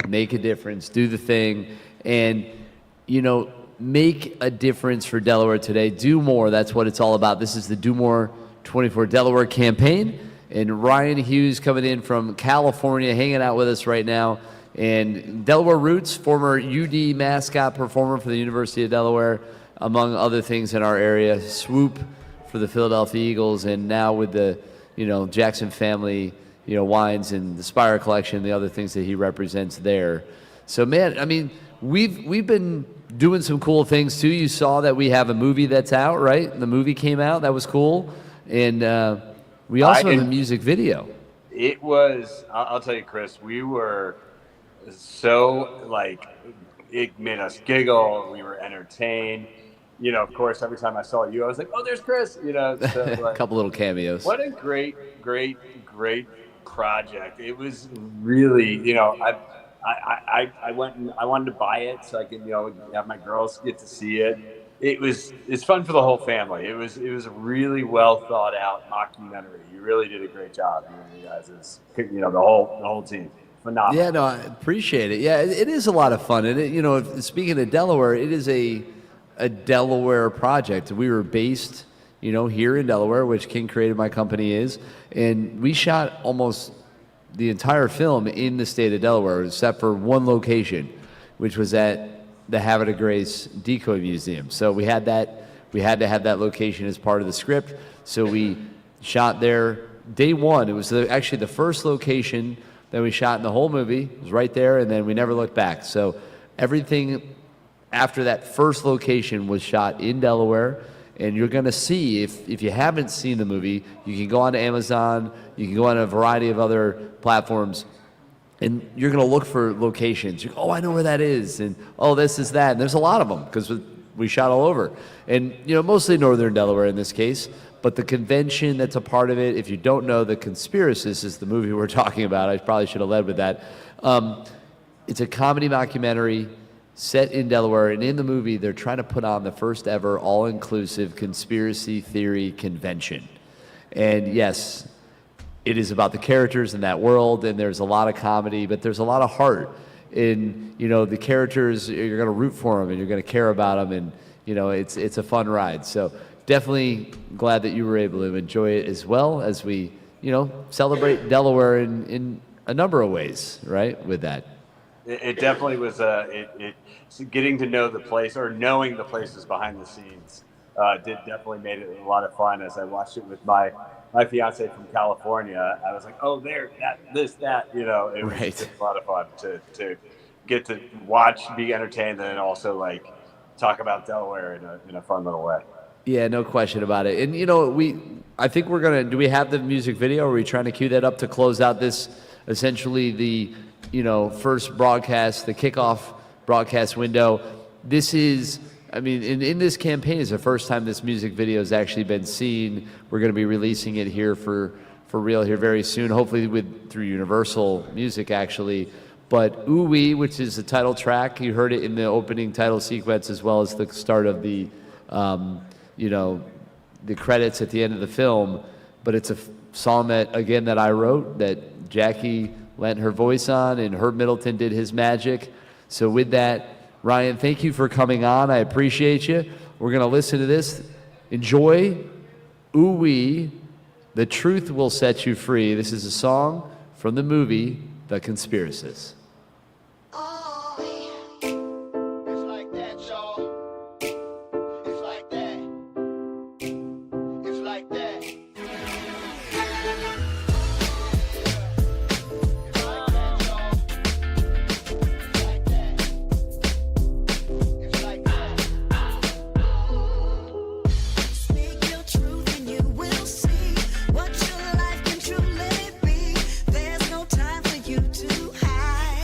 make a difference, do the thing, and, make a difference for Delaware today. Do more, that's what it's all about. This is the Do More 24 Delaware campaign, and Ryan Hughes coming in from California, hanging out with us right now. And Delaware roots, former UD mascot performer for the University of Delaware, among other things in our area, swoop for the Philadelphia Eagles, and now with the Jackson family, wines and the Spur collection, the other things that he represents there. So, man, we've been doing some cool things too. You saw that we have a movie that's out, right? The movie came out. That was cool. And we also have a music video. It was, I'll tell you, Chris, we were so it made us giggle. We were entertained. You know, of course, every time I saw you, I was like, "Oh, there's Chris." You know, so, A couple little cameos. What a great project! It was really, you know, I went and I wanted to buy it so I could, you know, have my girls get to see it. It's fun for the whole family. It was a really well thought out mockumentary. You really did a great job, you guys. You know, the whole team. Phenomenal. Yeah, no, I appreciate it. Yeah, it is a lot of fun. And, you know, speaking of Delaware, it is a Delaware project. We were based, you know, here in Delaware, which King Creative, my company, is. And we shot almost the entire film in the state of Delaware, except for one location, which was at the Havre de Grace Decoy Museum. So we had to have that location as part of the script. So we shot there day one. It was actually the first location that we shot in the whole movie. It was right there, and then we never looked back. So everything after that first location was shot in Delaware. And you're going to see, if you haven't seen the movie, you can go on to Amazon, you can go on a variety of other platforms, and you're going to look for locations. You go, oh, I know where that is, and oh, this is that. And there's a lot of them because we shot all over. And, you know, mostly northern Delaware in this case, but the convention that's a part of it, if you don't know, The Conspiracist is the movie we're talking about. I probably should have led with that. It's a comedy mockumentary set in Delaware, and in the movie, they're trying to put on the first ever all-inclusive conspiracy theory convention. And yes, it is about the characters in that world, and there's a lot of comedy, but there's a lot of heart. In, you know, the characters, you're going to root for them, and you're going to care about them, and, you know, it's a fun ride. So definitely glad that you were able to enjoy it as well as we, you know, celebrate Delaware in a number of ways, right, with that. It definitely was getting to know the place, or knowing the places behind the scenes, definitely made it a lot of fun. As I watched it with my fiance from California, I was like, oh, there, that, you know, it was just a lot of fun to get to watch, be entertained, and then also like talk about Delaware in a fun little way. Yeah, no question about it. And, you know, I think we're going to, do we have the music video? Are we trying to cue that up to close out this, essentially the, you know, first broadcast, the kickoff broadcast window? This is, I mean, in this campaign is the first time this music video has actually been seen. We're going to be releasing it here for real here very soon, hopefully through Universal Music actually. But Ooh Wee, which is the title track, you heard it in the opening title sequence as well as the start of the, you know, the credits at the end of the film. But it's a song that I wrote, that Jackie lent her voice on, and Herb Middleton did his magic. So with that, Ryan, thank you for coming on. I appreciate you. We're going to listen to this. Enjoy Ooh Wee, The Truth Will Set You Free. This is a song from the movie The Conspiracist. What your life can truly be. There's no time for you to hide.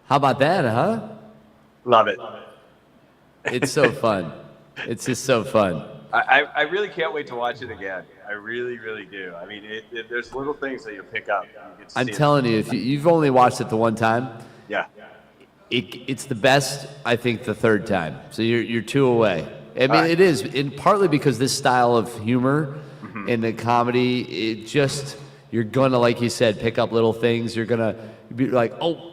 How about that, huh? Love it. It's so fun. It's just so fun. I really can't wait to watch it again. I really, really do. I mean, there's little things that you pick up. I'm telling you, if you've only watched it the one time, yeah, it's the best, I think, the third time. So you're 2 away. I mean, it is, and partly because this style of humor and the comedy, it just, you're gonna, like you said, pick up little things. You're gonna be like, oh,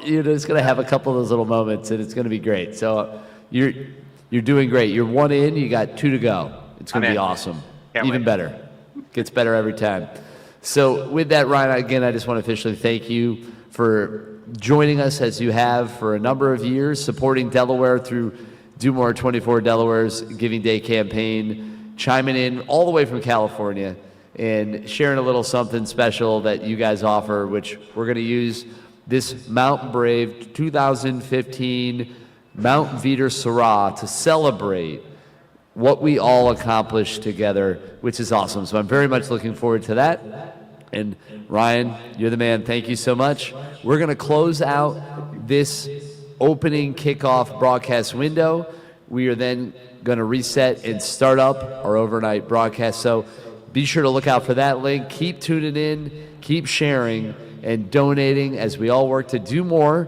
you're just gonna have a couple of those little moments, and it's gonna be great. So you're doing great. You're 1 in. You got 2 to go. It's gonna be awesome. Even better. Gets better every time. So with that, Ryan, again, I just want to officially thank you for joining us as you have for a number of years, supporting Delaware through Do More 24 Delaware's Giving Day campaign, chiming in all the way from California and sharing a little something special that you guys offer, which we're going to use this Mountain Brave 2015 Mount Veeder Syrah to celebrate what we all accomplished together, which is awesome. So I'm very much looking forward to that. And Ryan, you're the man. Thank you so much. We're going to close out this opening kickoff broadcast window. We are then going to reset and start up our overnight broadcast. So be sure to look out for that link. Keep tuning in, keep sharing, and donating as we all work to do more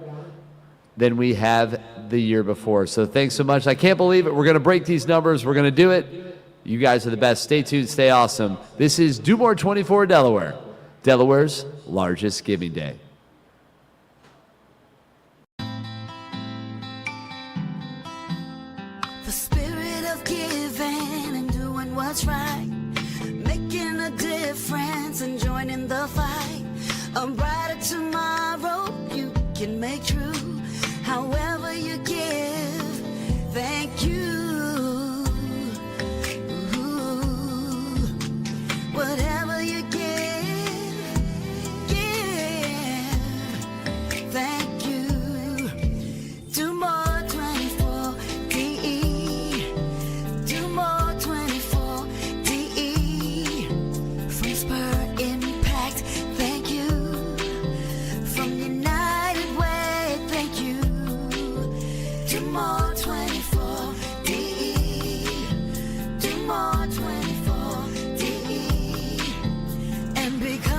than we have the year before. So thanks so much. I can't believe it. We're going to break these numbers. We're going to do it. You guys are the best. Stay tuned. Stay awesome. This is Do More 24 Delaware, Delaware's largest giving day. The spirit of giving and doing what's right, making a difference and joining the fight. A brighter tomorrow you can make true. However you give, thank you. Whatever you give, thank you. Do more 24 DE. Do more 24 DE. From Spur Impact, thank you. From United Way, thank you. Do more 24 DE. Do more 24 DE. And because